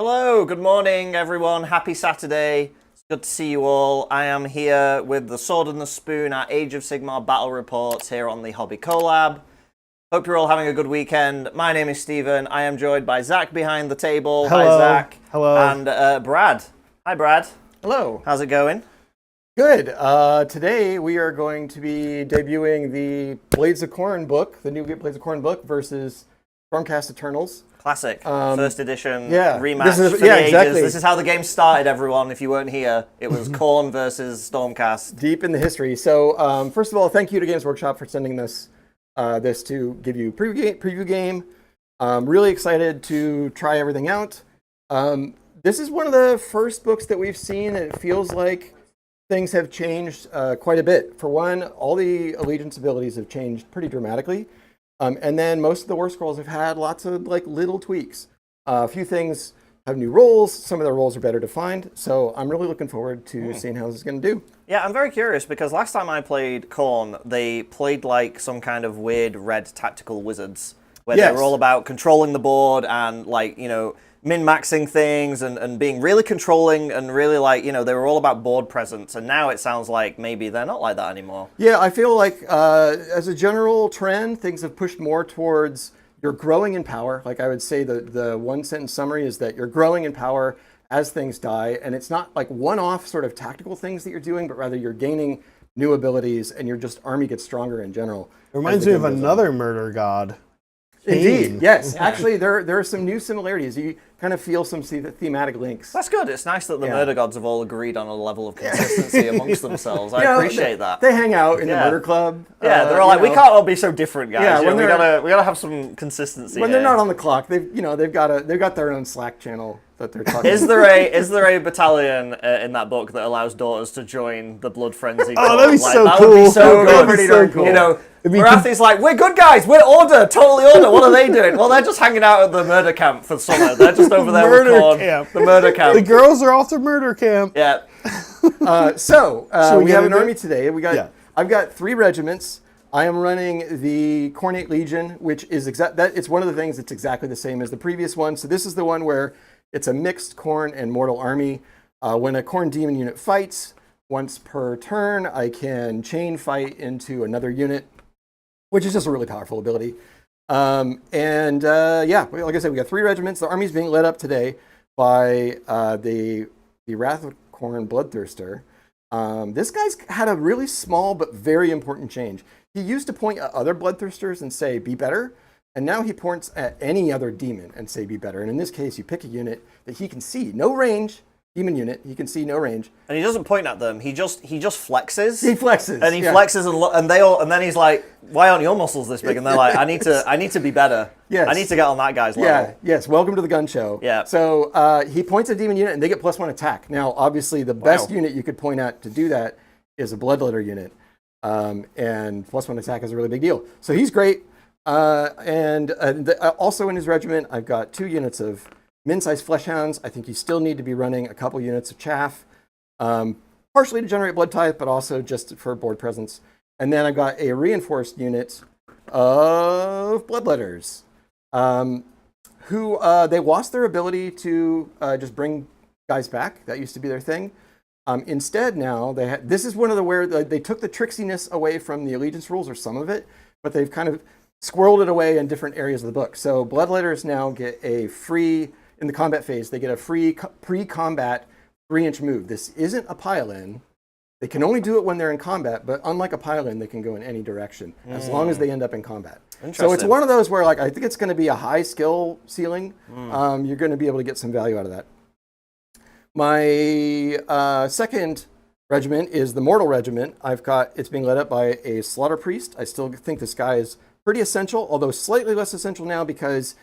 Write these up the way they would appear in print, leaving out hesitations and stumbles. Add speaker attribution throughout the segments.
Speaker 1: Hello, good morning, everyone. Happy Saturday. It's good to see you all. I am here with the Sword and the Spoon, our Age of Sigmar battle reports here on the Hobby Collab. Hope you're all having a good weekend. My name is Stephen. I am joined by Zach behind the table.
Speaker 2: Hello.
Speaker 1: Hi, Zach.
Speaker 2: Hello.
Speaker 1: And Brad. Hi, Brad.
Speaker 3: Hello.
Speaker 1: How's it going?
Speaker 3: Good. Today we are going to be debuting the Blades of Khorne book, the new Blades of Khorne book versus Stormcast Eternals.
Speaker 1: Classic. First edition
Speaker 3: yeah.
Speaker 1: rematch for the ages. This is how the game started, everyone. If you weren't here, it was Khorne versus Stormcast.
Speaker 3: Deep in the history. So first of all, thank you to Games Workshop for sending this to give you preview game. Really excited to try everything out. This is one of the first books that we've seen, and it feels like things have changed quite a bit. For one, all the allegiance abilities have changed pretty dramatically. And then most of the war scrolls have had lots of little tweaks. A few things have new roles. Some of the roles are better defined. So I'm really looking forward to seeing how this is going to do.
Speaker 1: Yeah, I'm very curious because last time I played Khorne, they played like some kind of weird red tactical wizards where they were all about controlling the board and min-maxing things and being really controlling and really they were all about board presence. And now it sounds like maybe they're not like that anymore.
Speaker 3: Yeah, I feel like as a general trend, things have pushed more towards you're growing in power. Like I would say the one sentence summary is that you're growing in power as things die. And it's not like one-off sort of tactical things that you're doing, but rather you're gaining new abilities and your just army gets stronger in general.
Speaker 2: It reminds me of another murder god.
Speaker 3: Indeed, yes. Actually, there are some new similarities. You kind of feel some thematic links.
Speaker 1: That's good. It's nice that the murder gods have all agreed on a level of consistency amongst themselves. I appreciate that.
Speaker 3: They hang out in the murder club.
Speaker 1: Yeah, they're all like, we can't all be so different, guys.
Speaker 3: Yeah,
Speaker 1: we gotta have some consistency.
Speaker 3: When they're not on the clock, they've got their own Slack channel that they're talking.
Speaker 1: Is there a battalion in that book that allows daughters to join the Blood Frenzy?
Speaker 2: Oh, that'd be so
Speaker 1: that
Speaker 2: cool.
Speaker 1: Would be so
Speaker 3: That
Speaker 1: good.
Speaker 3: would be so cool.
Speaker 1: You know, Marathi's like, we're good guys, we're order, totally order. What are they doing? Well, they're just hanging out at the murder camp for summer. They're just over there with Khorne. The murder camp.
Speaker 2: The girls are off to murder camp.
Speaker 1: Yeah.
Speaker 3: So we have an army today. I've got 3 regiments. I am running the Khornate Legion, which is it's one of the things that's exactly the same as the previous one. So this is the one where it's a mixed Khorne and mortal army. When a Khorne demon unit fights, once per turn, I can chain fight into another unit, which is just a really powerful ability. Like I said, we got 3 regiments. The army's being led up today by the Wrath of Khorne Bloodthirster. This guy's had a really small but very important change. He used to point at other Bloodthirsters and say, be better. And now he points at any other demon and say, be better. And in this case, you pick a unit that he can see. No range. Demon unit. He can see no range.
Speaker 1: And he doesn't point at them. He just flexes.
Speaker 3: He flexes.
Speaker 1: And he flexes and then he's like, why aren't your muscles this big? And they're like, I need to be better.
Speaker 3: Yes.
Speaker 1: I need to get on that guy's level.
Speaker 3: Yeah, yes. Welcome to the gun show.
Speaker 1: Yeah.
Speaker 3: So he points at a demon unit and they get +1 attack. Now, obviously, the best unit you could point at to do that is a Bloodletter unit. And +1 attack is a really big deal. So he's great. Also in his regiment, I've got 2 units of min-sized Fleshhounds. I think you still need to be running a couple units of Chaff, partially to generate Blood Tithe, but also just for board presence. And then I've got a reinforced unit of Bloodletters, who they lost their ability to just bring guys back. That used to be their thing. Instead, now this is one of the where they took the tricksiness away from the allegiance rules, or some of it, but they've kind of squirreled it away in different areas of the book. So Bloodletters now get a free, in the combat phase, they get a free pre-combat 3-inch move. This isn't a pile-in. They can only do it when they're in combat, but unlike a pile-in, they can go in any direction as long as they end up in combat. So it's one of those where I think it's going to be a high skill ceiling. You're going to be able to get some value out of that. My second regiment is the Mortal Regiment. It's being led up by a Slaughter Priest. I still think this guy is pretty essential, although slightly less essential now because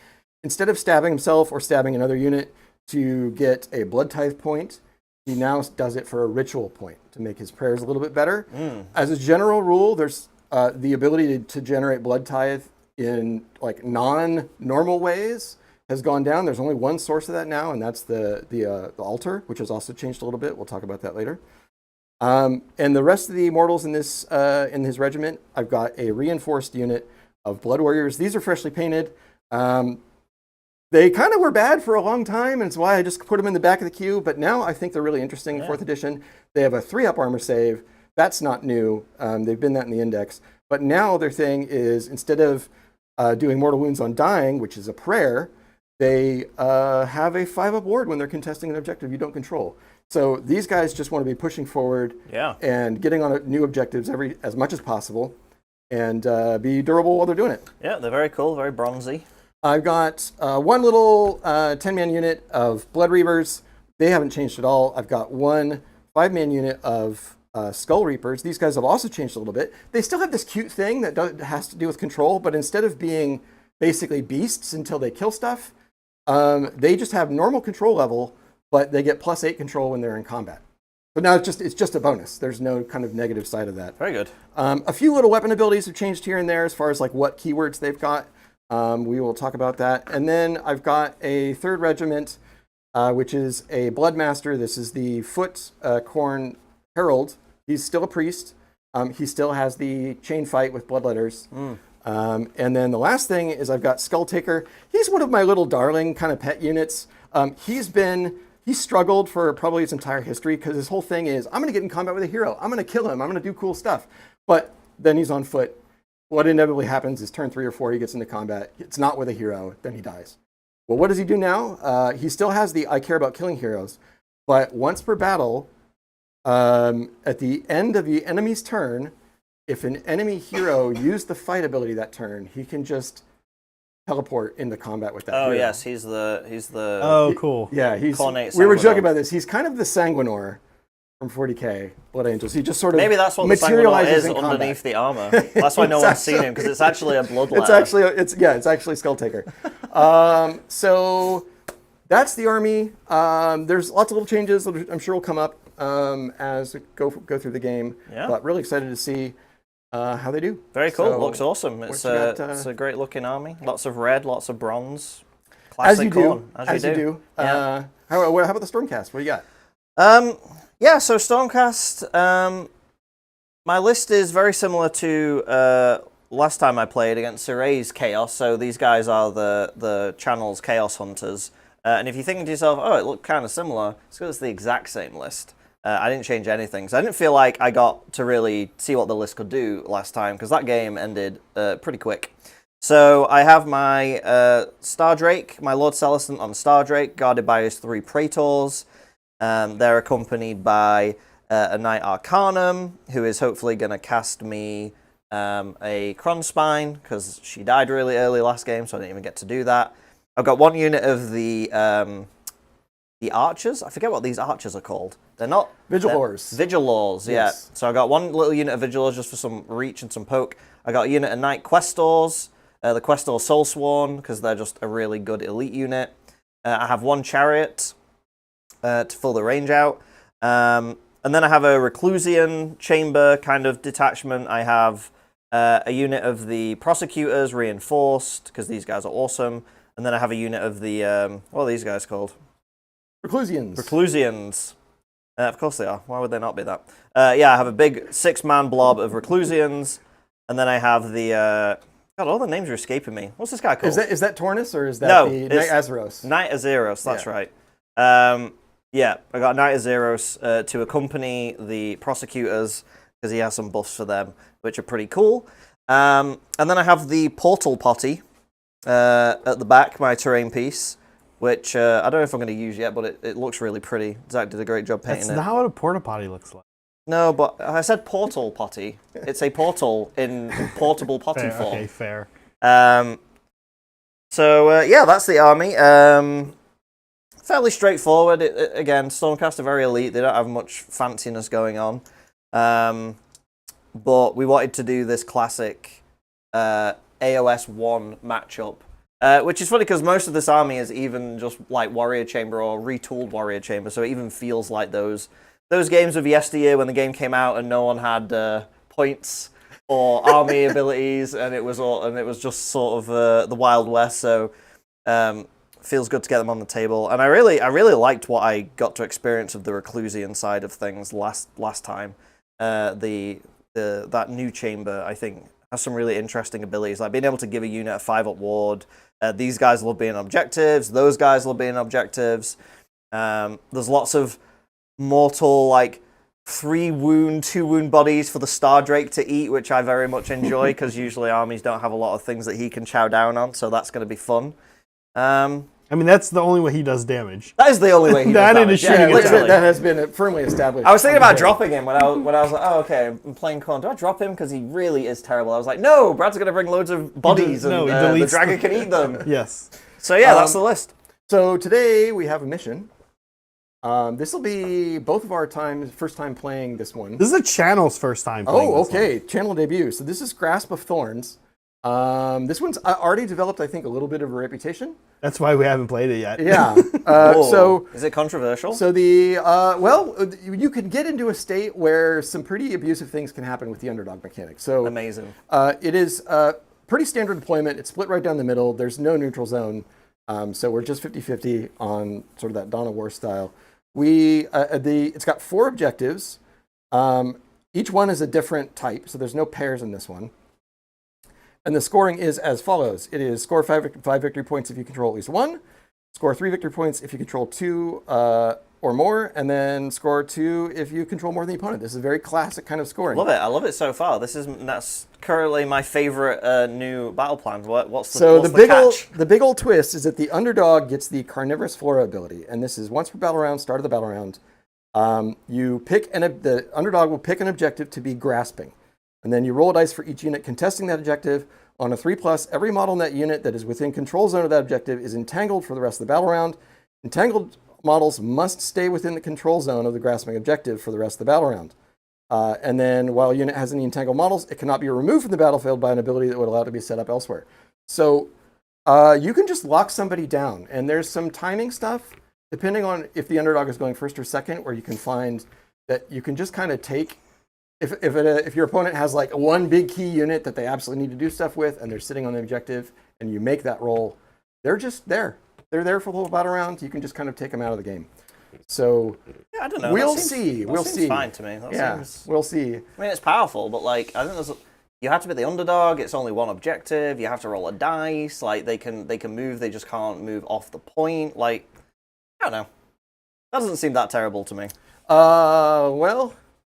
Speaker 3: instead of stabbing himself or stabbing another unit to get a Blood Tithe point, he now does it for a ritual point to make his prayers a little bit better. As a general rule, there's the ability to generate Blood Tithe in non-normal ways has gone down. There's only one source of that now, and that's the altar, which has also changed a little bit. We'll talk about that later. And the rest of the mortals in his regiment, I've got a reinforced unit of Blood Warriors. These are freshly painted. They kind of were bad for a long time, and it's why I just put them in the back of the queue. But now I think they're really interesting in 4th edition. They have a 3-up armor save. That's not new. They've been that in the index. But now their thing is, instead of doing mortal wounds on dying, which is a prayer, they have a 5-up ward when they're contesting an objective you don't control. So these guys just want to be pushing forward and getting on new objectives as much as possible and be durable while they're doing it.
Speaker 1: Yeah, they're very cool, very bronzy.
Speaker 3: I've got one little 10-man unit of Blood Reavers. They haven't changed at all. I've got one 5-man unit of Skull Reapers. These guys have also changed a little bit. They still have this cute thing that has to do with control, but instead of being basically beasts until they kill stuff, they just have normal control level, but they get +8 control when they're in combat. So now it's just a bonus. There's no kind of negative side of that.
Speaker 1: Very good.
Speaker 3: A few little weapon abilities have changed here and there as far as like what keywords they've got. We will talk about that. And then I've got a 3rd regiment, which is a Bloodmaster. This is the Foot Khorne Herald. He's still a priest. He still has the chain fight with bloodletters. And then the last thing is I've got Skull Taker. He's one of my little darling kind of pet units. He's struggled for probably his entire history because his whole thing is, I'm going to get in combat with a hero. I'm going to kill him. I'm going to do cool stuff. But then he's on foot. What inevitably happens is turn 3 or 4, he gets into combat. It's not with a hero. Then he dies. Well, what does he do now? He still has the I care about killing heroes. But once per battle, at the end of the enemy's turn, if an enemy hero used the fight ability that turn, he can just teleport into combat with that hero.
Speaker 1: Oh, yes, he's the
Speaker 2: Oh, cool.
Speaker 3: Yeah,
Speaker 1: Cornate
Speaker 3: we were
Speaker 1: Sanguinor.
Speaker 3: joking about this. He's kind of the Sanguinor from 40k Blood Angels. He just sort of
Speaker 1: maybe that's what the Sanguinor
Speaker 3: materializes
Speaker 1: is
Speaker 3: in combat.
Speaker 1: underneath the armor. That's why no one's seen him, because it's actually a bloodline.
Speaker 3: It's actually Skull Taker. So that's the army. There's lots of little changes that I'm sure will come up as we go through the game.
Speaker 1: Yeah.
Speaker 3: But really excited to see how they do.
Speaker 1: Very cool.
Speaker 3: So,
Speaker 1: Looks awesome. It's
Speaker 3: it's
Speaker 1: a great looking army. Lots of red, lots of bronze.
Speaker 3: As you
Speaker 1: Classic
Speaker 3: do.
Speaker 1: Khorne, as you do.
Speaker 3: Yeah. How about the Stormcast? What do you got?
Speaker 1: Yeah, so Stormcast, my list is very similar to last time I played against Surrey's Chaos. So these guys are the channel's Chaos Hunters. And if you're thinking to yourself, oh, it looked kind of similar, it's because it's the exact same list. I didn't change anything. So I didn't feel like I got to really see what the list could do last time, because that game ended pretty quick. So I have my Stardrake, my Lord Celestant on Stardrake, guarded by his 3 Praetors. They're accompanied by a Knight Arcanum, who is hopefully going to cast me a Kronspine, because she died really early last game, so I didn't even get to do that. I've got one unit of the Archers. I forget what these Archers are called. They're not...
Speaker 3: Vigilors.
Speaker 1: Vigilors, yeah.
Speaker 3: Yes.
Speaker 1: So I got one little unit of Vigilors just for some reach and some poke. I got a unit of Knight Questors, the Questor Soulsworn, because they're just a really good elite unit. I have one Chariot to fill the range out. And then I have a Reclusian Chamber kind of detachment. I have a unit of the Prosecutors reinforced, because these guys are awesome. And then I have a unit of the, what are these guys called?
Speaker 3: Reclusians.
Speaker 1: Reclusians. Of course they are. Why would they not be that? Yeah, I have a big 6-man blob of Reclusians. And then I have the... God, all the names are escaping me. What's this guy called?
Speaker 3: Is that Tornus, or is that the Knight Azeros?
Speaker 1: Knight Azeros, that's right. Yeah, I got Knight Azeros to accompany the Prosecutors, because he has some buffs for them, which are pretty cool. And then I have the Portal Potty at the back, my terrain piece, which I don't know if I'm going to use yet, but it looks really pretty. Zach did a great job painting
Speaker 2: That's not what a porta potty looks like.
Speaker 1: No, but I said Portal Potty. It's a portal in portable potty
Speaker 2: Fair,
Speaker 1: form.
Speaker 2: okay, fair.
Speaker 1: So yeah, that's the army. Fairly straightforward. Again, Stormcast are very elite. They don't have much fanciness going on. But we wanted to do this classic AOS 1 matchup. Which is funny because most of this army is even just like Warrior Chamber or retooled Warrior Chamber. So it even feels like those games of yesteryear when the game came out and no one had points or army abilities, and it was just sort of the Wild West. So feels good to get them on the table. And I really liked what I got to experience of the Reclusian side of things last time. That new chamber, I think, has some really interesting abilities, like being able to give a unit a 5-up ward, These guys love being objectives. Those guys love being objectives. There's lots of mortal, like, 3-wound, 2-wound bodies for the Star Drake to eat, which I very much enjoy, because usually armies don't have a lot of things that he can chow down on, so that's going to be fun.
Speaker 2: I mean, that's the only way he does damage.
Speaker 1: That is the only way he does damage.
Speaker 3: That has been firmly established.
Speaker 1: I was thinking about dropping him when I was like, oh, okay, I'm playing Khorne. Do I drop him? Because he really is terrible. I was like, no, Brad's going to bring loads of bodies and the dragon can eat them.
Speaker 2: Yes.
Speaker 1: So yeah, that's the list.
Speaker 3: So today we have a mission. This will be both of our first time playing this one.
Speaker 2: This is the channel's first time playing this
Speaker 3: one. Channel debut. So this is Grasp of Thorns. This one's already developed, I think, a little bit of a reputation.
Speaker 2: That's why we haven't played it yet.
Speaker 3: Yeah. So
Speaker 1: is it controversial?
Speaker 3: So you could get into a state where some pretty abusive things can happen with the underdog mechanic. So
Speaker 1: amazing.
Speaker 3: It is pretty standard deployment. It's split right down the middle. There's no neutral zone. So we're just 50-50 on sort of that Dawn of War style. It's got 4 objectives. Each one is a different type, so there's no pairs in this one. And the scoring is as follows. It is score 5 victory points if you control at least 1, score 3 victory points if you control 2 or more, and then score 2 if you control more than the opponent. This is a very classic kind of scoring.
Speaker 1: Love it. I love it so far. That's currently my favorite new battle plan. What's the catch?
Speaker 3: The big old twist is that the underdog gets the Carnivorous Flora ability, and this is once per battle round, start of the battle round. The underdog will pick an objective to be grasping. And then you roll a dice for each unit contesting that objective. On a 3+, every model in that unit that is within control zone of that objective is entangled for the rest of the battle round. Entangled models must stay within the control zone of the grasping objective for the rest of the battle round. And then while a unit has any entangled models, it cannot be removed from the battlefield by an ability that would allow it to be set up elsewhere. So you can just lock somebody down. And there's some timing stuff, depending on if the underdog is going first or second, where you can find that you can just kind of take... If your opponent has like one big key unit that they absolutely need to do stuff with, and they're sitting on the objective, and you make that roll, they're just there. They're there for the whole battle round. You can just kind of take them out of the game. So
Speaker 1: yeah, I don't know.
Speaker 3: We'll see. We'll see.
Speaker 1: Fine to me.
Speaker 3: We'll see.
Speaker 1: I mean, it's powerful, but like I think you have to be the underdog. It's only one objective. You have to roll a dice. Like they can move. They just can't move off the point. Like I don't know. That doesn't seem that terrible to me.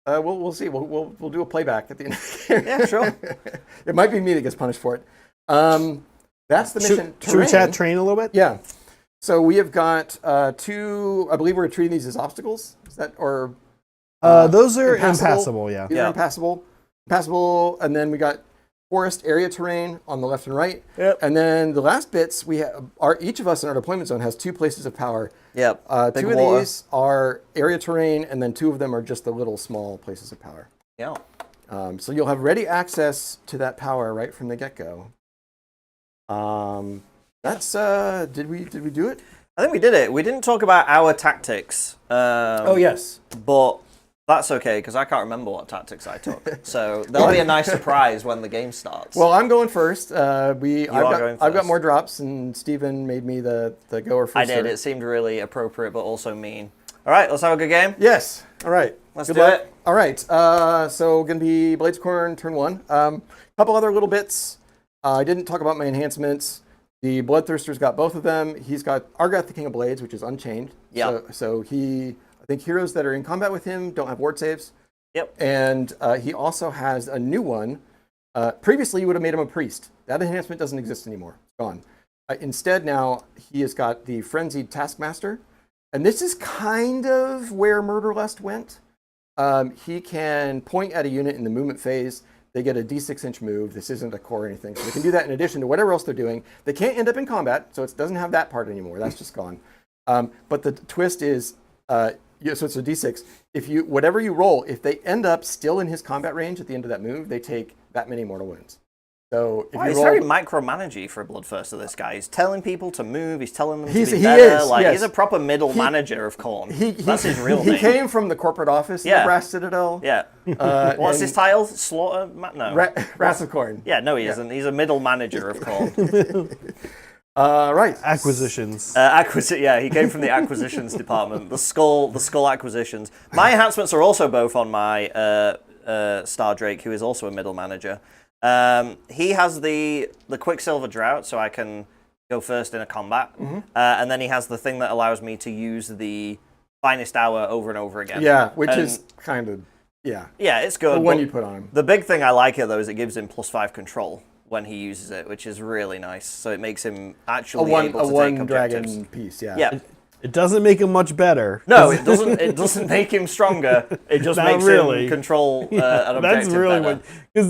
Speaker 3: We'll see. We'll do a playback at the end of the game.
Speaker 1: Yeah, sure.
Speaker 3: It might be me that gets punished for it. That's the mission.
Speaker 2: Should we chat train a little bit?
Speaker 3: Yeah. So we have got 2. I believe we're treating these as obstacles. Is that or?
Speaker 2: Those are impassable. Yeah.
Speaker 3: These are impassable, and then we got forest area terrain on the left and right.
Speaker 1: Yep.
Speaker 3: And then the last bits each of us in our deployment zone has 2 places of power.
Speaker 1: Yep.
Speaker 3: 2 of these are area terrain, and then 2 of them are just the little small places of power.
Speaker 1: Yeah.
Speaker 3: So you'll have ready access to that power right from the get-go. That's did we do it?
Speaker 1: I think we did it. We didn't talk about our tactics.
Speaker 3: Yes.
Speaker 1: But that's okay, because I can't remember what tactics I took. So that'll be a nice surprise when the game starts.
Speaker 3: Well, I'm going first. I've
Speaker 1: first.
Speaker 3: got more drops, and Steven made me the goer first.
Speaker 1: I did. It seemed really appropriate, but also mean. All right, let's have a good game.
Speaker 3: Yes. All right.
Speaker 1: Let's do it.
Speaker 3: All right. So going to be Blades of Khorne, turn 1. Couple other little bits. I didn't talk about my enhancements. The Bloodthirster's got both of them. He's got Argath, the King of Blades, which is unchained.
Speaker 1: Yeah.
Speaker 3: So I think heroes that are in combat with him don't have ward saves.
Speaker 1: Yep.
Speaker 3: And he also has a new one. Previously, you would have made him a priest. That enhancement doesn't exist anymore. It's gone. Instead, now he has got the Frenzied Taskmaster. And this is kind of where Murderlust went. He can point at a unit in the movement phase. They get a d6-inch move. This isn't a core or anything. So they can do that in addition to whatever else they're doing. They can't end up in combat, so it doesn't have that part anymore. That's just gone. But the twist is, so it's a d6. Whatever you roll, if they end up still in his combat range at the end of that move, they take that many mortal wounds. So
Speaker 1: he's very micromanagey for a Bloodthirster, this guy. He's telling people to move. He's telling them to be better. He's a proper middle manager of Khorne. That's his real name.
Speaker 3: He came from the corporate office in the Brass Citadel.
Speaker 1: Yeah. What's his title? Slaughter? No.
Speaker 3: Wrath of Khorne.
Speaker 1: Yeah, no, he isn't. He's a middle manager of Khorne.
Speaker 3: Right.
Speaker 2: Acquisitions.
Speaker 1: He came from the acquisitions department. The skull acquisitions. My enhancements are also both on my Star Drake, who is also a middle manager. He has the Quicksilver Drought, so I can go first in a combat. And then he has the thing that allows me to use the Finest Hour over and over again.
Speaker 3: Yeah, which is kind of, yeah.
Speaker 1: Yeah, it's good.
Speaker 3: The one you put on him.
Speaker 1: The big thing I like it, though, is it gives him +5 control when he uses it, which is really nice. So it makes him actually able to take
Speaker 3: one
Speaker 1: objectives.
Speaker 3: dragon piece, yeah.
Speaker 1: Yeah.
Speaker 2: It doesn't make him much better.
Speaker 1: No, it doesn't. It doesn't make him stronger. It just makes him control an objective
Speaker 2: That's really
Speaker 1: better.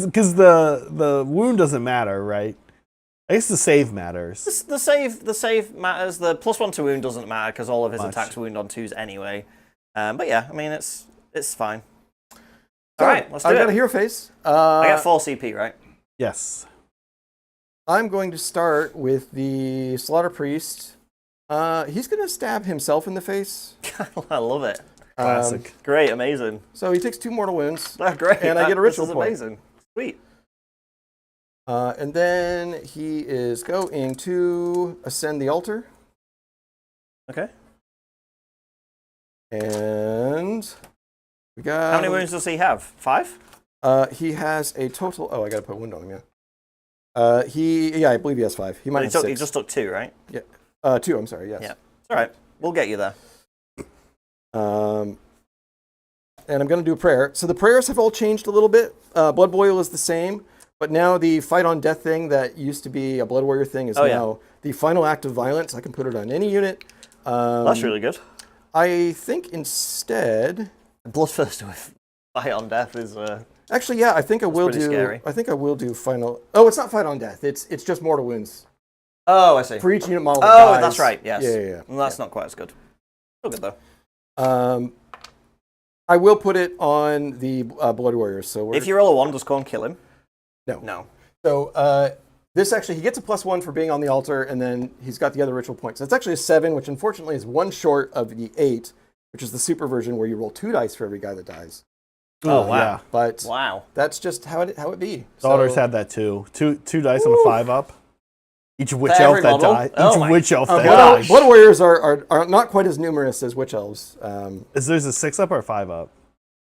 Speaker 2: because the wound doesn't matter, right? I guess the save matters.
Speaker 1: The save matters. The +1 to wound doesn't matter because all of his attacks wound on 2s anyway. But yeah, I mean it's fine. All right, let's do it.
Speaker 3: I've got a hero face.
Speaker 1: I got 4 CP, right?
Speaker 2: Yes.
Speaker 3: I'm going to start with the Slaughter Priest. He's going to stab himself in the face.
Speaker 1: I love it.
Speaker 2: Classic.
Speaker 1: Great, amazing.
Speaker 3: So he takes 2 mortal wounds.
Speaker 1: Great.
Speaker 3: And I get a ritual
Speaker 1: This is
Speaker 3: point.
Speaker 1: amazing. Sweet.
Speaker 3: And then he is going to ascend the altar.
Speaker 1: Okay.
Speaker 3: And we got...
Speaker 1: How many wounds does he have? 5?
Speaker 3: He has a total... Oh, I got to put a wound on him, yeah. I believe he has 5. He might have 6.
Speaker 1: He just took 2, right?
Speaker 3: Yeah. 2, I'm sorry, yes.
Speaker 1: Yeah. It's all right. We'll get you there.
Speaker 3: And I'm going to do a prayer. So the prayers have all changed a little bit. Blood Boil is the same, but now the Fight on Death thing that used to be a Blood Warrior thing is now the Final Act of Violence. I can put it on any unit.
Speaker 1: That's really good.
Speaker 3: I think instead...
Speaker 1: Bloodthirster with Fight on Death is...
Speaker 3: Actually, yeah, I think I will do...
Speaker 1: scary.
Speaker 3: I think I will do Final... Oh, it's not Fight on Death. It's just Mortal Wounds.
Speaker 1: Oh, I see.
Speaker 3: For each unit model that
Speaker 1: Oh,
Speaker 3: dies.
Speaker 1: that's right, yes.
Speaker 3: Yeah.
Speaker 1: Well, that's not quite as good. Still good, though.
Speaker 3: I will put it on the Blood Warriors. So
Speaker 1: if you roll a 1, does Khorne kill him?
Speaker 3: No.
Speaker 1: No.
Speaker 3: So this actually, he gets a +1 for being on the altar, and then he's got the other ritual points. So it's actually a 7, which unfortunately is 1 short of the 8, which is the super version where you roll 2 dice for every guy that dies.
Speaker 1: Oh, wow.
Speaker 2: Yeah.
Speaker 3: But
Speaker 1: wow.
Speaker 3: that's just how it be.
Speaker 2: Daughters had that too. Two dice on a 5-up. Each witch elf that dies. Each witch elf that dies.
Speaker 3: Blood Warriors are not quite as numerous as Witch Elves.
Speaker 2: Is there's a 6-up or a 5-up?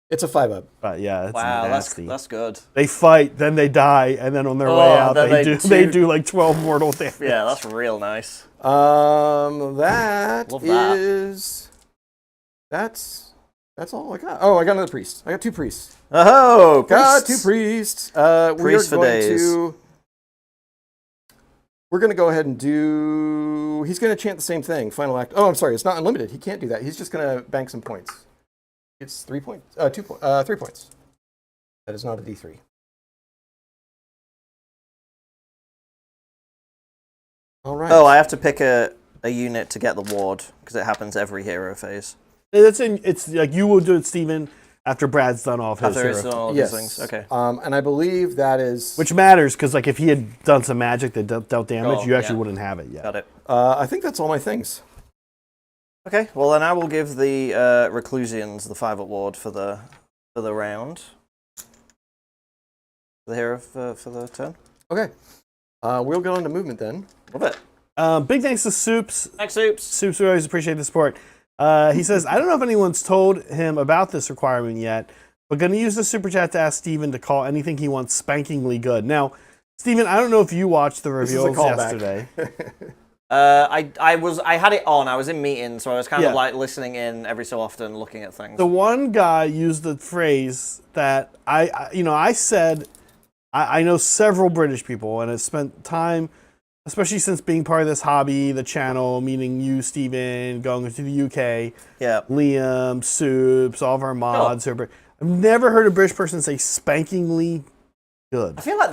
Speaker 3: It's a 5-up.
Speaker 2: But yeah, it's
Speaker 1: wow,
Speaker 2: nasty.
Speaker 1: that's good.
Speaker 2: They fight, then they die, and then on their way out, they do like 12 mortal damage.
Speaker 1: Yeah, that's real nice.
Speaker 3: That
Speaker 1: Love that.
Speaker 3: is... That's all I got. Oh, I got another priest. I got 2 priests.
Speaker 1: Oh,
Speaker 3: Got 2 priests.
Speaker 1: Priests for days.
Speaker 3: We're going to go ahead and do... He's going to chant the same thing, Final Act. Oh, I'm sorry, it's not unlimited. He can't do that. He's just going to bank some points. It's 3 points. 3 points. That is not a D3. All right.
Speaker 1: Oh, I have to pick a unit to get the ward, because it happens every hero phase.
Speaker 2: It's like you will do it, Steven, after Brad's done all of his
Speaker 1: After he's
Speaker 2: hero.
Speaker 1: done all of
Speaker 3: Yes.
Speaker 1: these things. Okay.
Speaker 3: And I believe that is...
Speaker 2: Which matters, because like if he had done some magic that dealt damage, you actually wouldn't have it yet.
Speaker 1: Got it.
Speaker 3: I think that's all my things.
Speaker 1: Okay, well then I will give the Reclusians the 5-up ward for the round. The hero for the turn.
Speaker 3: Okay. We'll get on to movement then.
Speaker 1: Love it.
Speaker 2: Big thanks to Soups.
Speaker 1: Thanks, Soups.
Speaker 2: Soups, we always appreciate the support. He says, I don't know if anyone's told him about this requirement yet, but going to use the super chat to ask Steven to call anything he wants spankingly good. Now, Steven, I don't know if you watched the reveals yesterday.
Speaker 1: I had it on. I was in meetings, so I was kind of like listening in every so often, looking at things.
Speaker 2: The one guy used the phrase that I said, I know several British people and have spent time, especially since being part of this hobby, the channel, meeting you, Steven, going to the UK, Liam, Soups, all of our mods. I've never heard a British person say spankingly good.
Speaker 1: I feel like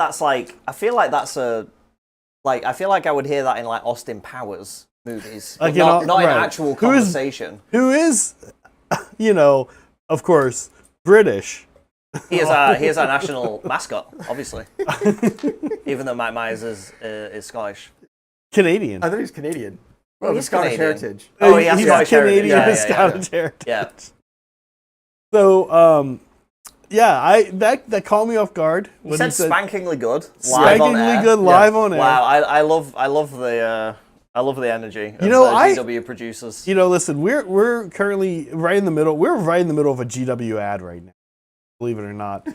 Speaker 1: I would hear that in like Austin Powers movies,
Speaker 2: like
Speaker 1: not in actual conversation.
Speaker 2: Who is, of course, British.
Speaker 1: He is our national mascot, obviously. Even though Mike Myers is Scottish.
Speaker 2: Canadian.
Speaker 3: I thought he was Canadian.
Speaker 1: Well,
Speaker 3: he's Scottish heritage.
Speaker 1: Oh, he has
Speaker 2: he's
Speaker 1: Scottish
Speaker 2: Canadian
Speaker 1: heritage.
Speaker 2: with Scottish heritage.
Speaker 1: Yeah.
Speaker 2: So, that caught me off guard.
Speaker 1: He said spankingly good.
Speaker 2: Spankingly good live on air.
Speaker 1: Wow, I love the energy of the GW producers.
Speaker 2: Listen, we're currently right in the middle. We're right in the middle of a GW ad right now. Believe it or not,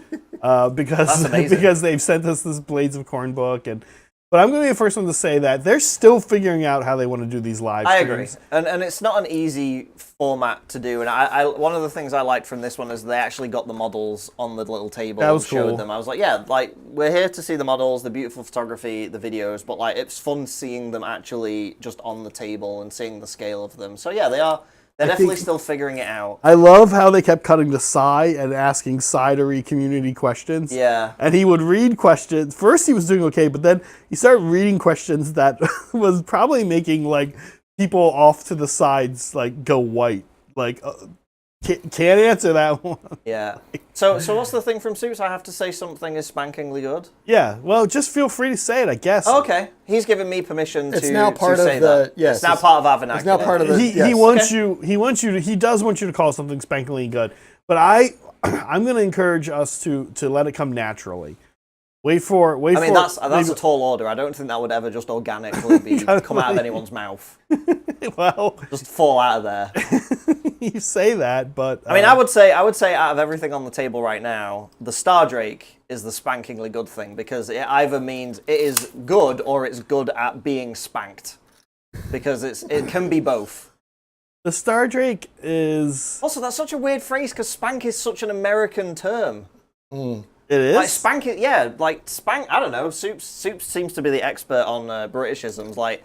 Speaker 2: because they've sent us this Blades of Khorne book, and But I'm going to be the first one to say that they're still figuring out how they want to do these live
Speaker 1: I
Speaker 2: streams.
Speaker 1: agree. And it's not an easy format to do. And I one of the things I liked from this one is they actually got the models on the little table
Speaker 2: That was
Speaker 1: and showed
Speaker 2: cool.
Speaker 1: them. I was like, yeah, like, we're here to see the models, the beautiful photography, the videos, but, like, it's fun seeing them actually just on the table and seeing the scale of them. So, yeah, they're definitely still figuring it out.
Speaker 2: I love how they kept cutting to Cy and asking Cydery community questions.
Speaker 1: Yeah.
Speaker 2: And he would read questions. First he was doing okay, but then he started reading questions that was probably making like people off to the sides like go white. Like can't answer that one.
Speaker 1: Yeah. So what's the thing from Soups? I have to say something is spankingly good?
Speaker 2: Yeah. Well, just feel free to say it, I guess.
Speaker 1: Oh, okay. He's given me permission
Speaker 3: It's
Speaker 1: to
Speaker 3: now part
Speaker 1: to
Speaker 3: of
Speaker 1: say
Speaker 3: the
Speaker 1: that.
Speaker 3: yes.
Speaker 1: It's now part of our vernacular.
Speaker 3: It's now part of the.
Speaker 2: He wants you. He does want you to call something spankingly good. But I'm going to encourage us to let it come naturally. Wait for.
Speaker 1: I mean, that's a tall order. I don't think that would ever just organically come out of anyone's mouth.
Speaker 2: Well,
Speaker 1: Just fall out of there.
Speaker 2: you say that, but
Speaker 1: I mean, I would say out of everything on the table right now, the Stardrake is the spankingly good thing because it either means it is good or it's good at being spanked. Because it can be both.
Speaker 2: the Stardrake is.
Speaker 1: Also, that's such a weird phrase because spank is such an American term.
Speaker 2: It is.
Speaker 1: Like spank it, yeah. Like spank. I don't know. Soups seems to be the expert on Britishisms. Like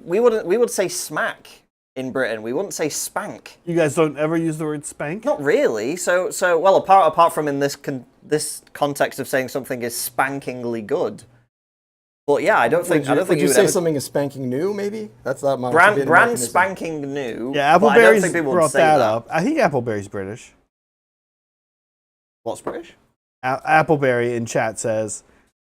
Speaker 1: we would say smack in Britain. We wouldn't say spank.
Speaker 2: You guys don't ever use the word spank?
Speaker 1: Not really. So well, apart from in this context of saying something is spankingly good. But yeah, I don't think
Speaker 3: Would you
Speaker 1: would
Speaker 3: say
Speaker 1: ever...
Speaker 3: something is spanking new? Maybe that's not my
Speaker 1: brand spanking new.
Speaker 2: Yeah,
Speaker 1: but I don't
Speaker 2: Appleberry's
Speaker 1: think people would
Speaker 2: brought
Speaker 1: say
Speaker 2: that up. I think Appleberry's British.
Speaker 1: What's British?
Speaker 2: Appleberry in chat says,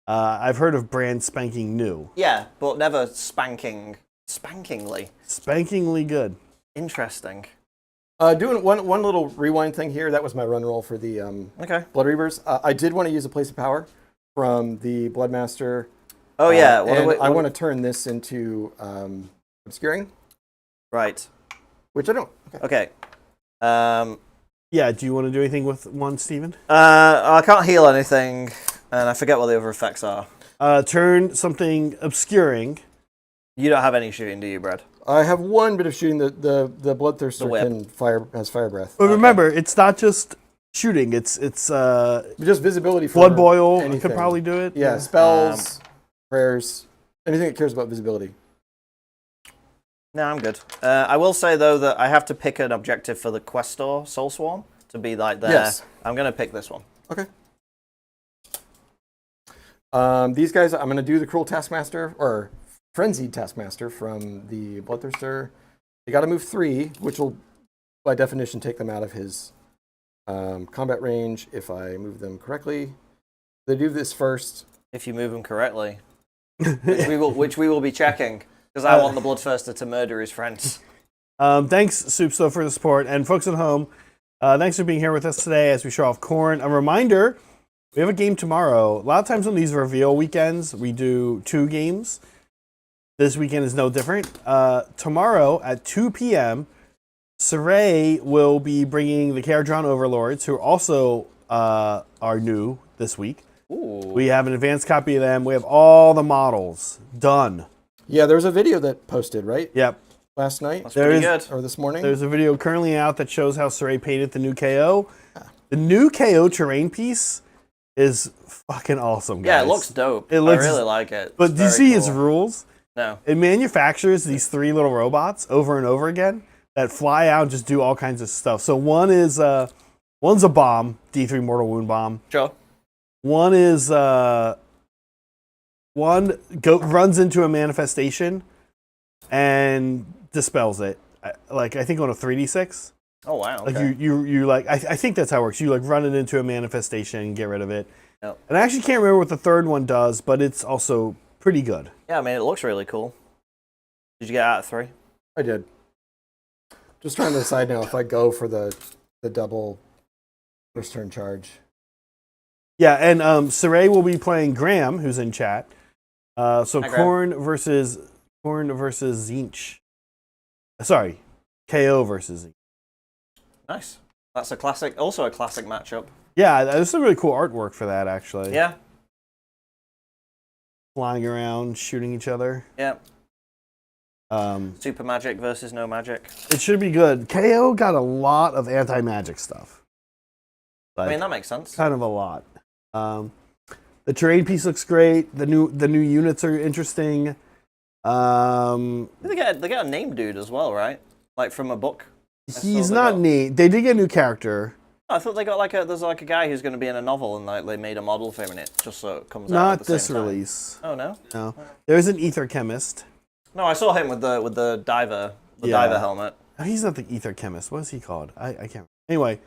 Speaker 2: I've heard of brand spanking new.
Speaker 1: Yeah, but never spankingly.
Speaker 2: Spankingly good.
Speaker 1: Interesting.
Speaker 3: Doing one little rewind thing here. That was my run roll for the
Speaker 1: Okay.
Speaker 3: Blood Reavers. I did want to use a place of power from the Bloodmaster.
Speaker 1: Oh yeah.
Speaker 3: I want to turn this into obscuring,
Speaker 1: Right.
Speaker 3: which I don't. Okay.
Speaker 1: Okay.
Speaker 2: Yeah, do you want to do anything with one, Steven?
Speaker 1: I can't heal anything, and I forget what the other effects are.
Speaker 2: Turn something obscuring.
Speaker 1: You don't have any shooting, do you, Brad?
Speaker 3: I have one bit of shooting. The Bloodthirster
Speaker 1: whip.
Speaker 3: has fire breath.
Speaker 2: But remember, it's not just shooting. It's
Speaker 3: Just visibility for
Speaker 2: blood boil
Speaker 3: anything.
Speaker 2: could probably do it.
Speaker 3: Yeah, spells, prayers, anything that cares about visibility.
Speaker 1: No, I'm good. I will say, though, that I have to pick an objective for the Questor Soul Swarm to be like there.
Speaker 3: Yes.
Speaker 1: I'm going to pick this one.
Speaker 3: Okay. These guys, I'm going to do the Cruel Taskmaster, or Frenzied Taskmaster from the Bloodthirster. They got to move 3, which will, by definition, take them out of his combat range if I move them correctly. They do this first.
Speaker 1: If you move them correctly. which we will be checking. Because I want the Bloodthirster to murder his friends.
Speaker 2: Thanks, Soups, though, for the support. And folks at home, thanks for being here with us today as we show off Khorne. A reminder, we have a game tomorrow. A lot of times on these reveal weekends, we do 2 games. This weekend is no different. Tomorrow at 2 p.m., Saray will be bringing the Caradron Overlords, who also are new this week.
Speaker 1: Ooh.
Speaker 2: We have an advanced copy of them. We have all the models done.
Speaker 3: Yeah, there was a video that posted, right?
Speaker 2: Yep.
Speaker 3: Last night?
Speaker 1: That's pretty good.
Speaker 3: Or this morning?
Speaker 2: There's a video currently out that shows how Saray painted the new KO. The new KO terrain piece is fucking awesome, guys.
Speaker 1: Yeah, it looks dope. I really like it.
Speaker 2: But
Speaker 1: It's
Speaker 2: do you
Speaker 1: very
Speaker 2: see
Speaker 1: cool.
Speaker 2: its rules?
Speaker 1: No.
Speaker 2: It manufactures these 3 little robots over and over again that fly out and just do all kinds of stuff. So one's a bomb, D3 mortal wound bomb.
Speaker 1: Sure.
Speaker 2: One is runs into a manifestation and dispels it. I think on a 3d6.
Speaker 1: Oh wow. Okay.
Speaker 2: Like you like I think that's how it works. You like run it into a manifestation and get rid of it.
Speaker 1: Yep.
Speaker 2: And I actually can't remember what the third one does, but it's also pretty good.
Speaker 1: Yeah, I mean, it looks really cool. Did you get out of 3?
Speaker 3: I did. Just trying to decide now if I go for the double first turn charge.
Speaker 2: Yeah, and Saray will be playing Graham, who's in chat. So
Speaker 1: Hi,
Speaker 2: Khorne versus Zinch. Sorry, KO versus Zinch.
Speaker 1: Nice. That's also a classic matchup.
Speaker 2: Yeah, there's some really cool artwork for that, actually.
Speaker 1: Yeah.
Speaker 2: flying around, shooting each other.
Speaker 1: Yeah. Super magic versus no magic.
Speaker 2: It should be good. KO got a lot of anti-magic stuff.
Speaker 1: I mean, that makes sense.
Speaker 2: Kind of a lot. The terrain piece looks great. The new units are interesting.
Speaker 1: They get a name dude as well, right? Like from a book.
Speaker 2: He's not neat. They did get a new character.
Speaker 1: I thought they got there's a guy who's going to be in a novel and like they made a model for him in it just so it comes out
Speaker 2: Not
Speaker 1: at the
Speaker 2: this
Speaker 1: same time.
Speaker 2: release.
Speaker 1: Oh no.
Speaker 2: No. There's an ether chemist.
Speaker 1: No, I saw him with the diver diver helmet.
Speaker 2: Oh, he's not the ether chemist. What is he called? I can't remember. Anyway.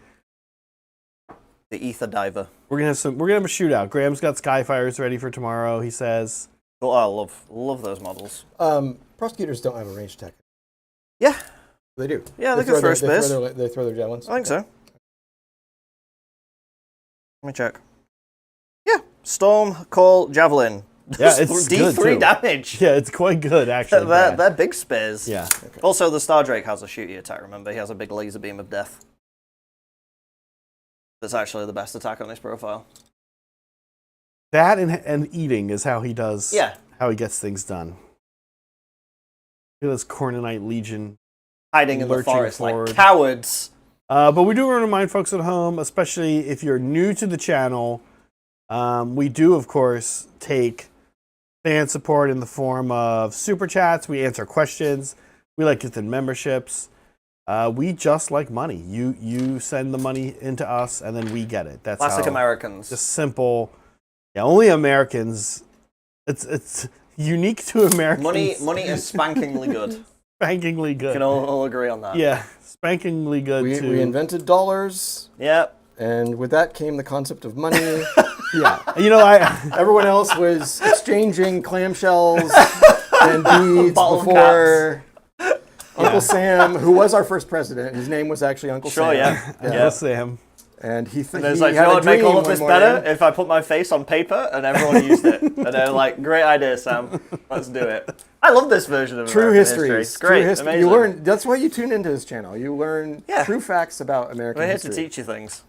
Speaker 1: The ether diver.
Speaker 2: We're gonna have a shootout. Graham's got Skyfires ready for tomorrow, he says.
Speaker 1: Oh, I love those models.
Speaker 3: Prosecutors don't have a range attack.
Speaker 1: Yeah.
Speaker 3: They do.
Speaker 1: Yeah, they can throw spears.
Speaker 3: They throw their javelins.
Speaker 1: I think so. Let me check. Yeah. Storm, Call, Javelin.
Speaker 2: Yeah, it's
Speaker 1: D3
Speaker 2: good,
Speaker 1: damage.
Speaker 2: Yeah, it's quite good, actually.
Speaker 1: They're big spears.
Speaker 2: Yeah.
Speaker 3: Okay.
Speaker 1: Also, the Star Drake has a shooty attack, remember? He has a big laser beam of death. That's actually the best attack on his profile.
Speaker 2: That and eating is how he does.
Speaker 1: Yeah.
Speaker 2: How he gets things done. Look at this Khornite Legion.
Speaker 1: Hiding in the
Speaker 2: lurching
Speaker 1: forest
Speaker 2: forward.
Speaker 1: like cowards.
Speaker 2: But we do want to remind folks at home, especially if you're new to the channel, we do, of course, take fan support in the form of super chats. We answer questions. We like gifted memberships. We just like money. You send the money into us, and then we get it. That's
Speaker 1: Classic
Speaker 2: how,
Speaker 1: Americans.
Speaker 2: Just simple. Yeah, only Americans. It's unique to Americans.
Speaker 1: Money is spankingly good.
Speaker 2: Spankingly good.
Speaker 1: We can all agree on that.
Speaker 2: Yeah, spankingly good too.
Speaker 3: We invented dollars.
Speaker 1: Yep.
Speaker 3: And with that came the concept of money.
Speaker 2: Yeah.
Speaker 3: Everyone else was exchanging clamshells and beads
Speaker 1: Bottle
Speaker 3: before Uncle Sam, who was our first president. His name was actually Uncle Sam.
Speaker 1: Sure, yeah.
Speaker 2: Uncle Sam.
Speaker 3: And he
Speaker 1: And there's like, you know what would make all of this better? If I put my face on paper and everyone used it. And they're like, great idea, Sam. Let's do it. I love this version of
Speaker 3: True
Speaker 1: American
Speaker 3: history.
Speaker 1: It's great.
Speaker 3: True history.
Speaker 1: Amazing.
Speaker 3: You learn. That's why you tune into his channel. You learn true facts about American
Speaker 1: We're here
Speaker 3: history.
Speaker 1: to teach you things.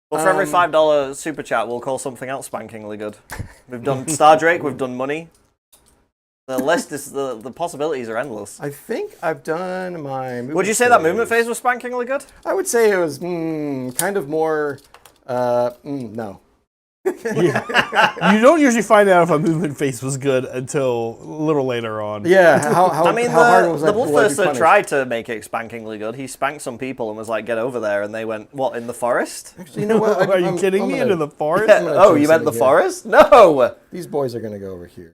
Speaker 1: Well, for every $5 super chat, we'll call something else spankingly good. We've done Star Drake, we've done money. The list is, the possibilities are endless.
Speaker 3: I think I've done my movement
Speaker 1: Would you say that movement phase was spankingly good?
Speaker 3: I would say it was kind of more, no.
Speaker 2: Yeah. You don't usually find out if a movement phase was good until a little later on.
Speaker 3: Yeah, how hard was
Speaker 1: the
Speaker 3: that?
Speaker 1: Bloodthirster tried to make it spankingly good. He spanked some people and was like, get over there. And they went, what, in the forest?
Speaker 3: Actually, you know what?
Speaker 2: Are you kidding me? Into the forest?
Speaker 1: Yeah. Oh, you meant the forest? No!
Speaker 3: These boys are going to go over here.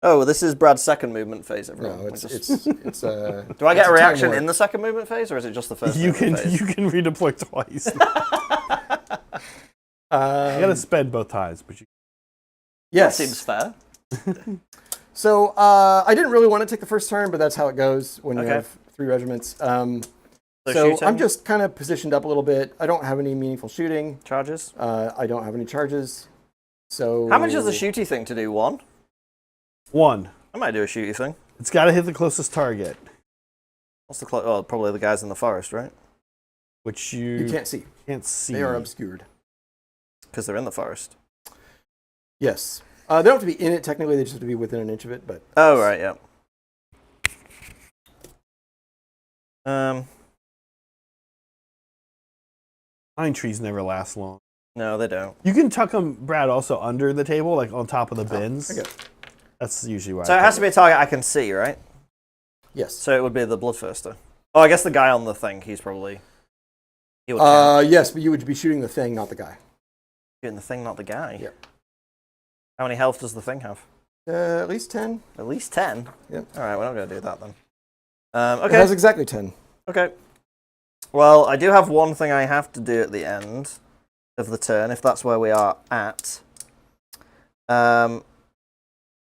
Speaker 1: Oh, this is Brad's second movement phase, everyone.
Speaker 3: No, it's
Speaker 1: Do I get a reaction in the second movement phase, or is it just the first movement phase?
Speaker 2: You can redeploy twice. You gotta spend both times, but you...
Speaker 3: Yes.
Speaker 1: That seems fair.
Speaker 3: So, I didn't really want to take the first turn, but that's how it goes when you have 3 regiments. So I'm just kind of positioned up a little bit. I don't have any meaningful shooting.
Speaker 1: Charges?
Speaker 3: I don't have any charges. So
Speaker 1: how much is the shooty thing to do? 1?
Speaker 2: 1.
Speaker 1: I might do a shooty thing.
Speaker 2: It's got to hit the closest target.
Speaker 1: What's the probably the guys in the forest, right?
Speaker 2: Which
Speaker 3: you can't see.
Speaker 2: Can't see.
Speaker 3: They are obscured.
Speaker 1: Because they're in the forest.
Speaker 3: Yes. They don't have to be in it, technically. They just have to be within an inch of it. But
Speaker 1: oh, right, yeah.
Speaker 2: Pine trees never last long.
Speaker 1: No, they don't.
Speaker 2: You can tuck them, Brad, also under the table, like on top of the bins.
Speaker 3: Okay.
Speaker 2: That's usually why.
Speaker 1: So it has to be a target I can see, right?
Speaker 3: Yes.
Speaker 1: So it would be the Bloodthirster. Oh, I guess the guy on the thing, he's probably... He would count.
Speaker 3: Yes, but you would be shooting the thing, not the guy.
Speaker 1: Shooting the thing, not the guy?
Speaker 3: Yeah.
Speaker 1: How many health does the thing have?
Speaker 3: At least 10.
Speaker 1: At least 10?
Speaker 3: Yep.
Speaker 1: All right, we're not going to do that then.
Speaker 3: It
Speaker 1: Okay.
Speaker 3: has exactly 10.
Speaker 1: Okay. Well, I do have one thing I have to do at the end of the turn, if that's where we are at.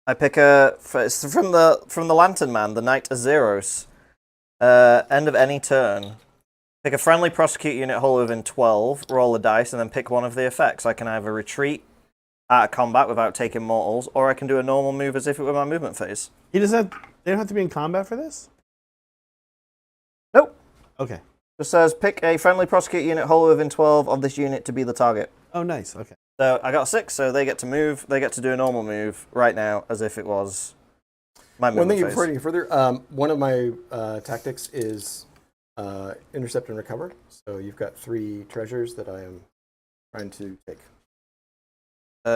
Speaker 1: I pick it's from the Lantern Man, the Knight Azeros. End of any turn. Pick a friendly prosecute unit wholly within 12, roll a dice, and then pick one of the effects. I can either retreat out of combat without taking mortals, or I can do a normal move as if it were my movement phase.
Speaker 2: They don't have to be in combat for this?
Speaker 1: Nope.
Speaker 2: Okay.
Speaker 1: Just says pick a friendly prosecute unit wholly within 12 of this unit to be the target.
Speaker 2: Oh, nice. Okay.
Speaker 1: So I got 6, so they get to move. They get to do a normal move right now, as if it was my movement
Speaker 3: One thing
Speaker 1: phase.
Speaker 3: before you go further, one of my tactics is intercept and recover. So you've got 3 treasures that I am trying to take.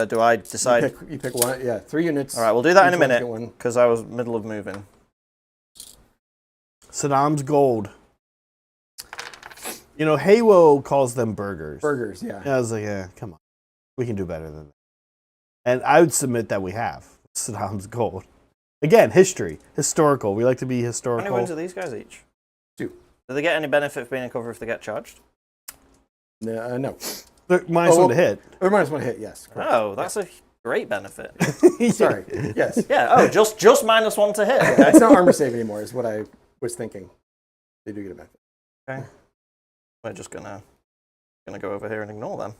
Speaker 1: Do I decide?
Speaker 3: You pick one. Yeah, 3 units.
Speaker 1: All right, we'll do that in a
Speaker 3: Each one get
Speaker 1: minute
Speaker 3: one.
Speaker 1: because I was middle of moving.
Speaker 2: Saddam's gold. You know, Haywo calls them burgers.
Speaker 3: Burgers, yeah.
Speaker 2: I was like, yeah, come on. We can do better than that. And I would submit that we have. Saddam's gold. Again, history. Historical. We like to be
Speaker 1: How
Speaker 2: historical.
Speaker 1: many wins are these guys each?
Speaker 3: 2.
Speaker 1: Do they get any benefit for being in cover if they get charged?
Speaker 3: No.
Speaker 2: They're -1 to hit.
Speaker 3: Or -1 hit, yes. Correct.
Speaker 1: Oh, that's a great benefit.
Speaker 3: Sorry. Yes.
Speaker 1: Yeah. Oh, just -1 to hit. Okay.
Speaker 3: It's not armor save anymore, is what I was thinking. They do get a benefit.
Speaker 1: Okay. We're just gonna go over here and ignore them.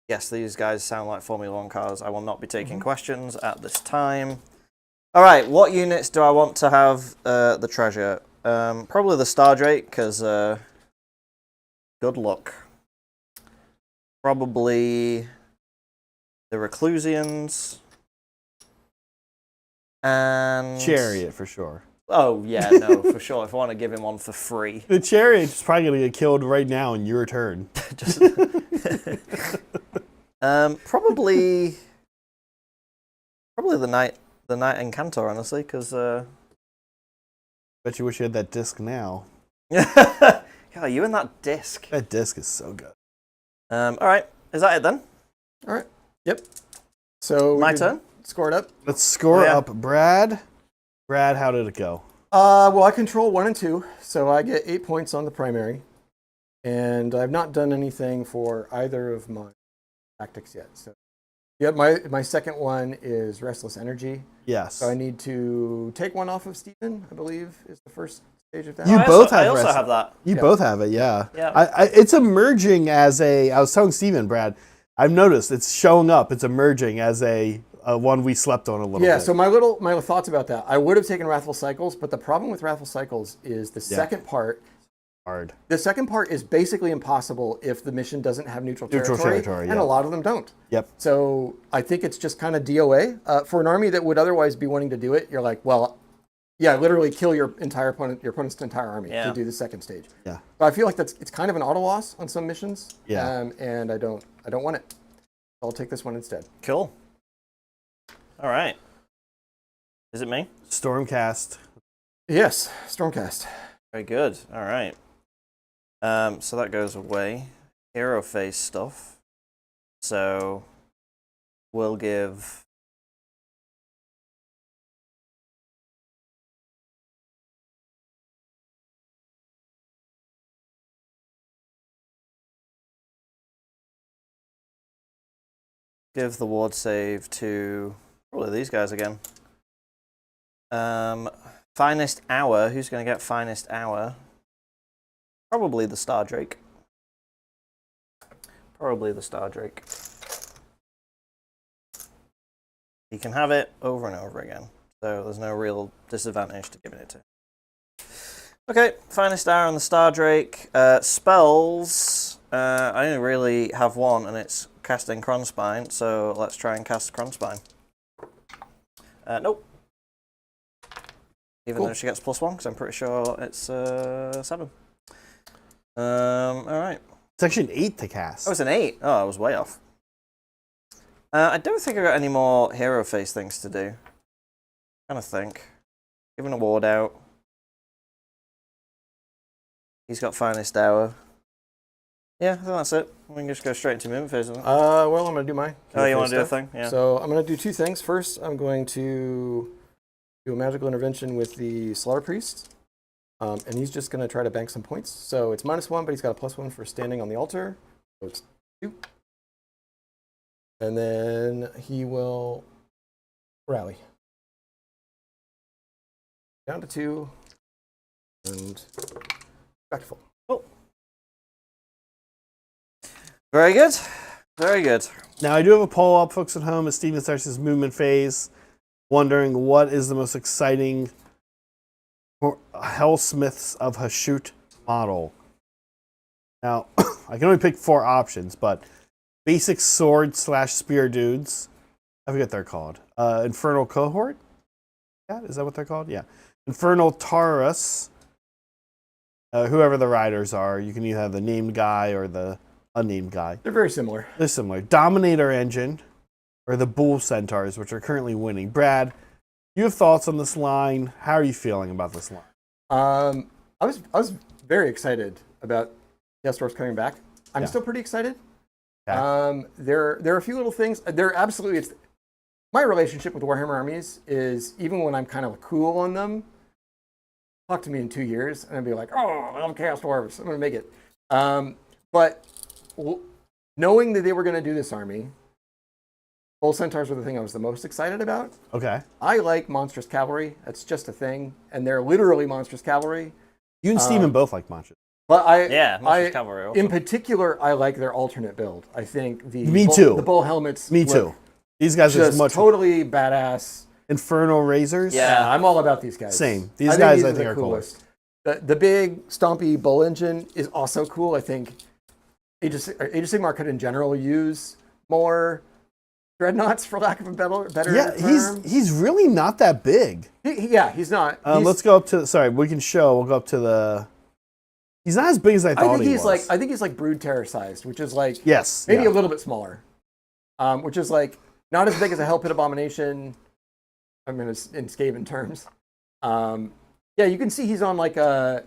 Speaker 1: Yes, these guys sound like Formula 1 cars. I will not be taking questions at this time. All right, what units do I want to have the treasure? Probably the Stardrake, because good luck. Probably the Reclusians. And...
Speaker 2: Chariot, for sure.
Speaker 1: Oh, yeah, no, for sure. If I want to give him one for free.
Speaker 2: The Chariot's probably going to get killed right now in your turn.
Speaker 1: Just probably the Knight Incantor, honestly, because...
Speaker 2: Bet you wish you had that disc now.
Speaker 1: Yeah, you and that disc.
Speaker 2: That disc is so good.
Speaker 1: All right, is that it then?
Speaker 3: All right. Yep. So
Speaker 1: My turn?
Speaker 3: Score it up.
Speaker 2: Let's score
Speaker 1: Yeah.
Speaker 2: up Brad. Brad, how did it go?
Speaker 3: Well, I control 1 and 2, so I get 8 points on the primary. And I've not done anything for either of my tactics yet. So, yeah, my second one is Restless Energy.
Speaker 2: Yes.
Speaker 3: So I need to take 1 off of Stephen, I believe, is the first stage of that.
Speaker 2: You
Speaker 1: I
Speaker 2: both
Speaker 1: also,
Speaker 2: have
Speaker 1: I also
Speaker 2: rest-
Speaker 1: have that.
Speaker 2: You
Speaker 3: Yeah.
Speaker 2: both have it, yeah.
Speaker 1: Yeah.
Speaker 2: It's emerging as a... I was telling Steven, Brad, I've noticed it's showing up. It's emerging as a one we slept on a little
Speaker 3: Yeah,
Speaker 2: bit.
Speaker 3: so my thoughts about that. I would have taken Wrathful Cycles, but the problem with Wrathful Cycles is the second part.
Speaker 2: Hard.
Speaker 3: The second part is basically impossible if the mission doesn't have neutral territory, and
Speaker 2: yeah.
Speaker 3: a lot of them don't.
Speaker 2: Yep.
Speaker 3: So I think it's just kind of DOA. For an army that would otherwise be wanting to do it, you're like, well, yeah, literally kill your opponent's entire army to do the second stage.
Speaker 2: Yeah.
Speaker 3: But I feel like it's kind of an auto loss on some missions.
Speaker 2: Yeah.
Speaker 3: And I don't want it. I'll take this one instead.
Speaker 1: Cool. All right. Is it me?
Speaker 2: Stormcast.
Speaker 3: Yes, Stormcast.
Speaker 1: Very good. All right. So that goes away. Hero phase stuff. So we'll give... Give the ward save to probably these guys again. Finest Hour. Who's going to get Finest Hour? Probably the Stardrake. Probably the Stardrake. He can have it over and over again, so there's no real disadvantage to giving it to him. Okay, Finest Hour on the Stardrake. Spells. I only really have one, and it's casting Cronspine, so let's try and cast Cronspine. Nope. Even though she gets +1, because I'm pretty sure it's 7. Alright.
Speaker 2: It's actually an 8 to cast.
Speaker 1: Oh, it's an 8. Oh, I was way off. I don't think I got any more hero face things to do. Trying to think. Giving a ward out. He's got Finest Hour. Yeah, I think that's it. We can just go straight into movement phase, isn't it?
Speaker 3: Well, I'm going to do my...
Speaker 1: Oh, you want to do a
Speaker 3: stuff.
Speaker 1: thing? Yeah.
Speaker 3: So I'm going to do 2 things. First, I'm going to do a magical intervention with the Slaughter Priest. And he's just going to try to bank some points. So it's -1, but he's got a +1 for standing on the altar. So it's 2. And then he will rally. Down to 2. And back to full.
Speaker 1: Oh. Very good. Very good.
Speaker 2: Now, I do have a poll up, folks at home, as Steven starts his movement phase. wondering what is the most exciting Hellsmiths of Hashut model. Now, I can only pick 4 options, but basic sword/spear dudes. I forget what they're called. Infernal Cohort? Yeah, is that what they're called? Yeah. Infernal Taurus. Whoever the riders are, you can either have the named guy or the unnamed guy.
Speaker 3: They're very similar.
Speaker 2: They're similar. Dominator Engine, or the Bull Centaurs, which are currently winning. Brad, you have thoughts on this line? How are you feeling about this line?
Speaker 3: I was very excited about Death Dwarfs coming back. I'm still pretty excited.
Speaker 2: Okay.
Speaker 3: There are a few little things. My relationship with Warhammer armies is, even when I'm kind of cool on them, talk to me in 2 years and I'll be like, oh, I love Chaos Dwarves, I'm going to make it. But knowing that they were going to do this army, Bull Centaurs were the thing I was the most excited about.
Speaker 2: Okay.
Speaker 3: I like monstrous cavalry. That's just a thing. And they're literally monstrous cavalry.
Speaker 2: You and Steven both like monsters.
Speaker 3: But
Speaker 1: monstrous cavalry also.
Speaker 3: In particular, I like their alternate build. I think the bull helmets.
Speaker 2: Me too. These guys are much
Speaker 3: totally badass.
Speaker 2: Infernal Razors.
Speaker 3: Yeah, I'm all about these guys.
Speaker 2: Same. These guys I think are
Speaker 3: coolest. The big stompy bull engine is also cool. I think Age of Sigmar could in general use more dreadnoughts, for lack of a better term.
Speaker 2: He's really not that big.
Speaker 3: He's not.
Speaker 2: Let's go up to. Sorry, we can show. We'll go up to the. He's not as big as I thought he was.
Speaker 3: I think he's like Brood Terror sized, which is like
Speaker 2: yes,
Speaker 3: maybe a little bit smaller, which is like not as big as a Hell Pit Abomination. I'm in Skaven terms. You can see he's on like a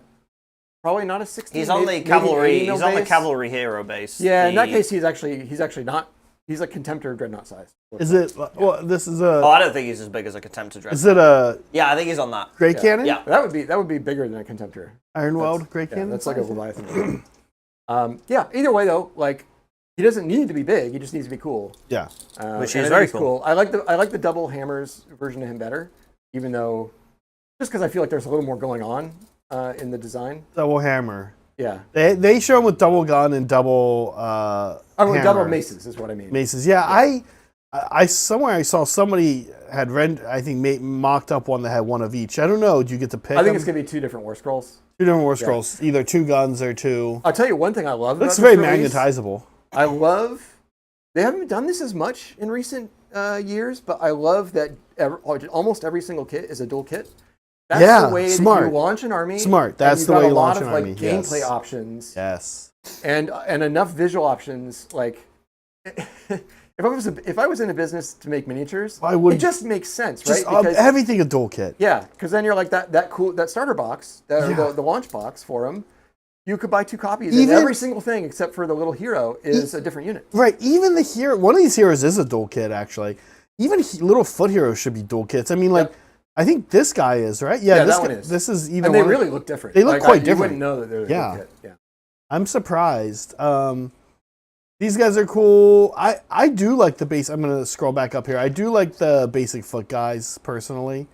Speaker 3: probably not a 60.
Speaker 1: He's on the cavalry. He's on the cavalry hero base.
Speaker 3: Yeah, in that case, he's actually not. He's like Contemptor Dreadnought size.
Speaker 2: Is it? Well, this is a.
Speaker 1: Oh, I don't think he's as big as a Contemptor Dreadnought.
Speaker 2: Is it a?
Speaker 1: Yeah, I think he's on that.
Speaker 2: Great Cannon?
Speaker 1: Yeah,
Speaker 3: that would be bigger than a Contemptor.
Speaker 2: Ironweld Great Cannon.
Speaker 3: That's like a Leviathan. Either way though, like he doesn't need to be big. He just needs to be cool.
Speaker 2: Yeah,
Speaker 1: which is very cool.
Speaker 3: I like the double hammers version of him better, even though just because I feel like there's a little more going on in the design.
Speaker 2: Double hammer.
Speaker 3: Yeah.
Speaker 2: They show him with double gun and double.
Speaker 3: Double maces is what I mean.
Speaker 2: Maces. Yeah. I somewhere I saw somebody had mocked up one that had one of each. I don't know. Do you get to pick?
Speaker 3: I think it's gonna be 2 different War Scrolls.
Speaker 2: 2 different War Scrolls. Either 2 guns or 2.
Speaker 3: I'll tell you one thing I love.
Speaker 2: Looks very magnetizable.
Speaker 3: I love. They haven't done this as much in recent years, but I love that almost every single kit is a dual kit. That's the way that you launch an army.
Speaker 2: Smart. That's the way you launch an army.
Speaker 3: A lot of gameplay options.
Speaker 2: Yes.
Speaker 3: And enough visual options. Like, if I was in a business to make miniatures, it just makes sense, right?
Speaker 2: Because everything a dual kit.
Speaker 3: Yeah, because then you're like that starter box, the launch box for them. You could buy 2 copies, and every single thing except for the little hero is a different unit.
Speaker 2: Right. Even the hero. One of these heroes is a dual kit, actually. Even little foot heroes should be dual kits. I mean, like. Yep. I think this guy is, right? Yeah,
Speaker 3: that one is.
Speaker 2: This is either
Speaker 3: and they really look different.
Speaker 2: They look quite different.
Speaker 3: You wouldn't know that they're a kit. Yeah.
Speaker 2: I'm surprised. These guys are cool. I do like the base. I'm going to scroll back up here. I do like the basic foot guys, personally.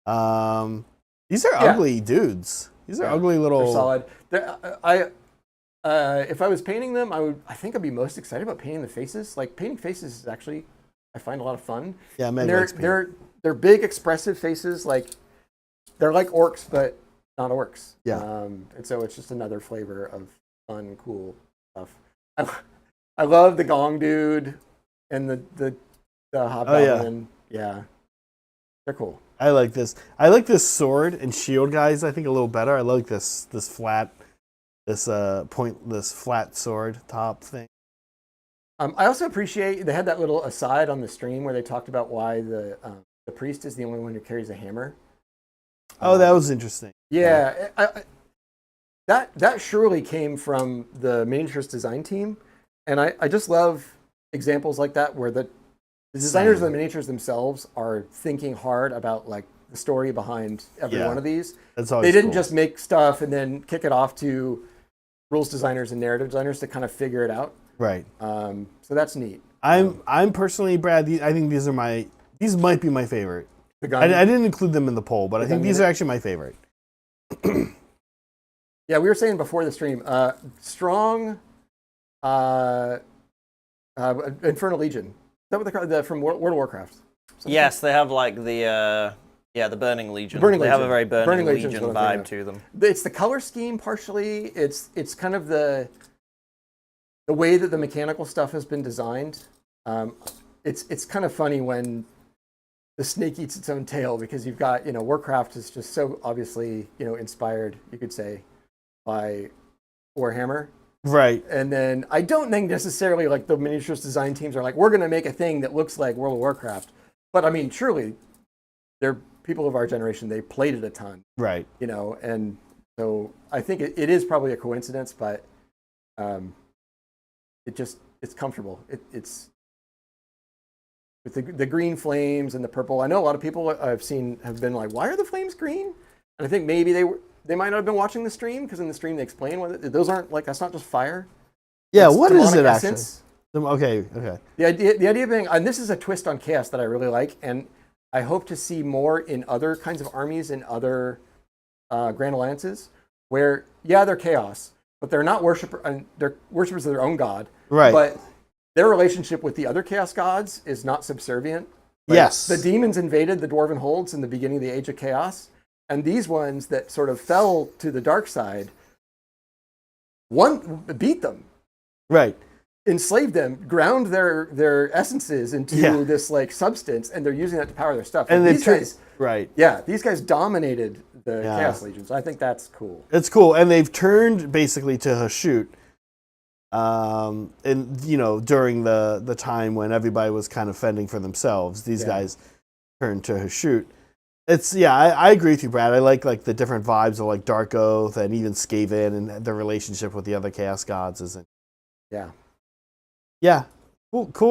Speaker 2: These are ugly dudes. These are ugly little...
Speaker 3: They're solid. If I was painting them, I think I'd be most excited about painting the faces. Like, painting faces is actually, I find a lot of fun.
Speaker 2: Yeah,
Speaker 3: they're big, expressive faces. Like, they're like orcs, but not orcs.
Speaker 2: Yeah.
Speaker 3: And so it's just another flavor of fun, cool stuff. I love the Gong Dude and the Hobgoblin. Yeah. They're cool.
Speaker 2: I like this. I like this sword and shield guys, I think, a little better. I like this flat sword top thing.
Speaker 3: I also appreciate they had that little aside on the stream where they talked about why the priest is the only one who carries a hammer.
Speaker 2: Oh, that was interesting.
Speaker 3: Yeah, that surely came from the miniatures design team, and I just love examples like that where the designers of the miniatures themselves are thinking hard about like the story behind every one of these. They didn't just make stuff and then kick it off to rules designers and narrative designers to kind of figure it out.
Speaker 2: Right.
Speaker 3: So that's neat.
Speaker 2: I'm personally, Brad. I think these might be my favorite. I didn't include them in the poll, but I think these are actually my favorite.
Speaker 3: Yeah, we were saying before the stream, strong Infernal Legion. Is that what they call from World of Warcraft?
Speaker 1: Yes, they have like the Burning Legion. They have a very Burning Legion vibe to them.
Speaker 3: It's the color scheme partially. It's kind of the way that the mechanical stuff has been designed. It's kind of funny when the snake eats its own tail, because you've got, Warcraft is just so obviously, inspired, you could say, by Warhammer.
Speaker 2: Right.
Speaker 3: And then I don't think necessarily like the miniatures design teams are like, we're going to make a thing that looks like World of Warcraft. But I mean, truly, they're people of our generation. They played it a ton.
Speaker 2: Right.
Speaker 3: And so I think it is probably a coincidence, but it's comfortable. It's with the green flames and the purple. I know a lot of people I've seen have been like, why are the flames green? And I think maybe they might not have been watching the stream, because in the stream they explain those aren't like, that's not just fire.
Speaker 2: Yeah,
Speaker 3: it's
Speaker 2: what is it
Speaker 3: essence.
Speaker 2: actually? Okay.
Speaker 3: The idea being, and this is a twist on chaos that I really like, and I hope to see more in other kinds of armies and other Grand Alliances, where they're chaos, but they're not they're worshippers of their own god.
Speaker 2: Right.
Speaker 3: But their relationship with the other chaos gods is not subservient. Like,
Speaker 2: yes.
Speaker 3: The demons invaded the Dwarven holds in the beginning of the Age of Chaos. And these ones that sort of fell to the dark side, one beat them,
Speaker 2: right,
Speaker 3: enslaved them, ground their essences into this like substance, and they're using that to power their stuff.
Speaker 2: And
Speaker 3: these guys,
Speaker 2: right,
Speaker 3: these guys dominated the Chaos Legions. I think that's cool.
Speaker 2: It's cool, and they've turned basically to Hashut. And during the time when everybody was kind of fending for themselves, these guys turned to Hashut. It's I agree with you, Brad. I like the different vibes of like Dark Oath and even Skaven and their relationship with the other Chaos gods. Cool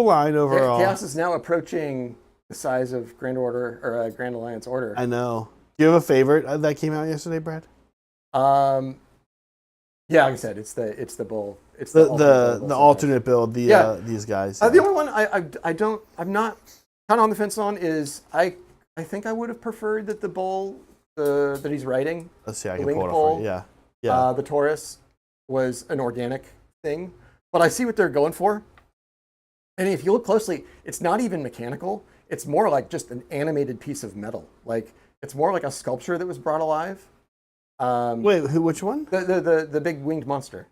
Speaker 2: line overall.
Speaker 3: Chaos is now approaching the size of Grand Order or Grand Alliance Order.
Speaker 2: I know. Do you have a favorite that came out yesterday, Brad?
Speaker 3: Like I said, it's the bull. It's
Speaker 2: the alternate build. These guys.
Speaker 3: The only one I'm not kind of on the fence on is I think I would have preferred that the bull that he's riding.
Speaker 2: Let's see, I can pull it up for you.
Speaker 3: The Taurus was an organic thing, but I see what they're going for. And if you look closely, it's not even mechanical. It's more like just an animated piece of metal. Like it's more like a sculpture that was brought alive.
Speaker 2: Wait, which one?
Speaker 3: The big winged monster.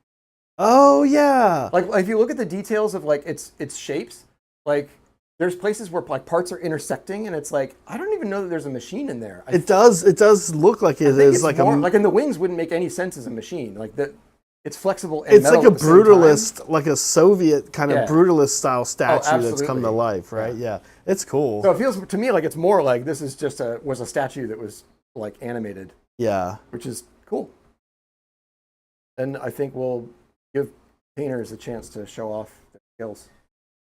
Speaker 2: Oh yeah.
Speaker 3: Like if you look at the details of like its shapes, like there's places where like parts are intersecting, and it's like I don't even know that there's a machine in there.
Speaker 2: It does look like it is like
Speaker 3: like in the wings wouldn't make any sense as a machine. Like that, it's flexible. And
Speaker 2: it's like a brutalist, like a Soviet kind of brutalist style statue that's come to life, right? Yeah, it's cool.
Speaker 3: So it feels to me like it's more like this is just was a statue that was like animated.
Speaker 2: Yeah,
Speaker 3: which is cool. And I think we'll give painters a chance to show off their skills.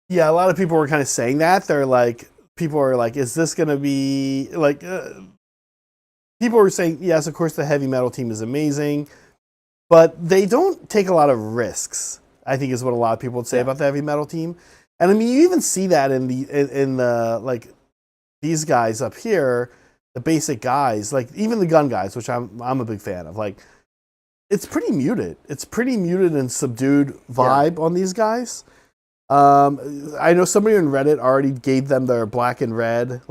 Speaker 2: Yeah, a lot of people were kind of saying that. People are like, is this going to be like? People were saying, yes, of course, the heavy metal team is amazing, but they don't take a lot of risks. I think is what a lot of people would say about the heavy metal team. And I mean, you even see that in the like these guys up here, the basic guys, like even the gun guys, which I'm a big fan of. Like, it's pretty muted. It's pretty muted and subdued vibe on these guys. I know somebody on Reddit already gave them their black and red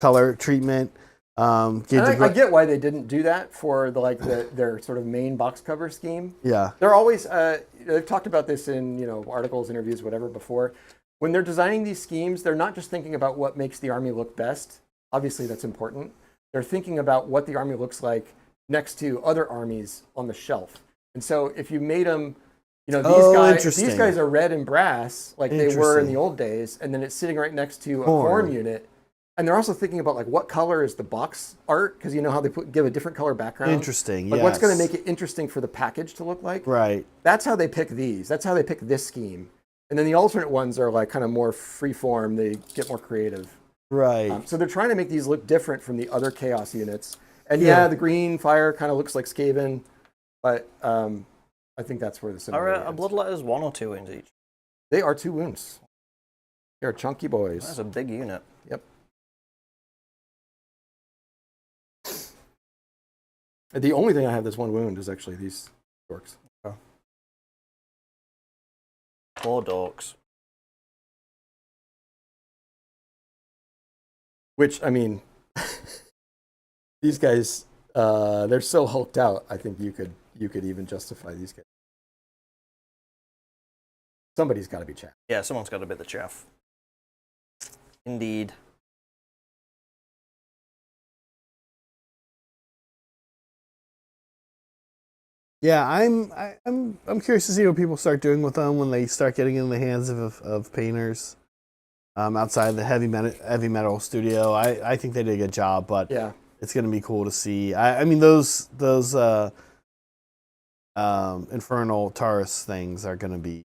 Speaker 2: color treatment.
Speaker 3: I get why they didn't do that for their sort of main box cover scheme.
Speaker 2: Yeah,
Speaker 3: they're always they've talked about this in articles, interviews, whatever before. When they're designing these schemes, they're not just thinking about what makes the army look best. Obviously, that's important. They're thinking about what the army looks like next to other armies on the shelf. And so, if you made them. These guys are red and brass like they were in the old days, and then it's sitting right next to a Khorne unit. And they're also thinking about like what color is the box art, because you know how they give a different color background.
Speaker 2: Interesting.
Speaker 3: Like what's going to make it interesting for the package to look like.
Speaker 2: Right.
Speaker 3: That's how they pick these. That's how they pick this scheme. And then the alternate ones are like kind of more free form. They get more creative.
Speaker 2: Right.
Speaker 3: So they're trying to make these look different from the other Chaos units. And the green fire kind of looks like Skaven, but I think that's where the similarity
Speaker 1: Are bloodletters 1 or 2 wounds each?
Speaker 3: They are 2 wounds. They're chunky boys.
Speaker 1: That's a big unit.
Speaker 3: Yep. The only thing I have that's 1 wound is actually these dorks. Oh.
Speaker 1: Poor dorks.
Speaker 3: Which, I mean, these guys, they're so hulked out. I think you could even justify these guys. Somebody's got to be chaff.
Speaker 1: Yeah, someone's got to be the chaff. Indeed.
Speaker 2: Yeah, I'm curious to see what people start doing with them when they start getting in the hands of painters. Outside the heavy metal studio, I think they did a good job, but
Speaker 3: Yeah.
Speaker 2: it's gonna be cool to see. I mean those Infernal Taurus things are gonna be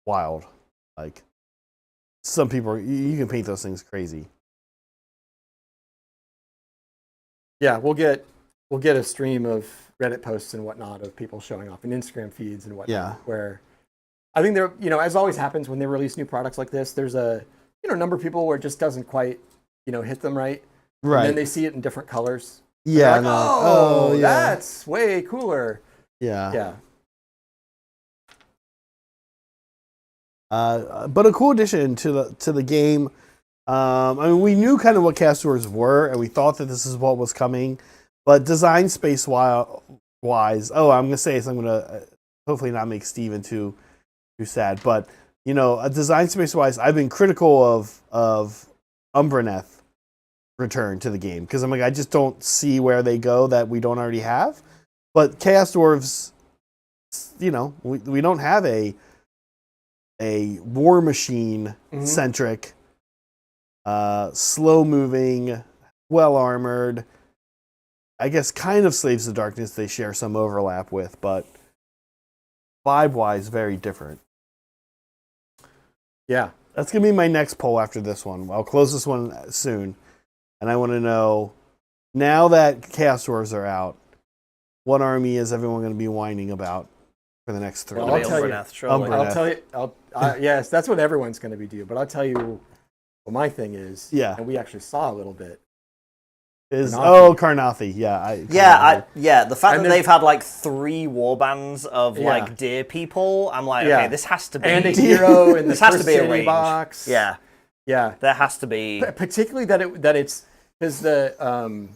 Speaker 2: wild. Like some people, you can paint those things crazy.
Speaker 3: Yeah, we'll get a stream of Reddit posts and whatnot of people showing off in Instagram feeds and whatnot.
Speaker 2: Yeah.
Speaker 3: Where I think there, as always happens when they release new products like this, there's a number of people where it just doesn't quite hit them right.
Speaker 2: Right.
Speaker 3: And then they see it in different colors.
Speaker 2: Yeah.
Speaker 3: Like, oh, yeah. That's way cooler.
Speaker 2: Yeah.
Speaker 3: Yeah.
Speaker 2: But a cool addition to the game. I mean, we knew kind of what Chaos Dwarves were, and we thought that this is what was coming. But design space wise, I'm gonna say so. I'm gonna hopefully not make Steven too sad. But a design space wise, I've been critical of Umbraneth return to the game because I'm like, I just don't see where they go that we don't already have. But Chaos Dwarves, we don't have a war machine centric, slow moving, well armored. I guess kind of Slaves of Darkness they share some overlap with, but vibe wise very different.
Speaker 3: Yeah.
Speaker 2: That's gonna be my next poll after this one. I'll close this one soon. And I want to know, now that Chaos Dwarves are out, what army is everyone going to be whining about for the next 3
Speaker 3: Well,
Speaker 2: days?
Speaker 1: Umbraneth.
Speaker 3: I'll tell you. Yes, that's what everyone's going to be doing. But I'll tell you what my thing is.
Speaker 2: Yeah.
Speaker 3: And we actually saw a little bit.
Speaker 2: Karnathi. Yeah.
Speaker 1: The fact that they've had like 3 warbands of like deer people, I'm like, okay, this has to be
Speaker 3: and a hero in the
Speaker 1: this has to be a
Speaker 3: City
Speaker 1: range
Speaker 3: box.
Speaker 1: Yeah, there has to be.
Speaker 3: Particularly that it's because the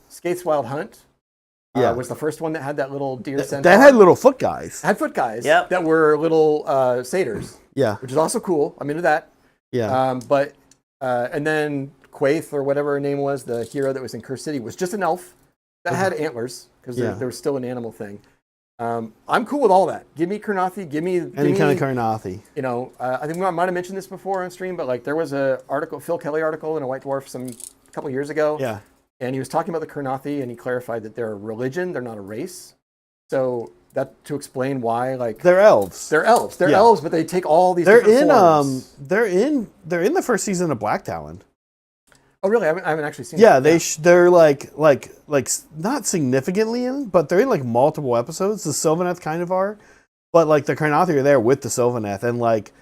Speaker 3: Skaith's Wild Hunt was the first one that had that little deer centaur.
Speaker 2: That had little foot guys.
Speaker 3: Had foot guys that were little satyrs.
Speaker 2: Yeah.
Speaker 3: Which is also cool. I'm into that.
Speaker 2: Yeah.
Speaker 3: But and then Quaith, or whatever her name was, the hero that was in Curse City, was just an elf that had antlers because there was still an animal thing. I'm cool with all that. Give me Karnathi. Give me
Speaker 2: Any kind of Karnathi.
Speaker 3: I think I might have mentioned this before on stream, but like there was a Phil Kelly article in a White Dwarf a couple years ago.
Speaker 2: Yeah.
Speaker 3: And he was talking about the Karnathi, and he clarified that they're a religion, they're not a race. So that to explain why, like
Speaker 2: they're elves.
Speaker 3: They're elves. They're elves, but they take all these.
Speaker 2: They're
Speaker 3: different forms.
Speaker 2: They're in the first season of Black Talon.
Speaker 3: Oh, really? I haven't actually seen.
Speaker 2: Yeah, they're like not significantly in, but they're in like multiple episodes. The Sylvaneth kind of are, but like the Karnathi are there with the Sylvaneth, and like,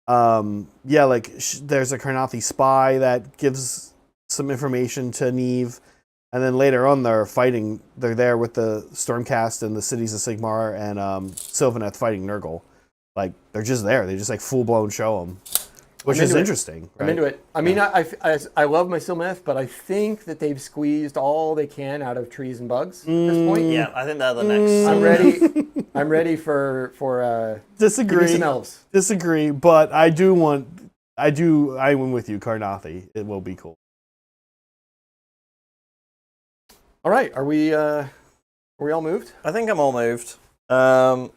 Speaker 2: there's a Karnathi spy that gives some information to Neve, and then later on they're fighting. They're there with the Stormcast and the cities of Sigmar and Sylvaneth fighting Nurgle. Like they're just there. They just like full blown show them. Which is interesting.
Speaker 3: Right? I'm into it. I mean, I love my Sylvaneth, but I think that they've squeezed all they can out of trees and bugs at this point.
Speaker 1: Yeah, I think they're the next.
Speaker 3: I'm ready for
Speaker 2: disagree.
Speaker 3: Give me some elves.
Speaker 2: Disagree, but I'm with you, Karnathi. It will be cool.
Speaker 3: All right, are we all moved?
Speaker 1: I think I'm all moved. I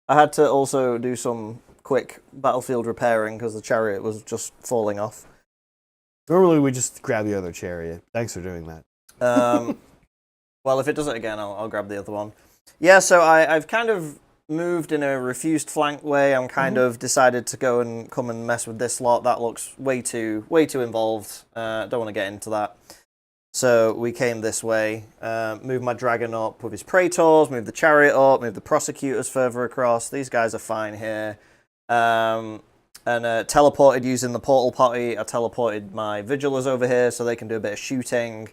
Speaker 1: had to also do some quick battlefield repairing because the chariot was just falling off.
Speaker 2: Normally we just grab the other chariot. Thanks for doing that.
Speaker 1: Well, if it does it again, I'll grab the other one. Yeah, so I've kind of moved in a refused flank way. I'm kind of decided to go and come and mess with this lot. That looks way too involved. Don't want to get into that. So we came this way, moved my dragon up with his praetors, moved the chariot up, moved the prosecutors further across. These guys are fine here. And teleported using the portal potty. I teleported my vigilers over here so they can do a bit of shooting.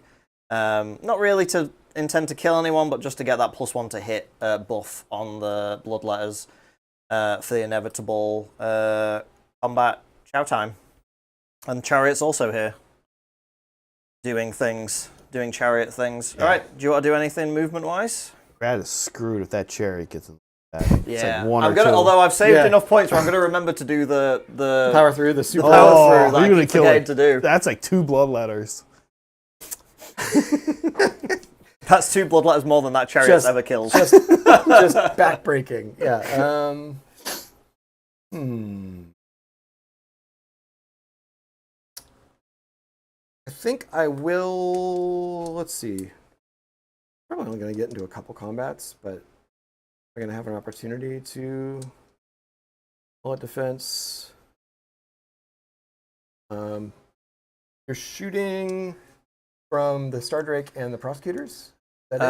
Speaker 1: Not really to intend to kill anyone, but just to get that +1 to hit buff on the bloodletters for the inevitable combat chow time. And chariot's also here. doing chariot things. Yeah. All right, do you want to do anything movement-wise?
Speaker 2: Brad is screwed if that chariot gets in that.
Speaker 1: Yeah,
Speaker 2: it's like one
Speaker 1: I'm
Speaker 2: or
Speaker 1: gonna.
Speaker 2: two.
Speaker 1: Although I've saved enough points, where I'm gonna remember to do the
Speaker 3: power through the super
Speaker 1: power through.
Speaker 2: You're gonna kill it.
Speaker 1: To do.
Speaker 2: That's like 2 bloodletters.
Speaker 1: That's 2 bloodletters more than that chariot's ever killed.
Speaker 3: Just backbreaking. Yeah. I think I will. Let's see. Probably only going to get into a couple combats, but I'm going to have an opportunity to bullet defense. You're shooting from the Star Drake and the prosecutors.
Speaker 1: And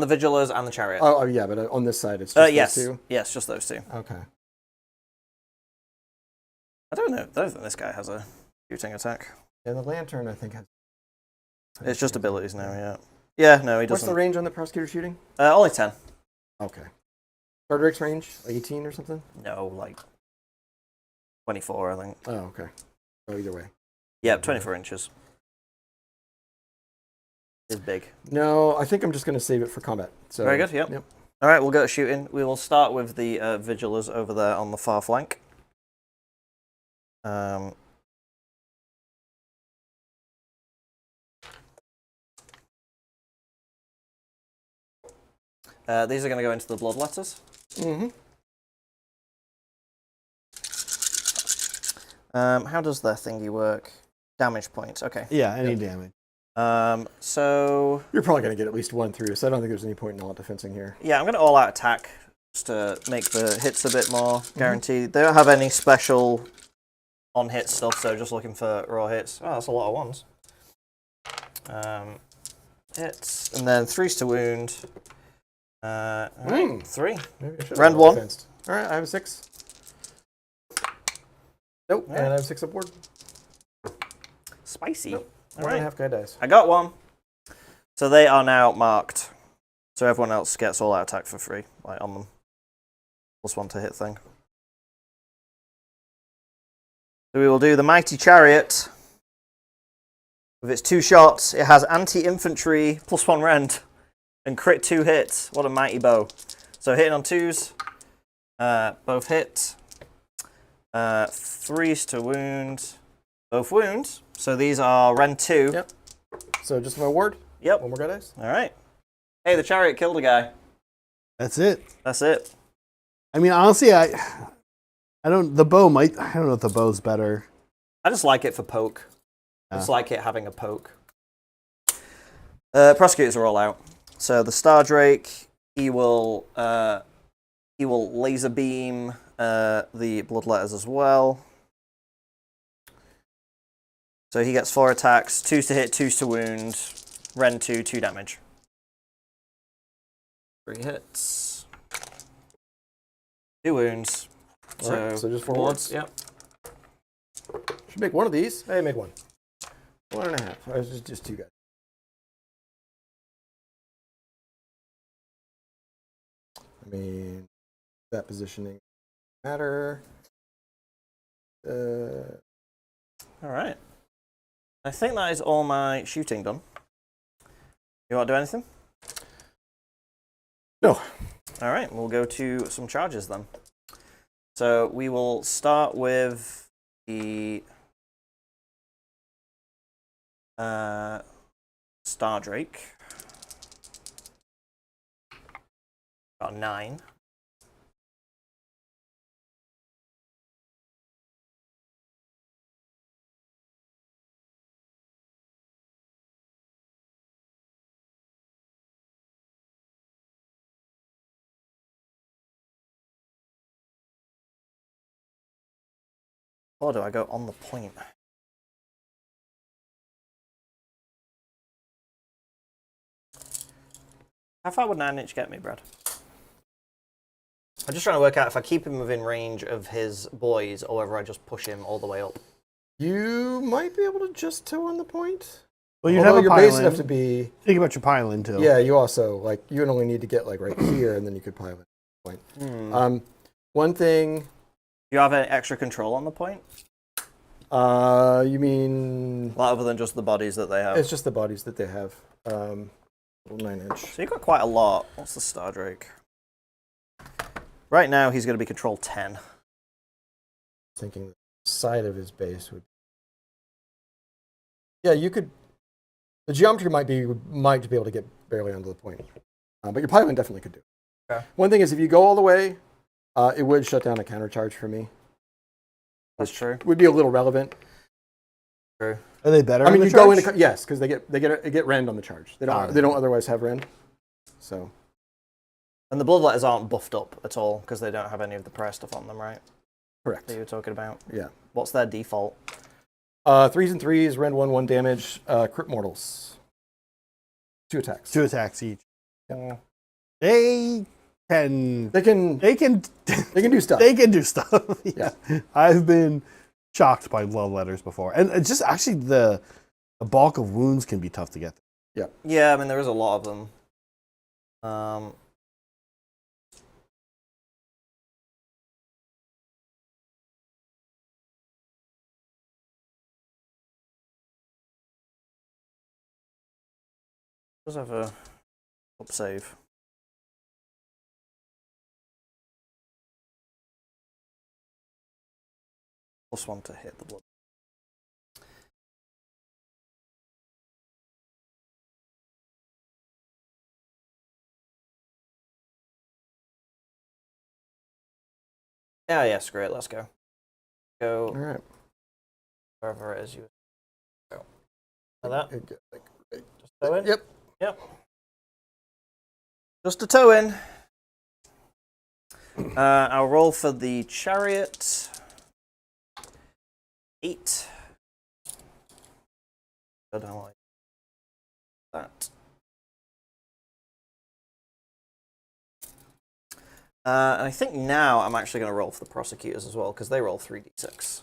Speaker 1: the Vigilers and the chariot.
Speaker 3: Oh yeah, but on this side it's just
Speaker 1: yes,
Speaker 3: those 2?
Speaker 1: Yes, just those 2.
Speaker 3: Okay.
Speaker 1: I don't know. I don't think this guy has a shooting attack.
Speaker 3: Yeah, the lantern I think has.
Speaker 1: It's just abilities now. Yeah. Yeah. No, he doesn't.
Speaker 3: What's the range on the prosecutor shooting?
Speaker 1: Only 10.
Speaker 3: Okay. Star Drake's range 18 or something?
Speaker 1: No, like 24, I think.
Speaker 3: Oh, okay. So either way.
Speaker 1: Yeah, 24 inches. Is big.
Speaker 3: No, I think I'm just going to save it for combat. So,
Speaker 1: very good. Yep. All right, we'll go to shooting. We will start with the Vigilers over there on the far flank. These are going to go into the bloodletters.
Speaker 3: Mm-hmm.
Speaker 1: How does their thingy work? Damage points. Okay.
Speaker 2: Yeah, any damage.
Speaker 1: So
Speaker 3: you're probably going to get at least 1 through, so I don't think there's any point in all defensing here.
Speaker 1: Yeah, I'm going to all-out attack just to make the hits a bit more guaranteed. They don't have any special on-hit stuff, so just looking for raw hits. Oh, that's a lot of ones. Hits, and then 3s to wound. Right, 3.
Speaker 3: Maybe I should
Speaker 1: Rend 1.
Speaker 3: All right, I have a 6. Nope, and I have 6 aboard.
Speaker 1: Spicy.
Speaker 3: Nope.
Speaker 1: All
Speaker 3: 1.5 guy dies.
Speaker 1: I got 1. So they are now marked. So everyone else gets all-out attack for free, like on them. +1 to hit thing. So we will do the Mighty Chariot. With its 2 shots, it has anti-infantry +1 rend and crit 2 hits. What a mighty bow. So hitting on 2s, both hit. 3s to wound, both wounds. So these are rend 2.
Speaker 3: Yep. So just my ward?
Speaker 1: Yep.
Speaker 3: 1 more guy dies?
Speaker 1: All right. Hey, the chariot killed a guy.
Speaker 2: That's it.
Speaker 1: That's it.
Speaker 2: I mean, honestly, I don't. The bow might. I don't know if the bow's better.
Speaker 1: I just like it for poke. I just like it having a poke. Prosecutors are all out. So the Star Drake, he will laser beam the bloodletters as well. So he gets 4 attacks, 2s to hit, 2s to wound, rend 2, 2 damage. 3 hits. 2 wounds.
Speaker 3: So just 4 wards?
Speaker 1: Yep.
Speaker 3: Should make 1 of these. Hey, I made 1. 1.5. I was just 2 guys. I mean, that positioning matter.
Speaker 1: All right. I think that is all my shooting done. You want to do anything?
Speaker 3: No.
Speaker 1: All right, we'll go to some charges then. So we will start with the Star Drake. Got 9. Or do I go on the point? How far would 9-inch get me, Brad? I'm just trying to work out if I keep him within range of his boys or whether I just push him all the way up.
Speaker 3: You might be able to just toe on the point.
Speaker 2: Well, you have a
Speaker 3: your
Speaker 2: pylon.
Speaker 3: base would have to be.
Speaker 2: Think about your pylon too.
Speaker 3: Yeah, you also you would only need to get right here, and then you could pylon point.
Speaker 1: Hmm.
Speaker 3: One thing.
Speaker 1: Do you have any extra control on the point?
Speaker 3: You mean...
Speaker 1: Well, other than just the bodies that they have.
Speaker 3: It's just the bodies that they have. 9-inch.
Speaker 1: So you've got quite a lot. What's the Star Drake? Right now, he's going to be control 10.
Speaker 3: Thinking the side of his base would... Yeah, you could... The geometry might be able to get barely onto the point. But your pylon definitely could do it.
Speaker 1: Okay.
Speaker 3: One thing is, if you go all the way, it would shut down a countercharge for me.
Speaker 1: That's true.
Speaker 3: Would be a little relevant.
Speaker 1: True.
Speaker 2: Are they better?
Speaker 3: I mean,
Speaker 2: on
Speaker 3: you
Speaker 2: the
Speaker 3: go
Speaker 2: charge?
Speaker 3: into yes, because they get rend on the charge. They don't otherwise have rend. So.
Speaker 1: And the bloodletters aren't buffed up at all because they don't have any of the prayer stuff on them, right?
Speaker 3: Correct.
Speaker 1: That you were talking about.
Speaker 3: Yeah.
Speaker 1: What's their default?
Speaker 3: 3s and 3s, rend 1/1 damage, crit mortals. 2 attacks.
Speaker 2: 2 attacks each.
Speaker 3: Yeah.
Speaker 2: They can
Speaker 3: They can do stuff.
Speaker 2: They can do stuff.
Speaker 3: Yeah.
Speaker 2: I've been shocked by bloodletters before, and it's just actually the bulk of wounds can be tough to get.
Speaker 3: Yeah.
Speaker 1: Yeah, I mean there is a lot of them. Does have a up save. +1 to hit the blood. Yeah, screw it, let's go. Go
Speaker 3: All right.
Speaker 1: wherever it is you go. Like that?
Speaker 3: Just
Speaker 1: Toe in?
Speaker 3: Yep.
Speaker 1: Yep. Just a toe in. I'll roll for the chariot. 8. I don't like that. And I think now I'm actually going to roll for the prosecutors as well, because they roll 3d6.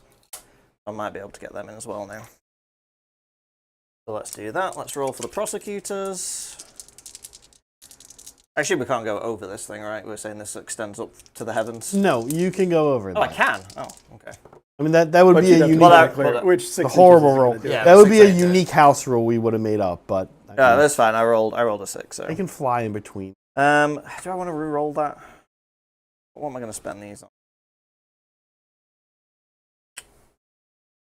Speaker 1: I might be able to get them in as well now. So let's do that. Let's roll for the prosecutors. Actually, we can't go over this thing, right? We're saying this extends up to the heavens.
Speaker 2: No, you can go over that.
Speaker 1: Oh, I can. Oh, okay.
Speaker 2: I mean that would be a unique,
Speaker 3: which
Speaker 2: a horrible roll.
Speaker 1: Yeah,
Speaker 2: that would be a
Speaker 1: 6, 8,
Speaker 2: unique house rule we would have made up, but
Speaker 1: Yeah, that's fine. I rolled a 6. So.
Speaker 2: they can fly in between.
Speaker 1: Do I want to re-roll that? What am I going to spend these on?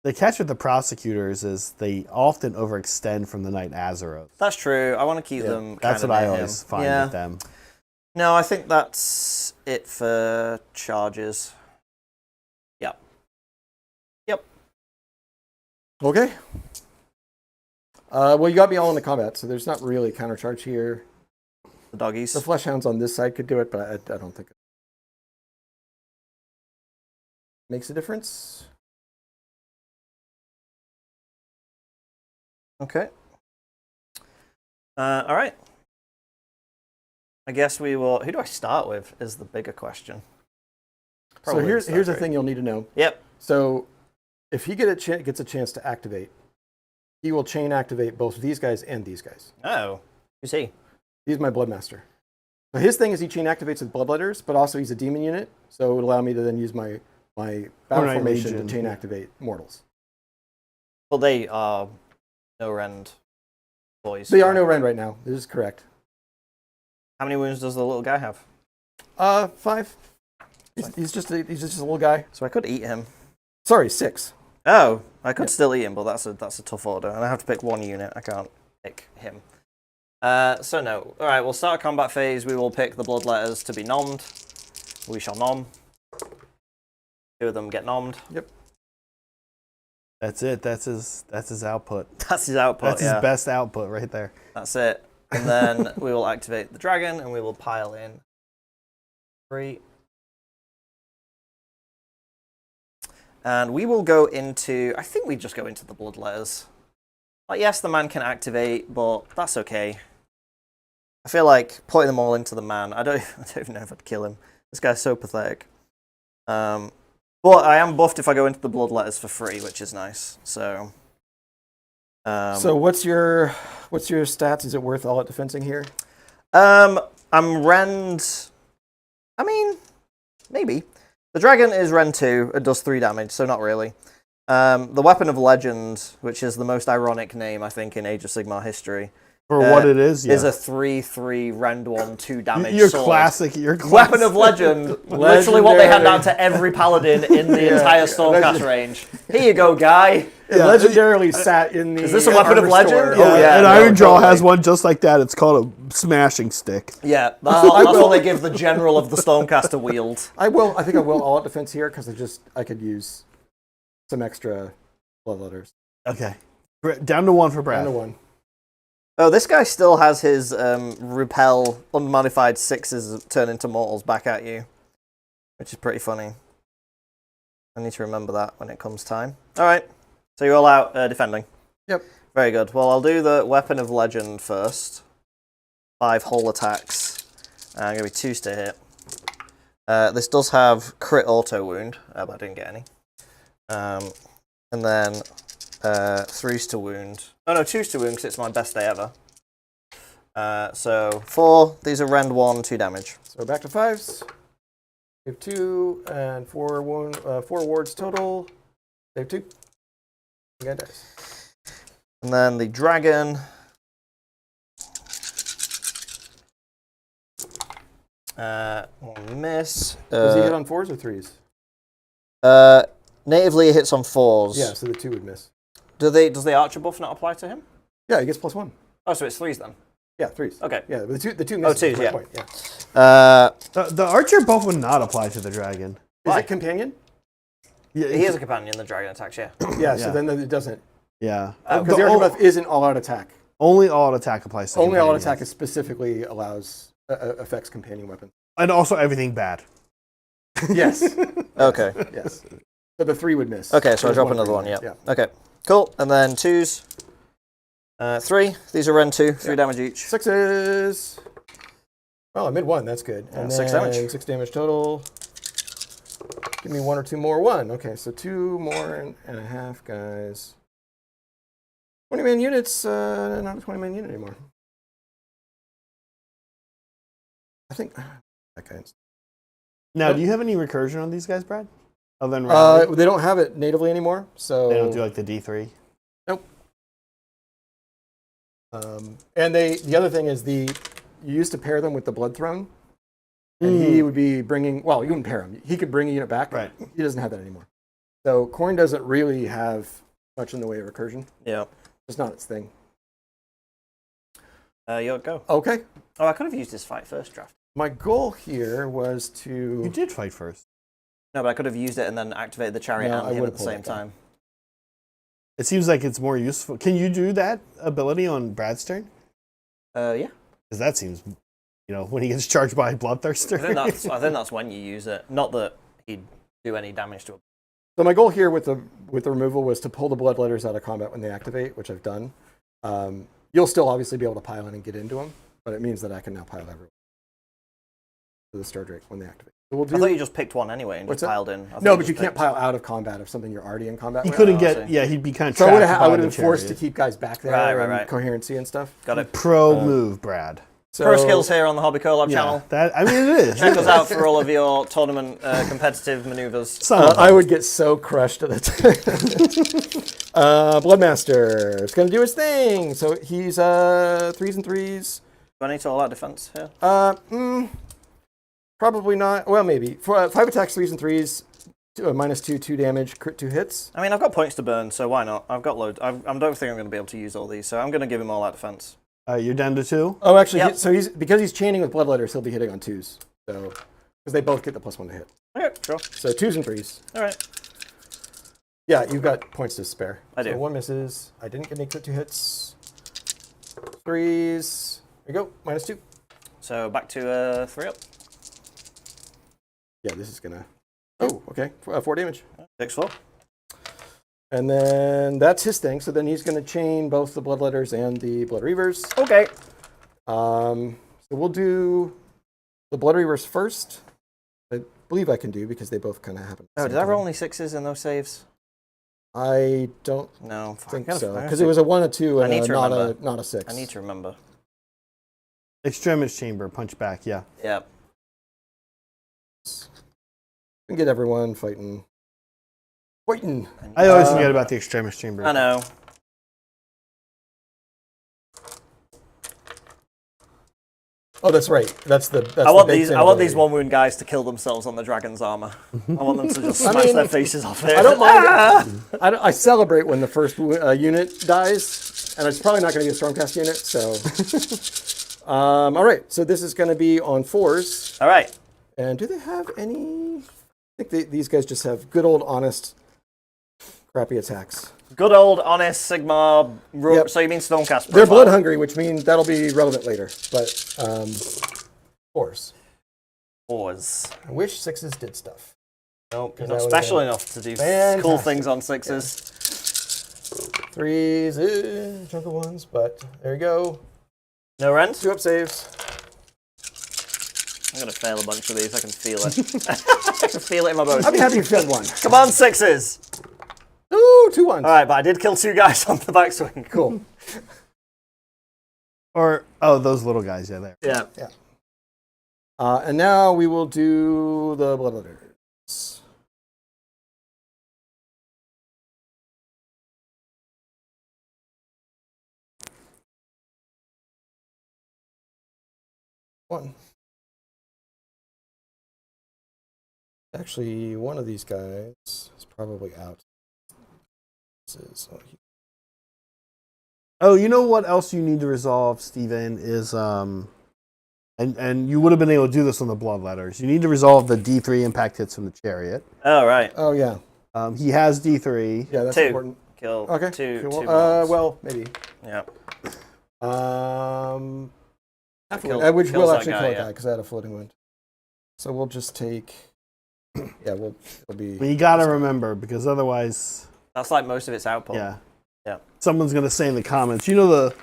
Speaker 2: The catch with the prosecutors is they often overextend from the Knight Azeroth.
Speaker 1: That's true. I want to keep them.
Speaker 2: That's what I always find with them.
Speaker 1: No, I think that's it for charges. Yep. Yep.
Speaker 3: Okay. Well, you got me all in the combat, so there's not really countercharge here.
Speaker 1: The doggies.
Speaker 3: The flesh hounds on this side could do it, but I don't think it makes a difference.
Speaker 1: Okay. All right. I guess we will. Who do I start with? Is the bigger question.
Speaker 3: So here's the thing you'll need to know.
Speaker 1: Yep.
Speaker 3: So if he gets a chance to activate, he will chain activate both these guys and these guys.
Speaker 1: Oh, who's he?
Speaker 3: He's my Bloodmaster. So his thing is he chain activates with Bloodletters, but also he's a demon unit, so it would allow me to then use my battle formation to chain activate mortals.
Speaker 1: Well, they are no rend boys.
Speaker 3: They are no rend right now. This is correct.
Speaker 1: How many wounds does the little guy have?
Speaker 3: 5. He's just a little guy.
Speaker 1: So I could eat him.
Speaker 3: Sorry, 6.
Speaker 1: Oh, I could still eat him, but that's a tough order, and I have to pick one unit. I can't pick him. So no. All right, we'll start a combat phase. We will pick the bloodletters to be nommed. We shall nom. 2 of them get nommed.
Speaker 3: Yep.
Speaker 2: That's it. That's his output.
Speaker 1: That's his output.
Speaker 2: That's his best output right there.
Speaker 1: That's it. And then we will activate the dragon, and we will pile in 3. And we will go into. I think we just go into the bloodletters. Like, yes, the man can activate, but that's okay. I feel like putting them all into the man. I don't even know if I'd kill him. This guy's so pathetic. But I am buffed if I go into the bloodletters for free, which is nice. So.
Speaker 3: So what's your stats? Is it worth all at defensing here?
Speaker 1: I'm rend. I mean, maybe. The dragon is rend 2. It does 3 damage, so not really. The Weapon of Legend, which is the most ironic name, I think, in Age of Sigmar history.
Speaker 2: For what it is,
Speaker 1: is a 3/3 rend 1 2 damage
Speaker 2: You're
Speaker 1: sword.
Speaker 2: classic. You're classic.
Speaker 1: Weapon of Legend, literally what they hand out to every paladin in the entire Stormcast range. Here you go, guy.
Speaker 3: It legendarily sat in the.
Speaker 1: Is this a Weapon of Legend?
Speaker 3: Store.
Speaker 1: Oh, yeah.
Speaker 2: And
Speaker 1: no,
Speaker 2: Iron Jaw
Speaker 1: totally.
Speaker 2: has one just like that. It's called a smashing stick.
Speaker 1: Yeah, that's what they give the general of the Stormcast to wield.
Speaker 3: I think I will all out defense here because I could use some extra blood letters.
Speaker 2: Okay. Down to 1 for Brad.
Speaker 3: Down to 1.
Speaker 1: Oh, this guy still has his repel unmodified 6s turn into mortals back at you, which is pretty funny. I need to remember that when it comes time. All right, so you're all out defending.
Speaker 3: Yep.
Speaker 1: Very good. Well, I'll do the Weapon of Legend first. 5 whole attacks. I'm going to be 2s to hit. This does have crit auto wound, but I didn't get any. And then 3s to wound. Oh no, 2s to wound because it's my best day ever. So 4. These are rend 1, 2 damage.
Speaker 3: So back to 5s. Save 2 and 4 wards total. Save 2. Again, dice.
Speaker 1: And then the dragon. One miss.
Speaker 3: Does he hit on 4s or 3s?
Speaker 1: Natively it hits on 4s.
Speaker 3: Yeah, so the 2 would miss.
Speaker 1: Does the archer buff not apply to him?
Speaker 3: Yeah, he gets +1.
Speaker 1: Oh, so it's 3s then.
Speaker 3: Yeah, 3s.
Speaker 1: Okay.
Speaker 3: Yeah, but the 2 misses.
Speaker 1: 2s, yeah.
Speaker 3: Point. Yeah.
Speaker 2: The archer buff would not apply to the dragon.
Speaker 3: Is it companion?
Speaker 2: Yeah,
Speaker 1: He is a companion, the dragon attacks, yeah.
Speaker 3: Yeah, so then it doesn't.
Speaker 2: Yeah.
Speaker 3: Because the archer buff isn't all-out attack.
Speaker 2: Only all attack applies to
Speaker 3: Only all-out
Speaker 2: companions.
Speaker 3: attack is specifically affects companion weapons.
Speaker 2: And also everything bad.
Speaker 3: Yes.
Speaker 1: Okay.
Speaker 3: Yes. So the 3 would miss.
Speaker 1: Okay, so I
Speaker 3: There's
Speaker 1: drop
Speaker 3: one
Speaker 1: another
Speaker 3: for
Speaker 1: one,
Speaker 3: you.
Speaker 1: yeah. Okay, cool. And then 2s. 3. These are rend 2, 3 damage each.
Speaker 3: 6s. Oh, I mid 1. That's good. And
Speaker 1: 6
Speaker 3: then
Speaker 1: damage.
Speaker 3: 6 damage total. Give me 1 or 2 more. 1. Okay, so 2 more and a half, guys. 20-man units. Not a 20-man unit anymore. I think that guy.
Speaker 2: Now,
Speaker 3: Nope.
Speaker 2: do you have any recursion on these guys, Brad? Other than rally?
Speaker 3: They don't have it natively anymore, so
Speaker 2: They don't do like the D3?
Speaker 3: Nope. And the other thing is you used to pair them with the Blood Throne, and he would be bringing. Well, you wouldn't pair him. He could bring a unit back.
Speaker 2: Right.
Speaker 3: He doesn't have that anymore. So Khorne doesn't really have much in the way of recursion.
Speaker 1: Yeah.
Speaker 3: It's not its thing.
Speaker 1: Your go.
Speaker 3: Okay.
Speaker 1: Oh, I could have used this fight first draft.
Speaker 3: My goal here was to.
Speaker 2: You did fight first.
Speaker 1: No, but I could have used it and then activated the chariot
Speaker 3: No,
Speaker 1: and
Speaker 3: I
Speaker 1: him at
Speaker 3: would've
Speaker 1: the
Speaker 3: pulled
Speaker 1: same
Speaker 3: that down.
Speaker 1: time.
Speaker 2: It seems like it's more useful. Can you do that ability on Brad's turn?
Speaker 1: Yeah.
Speaker 2: Because that seems, when he gets charged by Bloodthirster.
Speaker 1: I think that's when you use it. Not that he'd do any damage to it.
Speaker 3: So my goal here with the removal was to pull the blood letters out of combat when they activate, which I've done. You'll still obviously be able to pile in and get into them, but it means that I can now pile everyone to the Star Drake when they activate. So we'll do.
Speaker 1: I thought you just picked one anyway and
Speaker 3: What's
Speaker 1: just
Speaker 3: that?
Speaker 1: piled in.
Speaker 3: No, but you can't pile out of combat of something you're already in combat
Speaker 2: He
Speaker 3: with.
Speaker 2: couldn't
Speaker 1: I
Speaker 2: get,
Speaker 1: see.
Speaker 2: yeah, he'd be kind of
Speaker 3: So
Speaker 2: trapped
Speaker 3: I
Speaker 2: by
Speaker 3: would
Speaker 2: the
Speaker 3: have been forced to
Speaker 2: chariot.
Speaker 3: keep guys back there and
Speaker 1: Right.
Speaker 3: coherency and stuff.
Speaker 1: Got it.
Speaker 2: Pro move, Brad.
Speaker 3: So,
Speaker 1: Pro skills here on the Hobby Collab channel.
Speaker 2: That, I mean, it is.
Speaker 1: Check us out for all of your tournament competitive maneuvers.
Speaker 2: Some of
Speaker 3: I
Speaker 2: them.
Speaker 3: would get so crushed at the time. Bloodmaster. It's going to do his thing. So he's 3s and 3s.
Speaker 1: Do I need to all out defense here?
Speaker 3: Probably not. Well, maybe. For 5 attacks, 3s and 3s, -2, 2 damage, crit 2 hits.
Speaker 1: I mean, I've got points to burn, so why not? I've got loads. I don't think I'm going to be able to use all these, so I'm going to give him all out defense.
Speaker 2: You're down to 2?
Speaker 3: Oh, actually,
Speaker 1: Yep.
Speaker 3: so because he's chaining with blood letters, he'll be hitting on 2s. So because they both get the +1 to hit.
Speaker 1: Okay, sure.
Speaker 3: So 2s and 3s.
Speaker 1: All right.
Speaker 3: Yeah, you've got points to spare.
Speaker 1: I do.
Speaker 3: So 1 misses. I didn't get any crit 2 hits. 3s. There you go. -2.
Speaker 1: So back to 3 up.
Speaker 3: Yeah, this is gonna. Oh, okay. 4 damage.
Speaker 1: 6-4.
Speaker 3: And then that's his thing. So then he's gonna chain both the bloodletters and the blood reavers.
Speaker 1: Okay.
Speaker 3: So we'll do the blood reavers first. I believe I can do because they both kind of happen.
Speaker 1: Oh, did I roll only 6s in those saves?
Speaker 3: I don't
Speaker 1: No.
Speaker 3: think
Speaker 1: I gotta-
Speaker 3: so
Speaker 1: I
Speaker 3: because it was a 1, a 2,
Speaker 1: I
Speaker 3: and
Speaker 1: need to remember.
Speaker 3: not a 6.
Speaker 1: I need to remember.
Speaker 2: Extremis chamber, punch back, yeah.
Speaker 1: Yeah.
Speaker 3: We can get everyone fighting Pointing.
Speaker 2: I always forget about the extremist chamber.
Speaker 1: I know.
Speaker 3: Oh, that's right. That's
Speaker 1: I want these 1 wound guys to kill themselves on the dragon's armor. I want them to just smash their faces off it.
Speaker 3: I don't mind. I celebrate when the first unit dies, and it's probably not going to be a Stormcast unit. So, all right. So this is going to be on 4s.
Speaker 1: All right.
Speaker 3: And do they have any? I think these guys just have good old honest, crappy attacks.
Speaker 1: Good old honest Sigmar.
Speaker 3: Yep.
Speaker 1: So you mean Stormcast profile.
Speaker 3: They're blood hungry, which means that'll be relevant later. But 4s.
Speaker 1: 4s.
Speaker 3: I wish 6s did stuff.
Speaker 1: Nope, you're not special enough to do cool things on 6s.
Speaker 3: 3s, chunk of 1s, but there you go.
Speaker 1: No rent?
Speaker 3: 2 up saves.
Speaker 1: I'm going to fail a bunch of these. I can feel it. I can feel it in my bones.
Speaker 3: I'd be happy if you had 1.
Speaker 1: Come on, 6s.
Speaker 3: Ooh, 2 1s.
Speaker 1: All right, but I did kill 2 guys on the backswing.
Speaker 3: Cool.
Speaker 2: Or, oh, those little guys, yeah, there.
Speaker 1: Yeah.
Speaker 3: Yeah. And now we will do the bloodletters. One. Actually, one of these guys is probably out.
Speaker 2: Oh, you know what else you need to resolve, Steven, is and you would have been able to do this on the blood letters. You need to resolve the D3 impact hits from the chariot.
Speaker 1: Oh, right.
Speaker 3: Oh, yeah.
Speaker 2: He has D3.
Speaker 3: Yeah, that's
Speaker 1: 2.
Speaker 3: important.
Speaker 1: Kill
Speaker 3: Okay.
Speaker 1: 2.
Speaker 3: Cool.
Speaker 1: 2 mons.
Speaker 3: Well, maybe.
Speaker 1: Yeah.
Speaker 3: Which will
Speaker 1: that
Speaker 3: actually
Speaker 1: guy,
Speaker 3: kill a
Speaker 1: yeah.
Speaker 3: guy because I had a floating wound. So we'll just take. Yeah, it'll be.
Speaker 2: But you got to remember, because otherwise.
Speaker 1: That's like most of its output.
Speaker 2: Yeah.
Speaker 1: Yeah.
Speaker 2: Someone's going to say in the comments, you know, the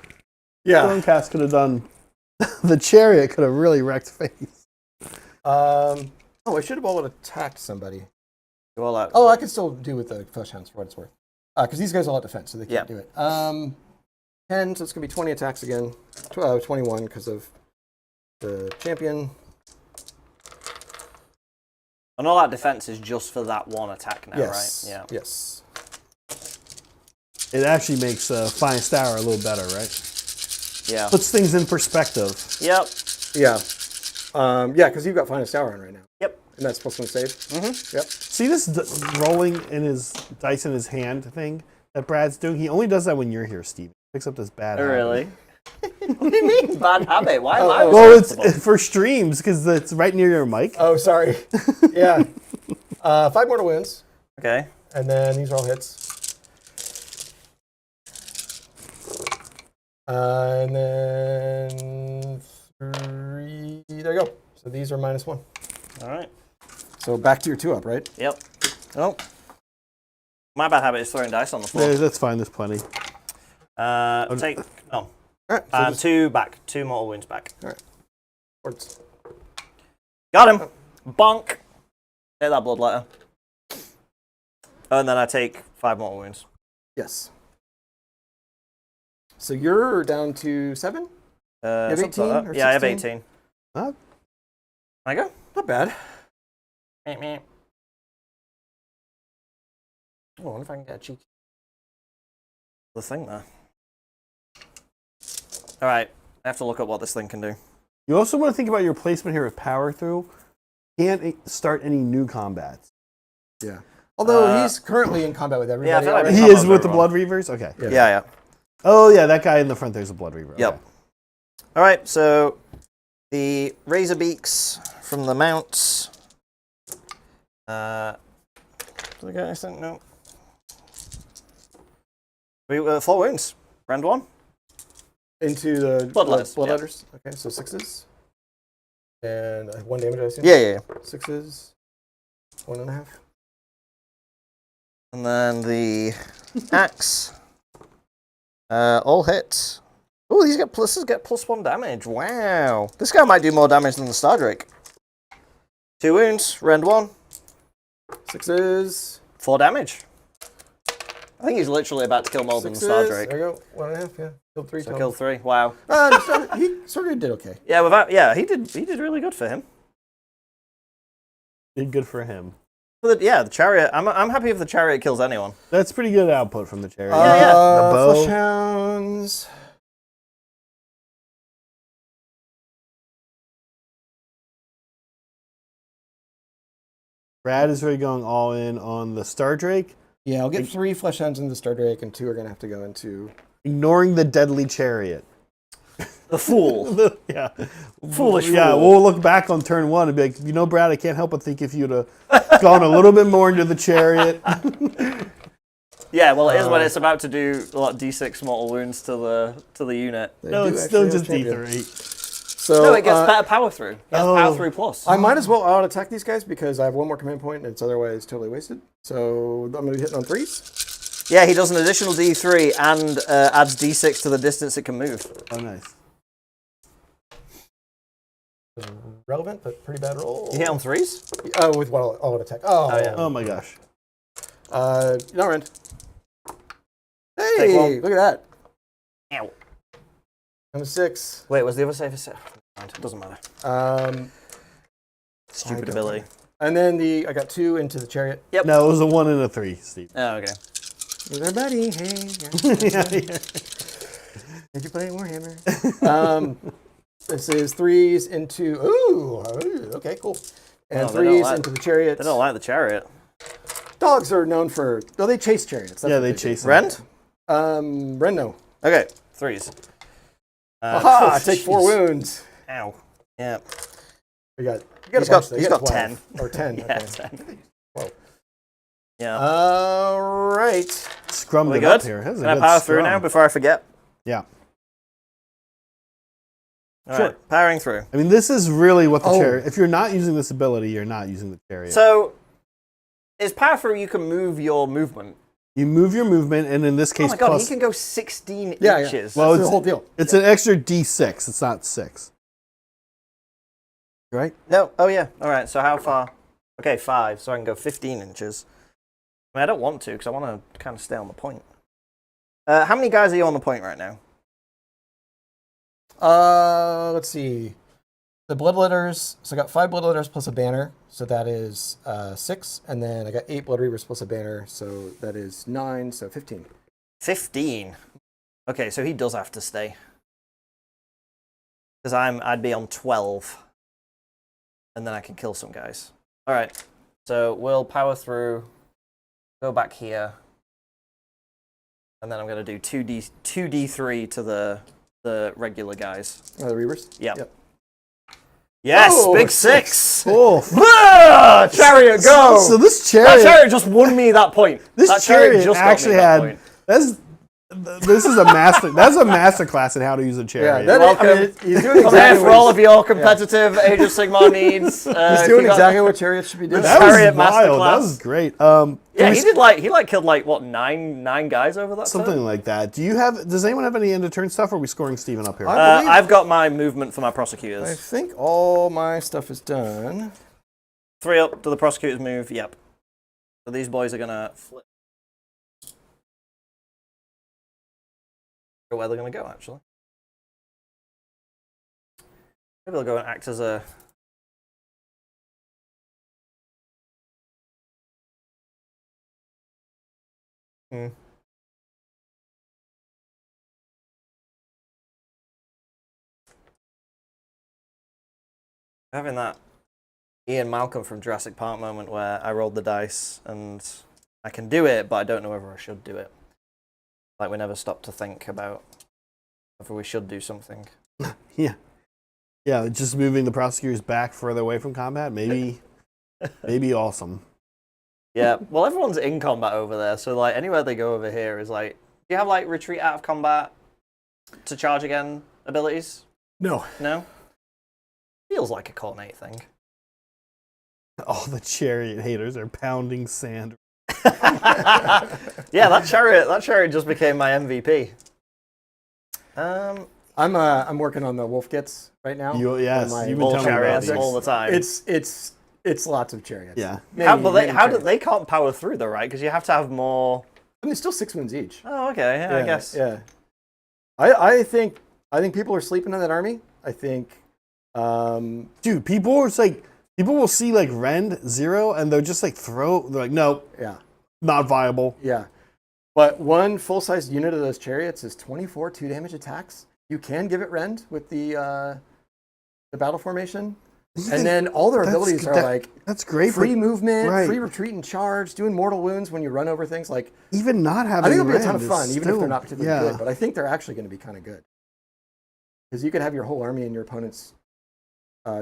Speaker 3: Yeah.
Speaker 2: Stormcast could have done. The chariot could have really wrecked face.
Speaker 3: Oh, I should have all attacked somebody.
Speaker 1: All out.
Speaker 3: Oh, I can still do with the flesh hounds for what it's worth. Because these guys all have defense, so they can't do it. 10, so it's going to be 20 attacks again. 21 because of the champion.
Speaker 1: And all that defense is just for that one attack now,
Speaker 3: Yes.
Speaker 1: right? Yeah.
Speaker 3: Yes.
Speaker 2: It actually makes Finest Hour a little better, right?
Speaker 1: Yeah.
Speaker 2: Puts things in perspective.
Speaker 1: Yep.
Speaker 3: Yeah. Yeah, because you've got Finest Hour on right now.
Speaker 1: Yep.
Speaker 3: And that's supposed to save?
Speaker 1: Mm-hmm.
Speaker 3: Yep.
Speaker 2: See this rolling in his dice in his hand thing that Brad's doing? He only does that when you're here, Steve. Picks up this bad habit.
Speaker 1: Really? What do you mean, bad habit? Why am I
Speaker 2: Well,
Speaker 1: responsible?
Speaker 2: it's for streams because it's right near your mic.
Speaker 3: Oh, sorry. Yeah. 5 mortal wounds.
Speaker 1: Okay.
Speaker 3: And then these are all hits. And then 3. There you go. So these are -1.
Speaker 1: All right.
Speaker 3: So back to your 2 up, right?
Speaker 1: Yep. Oh. My bad habit is throwing dice on the floor.
Speaker 2: That's fine. There's plenty.
Speaker 1: Take. Oh.
Speaker 3: All right. So just,
Speaker 1: 2 back. 2 mortal wounds back.
Speaker 3: all right. Words.
Speaker 1: Got him. Bonk. Take that blood letter. And then I take 5 mortal wounds.
Speaker 3: Yes. So you're down to 7? You have 18 or
Speaker 1: Yeah, I have
Speaker 3: 16?
Speaker 1: 18.
Speaker 2: Huh?
Speaker 1: I go?
Speaker 3: Not bad.
Speaker 1: Meep, meep. Oh, I wonder if I can get a cheeky. The thing there. All right. I have to look at what this thing can do.
Speaker 2: You also want to think about your placement here with power through. Can't start any new combats.
Speaker 3: Yeah. Although he's currently in combat with everybody.
Speaker 1: Yeah, I feel like
Speaker 3: already.
Speaker 2: He
Speaker 1: Combat
Speaker 2: is
Speaker 1: with
Speaker 2: with the
Speaker 1: everyone.
Speaker 2: Blood Reavers? Okay.
Speaker 1: Yeah.
Speaker 2: Oh, yeah, that guy in the front there's a Blood Reaver.
Speaker 1: Yep.
Speaker 2: Okay.
Speaker 1: All right, so the razor beaks from the mounts. Do I get anything? No. 4 wounds. Round 1.
Speaker 3: Into the
Speaker 1: Blood letters,
Speaker 3: Blood
Speaker 1: yeah.
Speaker 3: letters. Okay, so 6s. And 1 damage, I assume?
Speaker 1: Yeah.
Speaker 3: 6s. 1.5.
Speaker 1: And then the axe. All hits. Oh, these get +1 damage. Wow. This guy might do more damage than the Star Drake. 2 wounds. Round 1.
Speaker 3: 6s.
Speaker 1: 4 damage. I think he's literally about to kill more than the Star
Speaker 3: 6s.
Speaker 1: Drake.
Speaker 3: There you go. 1.5, yeah. Killed 3
Speaker 1: So
Speaker 3: total.
Speaker 1: kill 3. Wow.
Speaker 3: He sort of did okay.
Speaker 1: Yeah, he did really good for him.
Speaker 2: Did good for him.
Speaker 1: The chariot. I'm happy if the chariot kills anyone.
Speaker 2: That's pretty good output from the chariot.
Speaker 1: Yeah.
Speaker 2: The bow.
Speaker 3: Flesh hounds.
Speaker 2: Brad is really going all in on the Star Drake,
Speaker 3: Yeah, I'll get 3 flesh hounds into the Star Drake, and 2 are going to have to go into...
Speaker 2: ignoring the deadly chariot.
Speaker 1: The fool.
Speaker 2: Yeah.
Speaker 1: Foolish
Speaker 2: Yeah,
Speaker 1: fool.
Speaker 2: we'll look back on turn 1 and be like, Brad, I can't help but think if you'd have gone a little bit more into the chariot.
Speaker 1: Yeah, well, it is when it's about to do D6 mortal wounds to the unit.
Speaker 2: No, it's still just D3.
Speaker 3: So,
Speaker 1: No, it gets better power through. It gets power 3 plus.
Speaker 3: I might as well out-attack these guys because I have 1 more command point and it's otherwise totally wasted. So I'm going to be hitting on 3s.
Speaker 1: Yeah, he does an additional D3 and adds D6 to the distance it can move.
Speaker 2: Oh, nice.
Speaker 3: Relevant, but pretty bad roll.
Speaker 1: You hit on 3s?
Speaker 3: Oh, with what? All attack. Oh,
Speaker 1: yeah.
Speaker 2: Oh my gosh.
Speaker 3: No rend.
Speaker 1: Take
Speaker 3: Hey,
Speaker 1: one.
Speaker 3: look at that.
Speaker 1: Ow.
Speaker 3: I'm a 6.
Speaker 1: Wait, was the other save a 7? It doesn't matter. Stupid ability.
Speaker 3: And then I got 2 into the chariot.
Speaker 1: Yep.
Speaker 2: No, it was a 1 and a 3, Steve.
Speaker 1: Oh, okay.
Speaker 3: With our buddy. Hey.
Speaker 2: Yeah.
Speaker 3: Did you play Warhammer? This is 3s into... Ooh, okay, cool. And
Speaker 1: Oh, they don't
Speaker 3: 3s
Speaker 1: like-
Speaker 3: into the chariot.
Speaker 1: They don't like the chariot.
Speaker 3: Dogs are known for... Oh, they chase chariots. That's
Speaker 2: Yeah,
Speaker 3: what
Speaker 2: they
Speaker 3: do.
Speaker 2: chase
Speaker 1: Rend?
Speaker 3: Ren, no.
Speaker 1: Okay, 3s.
Speaker 3: Aha!
Speaker 2: oh,
Speaker 3: Take 4
Speaker 2: jeez.
Speaker 3: wounds.
Speaker 1: Ow. Yeah.
Speaker 3: You got
Speaker 1: He's
Speaker 3: a bunch
Speaker 1: got-
Speaker 3: there.
Speaker 1: he's
Speaker 3: You
Speaker 1: got
Speaker 3: 12.
Speaker 1: 10.
Speaker 3: Or 10.
Speaker 1: Yeah,
Speaker 3: Okay.
Speaker 1: 10.
Speaker 3: Whoa.
Speaker 1: Yeah.
Speaker 3: All right.
Speaker 2: Scrummed
Speaker 1: we
Speaker 2: it
Speaker 1: good?
Speaker 2: up here. That's a
Speaker 1: Can I
Speaker 2: good
Speaker 1: power through
Speaker 2: scrum.
Speaker 1: now before I forget?
Speaker 2: Yeah.
Speaker 1: All
Speaker 2: Sure.
Speaker 1: right, powering through.
Speaker 2: I mean, this is really what the
Speaker 3: Oh.
Speaker 2: chariot... If you're not using this ability, you're not using the chariot.
Speaker 1: So, is power through you can move your movement?
Speaker 2: You move your movement, and in this
Speaker 1: Oh
Speaker 2: case,
Speaker 1: my god,
Speaker 2: plus...
Speaker 1: he can go 16
Speaker 3: Yeah, yeah.
Speaker 1: inches.
Speaker 2: Well,
Speaker 3: That's the whole deal.
Speaker 2: It's an extra D6. It's not 6. Right?
Speaker 1: No, oh yeah. All right, so how far? Okay, 5, so I can go 15 inches. I mean, I don't want to, because I want to kind of stay on the point. How many guys are you on the point right now?
Speaker 3: Let's see. The bloodletters. So I got 5 bloodletters plus a banner. So that is 6. And then I got 8 blood reavers plus a banner. So that is 9. So 15.
Speaker 1: 15. Okay, so he does have to stay. Because I'd be on 12. And then I can kill some guys. All right, so we'll power through, go back here. And then I'm going to do 2d3 to the regular guys.
Speaker 3: The reavers?
Speaker 1: Yep. Yes,
Speaker 3: Oh,
Speaker 1: big
Speaker 3: 6.
Speaker 1: 6.
Speaker 2: Cool.
Speaker 1: Ah, chariot, go!
Speaker 2: So this
Speaker 1: That
Speaker 2: chariot...
Speaker 1: chariot just won me that point.
Speaker 2: This
Speaker 1: that
Speaker 2: chariot
Speaker 1: just got
Speaker 2: actually
Speaker 1: me that
Speaker 2: had...
Speaker 1: point.
Speaker 2: This is a master... That's a master class in how to use a chariot.
Speaker 3: Yeah,
Speaker 1: Welcome.
Speaker 3: he's doing
Speaker 1: Come here
Speaker 3: exactly
Speaker 1: for all of your competitive Age of Sigmar needs.
Speaker 3: He's
Speaker 1: if
Speaker 3: doing
Speaker 1: you got-
Speaker 3: exactly what chariots should be doing.
Speaker 2: that
Speaker 1: Chariot
Speaker 2: was wild.
Speaker 1: masterclass.
Speaker 2: That was great.
Speaker 1: Yeah, he killed what, nine guys over that
Speaker 2: Something
Speaker 1: turn?
Speaker 2: like that. Does anyone have any end of turn stuff, or are we scoring Steven up here?
Speaker 3: believe-
Speaker 1: I've got my movement for my
Speaker 3: I
Speaker 1: prosecutors.
Speaker 3: think all my stuff is done.
Speaker 1: 3 up to the prosecutors move, yep. So these boys are gonna flip. Where they're gonna go, actually. Maybe they'll go and act as a... Having that Ian Malcolm from Jurassic Park moment where I rolled the dice and I can do it, but I don't know whether I should do it. Like we never stop to think about whether we should do something.
Speaker 2: Yeah. Yeah, just moving the prosecutors back further away from combat, maybe awesome.
Speaker 1: Yeah, well, everyone's in combat over there, so like anywhere they go over here is like, do you have like retreat out of combat to charge again abilities?
Speaker 3: No.
Speaker 1: No? Feels like a Khorne thing.
Speaker 2: All the chariot haters are pounding sand.
Speaker 1: Yeah, that chariot just became my MVP.
Speaker 3: I'm working on the wolf kits right now.
Speaker 2: Yes,
Speaker 3: on my
Speaker 2: you've been
Speaker 1: All
Speaker 2: telling me about
Speaker 1: chariots
Speaker 2: these.
Speaker 1: all the time.
Speaker 3: It's lots of chariots.
Speaker 2: Yeah.
Speaker 1: They can't power through though, right? Because you have to have more.
Speaker 3: I mean, it's still 6 wounds each.
Speaker 1: Oh, okay. Yeah, I guess.
Speaker 3: Yeah. I think people are sleeping on that army. I think.
Speaker 2: Dude, people People will see like rend 0 and they'll just like throw. They're like, nope,
Speaker 3: Yeah.
Speaker 2: not viable.
Speaker 3: Yeah. But one full-sized unit of those chariots is 24 2-damage attacks. You can give it rend with the battle formation. And then all their abilities are like
Speaker 2: that's great.
Speaker 3: free movement,
Speaker 2: right.
Speaker 3: free retreat and charge, doing mortal wounds when you run over things. Like
Speaker 2: Even not having
Speaker 3: I think it'll be a
Speaker 2: rend
Speaker 3: ton of
Speaker 2: is
Speaker 3: fun, even if
Speaker 2: still-
Speaker 3: they're not particularly
Speaker 2: yeah.
Speaker 3: good. But I think they're actually going to be kind of good. Because you could have your whole army in your opponent's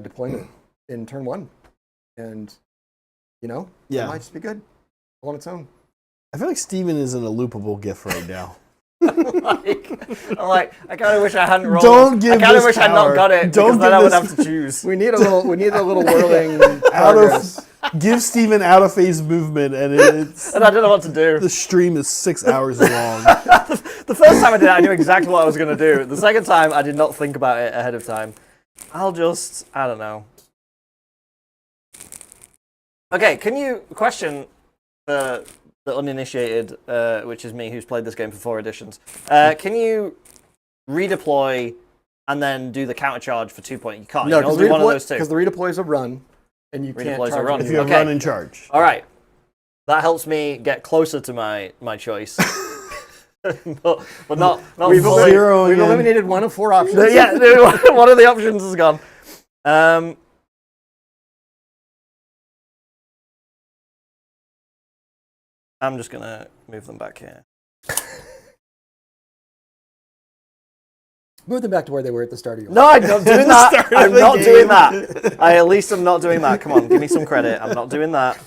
Speaker 3: deployment in turn 1. And, it might just be good all on its own.
Speaker 2: I feel like Steven is in a loopable GIF right now.
Speaker 1: I'm like, I kind of wish I hadn't rolled.
Speaker 2: Don't give
Speaker 1: I kind of
Speaker 2: this
Speaker 1: wish I'd not
Speaker 2: power.
Speaker 1: got it
Speaker 2: Don't
Speaker 1: because then
Speaker 2: give
Speaker 1: I would
Speaker 2: this-
Speaker 1: have to choose.
Speaker 3: We need a little whirling
Speaker 2: Out
Speaker 3: progress.
Speaker 2: of give Steven out of phase movement, and it's
Speaker 1: And I don't know what to do.
Speaker 2: the stream is 6 hours long.
Speaker 1: The first time I did it, I knew exactly what I was going to do. The second time, I did not think about it ahead of time. I don't know. Okay, can you question the uninitiated, which is me, who's played this game for 4 editions? Can you redeploy and then do the counter charge for 2 points? You can't.
Speaker 3: No,
Speaker 1: you can only do one of those two.
Speaker 3: because the redeploy is a run, and you can't
Speaker 1: Redeploy's a
Speaker 3: charge
Speaker 1: run.
Speaker 3: it.
Speaker 2: If you have
Speaker 1: Okay.
Speaker 2: run and charge.
Speaker 1: All right, that helps me get closer to my choice. but not
Speaker 3: We've,
Speaker 1: fully.
Speaker 2: Zeroing in.
Speaker 3: eliminated one of 4 options.
Speaker 1: Yeah, one of the options is gone. I'm just gonna move them back here.
Speaker 3: Move them back to where they were at the start of your
Speaker 1: No, I'm not doing that.
Speaker 2: start of
Speaker 1: I'm
Speaker 2: the
Speaker 1: not
Speaker 2: game.
Speaker 1: doing that. I at least am not doing that. Come on, give me some credit. I'm not doing that.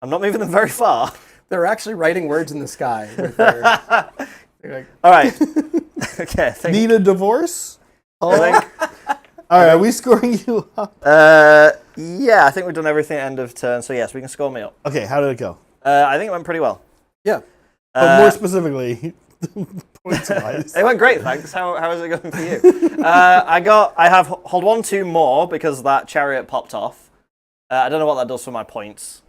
Speaker 1: I'm not moving them very far.
Speaker 3: They're actually writing words in the sky. With their, they're like,
Speaker 1: All right. Okay. I think,
Speaker 2: Need a divorce?
Speaker 1: I think,
Speaker 2: All right, are we scoring you up?
Speaker 1: yeah, I think we've done everything at end of turn. So yes, we can score me up.
Speaker 2: Okay, how did it go?
Speaker 1: I think it went pretty well.
Speaker 3: yeah.
Speaker 2: But more specifically, points-wise.
Speaker 1: It went great, thanks. How is it going for you? I have hold 1, 2 more because that chariot popped off. I don't know what that does for my points.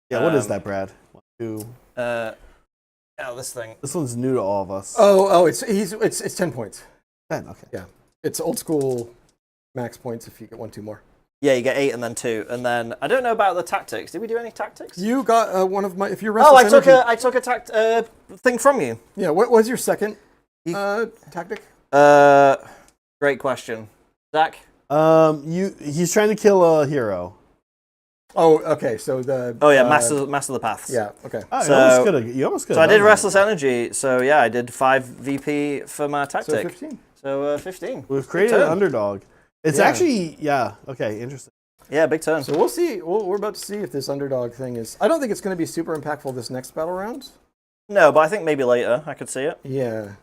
Speaker 2: Yeah, what is that, Brad? 1, 2.
Speaker 1: This thing.
Speaker 2: This one's new to all of us.
Speaker 3: It's 10 points.
Speaker 2: 10, okay.
Speaker 3: Yeah. It's old school max points if you get 1, 2 more.
Speaker 1: Yeah, you get 8 and then 2, and then I don't know about the tactics. Did we do any tactics?
Speaker 3: You got one of my. If you're
Speaker 1: Oh,
Speaker 3: restless
Speaker 1: I took a thing from you.
Speaker 3: Yeah. What was your second tactic?
Speaker 1: Great question, Zach.
Speaker 2: He's trying to kill a hero.
Speaker 3: Oh, okay. So the.
Speaker 1: Oh yeah, master the paths.
Speaker 3: Yeah. Okay.
Speaker 2: Oh,
Speaker 1: So-
Speaker 2: you almost could.
Speaker 1: So I did restless energy. So yeah, I did 5 VP for my
Speaker 3: So
Speaker 1: tactic.
Speaker 3: 15.
Speaker 1: So 15.
Speaker 2: We've created an
Speaker 1: turn.
Speaker 2: underdog. It's
Speaker 3: Yeah.
Speaker 2: actually okay, interesting.
Speaker 1: Yeah, big turn.
Speaker 3: So we'll see. We're about to see if this underdog thing is. I don't think it's going to be super impactful this next battle round.
Speaker 1: No, but I think maybe later I could see it.
Speaker 3: Yeah.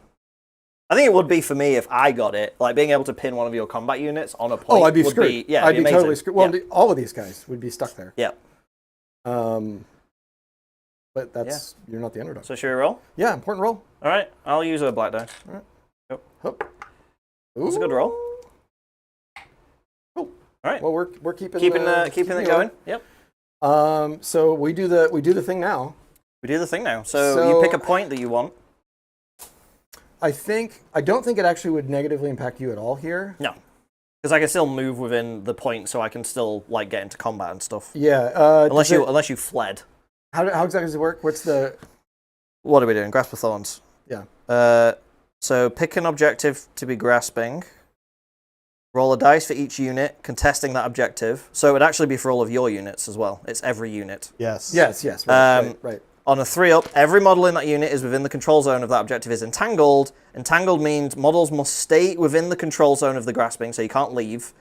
Speaker 1: I think it would be for me if I got it, like being able to pin one of your combat units on a point.
Speaker 3: Oh, I'd be
Speaker 1: would
Speaker 3: screwed.
Speaker 1: Yeah,
Speaker 3: I'd
Speaker 1: it'd
Speaker 3: be
Speaker 1: amazing.
Speaker 3: totally screwed. Well,
Speaker 1: yeah.
Speaker 3: all of these guys would be stuck there.
Speaker 1: Yeah.
Speaker 3: But that's you're not the underdog.
Speaker 1: So should we roll?
Speaker 3: Yeah, important roll.
Speaker 1: All right, I'll use a black die.
Speaker 3: Hup.
Speaker 1: That's a good roll.
Speaker 3: Cool.
Speaker 1: All right.
Speaker 3: Well, we're keeping
Speaker 1: Keeping it going. Yep.
Speaker 3: So we do the thing now.
Speaker 1: We do the thing now. So you pick a point that you want.
Speaker 3: I don't think it actually would negatively impact you at all here.
Speaker 1: No, because I can still move within the point, so I can still like get into combat and stuff.
Speaker 3: Yeah.
Speaker 1: Unless you fled.
Speaker 3: How exactly does it work? What's the?
Speaker 1: What are we doing? Grasp of Thorns.
Speaker 3: Yeah.
Speaker 1: So pick an objective to be grasping. Roll a dice for each unit contesting that objective. So it would actually be for all of your units as well. It's every unit.
Speaker 2: Yes.
Speaker 3: Yes. Right.
Speaker 1: On a 3-up, every model in that unit is within the control zone of that objective is entangled. Entangled means models must stay within the control zone of the grasping, so you can't leave.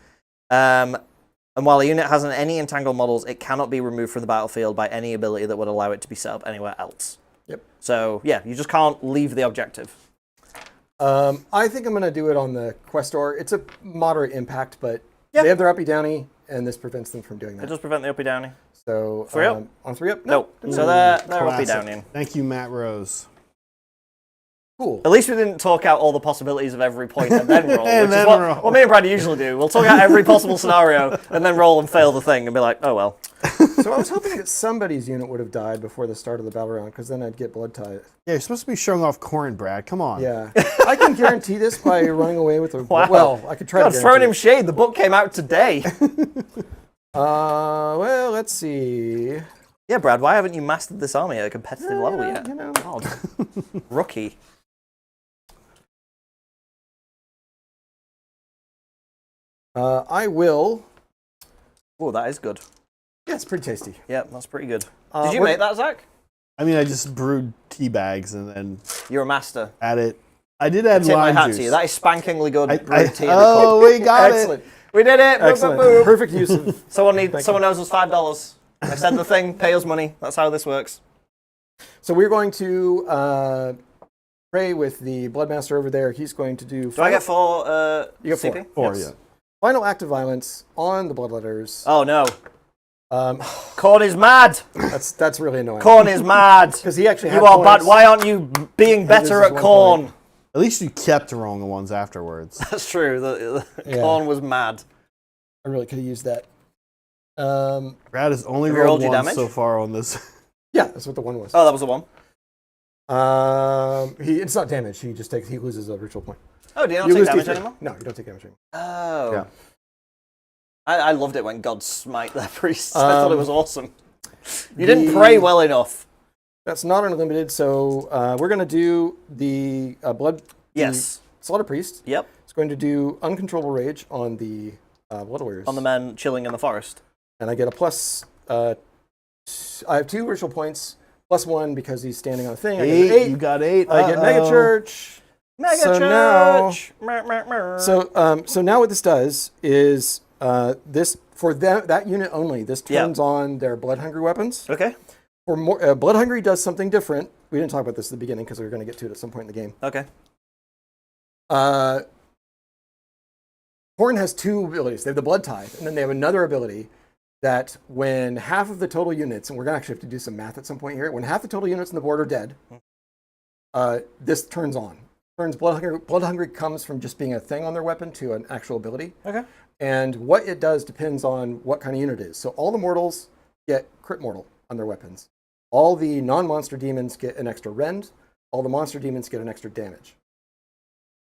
Speaker 1: And while a unit hasn't any entangled models, it cannot be removed from the battlefield by any ability that would allow it to be set up anywhere else.
Speaker 3: Yep.
Speaker 1: So yeah, you just can't leave the objective.
Speaker 3: I think I'm going to do it on the Questor. It's a moderate impact, but
Speaker 1: Yeah.
Speaker 3: they have their uppy downy, and this prevents them from doing
Speaker 1: It
Speaker 3: that.
Speaker 1: does prevent the uppy downy.
Speaker 3: So
Speaker 1: 3-up?
Speaker 3: on 3-up?
Speaker 1: Nope. So they're uppy
Speaker 2: Classic.
Speaker 1: downy.
Speaker 2: Thank you, Matt Rose.
Speaker 3: Cool.
Speaker 1: At least we didn't talk out all the possibilities of every point and then roll,
Speaker 2: And
Speaker 1: which
Speaker 2: then
Speaker 1: is what,
Speaker 2: roll.
Speaker 1: what me and Brad usually do. We'll talk out every possible scenario and then roll and fail the thing and be like, oh well.
Speaker 3: So I was hoping that somebody's unit would have died before the start of the battle round, because then I'd get blood tie.
Speaker 2: Yeah, you're supposed to be showing off Khorne, Brad. Come on.
Speaker 3: Yeah. I can guarantee this by running away with a...
Speaker 1: Wow.
Speaker 3: Well, I could try
Speaker 1: God,
Speaker 3: to
Speaker 1: throwing
Speaker 3: guarantee
Speaker 1: him shade. The book came out today.
Speaker 3: Well, let's see.
Speaker 1: Yeah, Brad, why haven't you mastered this army at a competitive level yet?
Speaker 3: You know.
Speaker 1: God. Rookie.
Speaker 3: I will.
Speaker 1: Oh, that is good.
Speaker 3: Yeah, it's pretty tasty.
Speaker 1: Yep, that's pretty good. Did you make that, Zach?
Speaker 2: I mean, I just brewed tea bags and then
Speaker 1: You're a master.
Speaker 2: added. I did add
Speaker 1: Tip my
Speaker 2: lime
Speaker 1: hat
Speaker 2: juice.
Speaker 1: to you. That is spankingly good brewed tea.
Speaker 2: Oh, we got
Speaker 3: Excellent.
Speaker 2: it.
Speaker 1: We did it.
Speaker 3: Excellent.
Speaker 1: Boop, boop, boop.
Speaker 3: Perfect use of.
Speaker 1: Someone owes us $5. I said the thing. Pay us money. That's how this works.
Speaker 3: So we're going to pray with the Bloodmaster over there. He's going to do.
Speaker 1: Do I get 4
Speaker 3: You get
Speaker 1: CP?
Speaker 2: 4,
Speaker 3: Yes.
Speaker 2: yeah.
Speaker 3: Final act of violence on the Bloodletters.
Speaker 1: Oh no.
Speaker 3: Um,
Speaker 1: Khorne is mad.
Speaker 3: that's really annoying.
Speaker 1: Khorne is mad.
Speaker 3: Because he actually had
Speaker 1: You are
Speaker 3: points.
Speaker 1: bad. Why aren't you being better
Speaker 3: loses
Speaker 1: at
Speaker 3: 1
Speaker 1: Khorne?
Speaker 3: point.
Speaker 2: At least you kept wrong the ones afterwards.
Speaker 1: That's true.
Speaker 3: Yeah.
Speaker 1: Khorne was mad.
Speaker 3: I really could have used that.
Speaker 2: Brad has only
Speaker 1: Have you
Speaker 2: rolled
Speaker 1: rolled your
Speaker 2: once
Speaker 1: damage?
Speaker 2: so far on this.
Speaker 3: Yeah, that's what the one was.
Speaker 1: Oh, that was the one.
Speaker 3: It's not damage. He loses a ritual point.
Speaker 1: Oh, do you not
Speaker 3: You
Speaker 1: take
Speaker 3: lose
Speaker 1: damage
Speaker 3: D3.
Speaker 1: anymore?
Speaker 3: No, you don't take damage anymore.
Speaker 1: Oh.
Speaker 3: Yeah.
Speaker 1: I loved it when gods smite their priests. I thought it was awesome. You didn't pray well enough.
Speaker 3: That's not unlimited, so we're going to do the blood.
Speaker 1: Yes.
Speaker 3: The Slaughter Priest.
Speaker 1: Yep.
Speaker 3: It's going to do uncontrollable rage on the Blood Warriors.
Speaker 1: On the men chilling in the forest.
Speaker 3: And I get a plus. I have 2 ritual points, plus 1 because he's standing on a thing. I get an 8.
Speaker 2: You got 8.
Speaker 3: I get Mega Church.
Speaker 1: Mega
Speaker 3: So
Speaker 1: church.
Speaker 3: So now what this does is this for that unit only. This turns on their blood hungry weapons.
Speaker 1: Okay.
Speaker 3: For more, blood hungry does something different. We didn't talk about this at the beginning because we were going to get to it at some point in the game.
Speaker 1: Okay.
Speaker 3: Khorne has 2 abilities. They have the blood tithe, and then they have another ability that when half of the total units, and we're going to actually have to do some math at some point here, when half the total units on the board are dead, this turns on. Turns blood hungry. Blood hungry comes from just being a thing on their weapon to an actual ability.
Speaker 1: Okay.
Speaker 3: And what it does depends on what kind of unit it is. So all the mortals get crit mortal on their weapons. All the non-monster demons get an extra rend. All the monster demons get an extra damage.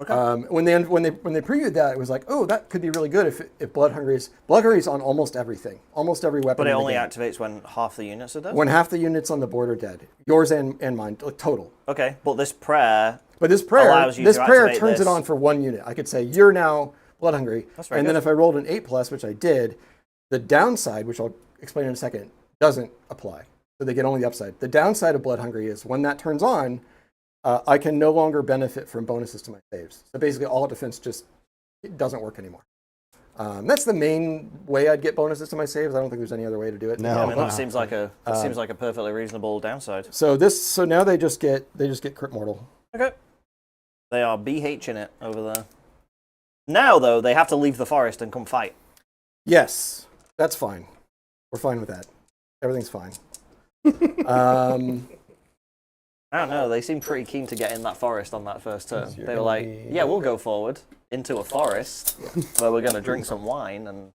Speaker 1: Okay.
Speaker 3: When they previewed that, it was like, oh, that could be really good if blood hungry is on almost everything, almost every weapon.
Speaker 1: But it
Speaker 3: in the
Speaker 1: only
Speaker 3: game.
Speaker 1: activates when half the units are dead?
Speaker 3: When half the units on the board are dead, yours and mine, total.
Speaker 1: Okay, but this prayer
Speaker 3: But this prayer
Speaker 1: allows you to
Speaker 3: turns
Speaker 1: activate
Speaker 3: it on for 1 unit. I could say you're now blood hungry,
Speaker 1: That's very
Speaker 3: and then
Speaker 1: good.
Speaker 3: if I rolled an 8+, which I did, the downside, which I'll explain in a second, doesn't apply. So they get only the upside. The downside of blood hungry is when that turns on, I can no longer benefit from bonuses to my saves. So basically, all defense it doesn't work anymore. That's the main way I'd get bonuses to my saves. I don't think there's any other way to do it.
Speaker 2: No.
Speaker 1: Yeah, I mean, that seems like a perfectly reasonable downside.
Speaker 3: So now they just get crit mortal.
Speaker 1: Okay. They are BH in it over there. Now though, they have to leave the forest and come fight.
Speaker 3: Yes, that's fine. We're fine with that. Everything's fine.
Speaker 1: I don't know, they seem pretty keen to get in that forest on that first turn.
Speaker 3: You're
Speaker 1: They were
Speaker 3: gonna
Speaker 1: like,
Speaker 3: be-
Speaker 1: yeah, we'll go forward into a forest where we're going to drink some wine and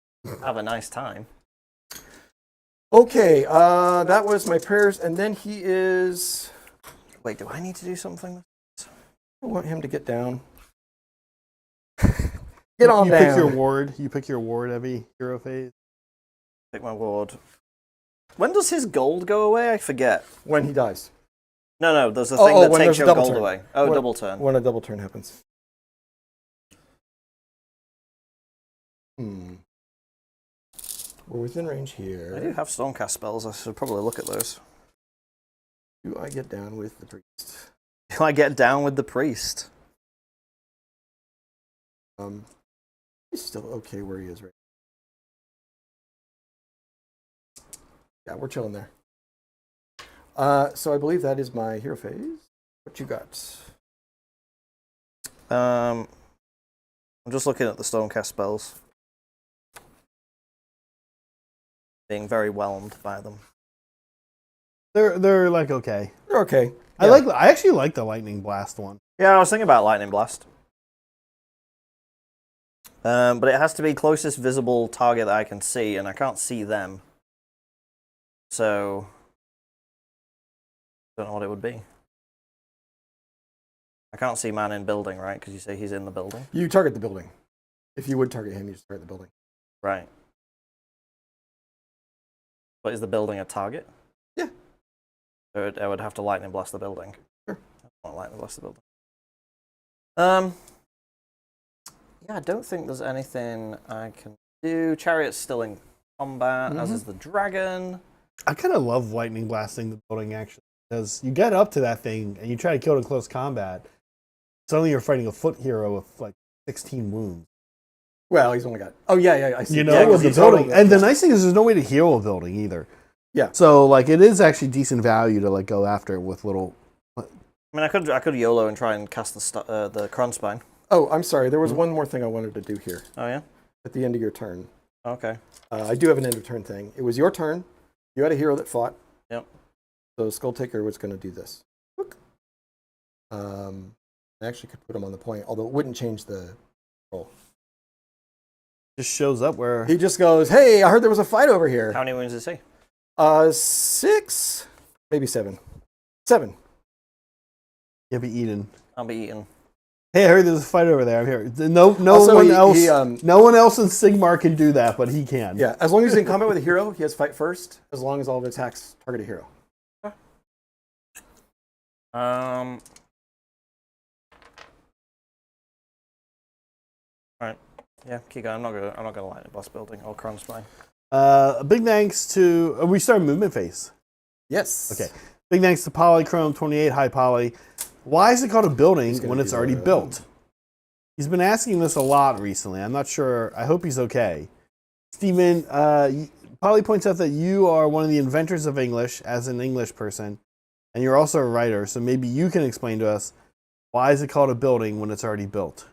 Speaker 1: have a nice time.
Speaker 3: Okay, that was my prayers, and then he is.
Speaker 1: Wait, do I need to do something?
Speaker 3: I want him to get down. Get on
Speaker 2: you
Speaker 3: down.
Speaker 2: pick your ward. You pick your ward every hero phase.
Speaker 1: Pick my ward. When does his gold go away? I forget.
Speaker 3: When he dies.
Speaker 1: No, there's a thing that
Speaker 3: when
Speaker 1: takes
Speaker 3: there's a
Speaker 1: your
Speaker 3: double
Speaker 1: gold
Speaker 3: turn.
Speaker 1: away. Oh,
Speaker 3: When-
Speaker 1: double turn.
Speaker 3: When a double turn happens. We're within range here.
Speaker 1: I do have Stormcast spells. I should probably look at those.
Speaker 3: Do I get down with the priest?
Speaker 1: Do I get down with the priest?
Speaker 3: He's still okay where he is right now. Yeah, we're chilling there. So I believe that is my hero phase. What you got?
Speaker 1: I'm just looking at the Stormcast spells. Being very whelmed by them.
Speaker 2: They're like okay.
Speaker 3: They're okay.
Speaker 2: I
Speaker 3: Yeah.
Speaker 2: actually like the lightning blast one.
Speaker 1: Yeah, I was thinking about Lightning Blast. But it has to be closest visible target that I can see, and I can't see them. So, don't know what it would be. I can't see man in building, right? Because you say he's in the building.
Speaker 3: You target the building. If you would target him, you just target the building.
Speaker 1: Right. But is the building a target?
Speaker 3: Yeah.
Speaker 1: So I would have to lightning blast the building.
Speaker 3: Sure.
Speaker 1: I don't lightning blast the building. Yeah, I don't think there's anything I can do. Chariot's still in combat, as is the dragon.
Speaker 2: I kind of love lightning blasting the building, actually, because you get up to that thing and you try to kill it in close combat. Suddenly you're fighting a foot hero with like 16 wounds.
Speaker 3: Well, he's only got... Oh, yeah, I see.
Speaker 2: You know,
Speaker 3: yeah,
Speaker 2: with the
Speaker 3: he's
Speaker 2: building.
Speaker 3: totally-
Speaker 2: And the nice thing is there's no way to heal a building either.
Speaker 3: Yeah.
Speaker 2: So, like, it is actually decent value to, like, go after it with little...
Speaker 1: I mean, I could YOLO and try and cast the Kronspine.
Speaker 3: Oh, I'm sorry. There was one more thing I wanted to do here.
Speaker 1: Oh, yeah?
Speaker 3: At the end of your turn.
Speaker 1: Okay.
Speaker 3: I do have an end of turn thing. It was your turn. You had a hero that fought.
Speaker 1: Yep.
Speaker 3: So Skulltaker was going to do this. I actually could put him on the point, although it wouldn't change the roll.
Speaker 2: Just shows up where...
Speaker 3: He just goes, hey, I heard there was a fight over here.
Speaker 1: How many wounds is he?
Speaker 3: 6, maybe 7. 7.
Speaker 2: Yeah, be eaten.
Speaker 1: I'll be eaten.
Speaker 2: Hey, I heard there's a fight over there. I'm here. No
Speaker 3: Also,
Speaker 2: one no one else in Sigmar can do that, but he can.
Speaker 3: Yeah, as long as he's in combat with a hero, he has fight first, as long as all of his attacks target a hero.
Speaker 1: Alright. Yeah, keep going. I'm not gonna lightning blast building or Kronspine.
Speaker 2: A big thanks to... we start movement phase.
Speaker 3: Yes.
Speaker 2: Okay. Big thanks to Polychrome 28 High Poly. Why is it called a building when it's already built? He's been asking this a lot recently. I'm not sure. I hope he's okay. Stephen, Poly points out that you are one of the inventors of English as an English person, and you're also a writer, so maybe you can explain to us why is it called a building when it's already built?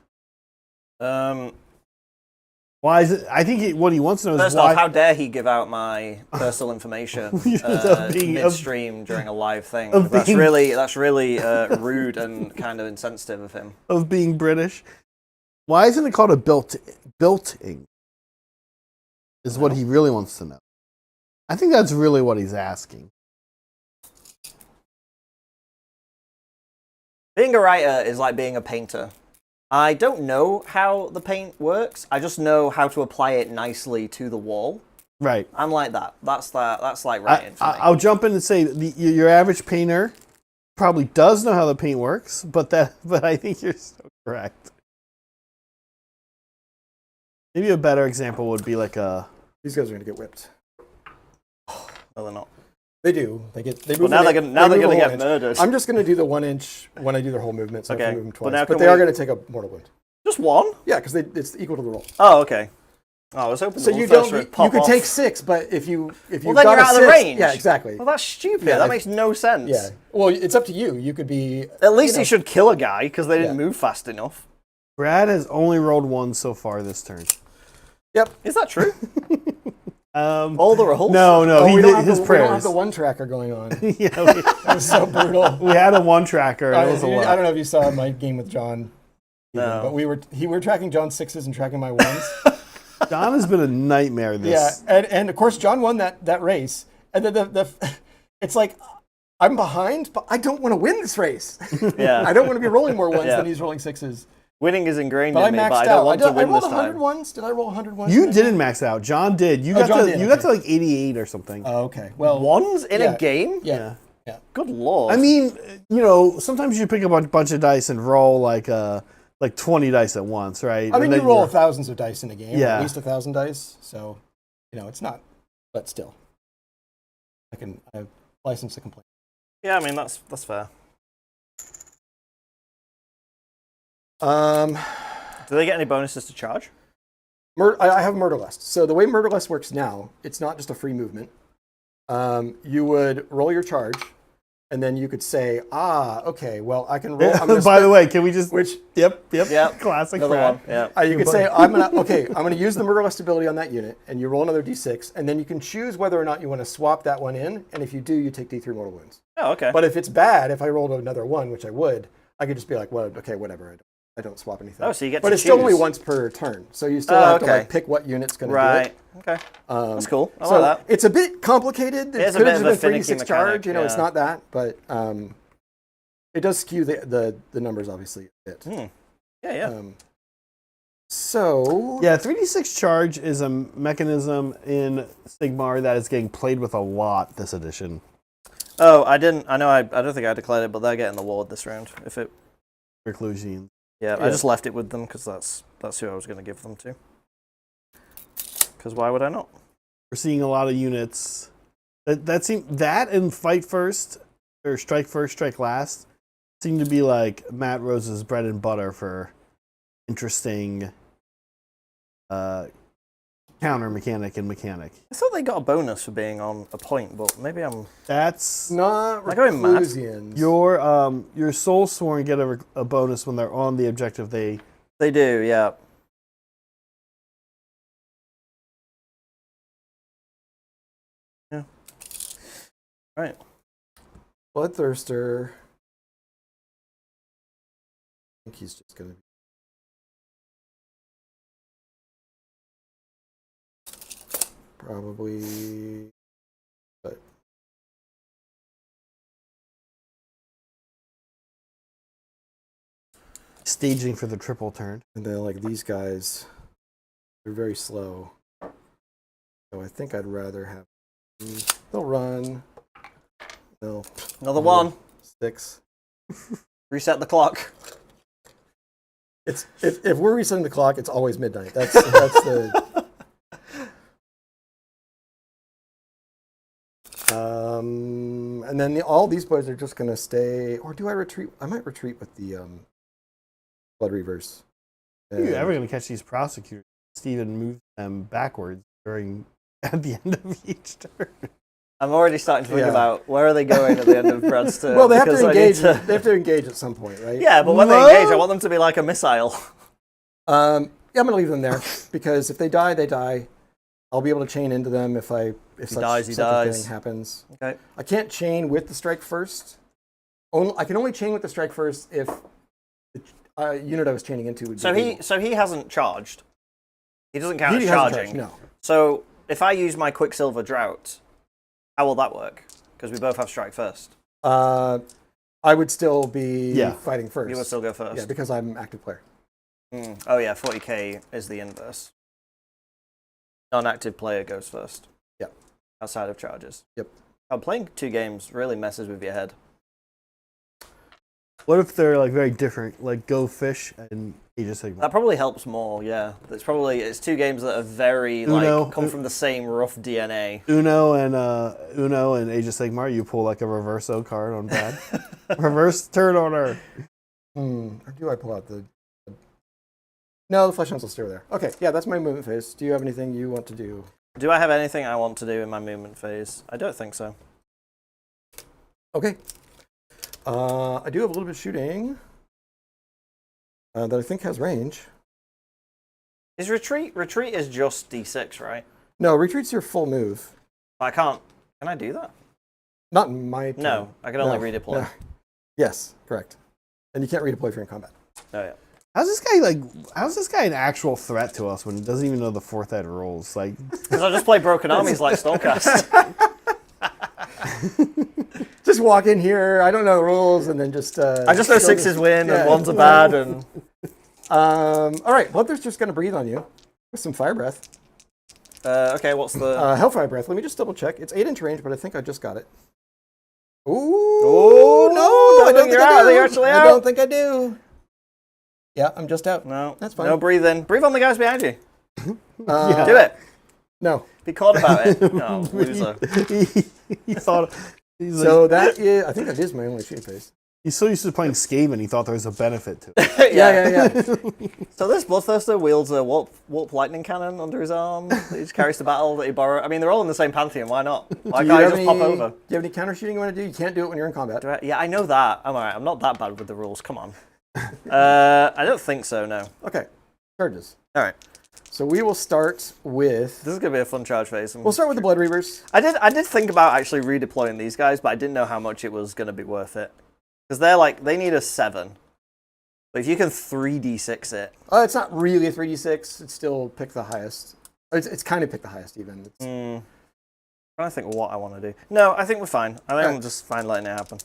Speaker 2: Why is it? I think what he wants to know is
Speaker 1: first
Speaker 2: why.
Speaker 1: off, how dare he give out my personal information midstream during a live thing? That's really rude and kind of insensitive of him.
Speaker 2: Of being British. Why isn't it called a building? Is what he really wants to know. I think that's really what he's asking.
Speaker 1: Being a writer is like being a painter. I don't know how the paint works. I just know how to apply it nicely to the wall.
Speaker 2: Right.
Speaker 1: I'm like that. That's like writing for me.
Speaker 2: I'll jump in and say your average painter probably does know how the paint works, but I think you're so correct. Maybe a better example would be like a...
Speaker 3: These guys are going to get whipped.
Speaker 1: No, they're not.
Speaker 3: They do. They move.
Speaker 1: Well, now they're going to get murdered.
Speaker 3: I'm just going to do the 1 inch when I do their whole movement, so I can move them twice.
Speaker 1: But
Speaker 3: they are going to take a mortal wound.
Speaker 1: Just one?
Speaker 3: Yeah, because it's equal to the roll.
Speaker 1: Oh, okay. Oh, I was hoping.
Speaker 3: So you could take 6, but if you
Speaker 1: then
Speaker 3: got
Speaker 1: you're out of the range.
Speaker 3: Yeah, exactly.
Speaker 1: Well, that's stupid.
Speaker 3: Yeah,
Speaker 1: that makes no sense.
Speaker 3: Yeah. Well, it's up to you. You could be.
Speaker 1: At least he should kill a guy because they didn't move fast enough.
Speaker 2: Brad has only rolled 1 so far this turn.
Speaker 3: Yep.
Speaker 1: Is that true? All the rolls?
Speaker 2: No.
Speaker 3: We don't
Speaker 2: his prayers.
Speaker 3: We don't have the 1 tracker going on.
Speaker 2: Yeah,
Speaker 3: That was so brutal.
Speaker 2: we had a 1 tracker. And it was a lot.
Speaker 3: I don't know if you saw my game with John.
Speaker 1: No.
Speaker 3: But we were tracking John's 6s and tracking my 1s.
Speaker 2: John has been a nightmare this.
Speaker 3: Yeah, and of course John won that race. And then it's like I'm behind, but I don't want to win this race.
Speaker 1: Yeah.
Speaker 3: I don't want to be rolling more 1s than he's rolling 6s.
Speaker 1: Winning is ingrained
Speaker 3: But
Speaker 1: in me,
Speaker 3: I maxed
Speaker 1: but I
Speaker 3: out.
Speaker 1: don't want to win
Speaker 3: I rolled
Speaker 1: this
Speaker 3: 100
Speaker 1: time.
Speaker 3: ones. Did I roll 100 ones?
Speaker 2: You didn't max out. John did. You got to like 88 or something.
Speaker 3: Oh, okay. Well,
Speaker 1: Ones in a game?
Speaker 3: Yeah.
Speaker 1: Good lord.
Speaker 2: I mean, sometimes you pick up a bunch of dice and roll like 20 dice at once, right?
Speaker 3: I mean, you roll thousands of dice in a game.
Speaker 2: Yeah.
Speaker 3: At least 1,000 dice. So, it's not. But still, I have license to complain.
Speaker 1: Yeah, I mean that's fair. Do they get any bonuses to charge?
Speaker 3: I have Murderlust. So the way Murderlust works now, it's not just a free movement. You would roll your charge, and then you could say, okay, well, I can roll.
Speaker 2: By the way, can we just... Yep. Classic
Speaker 1: Another
Speaker 2: Brad.
Speaker 1: one. Yeah.
Speaker 3: You could say, I'm going to use the Murderlust ability on that unit, and you roll another d6, and then you can choose whether or not you want to swap that one in, and if you do, you take d3 mortal wounds.
Speaker 1: Oh, okay.
Speaker 3: But if it's bad, if I rolled another 1, which I would, I could just be like, well, okay, whatever. I don't swap anything.
Speaker 1: Oh, so you get
Speaker 3: but
Speaker 1: to
Speaker 3: it's still
Speaker 1: choose.
Speaker 3: only once per turn, so you still have to pick what unit's going to do it.
Speaker 1: Right. Okay. That's cool. I
Speaker 3: So
Speaker 1: like that.
Speaker 3: it's a bit complicated.
Speaker 1: It is a
Speaker 3: could
Speaker 1: bit
Speaker 3: have
Speaker 1: of a
Speaker 3: been
Speaker 1: finicky
Speaker 3: 36
Speaker 1: mechanic,
Speaker 3: charge. It's not that, but it does skew the numbers obviously a bit.
Speaker 1: Yeah.
Speaker 3: So
Speaker 2: Yeah, 3d6 charge is a mechanism in Sigmar that is getting played with a lot this edition.
Speaker 1: Oh, I didn't. I know. I don't think I declared it, but they're getting the ward this round. If it.
Speaker 2: Reclusion.
Speaker 1: Yeah, I just left it with them because that's who I was going to give them to. Because why would I not?
Speaker 2: We're seeing a lot of units that and fight first or strike first, strike last seem to be like Matt Rose's bread and butter for interesting counter mechanic and mechanic.
Speaker 1: I thought they got a bonus for being on a point, but maybe I'm.
Speaker 2: That's
Speaker 3: not
Speaker 1: Am I going mad?
Speaker 3: Reclusians.
Speaker 2: your soul sworn get a bonus when they're on the objective they
Speaker 1: do, yeah. Yeah. All right.
Speaker 3: Bloodthirster. I think he's just going to be. Probably. But.
Speaker 2: staging for the triple turn.
Speaker 3: And then, like, these guys, they're very slow. So I think I'd rather have. They'll run. They'll.
Speaker 1: Another one.
Speaker 3: 6.
Speaker 1: Reset the clock.
Speaker 3: It's if we're resetting the clock, it's always midnight. That's the. And then all these boys are just going to stay. Or do I retreat? I might retreat with the Blood Reavers.
Speaker 2: You're ever going to catch these prosecutors? Steven moves them backwards at the end of each turn.
Speaker 1: I'm already starting to think about where are they going at the end of Brad's turn.
Speaker 3: Well, they have to engage. They have to engage at some point, right?
Speaker 1: Yeah, but when they engage, I want them to be like a missile.
Speaker 3: Yeah, I'm going to leave them there because if they die, they die. I'll be able to chain into them if such a thing happens.
Speaker 1: Okay.
Speaker 3: I can't chain with the strike first. I can only chain with the strike first if the unit I was chaining into would be
Speaker 1: So he hasn't charged. He doesn't count as charging.
Speaker 3: No.
Speaker 1: So if I use my Quicksilver Drought, how will that work? Because we both have strike first.
Speaker 3: I would still be fighting first.
Speaker 1: You would still go first.
Speaker 3: Yeah, because I'm an active player.
Speaker 1: Oh yeah, 40k is the inverse. Non-active player goes first.
Speaker 3: Yep.
Speaker 1: Outside of charges.
Speaker 3: Yep.
Speaker 1: Playing 2 games really messes with your head.
Speaker 2: What if they're like very different, like Go Fish and Age of Sigmar?
Speaker 1: That probably helps more, yeah. It's 2 games that are very come from the same rough DNA.
Speaker 2: Uno and Age of Sigmar, you pull like a reverso card on Brad. Reverse turn order.
Speaker 3: Or do I pull out the? No, the flesh hounds will stay there. Okay, yeah, that's my movement phase. Do you have anything you want to do?
Speaker 1: Do I have anything I want to do in my movement phase? I don't think so.
Speaker 3: Okay. I do have a little bit of shooting that I think has range.
Speaker 1: Is retreat? Retreat is just D6, right?
Speaker 3: No, retreat's your full move.
Speaker 1: I can't. Can I do that?
Speaker 3: Not in my turn.
Speaker 1: No, I can only redeploy.
Speaker 3: No. Yes, correct. And you can't redeploy if you're in combat.
Speaker 1: Oh yeah.
Speaker 2: How's this guy an actual threat to us when he doesn't even know the 4th ed rules? Like,
Speaker 1: because I just play Broken Armies like Stormcast.
Speaker 3: Just walk in here. I don't know the rules, and then just.
Speaker 1: I just know 6s win and 1s are bad, and.
Speaker 3: All right, Bloodthirster's just going to breathe on you with some fire breath.
Speaker 1: Okay, what's the
Speaker 3: Hellfire breath? Let me just double check. It's 8-inch range, but I think I just got it. Ooh!
Speaker 1: Oh
Speaker 3: No, I don't think I do.
Speaker 1: You're actually out.
Speaker 3: I don't think I do. Yeah, I'm just out.
Speaker 1: No,
Speaker 3: that's fine.
Speaker 1: No breathing. Breathe on the guys behind you. Do it.
Speaker 3: No.
Speaker 1: Be caught about it. No, loser.
Speaker 2: he thought.
Speaker 3: So that is, I think that is my only shooting phase.
Speaker 2: He's so used to playing Skaven, he thought there was a benefit to it.
Speaker 3: Yeah.
Speaker 1: So this Bloodthirster wields a warp lightning cannon under his arm that he just carries to battle that he borrows. I mean, they're all in the same pantheon. Why not? Why can't I just pop over?
Speaker 3: Do you have any counter shooting you want to do? You can't do it when you're in combat.
Speaker 1: Yeah, I know that. I'm all right. I'm not that bad with the rules. Come on. I don't think so, no.
Speaker 3: Okay. Charges.
Speaker 1: All right.
Speaker 3: So we will start with...
Speaker 1: This is going to be a fun charge phase.
Speaker 3: We'll start with the Blood Reavers.
Speaker 1: I did think about actually redeploying these guys, but I didn't know how much it was going to be worth it. Because they need a 7. But if you can 3d6 it...
Speaker 3: It's not really a 3d6. It's still pick the highest. It's kind of pick the highest, even.
Speaker 1: I'm trying to think what I want to do. No, I think we're fine. I think I'm just fine letting it happen.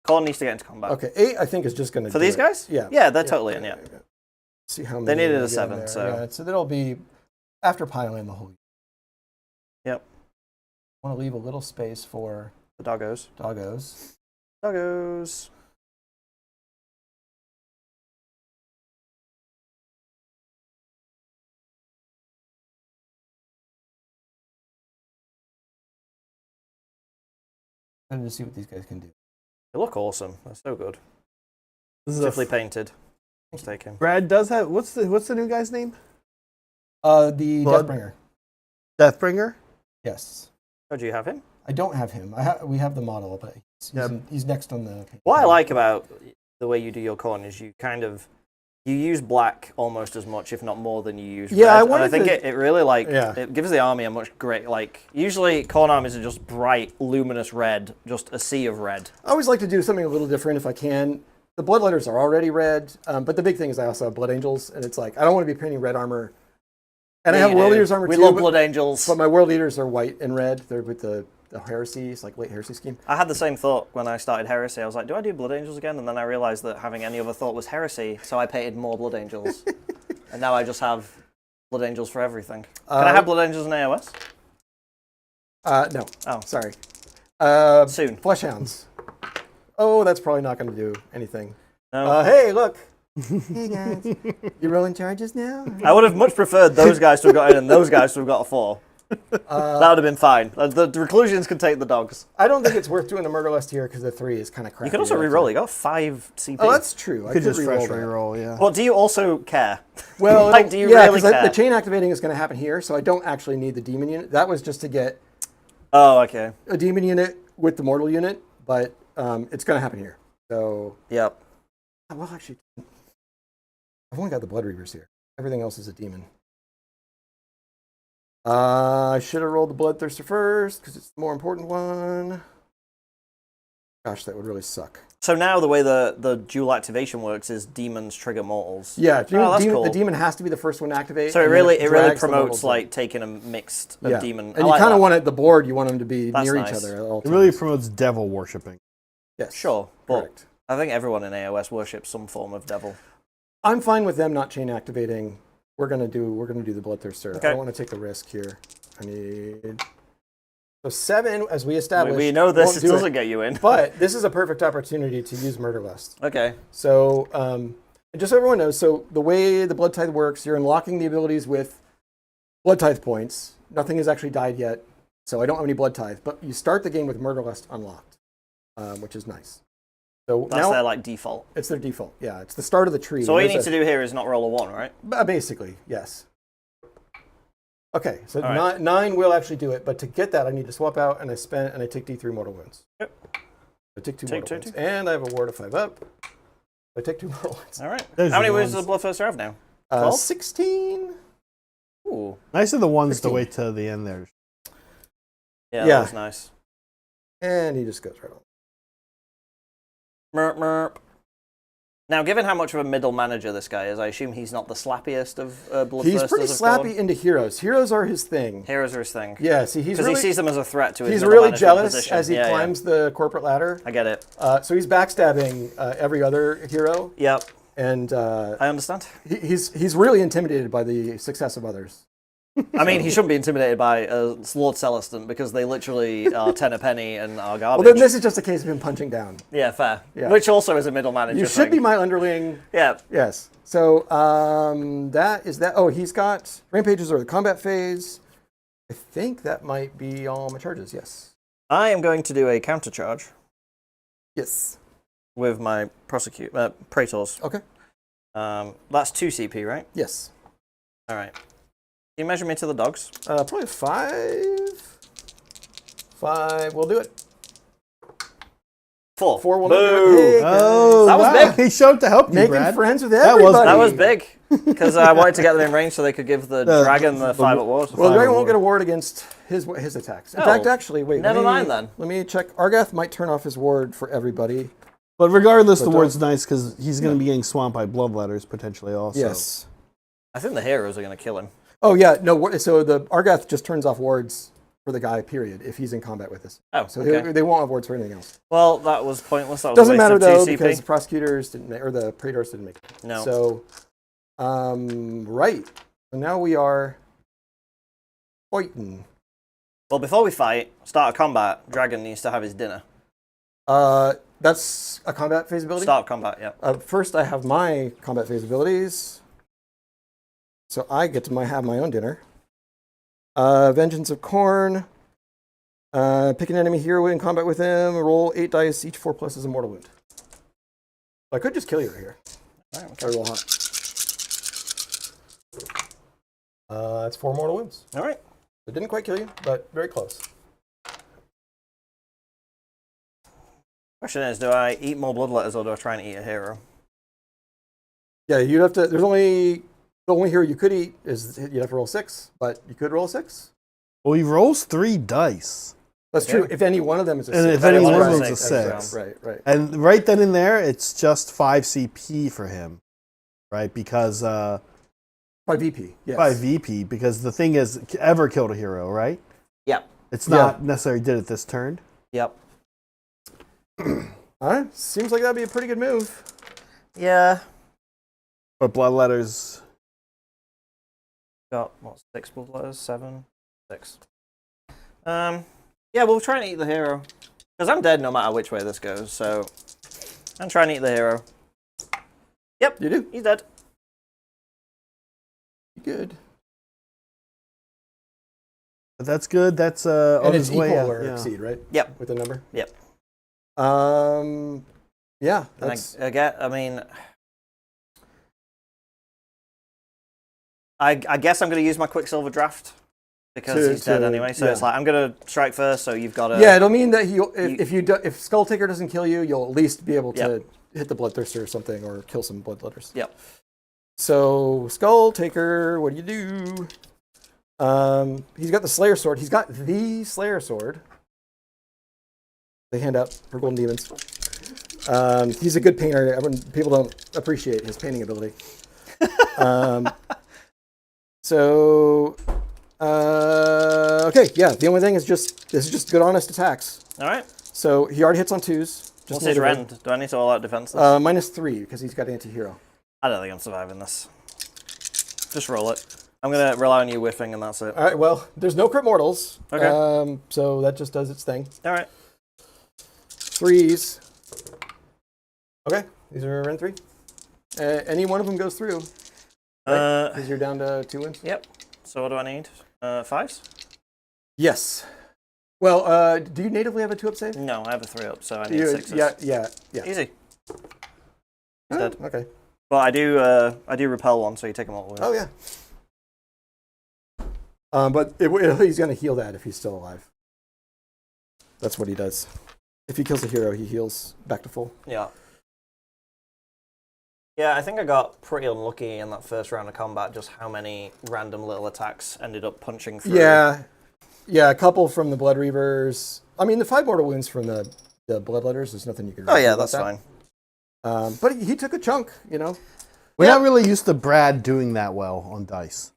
Speaker 1: Khorne needs to get into combat.
Speaker 3: Okay, 8 I think is just going to
Speaker 1: For these guys?
Speaker 3: Yeah.
Speaker 1: Yeah, they're totally in, yeah.
Speaker 3: See how many
Speaker 1: They needed
Speaker 3: we
Speaker 1: a
Speaker 3: get
Speaker 1: 7,
Speaker 3: there.
Speaker 1: so
Speaker 3: Yeah, so that'll be after piling the whole.
Speaker 1: Yep.
Speaker 3: I want to leave a little space for
Speaker 1: the doggos.
Speaker 3: doggos.
Speaker 1: Doggos.
Speaker 3: I'm going to see what these guys can do.
Speaker 1: They look awesome. They're so good.
Speaker 2: This is
Speaker 1: Beautifully painted. Let's take him.
Speaker 2: Brad does have what's the new guy's name?
Speaker 3: The
Speaker 2: Blood?
Speaker 3: Deathbringer.
Speaker 2: Deathbringer.
Speaker 3: Yes.
Speaker 1: Oh, do you have him?
Speaker 3: I don't have him. We have the model, but he's next on the.
Speaker 1: What I like about the way you do your Khorne is you kind of you use black almost as much, if not more, than you use red. I think it really it gives the army a much great usually Khorne armies are just bright, luminous red, just a sea of red.
Speaker 3: I always like to do something a little different if I can. The Bloodletters are already red, but the big thing is I also have Blood Angels, and it's like I don't want to be painting red armor. And I have World Eaters armor too.
Speaker 1: We love Blood Angels.
Speaker 3: But my World Eaters are white and red. They're with the Heresy, it's like late Heresy scheme.
Speaker 1: I had the same thought when I started Heresy. I was like, do I do Blood Angels again? And then I realized that having any other thought was Heresy, so I painted more Blood Angels. And now I just have Blood Angels for everything. Can I have Blood Angels in AOS?
Speaker 3: No.
Speaker 1: Oh.
Speaker 3: Sorry.
Speaker 1: Soon.
Speaker 3: Fleshhounds. Oh, that's probably not going to do anything.
Speaker 1: No.
Speaker 3: Hey, look. Hey, guys. You rolling charges now?
Speaker 1: I would have much preferred those guys to have got in and those guys to have got a 4. That would have been fine. The reclusions can take the dogs.
Speaker 3: I don't think it's worth doing the Murder Lust here because the 3 is kind of crappy.
Speaker 1: You can also reroll. You got 5 CP.
Speaker 3: Oh, that's true.
Speaker 2: I could just fresh reroll, yeah.
Speaker 1: Well, do you also care?
Speaker 3: Well,
Speaker 1: do you really care?
Speaker 3: The chain activating is going to happen here, so I don't actually need the demon unit. That was just to get
Speaker 1: okay.
Speaker 3: a demon unit with the mortal unit, but it's going to happen here. So
Speaker 1: yep.
Speaker 3: Well, actually, I've only got the Blood Reavers here. Everything else is a demon. I should have rolled the Bloodthirster first because it's the more important one. Gosh, that would really suck.
Speaker 1: So now the way the dual activation works is demons trigger mortals.
Speaker 3: Yeah,
Speaker 1: that's cool.
Speaker 3: The demon has to be the first one to activate.
Speaker 1: So it really promotes like taking a mixed demon.
Speaker 3: And you kind of want it the board. You want them to be near each other. At all times.
Speaker 2: It really promotes devil worshipping.
Speaker 3: Yes,
Speaker 1: sure.
Speaker 3: Correct.
Speaker 1: I think everyone in AOS worships some form of devil.
Speaker 3: I'm fine with them not chain activating. We're gonna do the Bloodthirster.
Speaker 1: Okay.
Speaker 3: I don't want to take the risk here. I need so 7 as we established.
Speaker 1: We know this doesn't get you in,
Speaker 3: but this is a perfect opportunity to use Murder Lust.
Speaker 1: Okay.
Speaker 3: So just so everyone knows, so the way the Blood Tithe works, you're unlocking the abilities with Blood Tithe points. Nothing has actually died yet, so I don't have any Blood Tithe. But you start the game with Murder Lust unlocked, which is nice. So
Speaker 1: that's
Speaker 3: now,
Speaker 1: their default.
Speaker 3: It's their default. Yeah, it's the start of the tree.
Speaker 1: So all you need to do here is not roll a 1, right?
Speaker 3: Basically, yes. Okay, so
Speaker 1: right.
Speaker 3: 9 will actually do it, but to get that, I need to swap out, and I take D3 mortal wounds.
Speaker 1: Yep.
Speaker 3: I take 2 mortal wounds, and I have a ward of 5 up. I take 2 mortal wounds.
Speaker 1: All right. How many wounds does the Bloodthirster have now?
Speaker 3: 16.
Speaker 1: Ooh.
Speaker 2: Nice of the ones
Speaker 3: 16.
Speaker 2: to wait till the end there.
Speaker 1: Yeah, that was nice.
Speaker 3: And he just goes right on.
Speaker 1: Merp, merp. Now, given how much of a middle manager this guy is, I assume he's not the slappiest of Bloodthirsters.
Speaker 3: He's pretty slappy into heroes. Heroes are his thing.
Speaker 1: Heroes are his thing.
Speaker 3: Yeah, see, he
Speaker 1: sees them as a threat to his
Speaker 3: He's
Speaker 1: middle
Speaker 3: really
Speaker 1: management
Speaker 3: jealous
Speaker 1: position.
Speaker 3: as he climbs the corporate ladder.
Speaker 1: I get it.
Speaker 3: So he's backstabbing every other hero.
Speaker 1: Yep.
Speaker 3: And
Speaker 1: I understand.
Speaker 3: He's really intimidated by the success of others.
Speaker 1: I mean, he shouldn't be intimidated by Lord Celestin because they literally are 10 a penny and are garbage.
Speaker 3: Well, then this is just a case of him punching down.
Speaker 1: Yeah, fair.
Speaker 3: Yeah.
Speaker 1: Which also is a middle manager
Speaker 3: You should be my underling.
Speaker 1: Yeah.
Speaker 3: Yes. So that is that. Oh, he's got rampages or the combat phase. I think that might be all my charges. Yes.
Speaker 1: I am going to do a counter charge.
Speaker 3: Yes.
Speaker 1: With my Praetors.
Speaker 3: Okay.
Speaker 1: That's 2 CP, right?
Speaker 3: Yes.
Speaker 1: All right. Can you measure me to the dogs?
Speaker 3: Probably 5. 5. We'll do it.
Speaker 1: 4.
Speaker 3: 4 will
Speaker 1: do
Speaker 3: it. Hey,
Speaker 1: that was big.
Speaker 2: He showed to help you,
Speaker 3: Making
Speaker 2: Brad.
Speaker 3: friends with everybody.
Speaker 1: That was big. Because I wanted to get them in range so they could give the dragon the 5 at ward.
Speaker 3: Well, the dragon won't get a ward against his attacks. In fact, actually, wait.
Speaker 1: Never mind then.
Speaker 3: Let me check. Argath might turn off his ward for everybody.
Speaker 2: But regardless, the ward's nice because he's going to be getting swamped by bloodletters potentially also.
Speaker 3: Yes.
Speaker 1: I think the heroes are going to kill him.
Speaker 3: Oh, yeah. No, so the Argath just turns off wards for the guy, period, if he's in combat with us.
Speaker 1: Oh,
Speaker 3: so
Speaker 1: okay.
Speaker 3: they won't have wards for anything else.
Speaker 1: Well, that was pointless. That was
Speaker 3: Doesn't
Speaker 1: a waste
Speaker 3: matter,
Speaker 1: of 2
Speaker 3: though,
Speaker 1: CP.
Speaker 3: because the prosecutors didn't or the Praetors didn't make it.
Speaker 1: No.
Speaker 3: So Right. So now we are fighting.
Speaker 1: Well, before we fight, start a combat, Dragon needs to have his dinner.
Speaker 3: That's a combat phase ability?
Speaker 1: Start combat, yeah.
Speaker 3: First, I have my combat phase abilities. So I get to have my own dinner. Vengeance of Khorne. Pick an enemy hero in combat with him. Roll 8 dice. Each 4+ is a mortal wound. I could just kill you right here.
Speaker 1: All right,
Speaker 3: I roll hot. That's 4 mortal wounds.
Speaker 1: All right.
Speaker 3: It didn't quite kill you, but very close.
Speaker 1: Question is, do I eat more bloodletters or do I try and eat a hero?
Speaker 3: Yeah, you'd have to. The only hero you could eat is you'd have to roll 6, but you could roll 6.
Speaker 2: Well, he rolls 3 dice.
Speaker 3: That's true. If any one of them is a 6.
Speaker 2: And if any one of them is a 6.
Speaker 3: Right.
Speaker 2: And right then and there, it's just 5 CP for him, right? Because
Speaker 3: By VP, yes.
Speaker 2: by VP, because the thing is, ever killed a hero, right?
Speaker 1: Yep.
Speaker 2: It's not necessarily did it this turn.
Speaker 1: Yep.
Speaker 3: All right. Seems like that'd be a pretty good move.
Speaker 1: Yeah.
Speaker 2: But bloodletters.
Speaker 1: Got, what, 6 bloodletters? 7? 6. Yeah, we'll try and eat the hero. Because I'm dead no matter which way this goes, so I'm trying to eat the hero. Yep.
Speaker 3: You do?
Speaker 1: He's dead.
Speaker 3: Good.
Speaker 2: But that's good. That's on
Speaker 3: And it's
Speaker 2: his way
Speaker 3: equal
Speaker 2: out.
Speaker 3: or
Speaker 2: Yeah.
Speaker 3: exceed, right?
Speaker 1: Yep.
Speaker 3: With the number?
Speaker 1: Yep.
Speaker 3: Yeah.
Speaker 1: And I guess I'm going to use my Quicksilver draft because he's dead anyway. So it's like I'm going to strike first. So you've got to.
Speaker 3: Yeah, it'll mean that if Skull Taker doesn't kill you, you'll at least be able to hit the Bloodthirster or something, or kill some Bloodletters.
Speaker 1: Yep.
Speaker 3: So Skull Taker, what do you do? He's got the Slayer Sword. He's got the Slayer Sword. They hand out for Golden Demons. He's a good painter. People don't appreciate his painting ability. Okay, yeah. The only thing is this is just good, honest attacks.
Speaker 1: All right.
Speaker 3: So he already hits on 2s.
Speaker 1: What's his rend? Do I need to all out defense this?
Speaker 3: -3 because he's got anti-hero.
Speaker 1: I don't think I'm surviving this. Just roll it. I'm going to rely on you whiffing, and that's it.
Speaker 3: All right, well, there's no crit mortals.
Speaker 1: Okay.
Speaker 3: So that just does its thing.
Speaker 1: All right.
Speaker 3: 3s. Okay, these are rend 3. Any one of them goes through. Right? Because you're down to 2 wins.
Speaker 1: Yep. So what do I need? 5s?
Speaker 3: Yes. Well, do you natively have a 2-up save?
Speaker 1: No, I have a 3-up, so I need 6s.
Speaker 3: Yeah.
Speaker 1: Easy. He's dead.
Speaker 3: Okay.
Speaker 1: But I do repel 1, so you take him all the way.
Speaker 3: Oh, yeah. But he's going to heal that if he's still alive. That's what he does. If he kills a hero, he heals back to full.
Speaker 1: Yeah. Yeah, I think I got pretty unlucky in that first round of combat, just how many random little attacks ended up punching through.
Speaker 3: Yeah, a couple from the Blood Reavers. I mean, the 5 mortal wounds from the Bloodletters, there's nothing you can do.
Speaker 1: Oh, yeah, that's fine.
Speaker 3: But he took a chunk, you know.
Speaker 2: We're not really used to Brad doing that well on dice.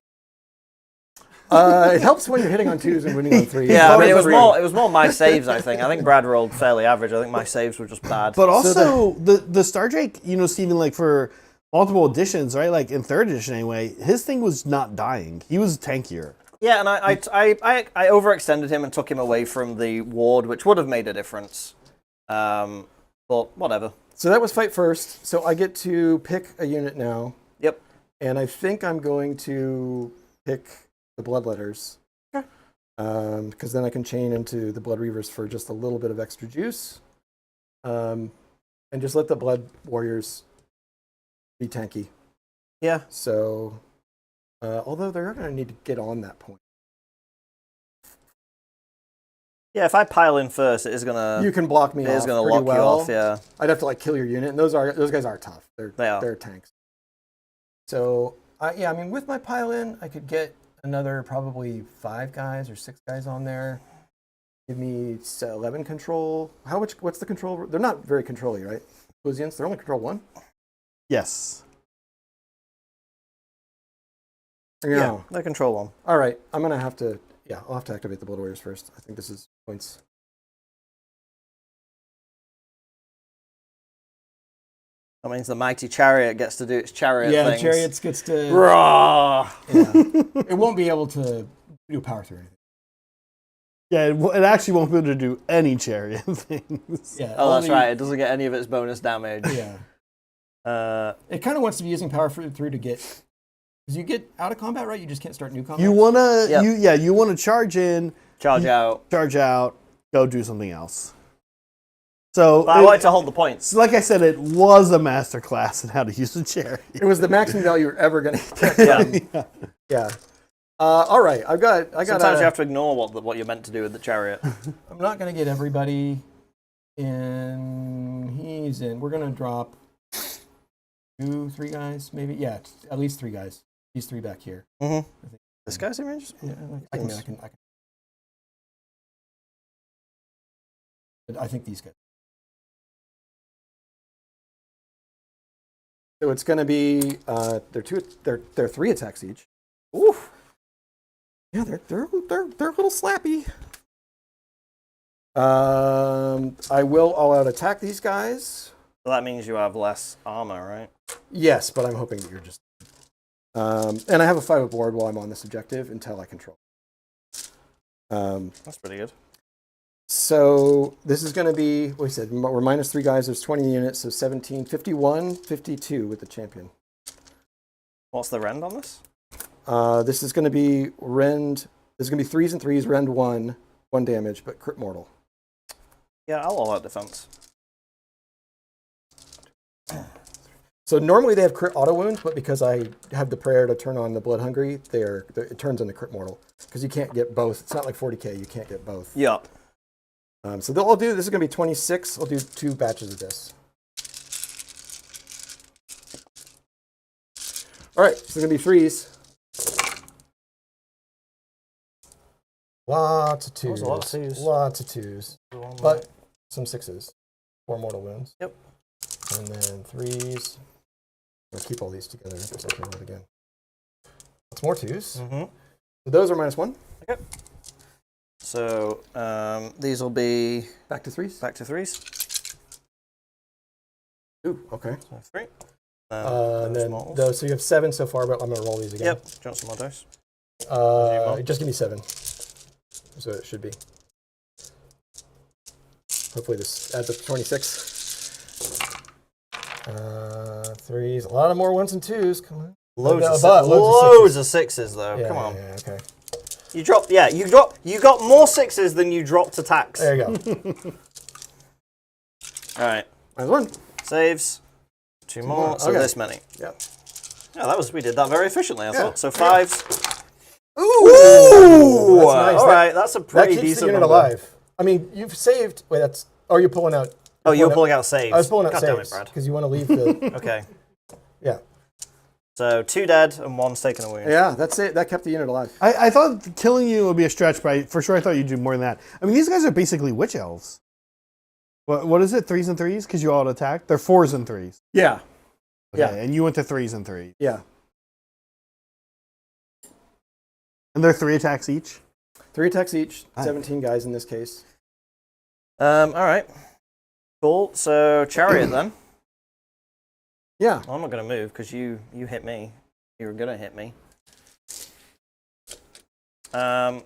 Speaker 3: It helps when you're hitting on 2s and winning on 3s.
Speaker 1: Yeah, I mean, it was more my saves, I think. I think Brad rolled fairly average. I think my saves were just bad.
Speaker 2: But also, the Star Drake, Stephen, like for multiple editions, right? Like in 3rd edition anyway, his thing was not dying. He was tankier.
Speaker 1: Yeah, and I overextended him and took him away from the ward, which would have made a difference. But whatever.
Speaker 3: So that was fight first. So I get to pick a unit now.
Speaker 1: Yep.
Speaker 3: And I think I'm going to pick the Bloodletters.
Speaker 1: Okay.
Speaker 3: Because then I can chain into the Blood Reavers for just a little bit of extra juice. And just let the Blood Warriors be tanky.
Speaker 1: Yeah.
Speaker 3: So, although they're going to need to get on that point.
Speaker 1: Yeah, if I pile in first, it is gonna.
Speaker 3: You can block me off.
Speaker 1: It is gonna
Speaker 3: pretty
Speaker 1: lock
Speaker 3: well.
Speaker 1: you off. Yeah.
Speaker 3: I'd have to kill your unit, and those guys are tough. They're tanks. So I mean, with my pile in, I could get another probably 5 guys or 6 guys on there. Give me 11 control. What's the control? They're not very control-y, right? Clusians, they're only control 1.
Speaker 2: Yes.
Speaker 1: Yeah, they control 1.
Speaker 3: All right, I'm gonna have to. Yeah, I'll have to activate the Blood Warriors first. I think this is points.
Speaker 1: That means the mighty chariot gets to do its chariot
Speaker 3: Yeah,
Speaker 1: things.
Speaker 3: chariots gets to.
Speaker 1: Rawr!
Speaker 3: Yeah. It won't be able to do power through anything.
Speaker 2: Yeah, it actually won't be able to do any chariot things.
Speaker 3: Yeah.
Speaker 1: Oh, that's right. It doesn't get any of its bonus damage.
Speaker 3: Yeah. It kind of wants to be using power through to get. Because you get out of combat, right? You just can't start new combat.
Speaker 2: You wanna,
Speaker 1: Yep.
Speaker 2: you wanna charge in,
Speaker 1: Charge out.
Speaker 2: go do something else. So
Speaker 1: But I wanted to hold the points.
Speaker 2: like I said, it was a master class in how to use the chariot.
Speaker 3: It was the maximum value you're ever going to get. Yeah. All right. I got.
Speaker 1: Sometimes you have to ignore what you're meant to do with the chariot.
Speaker 3: I'm not going to get everybody in. He's in. We're going to drop 2, 3 guys, maybe. Yeah, at least 3 guys. These 3 back here.
Speaker 1: Mm-hmm. This guy's in range?
Speaker 3: Yeah, I think these guys. So it's going to be they're 3 attacks each. Oof. Yeah, they're a little slappy. I will all out attack these guys.
Speaker 1: So that means you have less armor, right?
Speaker 3: Yes, but I'm hoping that you're just. And I have a 5 aboard while I'm on this objective until I control.
Speaker 1: That's pretty good.
Speaker 3: So this is going to be, what we said, we're minus 3 guys, there's 20 units, so 17, 51, 52 with the champion.
Speaker 1: What's the rend on this?
Speaker 3: This is going to be rend, this is going to be 3s and 3s, rend 1 damage, but crit mortal.
Speaker 1: Yeah, I'll all out defense.
Speaker 3: So normally they have crit auto wound, but because I have the prayer to turn on the blood hungry, it turns into crit mortal. Because you can't get both. It's not like 40k, you can't get both.
Speaker 1: Yeah.
Speaker 3: So I'll do, this is going to be 26. I'll do 2 batches of this. All right, so it's going to be 3s. Lots of 2s.
Speaker 1: That was a lot of 2s.
Speaker 3: Lots of 2s. But some 6s. 4 mortal wounds.
Speaker 1: Yep.
Speaker 3: And then 3s. I'll keep all these together because I can roll it again. Lots more 2s.
Speaker 1: Mm-hmm.
Speaker 3: So those are -1.
Speaker 1: Okay. So these will be
Speaker 3: Back to 3s.
Speaker 1: back to 3s.
Speaker 3: Ooh, okay.
Speaker 1: So 3.
Speaker 3: And then those, so you have 7 so far, but I'm going to roll these again.
Speaker 1: Yep. Do you want some more dice?
Speaker 3: Just give me 7. So it should be. Hopefully this adds up to 26. 3s, a lot of more 1s and 2s. Come on.
Speaker 1: Loads of 6s though.
Speaker 3: Yeah,
Speaker 1: Come on.
Speaker 3: Yeah, okay.
Speaker 1: You got more 6s than you dropped attacks.
Speaker 3: There you go.
Speaker 1: All right.
Speaker 3: -1.
Speaker 1: Saves. 2 more. So
Speaker 3: Okay.
Speaker 1: this many.
Speaker 3: Yep.
Speaker 1: Yeah, we did that very efficiently, I thought. So 5s.
Speaker 3: Ooh! That's nice.
Speaker 1: All right, that's a pretty
Speaker 3: that keeps
Speaker 1: decent
Speaker 3: the unit
Speaker 1: number.
Speaker 3: alive. I mean, you've saved. Wait, that's. Oh, you're pulling out.
Speaker 1: Oh, you're pulling out saves.
Speaker 3: I was pulling out
Speaker 1: God damn
Speaker 3: saves
Speaker 1: it, Brad.
Speaker 3: because you want to leave the.
Speaker 1: Okay.
Speaker 3: Yeah.
Speaker 1: So 2 dead and 1's taken a wound.
Speaker 3: Yeah, that's it. That kept the unit alive.
Speaker 2: I thought killing you would be a stretch, but for sure I thought you'd do more than that. I mean, these guys are basically witch elves. What is it? 3s and 3s? Because you all attack? They're 4s and 3s.
Speaker 3: Yeah.
Speaker 2: Okay,
Speaker 3: Yeah.
Speaker 2: and you went to 3s and 3s.
Speaker 3: Yeah.
Speaker 2: And they're 3 attacks each?
Speaker 3: 3 attacks each.
Speaker 2: Nice.
Speaker 3: 17 guys in this case.
Speaker 1: All right. Cool. So chariot then.
Speaker 3: Yeah.
Speaker 1: Well, I'm not going to move because you hit me. You were going to hit me. I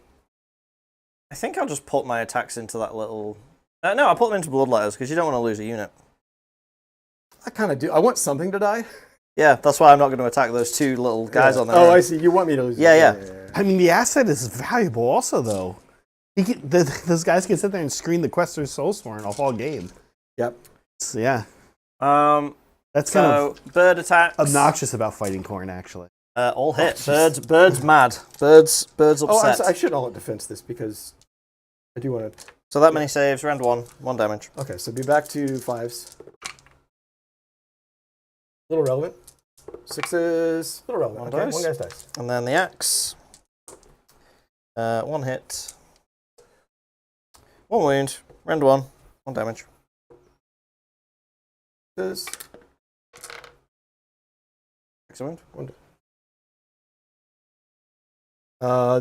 Speaker 1: think I'll just put my attacks into that little... no, I'll put them into bloodletters because you don't want to lose a unit.
Speaker 3: I kind of do. I want something to die.
Speaker 1: Yeah, that's why I'm not going to attack those 2 little guys on there.
Speaker 3: Oh, I see. You want me to lose.
Speaker 1: Yeah.
Speaker 2: I mean, the asset is valuable also, though. Those guys can sit there and screen the Quester's Soulsworn off all game.
Speaker 3: Yep.
Speaker 2: So, yeah. That's
Speaker 1: So,
Speaker 2: kind of
Speaker 1: bird attacks.
Speaker 2: obnoxious about fighting Khorne, actually.
Speaker 1: All hit. Bird's mad. Bird's upset.
Speaker 3: Oh, I should all at defense this because I do want to.
Speaker 1: So that many saves, round 1 damage.
Speaker 3: Okay, so be back to 5s. Little relevant. 6s. Little relevant.
Speaker 1: One
Speaker 3: Okay,
Speaker 1: dice.
Speaker 3: 1 guy's dice.
Speaker 1: And then the axe. 1 hit. 1 wound. Round 1 damage.
Speaker 3: 6s.
Speaker 1: 6 wound.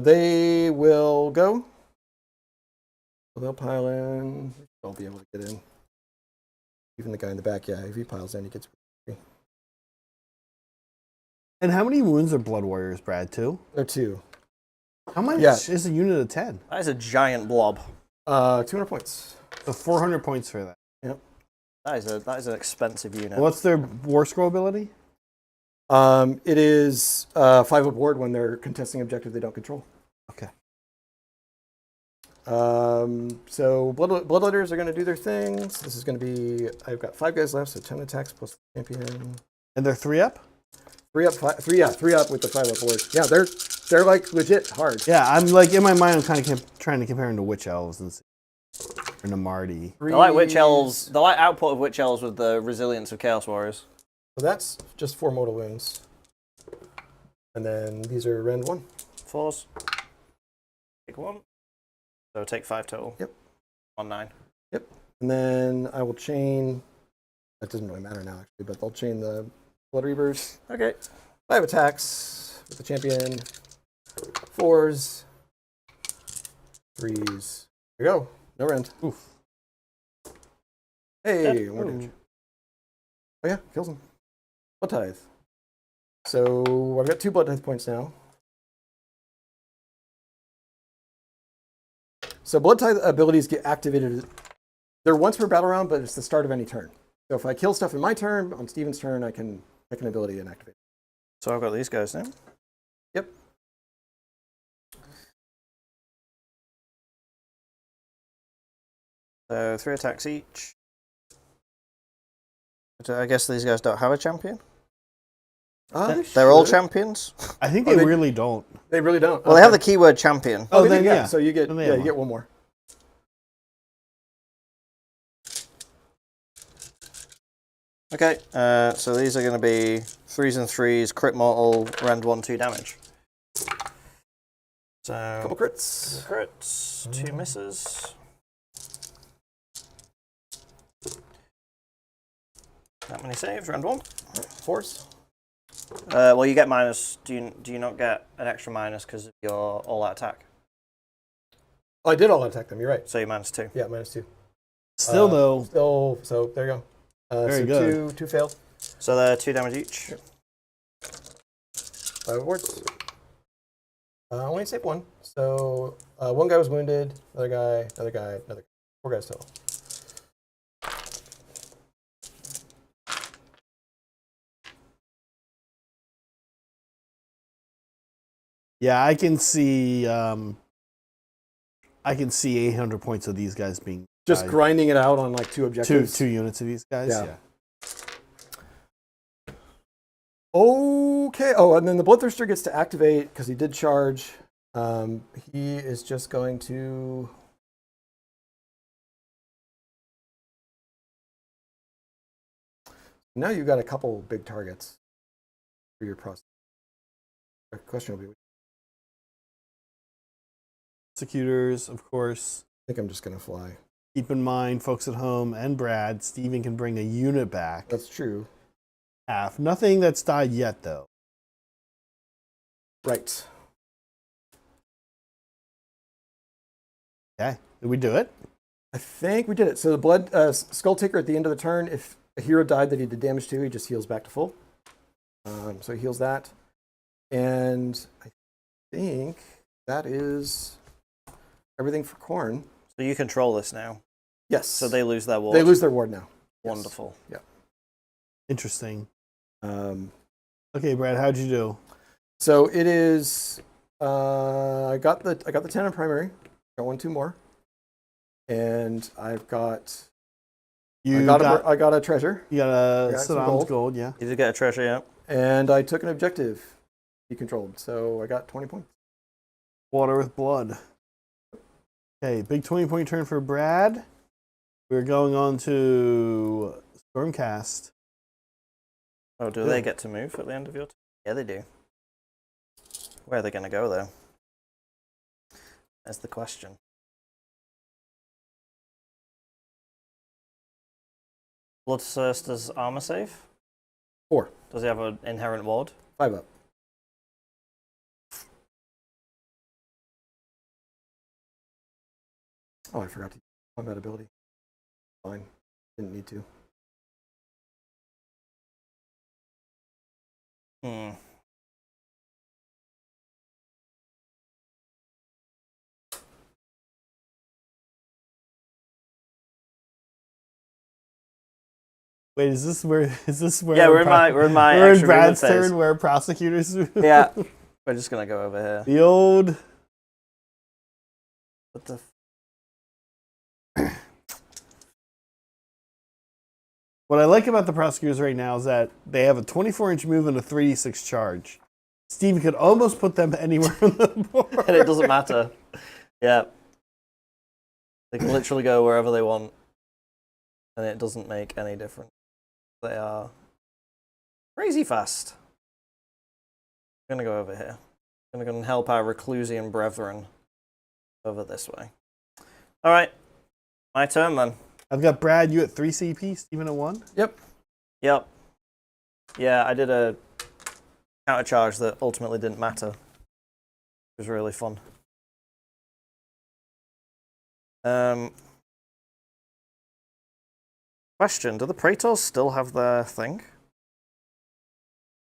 Speaker 3: They will go. They'll pile in. They'll be able to get in. Even the guy in the back, yeah, if he piles in, he gets.
Speaker 2: And how many wounds are Blood Warriors, Brad? 2?
Speaker 3: They're 2.
Speaker 2: How much is a unit of 10?
Speaker 1: That is a giant blob.
Speaker 3: 200 points.
Speaker 2: So 400 points for that.
Speaker 3: Yep.
Speaker 1: That is an expensive unit.
Speaker 2: What's their War Scroll ability?
Speaker 3: It is 5 aboard when they're contesting objective they don't control.
Speaker 2: Okay.
Speaker 3: So Bloodletters are going to do their things. This is going to be, I've got 5 guys left, so 10 attacks plus the champion.
Speaker 2: And they're 3 up?
Speaker 3: 3 up, 3 up with the 5 up board. Yeah, they're like legit hard.
Speaker 2: Yeah, I'm like, in my mind, I'm kind of trying to compare them to Witch Elves and Namardi.
Speaker 1: They like Witch Elves. They like output of Witch Elves with the resilience of Chaos Warriors.
Speaker 3: So that's just 4 mortal wounds. And then these are rend 1.
Speaker 1: 4s. Take 1. So take 5 total.
Speaker 3: Yep.
Speaker 1: On 9.
Speaker 3: Yep. And then I will chain, that doesn't really matter now actually, but I'll chain the Blood Reavers.
Speaker 1: Okay.
Speaker 3: 5 attacks with the champion. 4s. 3s. Here we go. No rend.
Speaker 2: Oof.
Speaker 3: Hey, more damage. Oh yeah, kills him. Blood Tithe. So I've got 2 Blood Tithe points now. So Blood Tithe abilities get activated. They're once per battle round, but it's the start of any turn. So if I kill stuff in my turn, on Steven's turn, I can pick an ability and activate it.
Speaker 1: So I've got these guys now.
Speaker 3: Yep.
Speaker 1: So 3 attacks each. So I guess these guys don't have a champion? They're all champions?
Speaker 2: I think they really don't.
Speaker 3: They really don't.
Speaker 1: Well, they have the keyword champion.
Speaker 2: Oh, then yeah.
Speaker 3: So you get you get 1 more.
Speaker 1: Okay, so these are going to be 3s and 3s, crit mortal, rend 1, 2 damage. So
Speaker 3: Couple crits.
Speaker 1: 2 misses. That many saves, rend 1.
Speaker 3: 4s.
Speaker 1: Well, you get minus. Do you not get an extra minus because of your all-out attack?
Speaker 3: Oh, I did all attack them. You're right.
Speaker 1: So you're -2.
Speaker 3: Yeah, -2.
Speaker 2: Still, though.
Speaker 3: Still, so there you go.
Speaker 2: Very
Speaker 3: so
Speaker 2: good.
Speaker 3: Two failed.
Speaker 1: So they're 2 damage each.
Speaker 3: Yep. 5 awards. Only saved 1. So 1 guy was wounded. Another guy. 4 guys total.
Speaker 2: Yeah, I can see 800 points of these guys being
Speaker 3: Just grinding it out on like 2 objectives.
Speaker 2: Two units of these guys. Yeah.
Speaker 3: Okay. Oh, and then the Bloodthirster gets to activate because he did charge. He is just going to. Now you've got a couple big targets for your process. The question will be.
Speaker 2: Executors, of course.
Speaker 3: I think I'm just going to fly.
Speaker 2: Keep in mind, folks at home and Brad, Steven can bring a unit back.
Speaker 3: That's true.
Speaker 2: Half. Nothing that's died yet, though.
Speaker 3: Right.
Speaker 2: Okay. Did we do it?
Speaker 3: I think we did it. So the blood Skull Taker at the end of the turn, if a hero died that he did damage to, he just heals back to full. So he heals that. And I think that is everything for Khorne.
Speaker 1: So you control this now.
Speaker 3: Yes.
Speaker 1: So they lose their ward.
Speaker 3: They lose their ward now.
Speaker 1: Wonderful.
Speaker 3: Yes.
Speaker 2: Interesting.
Speaker 3: Yeah.
Speaker 2: Okay, Brad, how'd you do?
Speaker 3: So it is. I got the 10 in primary. Got 1, 2 more, and I've got. I got a treasure.
Speaker 2: You got a
Speaker 3: some
Speaker 2: Saddam's gold, yeah.
Speaker 1: You did get a treasure, yeah.
Speaker 3: And I took an objective he controlled, so I got 20 points.
Speaker 2: Water with blood. Okay, big 20-point turn for Brad. We're going on to Stormcast.
Speaker 1: Oh, do they get to move at the end of your turn? Yeah, they do. Where are they going to go, though? That's the question. Bloodthirster's armor save?
Speaker 3: 4.
Speaker 1: Does he have an inherent ward?
Speaker 3: 5 up. Oh, I forgot to use combat ability. Fine. Didn't need to.
Speaker 2: Wait, is this where?
Speaker 1: Yeah, we're in my
Speaker 2: we're in
Speaker 1: extra
Speaker 2: Brad's
Speaker 1: movement phase.
Speaker 2: turn where prosecutors.
Speaker 1: Yeah, we're just gonna go over here.
Speaker 2: The old.
Speaker 1: What the?
Speaker 2: What I like about the prosecutors right now is that they have a 24-inch move and a 3d6 charge. Steve could almost put them anywhere on the board.
Speaker 1: And it doesn't matter. Yeah. They can literally go wherever they want. And it doesn't make any difference. They are crazy fast. I'm going to go over here. I'm going to go and help our Reclusian brethren over this way. All right. My turn, then.
Speaker 2: I've got Brad, you at 3 CP, Steven at 1?
Speaker 3: Yep.
Speaker 1: Yep. Yeah, I did a counter charge that ultimately didn't matter. It was really fun. Question, do the Praetors still have their thing?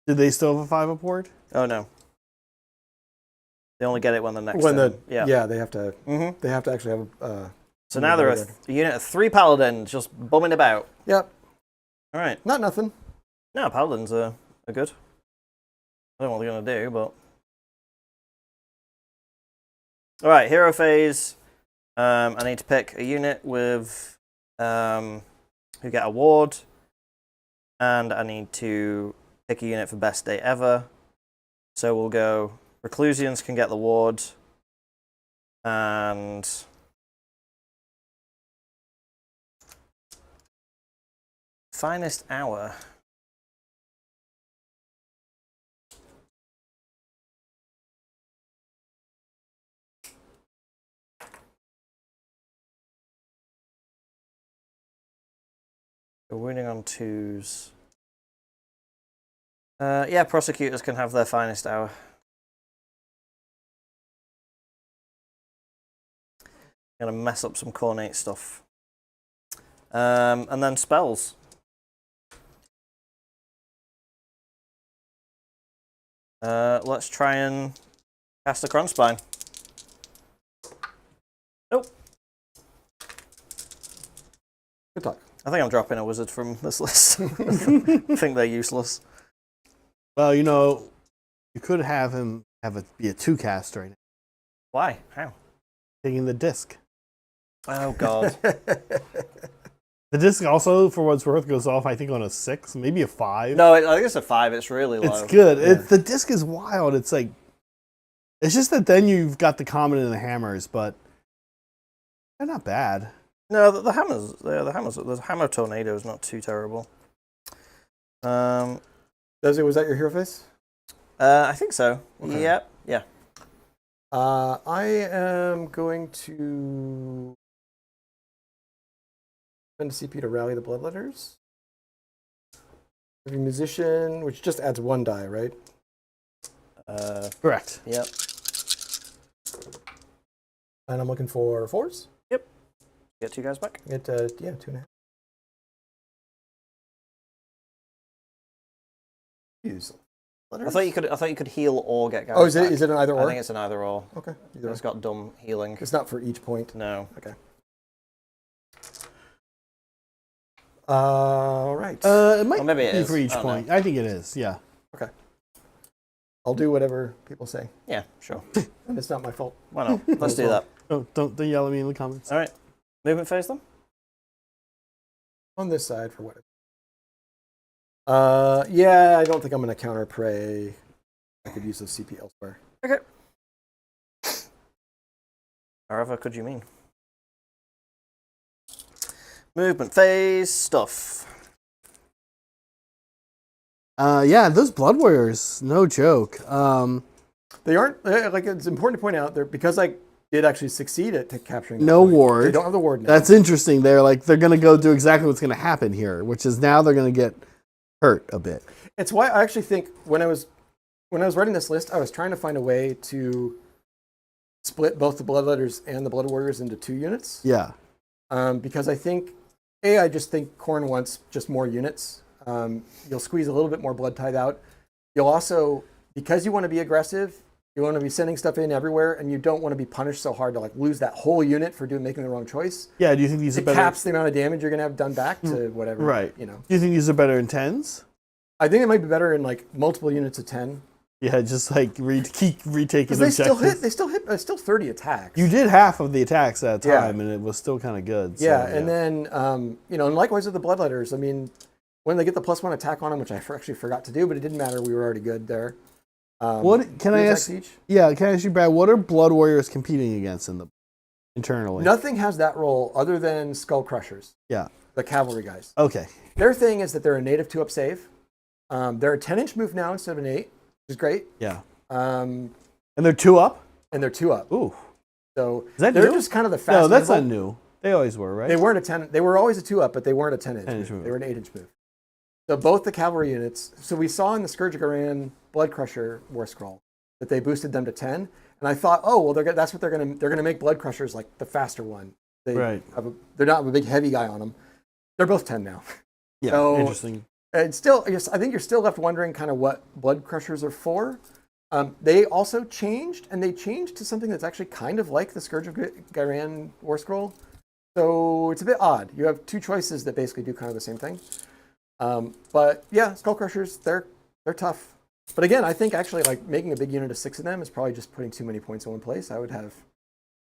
Speaker 2: Did they still have a 5-up ward?
Speaker 1: Oh, no. They only get it when the next
Speaker 3: yeah, they have to
Speaker 1: Mm-hmm.
Speaker 3: they have to actually have
Speaker 1: So now there are a unit of 3 paladins just bumming about.
Speaker 3: Yep.
Speaker 1: All right.
Speaker 3: Not nothing.
Speaker 1: No, paladins are good. I don't know what they're going to do, but... All right, hero phase. I need to pick a unit with who get a ward. And I need to pick a unit for best day ever. So we'll go... Reclusians can get the ward. And... Finest hour. We're winning on 2s. Yeah, prosecutors can have their finest hour. Gonna mess up some Khornate stuff. And then spells. Let's try and cast a Kronspine. Nope.
Speaker 3: Good talk.
Speaker 1: I think I'm dropping a wizard from this list. I think they're useless.
Speaker 2: Well, you know, you could have him be a 2-cast right now,
Speaker 1: Why? How?
Speaker 2: taking the disc.
Speaker 1: Oh, God.
Speaker 2: The disc also, for what's worth, goes off, I think, on a 6, maybe a 5.
Speaker 1: No, I think it's a 5. It's really low.
Speaker 2: It's good.
Speaker 3: Yeah.
Speaker 2: The disc is wild. It's like, it's just that then you've got the common and the hammers, but they're not bad.
Speaker 1: No, the hammers. The hammer tornado is not too terrible.
Speaker 3: Was that your hero face?
Speaker 1: I think so.
Speaker 3: Okay.
Speaker 1: Yep. Yeah.
Speaker 3: I am going to spend a CP to rally the bloodletters. Every musician, which just adds 1 die, right?
Speaker 2: Correct.
Speaker 1: Yep.
Speaker 3: And I'm looking for 4s.
Speaker 1: Get 2 guys back.
Speaker 3: Get 2.5. Use letters.
Speaker 1: I thought you could heal or get guys.
Speaker 3: Oh, is
Speaker 1: back.
Speaker 3: it an either or?
Speaker 1: I think it's an either or.
Speaker 3: Okay. Either
Speaker 1: It's got dumb healing.
Speaker 3: It's not for each point.
Speaker 1: No.
Speaker 3: Okay. All right.
Speaker 2: It might
Speaker 1: Well, maybe it
Speaker 2: be
Speaker 1: is.
Speaker 2: for each
Speaker 1: I don't
Speaker 2: point.
Speaker 1: know.
Speaker 2: I think it is, yeah.
Speaker 3: Okay. I'll do whatever people say,
Speaker 1: Yeah, sure.
Speaker 3: and it's not my fault.
Speaker 1: Why not? Let's do that.
Speaker 2: Oh, don't yell at me in the comments.
Speaker 1: All right. Movement phase then?
Speaker 3: On this side for what? Yeah, I don't think I'm going to counter prey. I could use those CP elsewhere.
Speaker 1: Okay. However could you mean? Movement phase stuff.
Speaker 2: Yeah, those Blood Warriors, no joke.
Speaker 3: They aren't like it's important to point out because I did actually succeed at capturing.
Speaker 2: No
Speaker 3: point,
Speaker 2: ward.
Speaker 3: They don't have the ward now.
Speaker 2: That's interesting. They're going to go do exactly what's going to happen here, which is now they're going to get hurt a bit.
Speaker 3: It's why I actually think when I was writing this list, I was trying to find a way to split both the Bloodletters and the Blood Warriors into 2 units.
Speaker 2: Yeah.
Speaker 3: Because I think, I just think Khorne wants just more units. You'll squeeze a little bit more Blood Tithe out. You'll also, because you want to be aggressive, You want to be sending stuff in everywhere, and you don't want to be punished so hard to like lose that whole unit for making the wrong choice.
Speaker 2: Yeah, do you think these are
Speaker 3: It
Speaker 2: better?
Speaker 3: caps the amount of damage you're going to have done back to whatever.
Speaker 2: Right.
Speaker 3: You know.
Speaker 2: Do you think these are better in 10s?
Speaker 3: I think it might be better in like multiple units of 10.
Speaker 2: Yeah, just like keep retaking
Speaker 3: They
Speaker 2: objectives.
Speaker 3: still hit. Still 30 attacks.
Speaker 2: You did half of the attacks at a
Speaker 3: Yeah.
Speaker 2: time, and it was still kind of good. So,
Speaker 3: Yeah, and then and likewise with the Bloodletters. I mean, when they get the +1 attack on them, which I actually forgot to do, but it didn't matter. We were already good there.
Speaker 2: What can I ask?
Speaker 3: Each?
Speaker 2: Yeah, can I ask you, Brad? What are Blood Warriors competing against internally?
Speaker 3: Nothing has that role other than Skull Crushers.
Speaker 2: Yeah.
Speaker 3: The cavalry guys.
Speaker 2: Okay.
Speaker 3: Their thing is that they're a native 2-up save. They're a 10-inch move now instead of an 8, which is great.
Speaker 2: Yeah.
Speaker 3: And
Speaker 2: they're 2-up.
Speaker 3: they're 2-up.
Speaker 2: Ooh.
Speaker 3: So
Speaker 2: Is that
Speaker 3: they're
Speaker 2: new?
Speaker 3: just kind of the fast.
Speaker 2: No, that's not new. They always were, right?
Speaker 3: They weren't a 10. They were always a 2-up, but they weren't a 10-inch.
Speaker 2: 10-inch
Speaker 3: move.
Speaker 2: move.
Speaker 3: They were an 8-inch move. So both the cavalry units. So we saw in the Scourge of Garan Blood Crusher War Scroll that they boosted them to 10, and I thought, oh well, that's what they're gonna make Blood Crushers like the faster one. They're not a big heavy guy on them. They're both 10 now.
Speaker 2: Yeah.
Speaker 3: So,
Speaker 2: interesting.
Speaker 3: And still, I think you're still left wondering kind of what Blood Crushers are for. They also changed, and they changed to something that's actually kind of like the Scourge of Garan War Scroll. So it's a bit odd. You have two choices that basically do kind of the same thing. But yeah, Skull Crushers, they're tough. But again, I think actually like making a big unit of 6 of them is probably just putting too many points in one place. I would have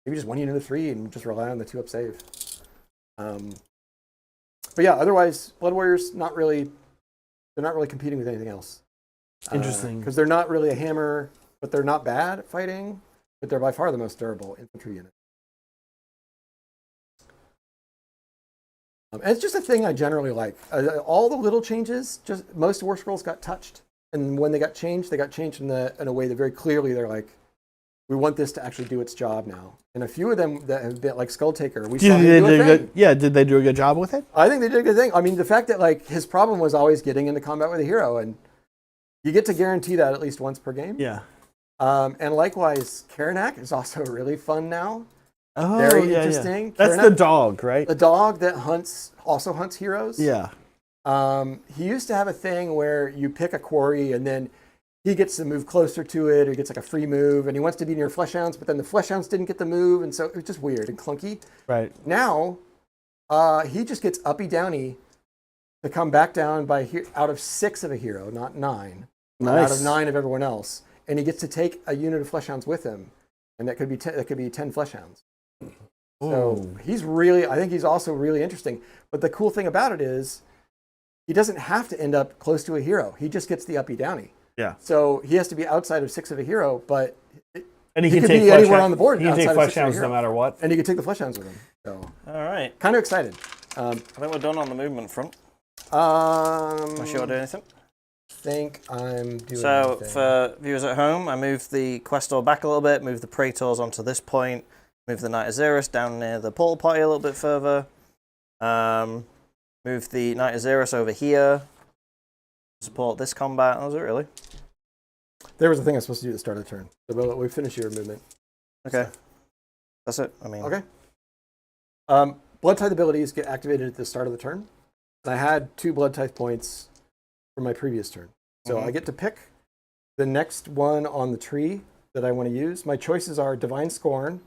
Speaker 3: maybe just one unit of 3 and just rely on the 2-up save. But yeah, otherwise, Blood Warriors they're not really competing with anything else.
Speaker 2: Interesting.
Speaker 3: Because they're not really a hammer, but they're not bad at fighting, but they're by far the most durable infantry unit. And it's just a thing I generally like. All the little changes, just most War Scrolls got touched. And when they got changed in a way that very clearly they're like, we want this to actually do its job now. And a few of them that have been like Skulltaker, we saw him do a thing.
Speaker 2: Did they do a good job with it?
Speaker 3: I think they did a good thing. I mean, the fact that like his problem was always getting into combat with a hero, and you get to guarantee that at least once per game.
Speaker 2: Yeah.
Speaker 3: And likewise, Karanak is also really fun now.
Speaker 2: Oh,
Speaker 3: Very interesting.
Speaker 2: That's
Speaker 3: Karanak,
Speaker 2: the dog, right?
Speaker 3: the dog that also hunts heroes.
Speaker 2: Yeah.
Speaker 3: He used to have a thing where you pick a quarry and then he gets to move closer to it, or he gets like a free move, and he wants to be near Fleshhounds, but then the Fleshhounds didn't get the move, and so it was just weird and clunky.
Speaker 2: Right.
Speaker 3: Now, he just gets uppy downy to come back down out of 6 of a hero, not 9.
Speaker 2: Nice.
Speaker 3: Out of 9 of everyone else, and he gets to take a unit of Fleshhounds with him, and that could be 10 Fleshhounds. So I think he's also really interesting. But the cool thing about it is, he doesn't have to end up close to a hero. He just gets the uppy downy.
Speaker 2: Yeah.
Speaker 3: So he has to be outside of 6 of a hero, but
Speaker 2: And
Speaker 3: he
Speaker 2: can
Speaker 3: could
Speaker 2: take
Speaker 3: be anywhere on the board.
Speaker 2: He can take
Speaker 3: outside of 6 of a
Speaker 2: Fleshhounds
Speaker 3: hero.
Speaker 2: no matter what.
Speaker 3: And he can take the Fleshhounds with him. So
Speaker 1: All right.
Speaker 3: kind of excited.
Speaker 1: I think we're done on the movement front.
Speaker 3: I
Speaker 1: Am I sure I do anything?
Speaker 3: think I'm doing
Speaker 1: So
Speaker 3: anything.
Speaker 1: for viewers at home, I moved the Questor back a little bit, moved the Praetors onto this point, moved the Knight Azerus down near the portal potty a little bit further, moved the Knight Azerus over here, support this combat. That was it, really.
Speaker 3: There was a thing I was supposed to do at the start of the turn. So we finish your movement.
Speaker 1: Okay. That's it. I mean,
Speaker 3: Okay. Blood Tithe abilities get activated at the start of the turn. And I had 2 Blood Tithe points from my previous turn. So I get to pick the next one on the tree that I want to use. My choices are Divine Scorn,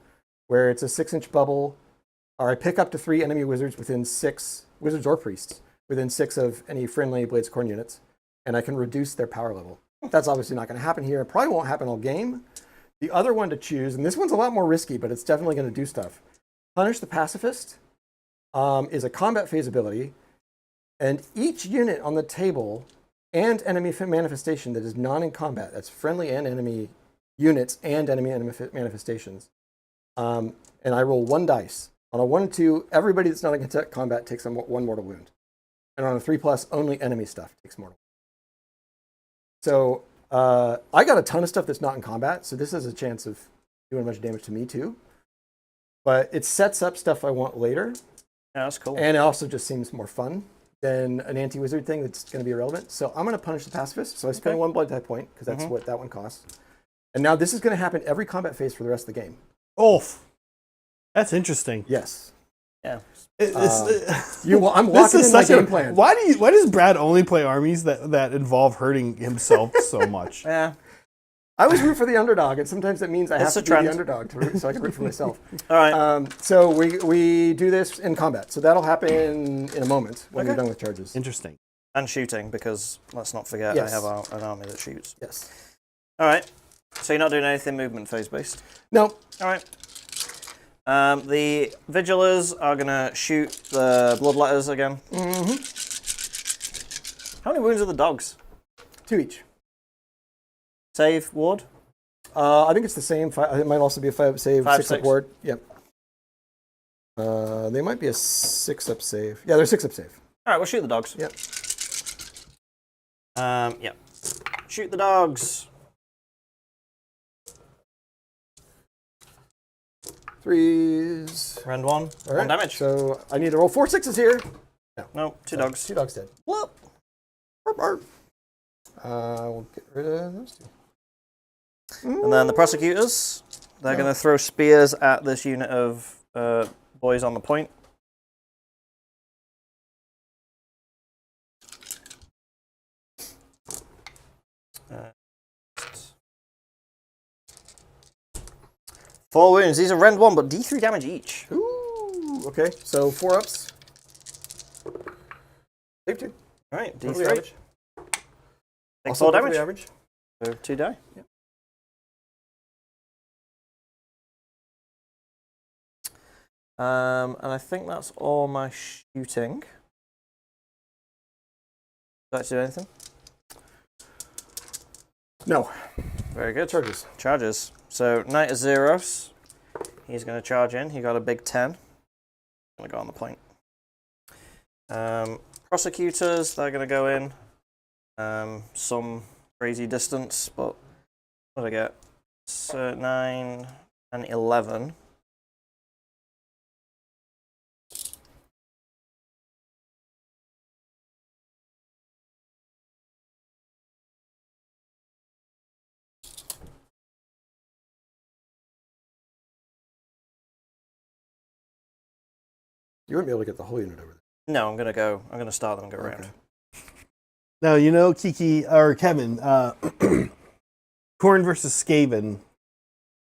Speaker 3: where it's a 6-inch bubble, or I pick up to 3 enemy wizards within 6, wizards or priests, within 6 of any friendly Blades of Khorne units, and I can reduce their power level. That's obviously not going to happen here. It probably won't happen all game. The other one to choose, and this one's a lot more risky, but it's definitely going to do stuff. Punish the Pacifist is a combat phase ability, and each unit on the table and enemy manifestation that is non in combat, that's friendly and enemy units and enemy manifestations. And I roll 1 dice. On a 1 and 2, everybody that's not in combat takes 1 mortal wound. And on a 3+, only enemy stuff takes mortal. So I got a ton of stuff that's not in combat, so this has a chance of doing a bunch of damage to me too. But it sets up stuff I want later.
Speaker 1: yeah, that's cool.
Speaker 3: And it also just seems more fun than an anti-wizard thing that's going to be irrelevant. So I'm going to punish the Pacifist. So I spend 1 blood type point, because that's what that one costs. And now this is going to happen every combat phase for the rest of the game.
Speaker 2: That's interesting.
Speaker 3: Yes.
Speaker 1: Yeah.
Speaker 3: I'm locking in my game plan.
Speaker 2: Why does Brad only play armies that involve hurting himself so much?
Speaker 1: Yeah.
Speaker 3: I always root for the underdog, and sometimes that means I have
Speaker 1: It's
Speaker 3: to
Speaker 1: a
Speaker 3: be
Speaker 1: trend.
Speaker 3: the underdog to root, so I can root for myself.
Speaker 1: All right.
Speaker 3: So we do this in combat. So that'll happen in a moment when we're done with charges.
Speaker 2: Interesting.
Speaker 1: And shooting, because let's not forget
Speaker 3: Yes.
Speaker 1: I have an army that shoots.
Speaker 3: Yes.
Speaker 1: All right. So you're not doing anything movement phase based?
Speaker 3: No.
Speaker 1: All right. The Vigilers are going to shoot the Bloodletters again.
Speaker 3: Mm-hmm.
Speaker 1: How many wounds are the dogs?
Speaker 3: 2 each.
Speaker 1: Save, ward?
Speaker 3: I think it's the same. It might also be a 5-up save,
Speaker 1: 5,
Speaker 3: 6-up
Speaker 1: 6.
Speaker 3: ward. Yep. They might be a 6-up save. Yeah, they're 6-up save.
Speaker 1: All right, we'll shoot the dogs.
Speaker 3: Yep.
Speaker 1: Yep. Shoot the dogs.
Speaker 3: 3s.
Speaker 1: Rend 1.
Speaker 3: All right.
Speaker 1: 1 damage.
Speaker 3: So I need to roll 4 6s here.
Speaker 1: No, 2 dogs.
Speaker 3: 2 dogs dead.
Speaker 1: Whoop.
Speaker 3: We'll get rid of those 2.
Speaker 1: And then the Prosecutors, they're going to throw spears at this unit of boys on the point. Four wounds. These are Rend 1, but D3 damage each.
Speaker 3: Ooh, okay. So 4 ups. Save 2.
Speaker 1: All right,
Speaker 3: Totally
Speaker 1: D3.
Speaker 3: average.
Speaker 1: Take
Speaker 3: Also
Speaker 1: 4
Speaker 3: totally
Speaker 1: damage.
Speaker 3: average.
Speaker 1: So 2 die.
Speaker 3: Yep.
Speaker 1: And I think that's all my shooting. Did I do anything?
Speaker 3: No.
Speaker 1: Very good.
Speaker 3: Charges.
Speaker 1: Charges. So Knight of Zeros. He's going to charge in. He got a big 10. Going to go on the point. Prosecutors, they're going to go in. Some crazy distance, but what did I get? So 9 and 11.
Speaker 3: You wouldn't be able to get the whole unit over there.
Speaker 1: No, I'm going to start them and go around.
Speaker 2: Now, you know, Kiki, or Kevin, Khorne versus Skaven.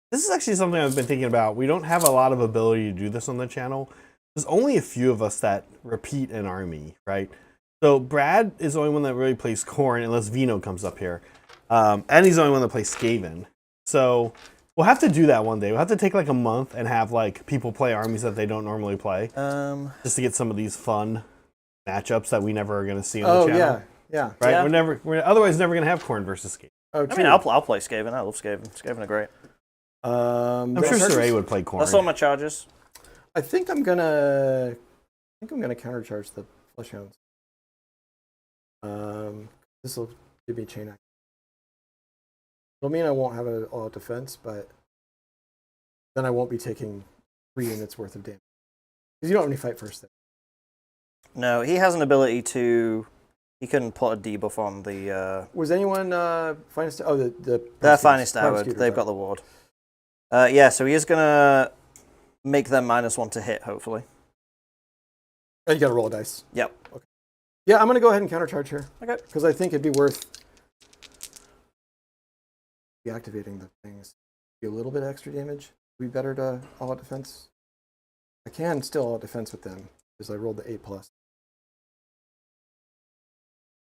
Speaker 2: This is actually something I've been thinking about. We don't have a lot of ability to do this on the channel. There's only a few of us that repeat an army, right? So Brad is the only one that really plays Khorne, unless Vino comes up here. And he's the only one that plays Skaven. So we'll have to do that one day. We'll have to take like a month and have like people play armies that they don't normally play. Just to get some of these fun matchups that we never are going to see on the channel.
Speaker 3: Yeah.
Speaker 2: Right?
Speaker 1: Yeah.
Speaker 2: We're otherwise never going to have Khorne versus Skaven.
Speaker 3: Oh,
Speaker 1: I mean, I'll play Skaven. I love Skaven. Skaven are great.
Speaker 2: I'm sure Saray would play Khorne.
Speaker 1: That's all my charges.
Speaker 3: I think I'm gonna countercharge the flesh hounds. This will give me chain action. It'll mean I won't have an all-out defense, but then I won't be taking 3 units worth of damage. Because you don't have any fight first there.
Speaker 1: No, he has an ability to. He can put a debuff on the.
Speaker 3: Was anyone finest? Oh, the
Speaker 1: Their finest hour.
Speaker 3: prosecutors,
Speaker 1: They've got the ward. Yeah, so he is gonna make them -1 to hit, hopefully.
Speaker 3: Oh, you got to roll a dice.
Speaker 1: Yep.
Speaker 3: Okay. Yeah, I'm gonna go ahead and countercharge here.
Speaker 1: Okay.
Speaker 3: Because I think it'd be worth deactivating the things. Be a little bit extra damage. Be better to all-out defense. I can still all-out defense with them because I rolled the 8+.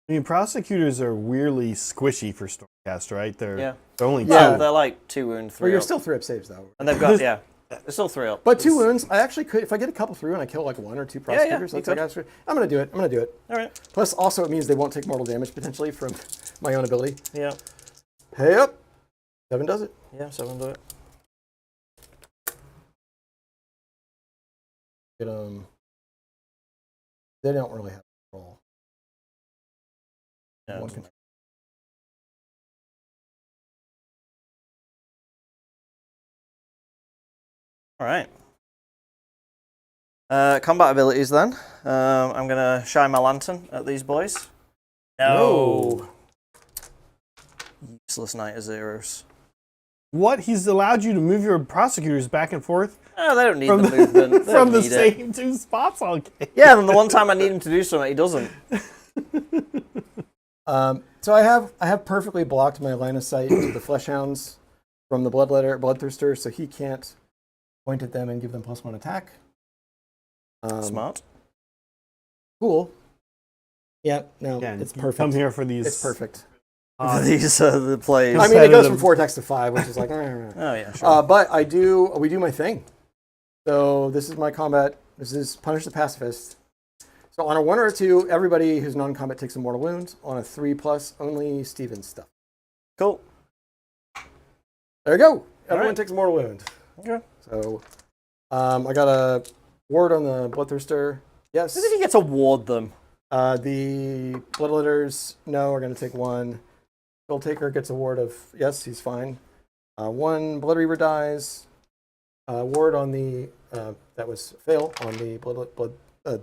Speaker 2: I mean, prosecutors are weirdly squishy for Stormcast, right? They're only
Speaker 1: Well,
Speaker 2: two.
Speaker 1: they're like 2 wound, 3
Speaker 3: Well, you're
Speaker 1: up.
Speaker 3: still 3-up saves though.
Speaker 1: And they've got they're still 3 up.
Speaker 3: But 2 wounds, I actually could, if I get a couple through and I kill like 1 or 2 prosecutors,
Speaker 1: you
Speaker 3: that's like extra. I'm gonna do it.
Speaker 1: All right.
Speaker 3: Plus, also it means they won't take mortal damage potentially from my own ability.
Speaker 1: Yeah.
Speaker 3: Hey up, 7 does it.
Speaker 1: Yeah, 7 do it.
Speaker 3: Get they don't really have control.
Speaker 1: Yeah,
Speaker 3: One
Speaker 1: it doesn't
Speaker 3: control.
Speaker 1: All right. Combat abilities then. I'm going to shine my lantern at these boys. No. Useless Knight of Zeros.
Speaker 2: What? He's allowed you to move your prosecutors back and forth
Speaker 1: Oh, they don't need the movement. They
Speaker 2: from
Speaker 1: don't
Speaker 2: the
Speaker 1: need it.
Speaker 2: same 2 spots all game.
Speaker 1: Yeah, and the one time I need him to do something, he doesn't.
Speaker 3: So I have perfectly blocked my line of sight to the Fleshhounds from the Bloodthirster, so he can't point at them and give them +1 attack.
Speaker 1: Smart.
Speaker 3: Cool. Yeah, no,
Speaker 2: Again,
Speaker 3: it's
Speaker 2: you
Speaker 3: perfect.
Speaker 2: Come here for these.
Speaker 3: It's perfect.
Speaker 1: These are the plays.
Speaker 3: I mean, it goes from 4 attacks to 5, which is like,
Speaker 1: Oh yeah, sure.
Speaker 3: but we do my thing. So this is my combat. This is Punish the Pacifist. So on a 1 or a 2, everybody who's non-combat takes a mortal wound. On a 3+, only Steven's stuff.
Speaker 1: Cool.
Speaker 3: There you go. Everyone
Speaker 1: right.
Speaker 3: takes a mortal wound.
Speaker 1: Okay.
Speaker 3: So I got a ward on the Bloodthirster. Yes.
Speaker 1: Did he get to ward them?
Speaker 3: The Bloodletters, no, are going to take 1. Soul Taker gets a ward of, yes, he's fine. 1 Blood Reaver dies. Ward on the, that was fail, on the what are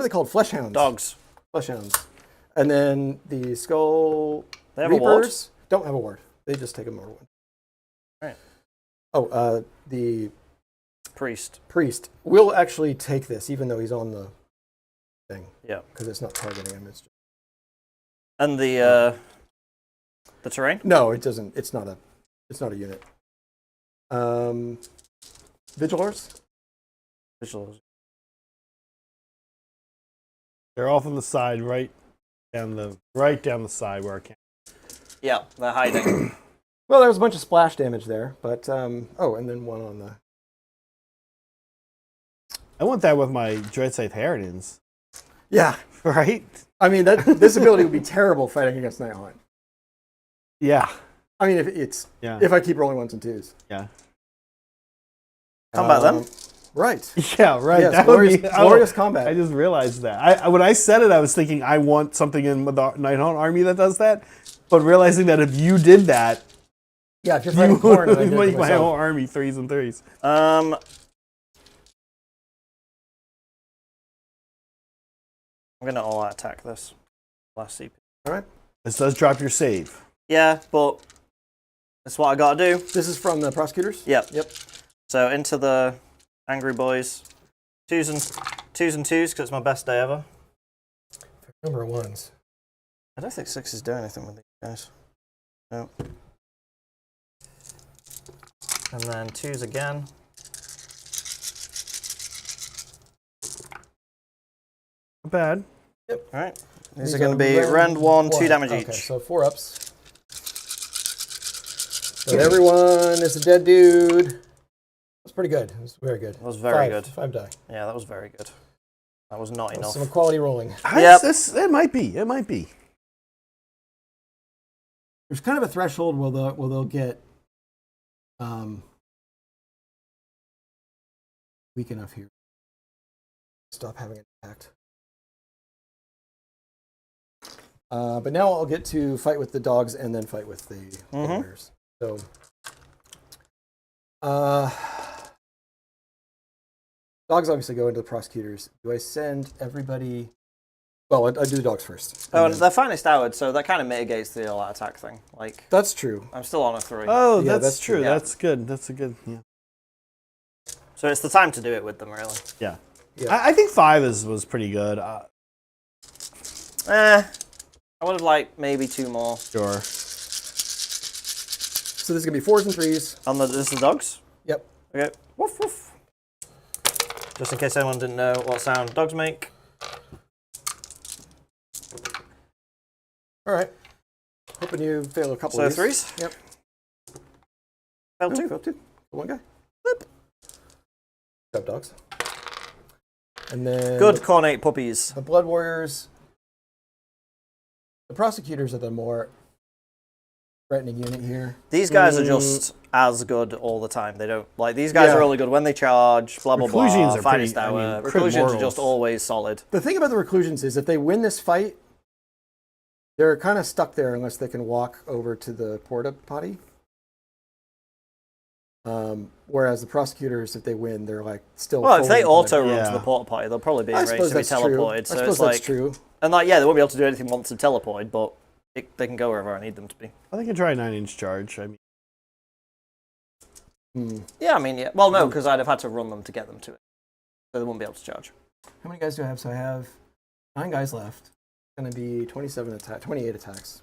Speaker 3: they called? Fleshhounds.
Speaker 1: Dogs.
Speaker 3: Fleshhounds. And then the Skull
Speaker 1: They have a ward?
Speaker 3: Reapers don't have a ward. They just take a mortal wound.
Speaker 1: Right.
Speaker 3: Oh, the
Speaker 1: Priest.
Speaker 3: Priest will actually take this, even though he's on the thing.
Speaker 1: Yeah.
Speaker 3: Because it's not targeting him. It's just...
Speaker 1: And the terrain?
Speaker 3: No, it doesn't. It's not a unit. Vigilors?
Speaker 1: Visuals.
Speaker 2: They're off on the side, right down the side where I can.
Speaker 1: Yeah, they're hiding.
Speaker 3: Well, there was a bunch of splash damage there, but and then 1 on the...
Speaker 2: I want that with my Dread Scythe Harridans.
Speaker 3: Yeah.
Speaker 2: Right?
Speaker 3: I mean, this ability would be terrible fighting against Nighthaunt.
Speaker 2: Yeah.
Speaker 3: I mean, if I keep rolling 1s and 2s.
Speaker 2: Yeah.
Speaker 1: Combat them?
Speaker 3: Right.
Speaker 2: Yeah, right.
Speaker 3: Yes,
Speaker 2: That
Speaker 3: glorious,
Speaker 2: would be,
Speaker 3: glorious combat.
Speaker 2: I just realized that. When I said it, I was thinking I want something in the Nighthaunt army that does that. But realizing that if you did that,
Speaker 3: yeah, if you're
Speaker 2: you
Speaker 3: fighting Khorne,
Speaker 2: would make my whole army 3s and 3s.
Speaker 1: I'm gonna all-out attack this. Last CP.
Speaker 3: All right.
Speaker 2: This does drop your save.
Speaker 1: Yeah, but that's what I gotta do.
Speaker 3: This is from the prosecutors?
Speaker 1: Yep.
Speaker 3: Yep.
Speaker 1: So into the Angry Boys. 2s and 2s, because it's my best day ever.
Speaker 3: Number of 1s.
Speaker 1: I don't think 6s do anything with these guys. No. And then 2s again.
Speaker 2: Not bad.
Speaker 3: Yep.
Speaker 1: All right. These are going to be rend 1, 2 damage each.
Speaker 3: Okay, so 4 ups. So everyone is a dead dude. That's pretty good. It was very good.
Speaker 1: That was very good.
Speaker 3: 5 die.
Speaker 1: Yeah, that was very good. That was not enough.
Speaker 3: Some quality rolling.
Speaker 1: Yep.
Speaker 2: It might be. It might be.
Speaker 3: There's kind of a threshold where they'll get weak enough here. Stop having an impact. But now I'll get to fight with the dogs and then fight with the warriors. So, dogs obviously go into the prosecutors. Do I send everybody? Well, I do the dogs first.
Speaker 1: Oh, and they're finest hour, so that kind of mitigates the all-out attack thing. Like,
Speaker 3: that's true.
Speaker 1: I'm still on a 3.
Speaker 2: Oh,
Speaker 3: Yeah,
Speaker 2: that's
Speaker 3: that's
Speaker 2: true.
Speaker 3: true.
Speaker 1: Yeah.
Speaker 2: That's good. That's a good. Yeah.
Speaker 1: So it's the time to do it with them, really.
Speaker 2: Yeah.
Speaker 3: Yeah.
Speaker 2: I think 5 was pretty good.
Speaker 1: I would have liked maybe 2 more.
Speaker 2: Sure.
Speaker 3: So this is gonna be 4s and 3s.
Speaker 1: This is the dogs?
Speaker 3: Yep.
Speaker 1: Okay. Woof, woof. Just in case anyone didn't know what sound dogs make.
Speaker 3: All right. Hoping you fail a couple
Speaker 1: So
Speaker 3: of these.
Speaker 1: 3s?
Speaker 3: Yep.
Speaker 1: Failed 2.
Speaker 3: Fail 2. One guy. Good job, dogs. And then
Speaker 1: Good cornate puppies.
Speaker 3: the Blood Warriors. The prosecutors are the more threatening unit here.
Speaker 1: These guys are just as good all the time. They don't like these guys are really good when they charge. Blah blah
Speaker 2: Reclusions
Speaker 1: blah.
Speaker 2: are
Speaker 1: Finest
Speaker 2: pretty- I
Speaker 1: hour.
Speaker 2: mean, crit
Speaker 1: Reclusions are
Speaker 2: mortals.
Speaker 1: just always solid.
Speaker 3: The thing about the Reclusions is if they win this fight, they're kind of stuck there unless they can walk over to the porta potty. Whereas the prosecutors, if they win, they're like still.
Speaker 1: Well, if they
Speaker 3: fully
Speaker 1: auto run
Speaker 2: Yeah.
Speaker 1: to the porta potty, they'll probably be
Speaker 3: I
Speaker 1: ready
Speaker 3: suppose
Speaker 1: to be
Speaker 3: that's true.
Speaker 1: teleported.
Speaker 3: I
Speaker 1: So
Speaker 3: suppose
Speaker 1: it's
Speaker 3: that's
Speaker 1: like,
Speaker 3: true.
Speaker 1: and like, yeah, they won't be able to do anything once they're teleported, but they can go wherever I need them to be.
Speaker 2: I think I try a 9-inch charge. I mean,
Speaker 1: Yeah, I mean, yeah. Well, no, because I'd have had to run them to get them to it, so they wouldn't be able to charge.
Speaker 3: How many guys do I have? So I have 9 guys left. going to be 28 attacks.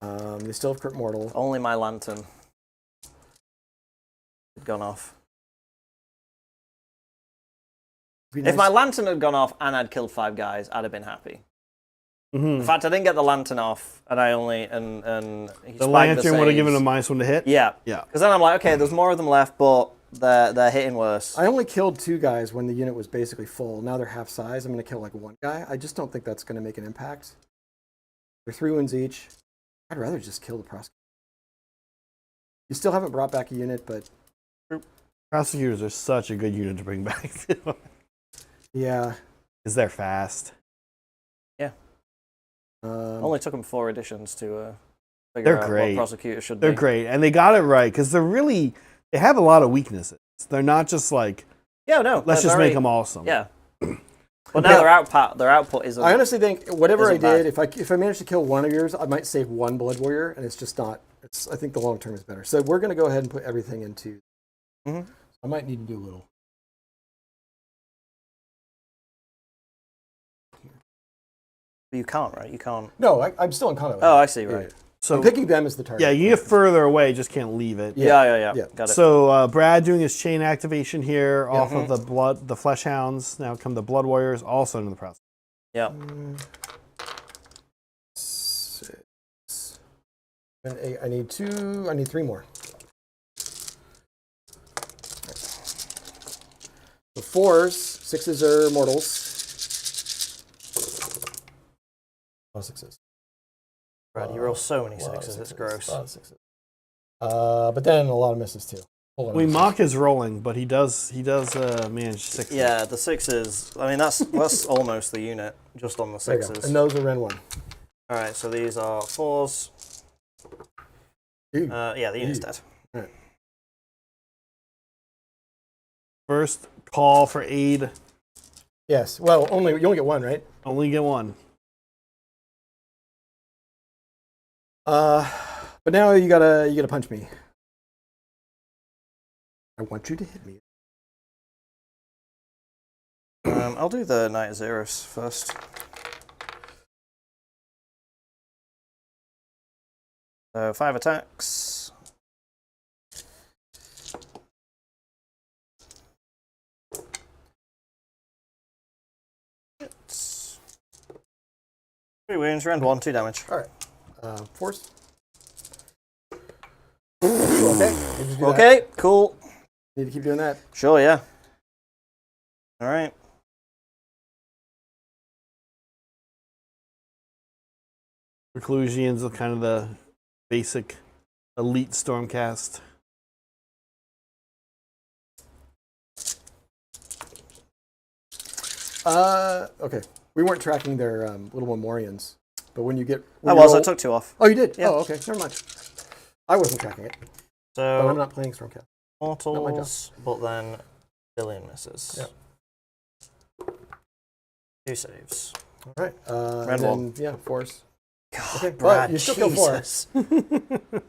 Speaker 3: They still have crit mortal.
Speaker 1: Only my lantern had gone off. If my lantern had gone off and I'd killed 5 guys, I'd have been happy.
Speaker 2: Mm-hmm.
Speaker 1: The fact I didn't get the lantern off, and I only and he
Speaker 2: The lantern would have given a -1 to hit.
Speaker 1: Yeah,
Speaker 2: yeah.
Speaker 1: Because then I'm like, okay, there's more of them left, but they're hitting worse.
Speaker 3: I only killed 2 guys when the unit was basically full. Now they're half size. I'm going to kill like 1 guy. I just don't think that's going to make an impact. They're 3 wounds each. I'd rather just kill the prosecutor. You still haven't brought back a unit, but
Speaker 2: Prosecutors are such a good unit to bring back.
Speaker 3: yeah,
Speaker 2: because they're fast.
Speaker 1: Yeah. Only took them 4 editions to figure
Speaker 2: they're
Speaker 1: out
Speaker 2: great.
Speaker 1: what prosecutor should
Speaker 2: They're
Speaker 1: be.
Speaker 2: great, and they got it right because they have a lot of weaknesses. They're not just like,
Speaker 1: Yeah, no.
Speaker 2: let's just make them awesome.
Speaker 1: Yeah. But now their output isn't.
Speaker 3: I honestly think whatever I
Speaker 1: isn't bad.
Speaker 3: did, if I managed to kill 1 of yours, I might save 1 blood warrior, and it's just not. I think the long term is better. So we're going to go ahead and put everything into.
Speaker 1: Mm-hmm.
Speaker 3: I might need to do a little.
Speaker 1: But you can't, right? You can't.
Speaker 3: No, I'm still in combat. With
Speaker 1: Oh,
Speaker 3: them.
Speaker 1: I see. Right.
Speaker 2: So
Speaker 3: I'm picking them as the target.
Speaker 2: yeah, you get further away, just can't leave it.
Speaker 1: Yeah.
Speaker 3: Yeah.
Speaker 1: Got it.
Speaker 2: So Brad doing his chain activation here off
Speaker 1: Mm-hmm.
Speaker 2: of the flesh hounds. Now come the blood warriors, also into the process.
Speaker 1: Yeah.
Speaker 3: 6. And 8. I need 2. I need 3 more. The 4s, 6s are mortals. Oh, 6s.
Speaker 1: Brad, you roll so many
Speaker 3: A lot of
Speaker 1: 6s. It's
Speaker 3: 6s,
Speaker 1: gross.
Speaker 3: A lot of 6s. But then a lot of misses too. Hold on.
Speaker 2: We mock is rolling, but he does manage 6.
Speaker 1: Yeah, the 6s. I mean, that's almost the unit just on the
Speaker 3: There you go.
Speaker 1: 6s.
Speaker 3: And those are Ren 1.
Speaker 1: All right, so these are 4s. Yeah, the unit's dead.
Speaker 3: Right.
Speaker 2: First call for aid.
Speaker 3: Yes. Well, you only get 1, right?
Speaker 2: Only get 1.
Speaker 3: But now you gotta punch me. I want you to hit me.
Speaker 1: I'll do the Knight of Xeris first. So 5 attacks. Hits. 3 wounds, round 1, 2 damage.
Speaker 3: All right. Force. Okay.
Speaker 1: Okay, cool.
Speaker 3: Need to keep doing that.
Speaker 1: Sure, yeah. All right.
Speaker 2: Reclusians are kind of the basic elite Stormcast.
Speaker 3: Okay. We weren't tracking their little Memorians, but when you get.
Speaker 1: I took 2 off.
Speaker 3: Oh, you did?
Speaker 1: Yeah.
Speaker 3: Oh, okay. Never mind. I wasn't tracking it. But I'm
Speaker 1: So,
Speaker 3: not playing Stormcast.
Speaker 1: mortals, but then billion misses.
Speaker 3: Yep.
Speaker 1: 2 saves.
Speaker 3: All right.
Speaker 1: Red
Speaker 3: and then, yeah, Force.
Speaker 1: God,
Speaker 3: Okay,
Speaker 1: Brad,
Speaker 3: well, you still kill 4.
Speaker 1: Jesus.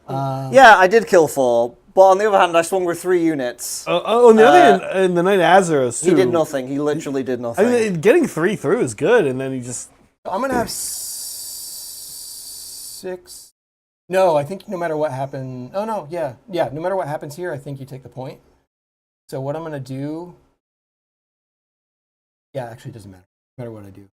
Speaker 1: Yeah, I did kill 4, but on the other hand, I swung with 3 units.
Speaker 2: On the other hand, in the Knight of Azeroth, too.
Speaker 1: He did nothing. He literally did nothing.
Speaker 2: I mean, getting 3 through is good, and then he just...
Speaker 3: I'm going to have 6. No, I think no matter what happens. Oh, no, yeah. Yeah, no matter what happens here, I think you take the point. So what I'm going to do. Yeah, actually, it doesn't matter. No matter what I do.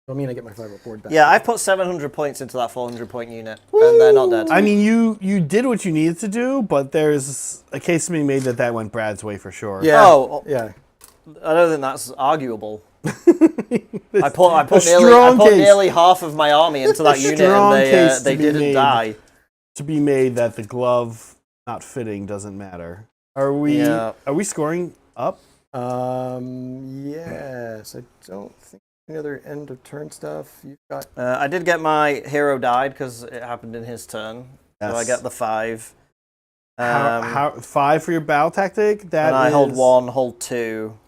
Speaker 3: I mean, I get my 5 board back.
Speaker 1: Yeah, I put 700 points into that 400-point unit, and they're not dead.
Speaker 2: I mean, you did what you needed to do, but there's a case to be made that went Brad's way for sure.
Speaker 3: Yeah.
Speaker 1: Oh,
Speaker 3: Yeah.
Speaker 1: I don't think that's arguable. I
Speaker 2: A
Speaker 1: put
Speaker 2: strong case.
Speaker 1: nearly half of my army into that unit,
Speaker 2: strong case
Speaker 1: and
Speaker 2: to
Speaker 1: they
Speaker 2: be
Speaker 1: didn't
Speaker 2: made.
Speaker 1: die.
Speaker 2: To be made that the glove not fitting doesn't matter. Are we scoring up?
Speaker 3: Yes. I don't think any other end of turn stuff. You've got.
Speaker 1: I did get my hero died because it happened in his turn, so I
Speaker 2: Yes.
Speaker 1: get the 5.
Speaker 2: How 5 for your battle tactic?
Speaker 1: And I hold 1, hold 2.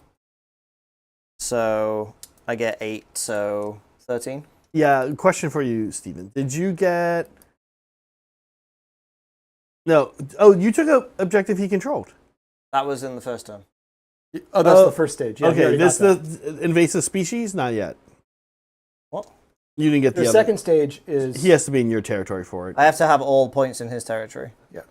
Speaker 1: So I get 8, so 13.
Speaker 2: Yeah, question for you, Steven. Did you get... No. Oh, you took an objective he controlled.
Speaker 1: That was in the first turn.
Speaker 3: Oh, that's the first stage. Yeah,
Speaker 2: okay, this the invasive species? Not yet.
Speaker 1: What?
Speaker 2: You didn't get the
Speaker 3: The
Speaker 2: other.
Speaker 3: second stage is...
Speaker 2: He has to be in your territory for it.
Speaker 1: I have to have all points in his territory.
Speaker 3: Yeah.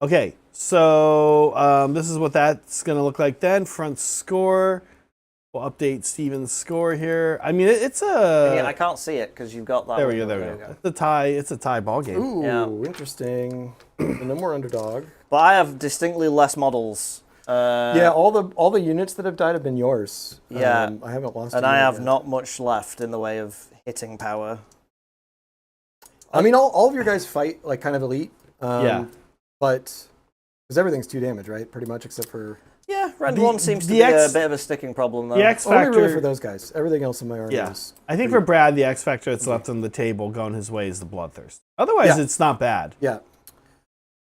Speaker 2: Okay, so this is what that's going to look like then. Front score. We'll update Steven's score here. I mean, it's a...
Speaker 1: Yeah, I can't see it because you've got that.
Speaker 2: There we go. It's a tie ball game.
Speaker 3: Ooh, interesting. No more underdog.
Speaker 1: But I have distinctly less models.
Speaker 3: Yeah, all the units that have died have been yours.
Speaker 1: Yeah.
Speaker 3: I haven't lost.
Speaker 1: And I have not much left in the way of hitting power.
Speaker 3: I mean, all of your guys fight like kind of elite.
Speaker 2: Yeah.
Speaker 3: But because everything's 2 damage, right? Pretty much, except for...
Speaker 1: Yeah, red one seems to be a bit of a sticking problem, though.
Speaker 2: The X
Speaker 3: Only
Speaker 2: factor
Speaker 3: really for those guys. Everything else in my army is...
Speaker 2: I think for Brad, the X factor that's left on the table going his way is the bloodthirst. Otherwise, it's not bad.
Speaker 3: Yeah.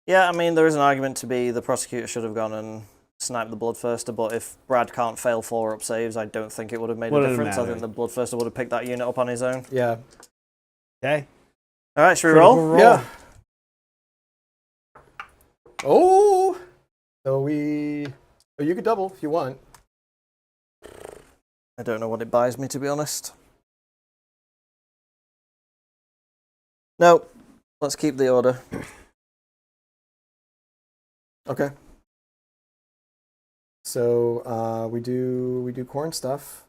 Speaker 1: Yeah, I mean, there is an argument to be the prosecutor should have gone and sniped the bloodthirster, but if Brad can't fail 4-up saves, I don't think it would have made a difference. I think the bloodthirster would have picked that unit up on his own.
Speaker 3: Yeah.
Speaker 2: Okay.
Speaker 1: All right, should we roll?
Speaker 3: Yeah. Oh! So we... Oh, you could double if you want.
Speaker 1: I don't know what it buys me, to be honest. No, let's keep the order.
Speaker 3: Okay. So we do Khorne stuff.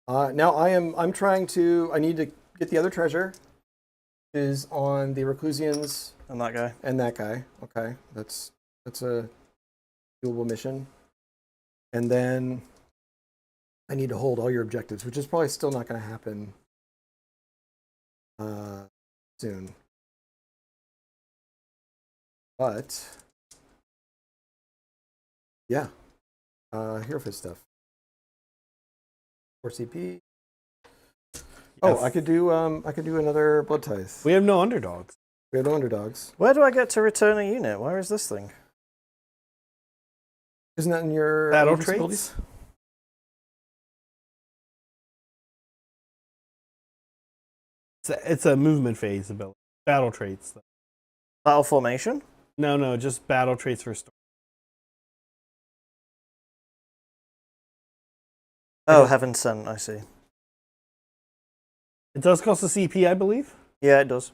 Speaker 3: Now I'm trying to... I need to get the other treasure. Is on the Reclusians
Speaker 1: And that guy.
Speaker 3: and that guy. Okay, that's a doable mission. And then I need to hold all your objectives, which is probably still not going to happen soon. But yeah, Hero Fist stuff. 4 CP. Oh, I could do another Blood Tithe.
Speaker 2: We have no underdogs.
Speaker 3: We have no underdogs.
Speaker 1: Where do I get to return a unit? Where is this thing?
Speaker 3: Isn't that in your
Speaker 2: Battle
Speaker 3: abilities?
Speaker 2: traits? It's a movement phase ability. Battle traits.
Speaker 1: Battle formation?
Speaker 2: No, just battle traits for Storm.
Speaker 1: Oh, Heaven Sent, I see.
Speaker 2: It does cost a CP, I believe.
Speaker 1: Yeah, it does.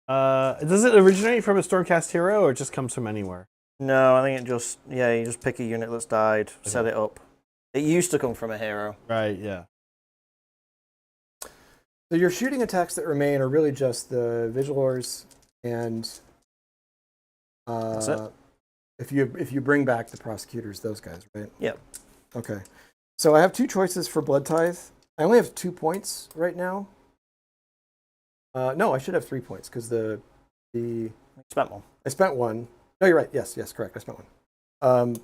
Speaker 2: Does it originate from a Stormcast hero, or it just comes from anywhere?
Speaker 1: No, I think it just... Yeah, you just pick a unit that's died, set it up. It used to come from a hero.
Speaker 2: Right, yeah.
Speaker 3: So your shooting attacks that remain are really just the Vigilors and
Speaker 1: That's it.
Speaker 3: if you bring back the prosecutors, those guys, right?
Speaker 1: Yep.
Speaker 3: Okay. So I have 2 choices for Blood Tithe. I only have 2 points right now. No, I should have 3 points because the
Speaker 1: Spent one.
Speaker 3: I spent 1. No, you're right. Yes, correct. I spent 1.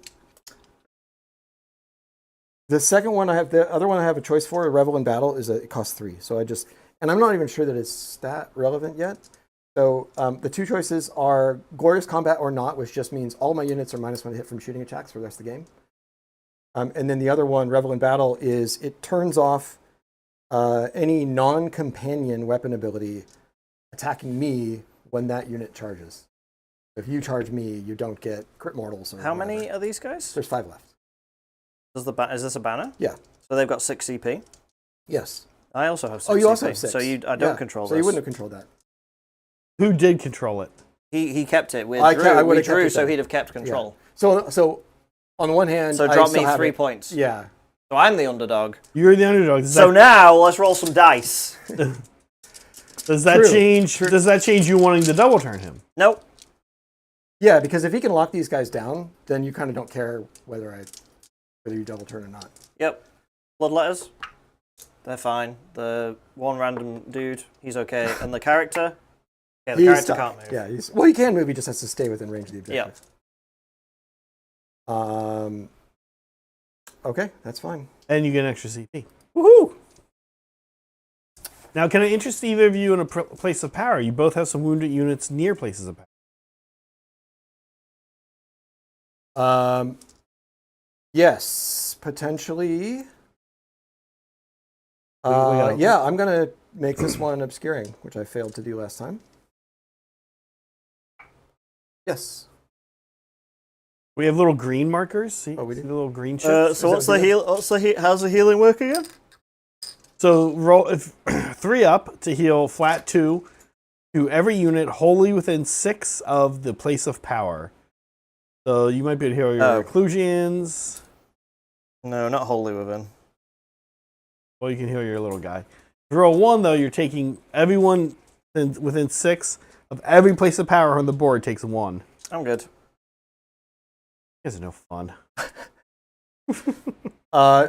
Speaker 3: The second one the other one I have a choice for, Revel in Battle, it costs 3. So and I'm not even sure that it's stat relevant yet. So the 2 choices are Glorious Combat or Not, which just means all my units are -1 hit from shooting attacks for the rest of the game. And then the other one, Revel in Battle, is it turns off any non-companion weapon ability attacking me when that unit charges. If you charge me, you don't get crit mortals. Or
Speaker 1: How
Speaker 3: whatever.
Speaker 1: many are these guys?
Speaker 3: There's 5 left.
Speaker 1: Is this a banner?
Speaker 3: Yeah.
Speaker 1: So they've got 6 CP.
Speaker 3: Yes.
Speaker 1: I also have 6
Speaker 3: Oh, you
Speaker 1: CP.
Speaker 3: also have 6.
Speaker 1: So I don't control
Speaker 3: so
Speaker 1: this.
Speaker 3: you wouldn't have controlled that.
Speaker 2: Who did control it?
Speaker 1: He kept it. We
Speaker 3: I
Speaker 1: drew
Speaker 3: would've kept it
Speaker 1: so
Speaker 3: then.
Speaker 1: he'd have kept control.
Speaker 3: Yeah. So on the one hand,
Speaker 1: So
Speaker 3: I
Speaker 1: drop
Speaker 3: still
Speaker 1: me
Speaker 3: have
Speaker 1: 3
Speaker 3: it.
Speaker 1: points.
Speaker 3: Yeah.
Speaker 1: So I'm the underdog.
Speaker 2: You're the underdog.
Speaker 1: So now let's roll some dice.
Speaker 2: Does that
Speaker 3: True.
Speaker 2: change? Does that change you wanting to double turn him?
Speaker 1: Nope.
Speaker 3: Yeah, because if he can lock these guys down, then you kind of don't care whether you double turn or not.
Speaker 1: Yep. Bloodletters. They're fine. The one random dude, he's okay. And the character? Yeah, the character can't move.
Speaker 3: Yeah, he can move, he just has to stay within range of the objective.
Speaker 1: Yeah.
Speaker 3: Okay, that's fine.
Speaker 2: And you get an extra CP.
Speaker 1: Woohoo!
Speaker 2: Now, can I interest either of you in a place of power? You both have some wounded units near places of power.
Speaker 3: Yes, potentially.
Speaker 2: gotta-
Speaker 3: Yeah, I'm going to make this one obscuring, which I failed to do last time. Yes.
Speaker 2: We have little green markers. See,
Speaker 3: we do?
Speaker 2: see the little green chips?
Speaker 1: So how's the healing work again?
Speaker 2: So roll 3 up to heal flat 2 to every unit wholly within 6 of the place of power. So you might be able to heal your Occlusions.
Speaker 1: No, not wholly within.
Speaker 2: Well, you can heal your little guy. If you roll 1, though, you're taking everyone within 6 of every place of power on the board takes 1.
Speaker 1: I'm good.
Speaker 2: You guys are no fun.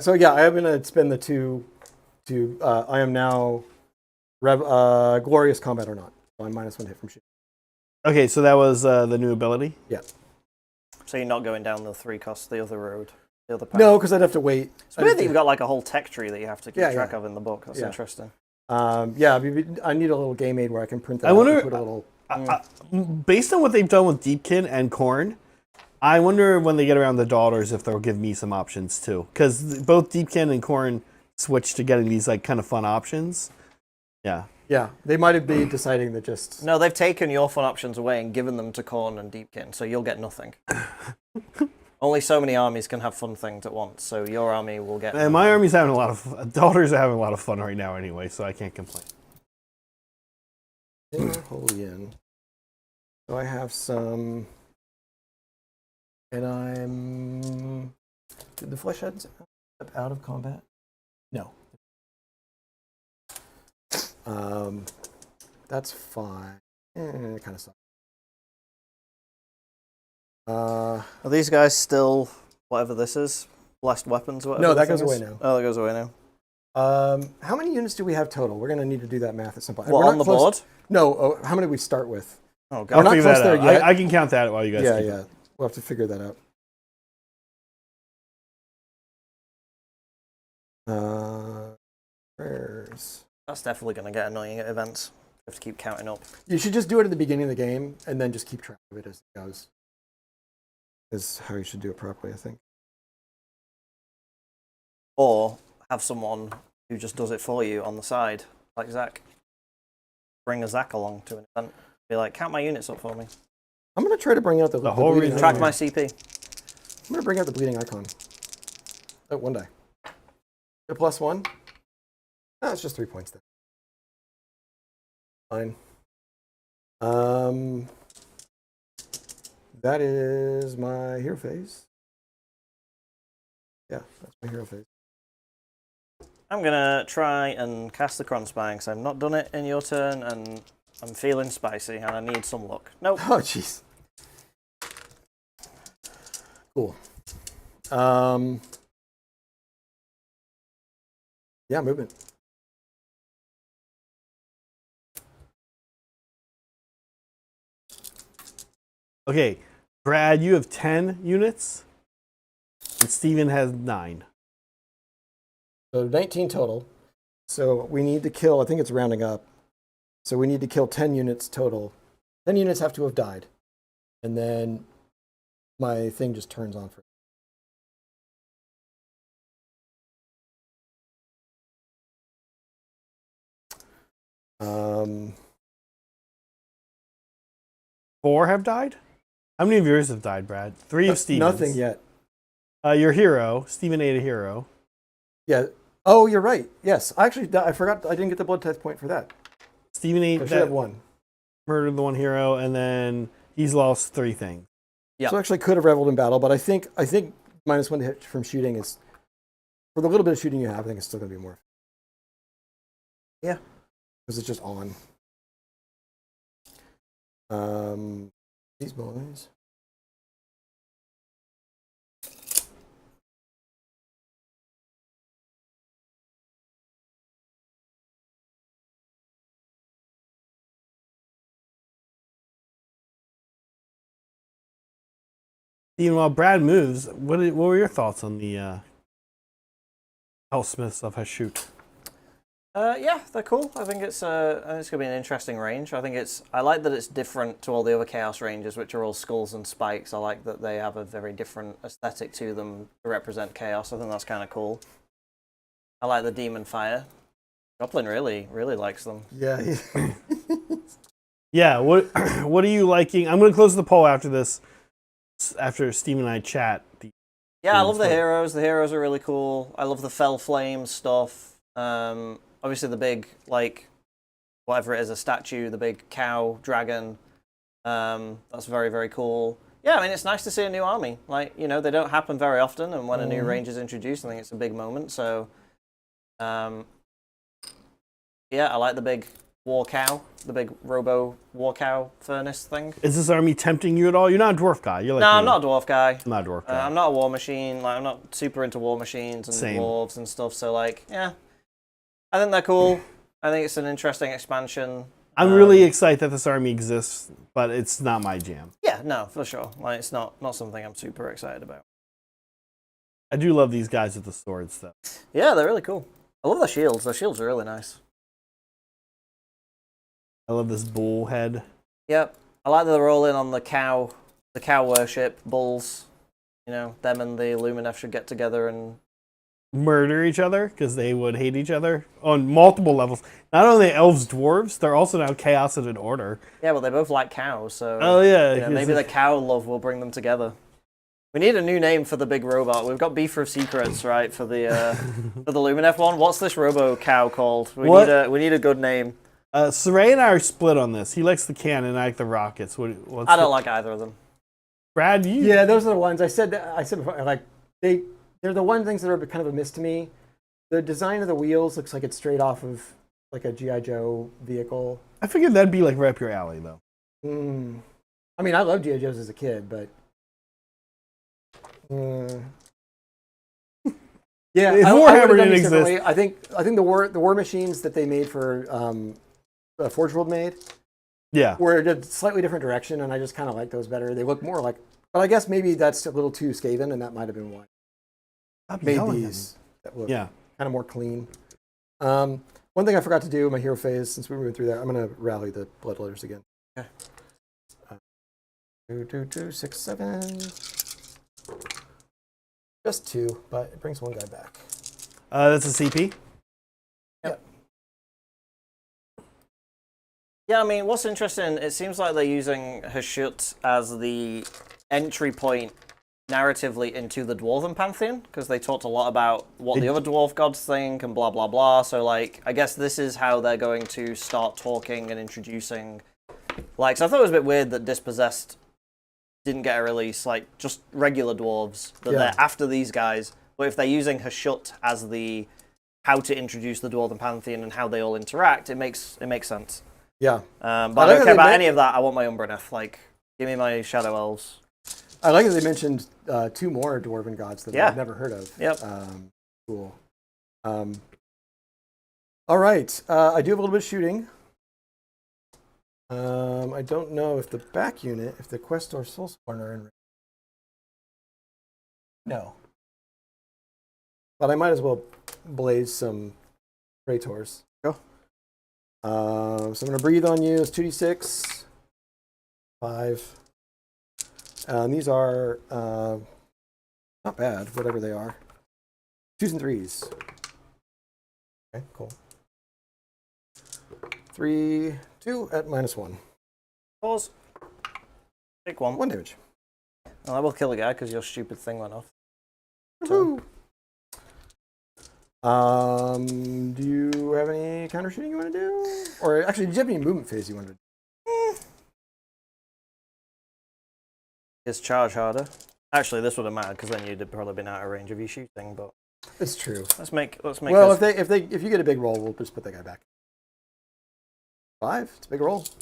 Speaker 3: So yeah, I'm gonna spend the 2 to. I am now glorious combat or not. So I'm -1 hit from shooting.
Speaker 2: Okay, so that was the new ability?
Speaker 3: Yeah.
Speaker 1: So you're not going down the 3 cost, the other road, the other path?
Speaker 3: No, because I'd have to wait.
Speaker 1: It's weird that you've got like a whole tech tree that you have to keep track of in the book. That's interesting.
Speaker 3: Yeah, I need a little game aid where I can print that
Speaker 2: I wonder,
Speaker 3: out and put a little...
Speaker 2: based on what they've done with Deepkin and Khorne, I wonder when they get around the daughters if they'll give me some options too. Because both Deepkin and Khorne switched to getting these like kind of fun options. Yeah.
Speaker 3: Yeah, they might have been deciding that just...
Speaker 1: No, they've taken your fun options away and given them to Khorne and Deepkin, so you'll get nothing. Only so many armies can have fun things at once, so your army will get...
Speaker 2: And my army's having a lot of... Daughters are having a lot of fun right now anyway, so I can't complain.
Speaker 3: Holy in. So I have some... And I'm... Did the flesh heads out of combat? No. That's fine. It kind of sucks.
Speaker 1: Are these guys still whatever this is? Blessed weapons? Whatever
Speaker 3: No, that goes away now.
Speaker 1: Oh, that goes away now.
Speaker 3: How many units do we have total? We're going to need to do that math at some point.
Speaker 1: What, on the board?
Speaker 3: No, how many do we start with?
Speaker 1: Oh, God.
Speaker 2: I'll
Speaker 3: not
Speaker 2: figure
Speaker 3: close
Speaker 2: that
Speaker 3: there
Speaker 2: out.
Speaker 3: yet.
Speaker 2: I can count that while you guys keep
Speaker 3: Yeah. We'll have to figure that out. Prayers.
Speaker 1: That's definitely going to get annoying at events. You have to keep counting up.
Speaker 3: You should just do it at the beginning of the game and then just keep track of it as it goes. Is how you should do it properly, I think.
Speaker 1: Or have someone who just does it for you on the side, like Zach. Bring a Zach along to an event. Be like, count my units up for me.
Speaker 3: I'm going to try to bring out the
Speaker 2: whole
Speaker 3: bleeding
Speaker 2: reason.
Speaker 1: Track
Speaker 3: icon.
Speaker 1: my CP.
Speaker 3: I'm going to bring out the bleeding icon. Oh, 1 die. A +1? No, it's just 3 points then. Fine. That is my hero phase. Yeah, that's my hero phase.
Speaker 1: I'm going to try and cast the Kronspine because I've not done it in your turn and I'm feeling spicy and I need some luck. Nope.
Speaker 3: Oh, jeez. Cool. Yeah, movement.
Speaker 2: Okay, Brad, you have 10 units, and Steven has 9.
Speaker 3: So 19 total. So we need to kill, I think it's rounding up. So we need to kill 10 units total. 10 units have to have died. And then my thing just turns on for
Speaker 2: 4 have died? How many of yours have died, Brad? 3 of Steven's.
Speaker 3: Nothing yet.
Speaker 2: Your hero. Steven ate a hero.
Speaker 3: Yeah. Oh, you're right. Yes. Actually, I forgot. I didn't get the blood test point for that.
Speaker 2: Steven ate
Speaker 3: I should
Speaker 2: that,
Speaker 3: have 1.
Speaker 2: murdered the 1 hero, and then he's lost 3 things.
Speaker 1: Yeah.
Speaker 3: So actually could have reveled in battle, but I think -1 hit from shooting is, for the little bit of shooting you have, I think it's still going to be more.
Speaker 1: Yeah.
Speaker 3: Because it's just on. These boys.
Speaker 2: Steven, while Brad moves, what were your thoughts on the Hellsmiths of Hashut?
Speaker 1: Yeah, they're cool. I think it's going to be an interesting range. I like that it's different to all the other Chaos ranges, which are all skulls and spikes. I like that they have a very different aesthetic to them to represent Chaos. I think that's kind of cool. I like the Demon Fire. Joplin really likes them.
Speaker 3: Yeah.
Speaker 2: Yeah, what are you liking? I'm going to close the poll after this. after Steve and I chat.
Speaker 1: Yeah, I love the heroes. The heroes are really cool. I love the Fell Flames stuff. Obviously the big, like, whatever it is, a statue, the big cow dragon. That's very, very cool. Yeah, I mean, it's nice to see a new army. Like, you know, they don't happen very often, and when a new range is introduced, I think it's a big moment. So, yeah, I like the big war cow, the big robo war cow furnace thing.
Speaker 2: Is this army tempting you at all? You're not a dwarf guy. You're like
Speaker 1: no,
Speaker 2: me.
Speaker 1: I'm not a dwarf guy.
Speaker 2: I'm not a dwarf guy.
Speaker 1: I'm not a war machine. Like, I'm not super into war machines and
Speaker 2: Same.
Speaker 1: dwarves and stuff. So, like, yeah, I think they're cool. I think it's an interesting expansion.
Speaker 2: I'm really excited that this army exists, but it's not my jam.
Speaker 1: Yeah, no, for sure. Like, it's not something I'm super excited about.
Speaker 2: I do love these guys with the swords, though.
Speaker 1: Yeah, they're really cool. I love their shields. Their shields are really nice.
Speaker 2: I love this bull head.
Speaker 1: Yep. I like that they're all in on the cow worship, bulls. You know, them and the Lumineth should get together and
Speaker 2: Murder each other, because they would hate each other on multiple levels. Not only elves, dwarves, they're also now chaos and order.
Speaker 1: yeah, well, they both like cows, so
Speaker 2: Oh, yeah.
Speaker 1: you know, maybe the cow love will bring them together. We need a new name for the big robot. We've got Beaver of Secrets, right, for the for the Lumineth one. What's this robo cow called? We need a good name.
Speaker 2: Saray and I are split on this. He likes the cannon, I like the rockets.
Speaker 1: I don't like either of them.
Speaker 2: Brad, you?
Speaker 3: Yeah, those are the ones I said before, like they're the one things that are kind of a miss to me. The design of the wheels looks like it's straight off of like a G.I. Joe vehicle.
Speaker 2: I figured that'd be like right up your alley, though.
Speaker 3: I mean, I loved G.I. Joes as a kid, but yeah,
Speaker 2: If
Speaker 3: I
Speaker 2: Warhammer
Speaker 3: would've done
Speaker 2: didn't
Speaker 3: these differently.
Speaker 2: exist.
Speaker 3: I think the war machines that they made for Forge World made
Speaker 2: Yeah.
Speaker 3: were in a slightly different direction, and I just kind of like those better. They look more like, but I guess maybe that's a little too Skaven, and that might have been why I made these that look kind of more clean. One thing I forgot to do in my hero phase, since we were moving through that, I'm going to rally the Bloodletters again.
Speaker 1: Okay.
Speaker 3: 2, 6, 7. Just 2, but it brings one guy back.
Speaker 2: That's a CP?
Speaker 3: Yep.
Speaker 1: Yeah, I mean, what's interesting, it seems like they're using Hashut as the entry point narratively into the Dwarven Pantheon, because they talked a lot about what the other dwarf gods think and blah, blah, blah. So, like, I guess this is how they're going to start talking and introducing. Like, so I thought it was a bit weird that Dispossessed didn't get a release, like, just regular dwarves, that they're after these guys. But if they're using Hashut as the how to introduce the Dwarven Pantheon and how they all interact, it makes sense.
Speaker 3: Yeah.
Speaker 1: But I don't care about any of that. I want my Umbraneth. Like, give me my Shadow Elves.
Speaker 3: I like that they mentioned 2 more Dwarven gods that I've never heard of.
Speaker 1: Yep.
Speaker 3: Cool. All right. I do have a little bit of shooting. I don't know if the back unit, if the Quest or Soulscorn are in. No. But I might as well blaze some Praetors. Go. So I'm going to breathe on you. It's 2d6. 5. These are not bad, whatever they are. 2s and 3s. Okay, cool. 3, 2 at -1.
Speaker 1: Pause. Take 1.
Speaker 3: 1 damage.
Speaker 1: Well, I will kill a guy because your stupid thing went off.
Speaker 3: Woohoo! Do you have any counter shooting you want to do? Or actually, did you have any movement phase you wanted to do?
Speaker 1: Is charge harder? Actually, this would have mattered because then you'd have probably been out of range of you shooting. But
Speaker 3: it's true.
Speaker 1: Let's make.
Speaker 3: Well, if you get a big roll, we'll just put that guy back. 5. It's a big roll.
Speaker 1: So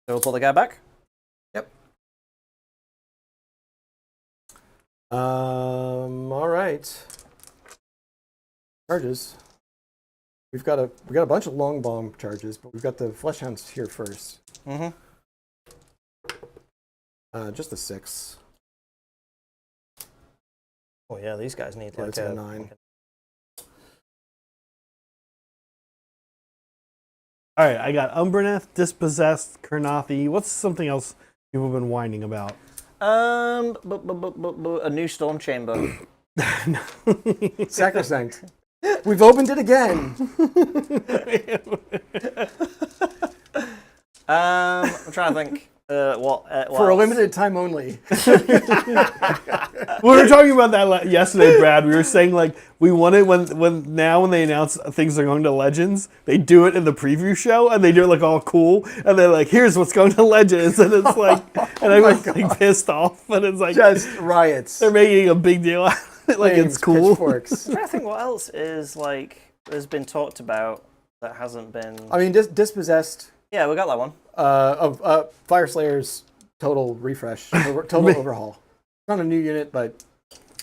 Speaker 1: we'll pull the guy back.
Speaker 3: Yep. All right. Charges. We got a bunch of long bomb charges, but we've got the Fleshhounds here first. Just a 6.
Speaker 1: Oh yeah, these guys need
Speaker 3: It's a 9.
Speaker 2: All right, I got Umbraneth, Dispossessed, Kurnothi. What's something else people have been whining about?
Speaker 1: A new Storm Chamber.
Speaker 3: Sacrosanct. We've opened it again.
Speaker 1: I'm trying to think. What
Speaker 3: For a
Speaker 1: else?
Speaker 3: limited time only.
Speaker 2: We were talking about that yesterday, Brad. We were saying like we want it when they announce things are going to Legends, they do it in the preview show and they do it like all cool and they're like, here's what's going to Legends, and it's like, and everyone's like pissed off, and it's like
Speaker 3: Just riots.
Speaker 2: they're making a big deal out of it, like it's cool.
Speaker 3: Pitchforks.
Speaker 1: I'm trying to think what else is like has been talked about that hasn't been.
Speaker 3: I mean, Dispossessed.
Speaker 1: Yeah, we got that one.
Speaker 3: Of Fire Slayer's total refresh, total overhaul. Not a new unit, but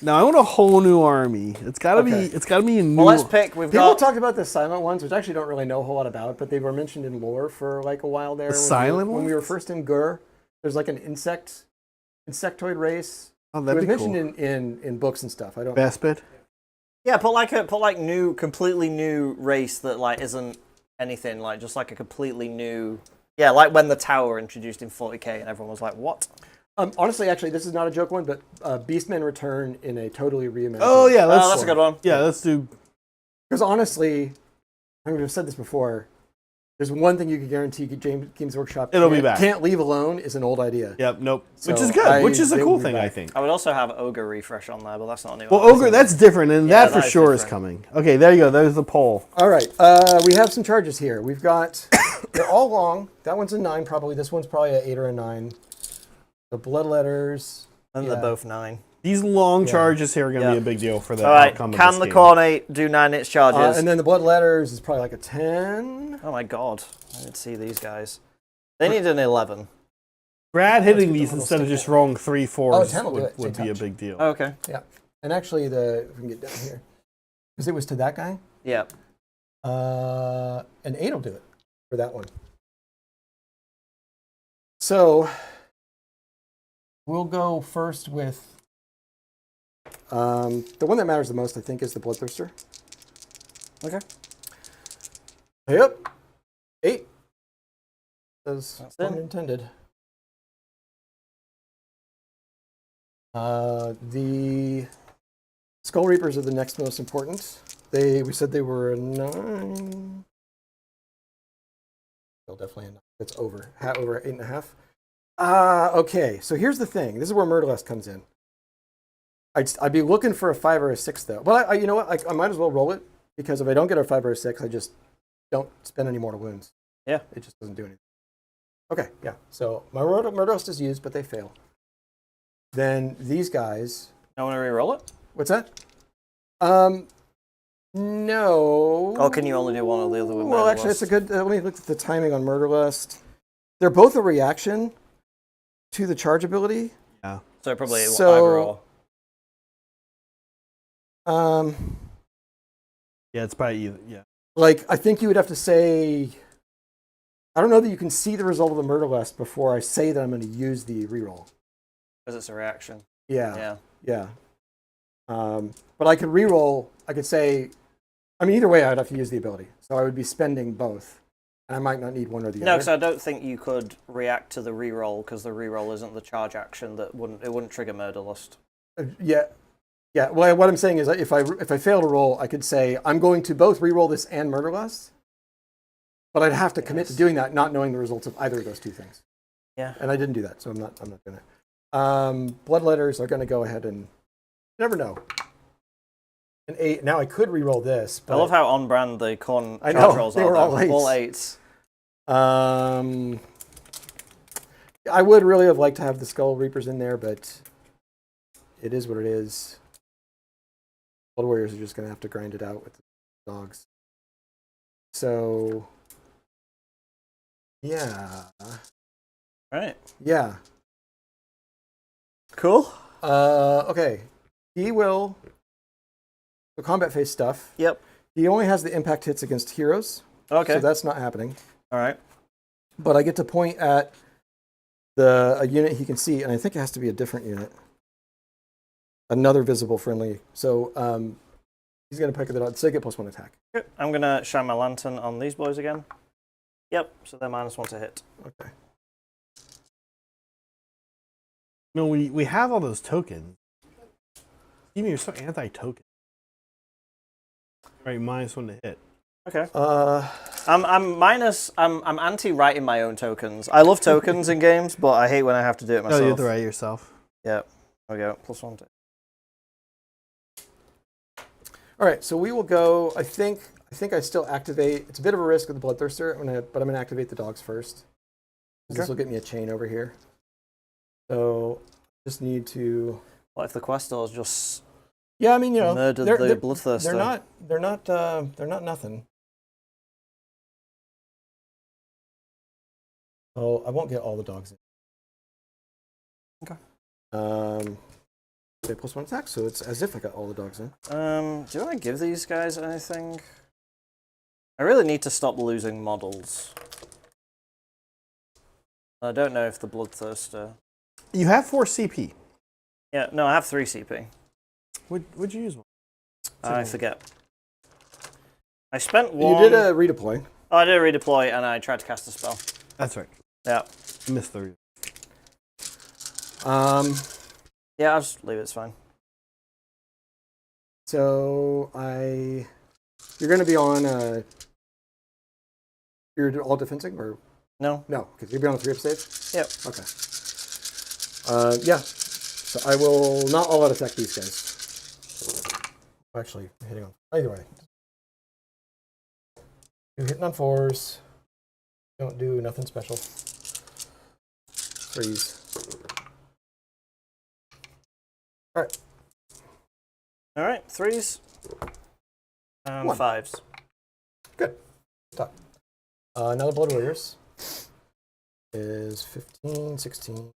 Speaker 2: Now I want a whole new army. It's gotta
Speaker 3: Okay.
Speaker 2: be a new.
Speaker 1: Well, let's pick. We've
Speaker 3: people
Speaker 1: got.
Speaker 3: talked about the silent ones, which I actually don't really know a whole lot about, but they were mentioned in lore for like a while there. When we were first in Gur, there's like an insectoid race.
Speaker 2: Oh,
Speaker 3: It
Speaker 2: that'd
Speaker 3: was
Speaker 2: be cool.
Speaker 3: mentioned in books and stuff. I don't.
Speaker 2: Bespid.
Speaker 1: Yeah, put like new, completely new race that like isn't anything, like just like a completely new. Yeah, like when the tower introduced in 40k and everyone was like, "What?"
Speaker 3: Honestly, actually, this is not a joke one, but Beastmen return in a totally reimagined.
Speaker 2: Oh yeah,
Speaker 1: That's a good one.
Speaker 2: Yeah, let's do.
Speaker 3: Because honestly, I mean, I've said this before. There's one thing you can guarantee Games Workshop
Speaker 2: It'll be back.
Speaker 3: can't leave alone is an old idea.
Speaker 2: Yep. Nope.
Speaker 3: So
Speaker 2: Which is good. Which is a
Speaker 3: they
Speaker 2: cool
Speaker 3: will be
Speaker 2: thing,
Speaker 3: back.
Speaker 2: I think.
Speaker 1: I would also have Ogre refresh on there, but that's not a new
Speaker 2: Well,
Speaker 1: one.
Speaker 2: Ogre, that's different, and
Speaker 1: Yeah,
Speaker 2: that for
Speaker 1: that is
Speaker 2: sure is
Speaker 1: different.
Speaker 2: coming. Okay, there you go. There's the poll.
Speaker 3: All right, we have some charges here. We've got they're all long. That one's a 9 probably. This one's probably an 8 or a 9. The Bloodletters.
Speaker 1: And
Speaker 3: yeah.
Speaker 1: they're both 9.
Speaker 2: These long
Speaker 3: Yeah.
Speaker 2: charges here are going to
Speaker 1: Yeah.
Speaker 2: be a big deal for the
Speaker 1: All right,
Speaker 2: outcome of
Speaker 1: can
Speaker 2: this
Speaker 1: the
Speaker 2: game.
Speaker 1: Khorne do 9 its charges?
Speaker 3: And then the Bloodletters is probably like a 10.
Speaker 1: Oh my god, I didn't see these guys. They need an 11.
Speaker 2: Brad hitting
Speaker 3: get the
Speaker 2: these
Speaker 3: little
Speaker 2: instead of
Speaker 3: stick
Speaker 2: just rolling 3 4s
Speaker 3: Oh, 10 will do it.
Speaker 2: would
Speaker 3: Say
Speaker 2: be a
Speaker 3: touch.
Speaker 2: big deal.
Speaker 1: Oh, okay.
Speaker 3: Yeah. And actually, if we can get down here. Because it was to that guy.
Speaker 1: Yeah.
Speaker 3: An 8 will do it for that one. So we'll go first with the one that matters the most, I think, is the Bloodthirster.
Speaker 1: Okay.
Speaker 3: Yep. 8. As
Speaker 1: That's
Speaker 3: pun
Speaker 1: it.
Speaker 3: intended. The Skull Reapers are the next most important. We said they were a 9. Still definitely a 9. It's over 8.5. Okay, so here's the thing. This is where Murderlust comes in. I'd be looking for a 5 or a 6 though. But you know what? I might as well roll it because if I don't get a 5 or a 6, I just don't spend any mortal wounds.
Speaker 1: Yeah.
Speaker 3: It just doesn't do anything. Okay, yeah. So my Murderlust is used, but they fail. Then these guys.
Speaker 1: I want to re-roll it?
Speaker 3: What's that? No.
Speaker 1: Or can you only do one or the other with
Speaker 3: Well, actually, it's a good. Let me look at the timing on Murderlust. They're both a reaction to the charge ability.
Speaker 2: Yeah.
Speaker 1: So probably
Speaker 3: So-
Speaker 1: either or.
Speaker 2: Yeah, it's probably either. Yeah.
Speaker 3: Like, I think you would have to say. I don't know that you can see the result of the Murderlust before I say that I'm going to use the reroll.
Speaker 1: Because it's a reaction.
Speaker 3: Yeah.
Speaker 1: Yeah.
Speaker 3: But I could reroll. I could say. I mean, either way, I'd have to use the ability. So I would be spending both. And I might not need one or the
Speaker 1: No,
Speaker 3: other.
Speaker 1: because I don't think you could react to the reroll because the reroll isn't the charge action that wouldn't trigger Murderlust.
Speaker 3: Yeah. Well, what I'm saying is, if I fail to roll, I could say I'm going to both reroll this and Murderlust, but I'd have to commit to doing that, not knowing the results of either of those two things.
Speaker 1: Yeah.
Speaker 3: And I didn't do that, so I'm not doing it. Bloodletters are going to go ahead and never know. An 8. Now I could reroll this. But
Speaker 1: I love how on brand the Khorne
Speaker 3: I
Speaker 1: charge
Speaker 3: know,
Speaker 1: rolls
Speaker 3: they
Speaker 1: are.
Speaker 3: were all
Speaker 1: though.
Speaker 3: 8s.
Speaker 1: All 8s.
Speaker 3: I would really have liked to have the Skull Reapers in there, but it is what it is. Blood Warriors are just going to have to grind it out with the dogs. So, yeah.
Speaker 1: Right.
Speaker 3: Yeah.
Speaker 1: Cool.
Speaker 3: Okay. He will. The combat phase stuff.
Speaker 1: Yep.
Speaker 3: He only has the impact hits against heroes.
Speaker 1: Okay.
Speaker 3: So that's not happening.
Speaker 1: All right.
Speaker 3: But I get to point at a unit he can see, and I think it has to be a different unit. Another visible friendly. So he's going to pick it up. So they get +1 attack.
Speaker 1: Good. I'm going to shine my lantern on these boys again. Yep. So they're -1 to hit.
Speaker 3: Okay.
Speaker 2: No, we have all those tokens. Even you're so anti-token. Right, -1 to hit.
Speaker 1: Okay. I'm anti-writing my own tokens. I love tokens in games, but I hate when I have to do it myself.
Speaker 2: No, you have to write yourself.
Speaker 1: Yeah. There we go. +1.
Speaker 3: All right, so we will go. I think I still activate. It's a bit of a risk with the Bloodthirster, but I'm gonna activate the dogs first. Okay. This will get me a chain over here. So just need to.
Speaker 1: What if the Questors just?
Speaker 3: Yeah, I mean, you know,
Speaker 1: murdered the Bloodthirster?
Speaker 3: They're not nothing. Oh, I won't get all the dogs in.
Speaker 1: Okay.
Speaker 3: They +1 attack, so it's as if I got all the dogs in.
Speaker 1: Do I give these guys anything? I really need to stop losing models. I don't know if the Bloodthirster.
Speaker 2: You have 4 CP.
Speaker 1: Yeah, no, I have 3 CP.
Speaker 2: Would you use one?
Speaker 1: I forget. I spent 1.
Speaker 3: You did a redeploy.
Speaker 1: Oh, I did a redeploy, and I tried to cast a spell.
Speaker 2: That's right.
Speaker 1: Yeah.
Speaker 2: I missed the.
Speaker 1: Yeah, I'll just leave it. It's fine.
Speaker 3: So you're going to be on. You're all defensing or
Speaker 1: no?
Speaker 3: No, because you're be on a 3-up save.
Speaker 1: Yep.
Speaker 3: Okay. Yeah. So I will not all out attack these guys. Actually, hitting on either way. You're hitting on 4s. Don't do nothing special. 3s. All right.
Speaker 1: All right. 3s. And
Speaker 3: 1.
Speaker 1: 5s.
Speaker 3: Good. Top. Now the Blood Warriors is 15, 16.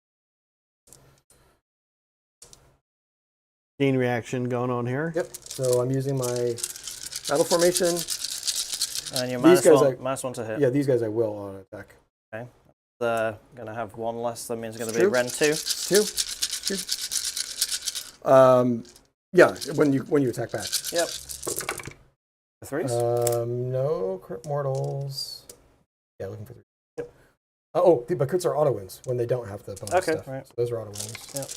Speaker 2: Chain reaction going on here.
Speaker 3: Yep. So I'm using my battle formation.
Speaker 1: And you're -1 to hit.
Speaker 3: Yeah, these guys I will auto attack.
Speaker 1: Okay. They're going to have 1 less. That means it's going to be Ren 2.
Speaker 3: 2. Yeah, when you attack back.
Speaker 1: Yep. The 3s?
Speaker 3: No crit mortals. Yeah, looking for 3. Yep. Oh, but crits are auto wins when they don't have the bonus stuff.
Speaker 1: Right.
Speaker 3: So those are auto wins.
Speaker 1: Yep.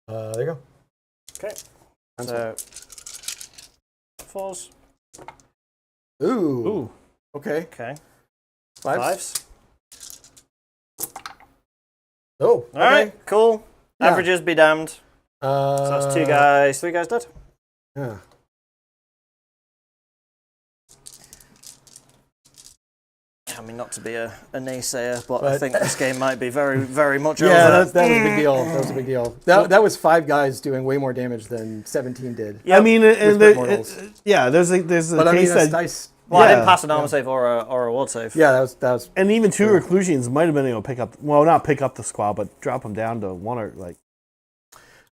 Speaker 3: There you go.
Speaker 1: Okay. So 4s.
Speaker 3: Ooh. Okay.
Speaker 1: Okay.
Speaker 3: 5s.
Speaker 1: 5s.
Speaker 3: Oh.
Speaker 1: All right. Cool.
Speaker 3: Yeah.
Speaker 1: Averages be damned. So that's 2 guys. 3 guys dead.
Speaker 3: Yeah.
Speaker 1: I mean, not to be a naysayer, but I think this game might be very, very much over.
Speaker 3: Yeah, that was a big deal. That was a big deal. That was 5 guys doing way more damage than 17 did.
Speaker 2: Yep. I mean, and there's a case that.
Speaker 3: Dice.
Speaker 1: Well, I didn't pass an armor save or a ward save.
Speaker 3: Yeah, that was.
Speaker 2: And even 2 reclusions might have been able to pick up. Well, not pick up the squad, but drop them down to 1 or like.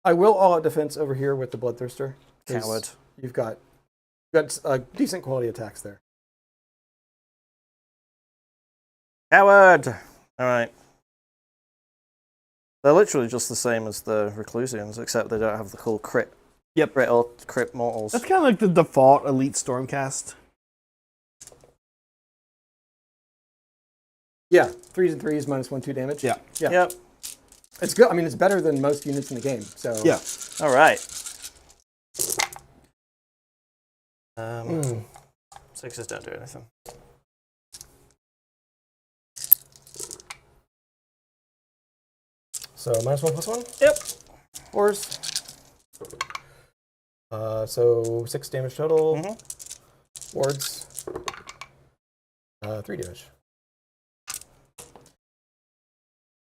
Speaker 3: I will all out defense over here with the Bloodthirster.
Speaker 1: Coward.
Speaker 3: You've got decent quality attacks there.
Speaker 1: Coward! Alright. They're literally just the same as the Reclusians, except they don't have the cool crit.
Speaker 2: Yep.
Speaker 1: Crit or crit mortals.
Speaker 2: That's kind of like the default Elite Stormcast.
Speaker 3: Yeah, 3s and 3s, -1, 2 damage.
Speaker 2: Yeah.
Speaker 1: Yep.
Speaker 3: It's good. I mean, it's better than most units in the game. So
Speaker 2: yeah.
Speaker 1: Alright. 6s don't do anything.
Speaker 3: So -1 +1?
Speaker 1: Yep.
Speaker 3: 4s. So 6 damage total. Wards. 3 damage.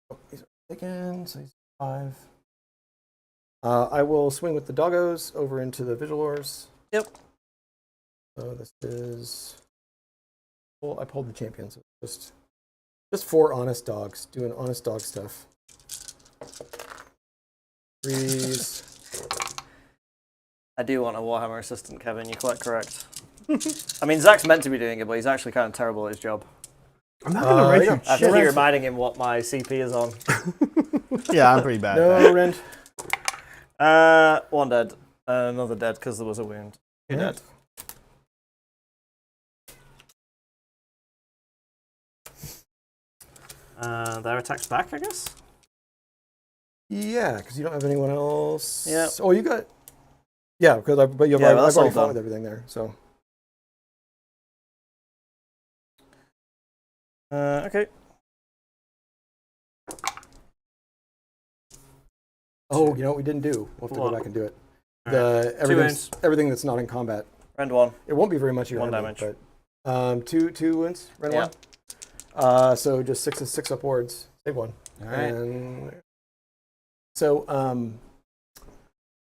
Speaker 3: Oh, these are taken, so he's 5. I will swing with the doggos over into the Vigilors.
Speaker 1: Yep.
Speaker 3: So this is. Well, I pulled the champion, so just 4 honest dogs doing honest dog stuff. 3s.
Speaker 1: I do want a Warhammer assistant, Kevin. You're quite correct. I mean, Zach's meant to be doing it, but he's actually kind of terrible at his job.
Speaker 2: I'm not going to write you
Speaker 1: I have to keep reminding him what my CP is on.
Speaker 2: Yeah, I'm pretty bad.
Speaker 3: No, Rend.
Speaker 1: 1 dead. Another dead because there was a wound. 2 dead. Their attack's back, I guess?
Speaker 3: Yeah, because you don't have anyone else.
Speaker 1: Yeah.
Speaker 3: Oh, you got. Yeah, because I've already fought with everything there. So.
Speaker 1: Okay.
Speaker 3: Oh, you know what we didn't do? We'll have to go back and do it.
Speaker 1: Right.
Speaker 3: Everything that's not in combat.
Speaker 1: Rend 1.
Speaker 3: It won't be very much of your
Speaker 1: 1
Speaker 3: army,
Speaker 1: damage.
Speaker 3: but two wounds. Rend
Speaker 1: Yeah.
Speaker 3: 1. So just 6 upwards. Save 1.
Speaker 1: All right.
Speaker 3: And so
Speaker 1: I mean,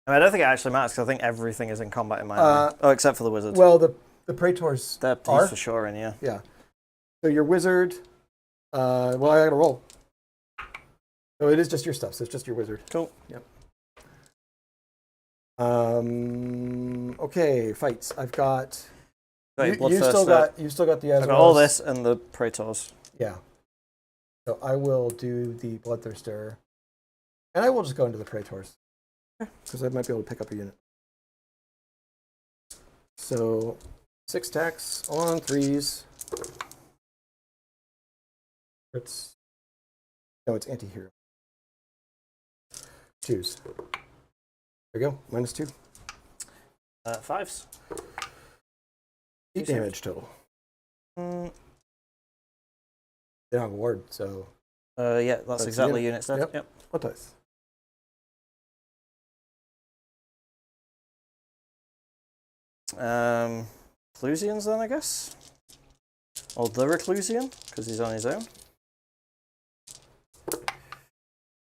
Speaker 1: I don't think it actually matters because I think everything is in combat in my army. Oh, except for the wizard.
Speaker 3: well, the Praetors
Speaker 1: He's
Speaker 3: are
Speaker 1: for sure in, yeah.
Speaker 3: Yeah. So your wizard. Well, I gotta roll. So it is just your stuff. So it's just your wizard.
Speaker 1: Cool.
Speaker 3: Yep. Okay, fights. I've got.
Speaker 1: Got your
Speaker 3: You still got the.
Speaker 1: I've got all this and the Praetors.
Speaker 3: Yeah. So I will do the Bloodthirster, and I will just go into the Praetors because I might be able to pick up a unit. So 6 attacks on 3s. It's anti-hero. 2s. There you go. -2.
Speaker 1: 5s.
Speaker 3: 8 damage total. They don't have a ward, so.
Speaker 1: Yeah, that's exactly unit stat. Yep.
Speaker 3: What dice?
Speaker 1: Reclusians then, I guess? Or the Reclusian, because he's on his own.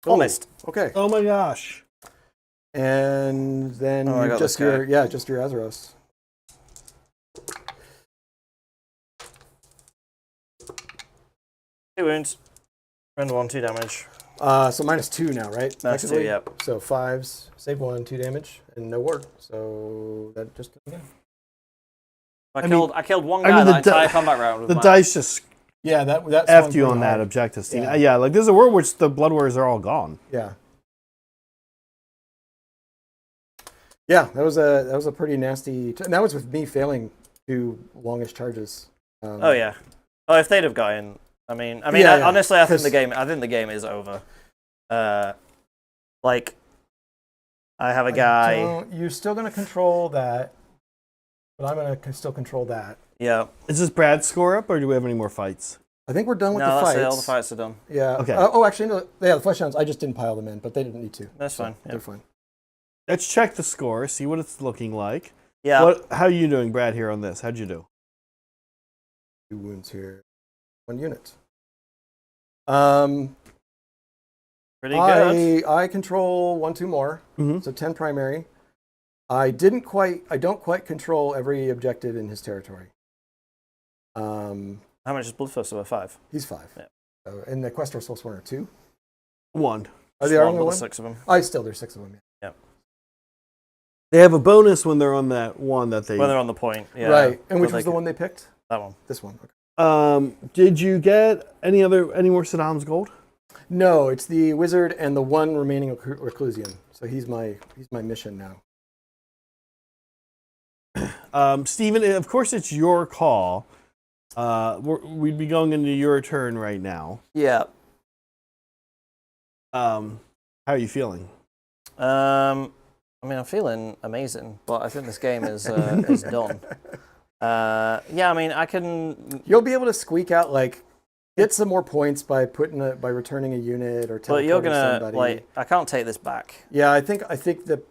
Speaker 1: Almost.
Speaker 3: Okay.
Speaker 2: Oh my gosh.
Speaker 3: And then just your Azeros.
Speaker 1: Two wounds. Rend 1, 2 damage.
Speaker 3: So -2 now, right?
Speaker 1: -2, yep.
Speaker 3: So 5s, save 1, 2 damage, and no ward. So that just again.
Speaker 1: I killed one guy that entire combat round.
Speaker 2: The dice just
Speaker 3: that's
Speaker 2: effed you on that objective, Steve. Yeah, like there's a world which the Blood Warriors are all gone.
Speaker 3: Yeah. Yeah, that was a pretty nasty. And that was with me failing 2 longish charges.
Speaker 1: Oh yeah. Oh, if they'd have gotten. Honestly, I think the game is over. Like, I have a guy.
Speaker 3: You're still gonna control that, but I'm gonna still control that.
Speaker 1: Yeah.
Speaker 2: Is this Brad's score up, or do we have any more fights?
Speaker 3: I think we're done with the
Speaker 1: that's
Speaker 3: fights.
Speaker 1: it. All the fights are done.
Speaker 3: Yeah.
Speaker 2: Okay.
Speaker 3: Actually, no. Yeah, the flesh hounds. I just didn't pile them in, but they didn't need to.
Speaker 1: That's fine.
Speaker 3: They're fine.
Speaker 2: Let's check the score, see what it's looking like.
Speaker 1: Yeah.
Speaker 2: How are you doing, Brad, here on this? How'd you do?
Speaker 3: 2 wounds here. 1 unit.
Speaker 1: Pretty good.
Speaker 3: I control 1, 2 more.
Speaker 2: Mm-hmm.
Speaker 3: So 10 primary. I don't quite control every objective in his territory.
Speaker 1: How much is Bloodthirster? 5.
Speaker 3: He's 5.
Speaker 1: Yeah.
Speaker 3: So, and the Questor Soul's 1 or 2.
Speaker 2: 1.
Speaker 3: Are they only
Speaker 1: one?
Speaker 3: 1?
Speaker 1: 6 of them.
Speaker 3: There's 6 of them.
Speaker 1: Yeah.
Speaker 2: They have a bonus when they're on that one that they.
Speaker 1: When they're on the point. Yeah.
Speaker 3: Right. And which was the one they picked?
Speaker 1: That one.
Speaker 3: This one. Okay.
Speaker 2: Did you get any more Saddam's gold?
Speaker 3: No, it's the wizard and the 1 remaining Reclusian. So he's my mission now.
Speaker 2: Steven, of course it's your call. We'd be going into your turn right now.
Speaker 1: Yeah.
Speaker 2: How are you feeling?
Speaker 1: I'm feeling amazing, but I think this game is done. I can.
Speaker 3: You'll be able to squeak out get some more points by returning a unit or teleporting somebody.
Speaker 1: But you're gonna I can't take this back.
Speaker 3: Yeah, I think that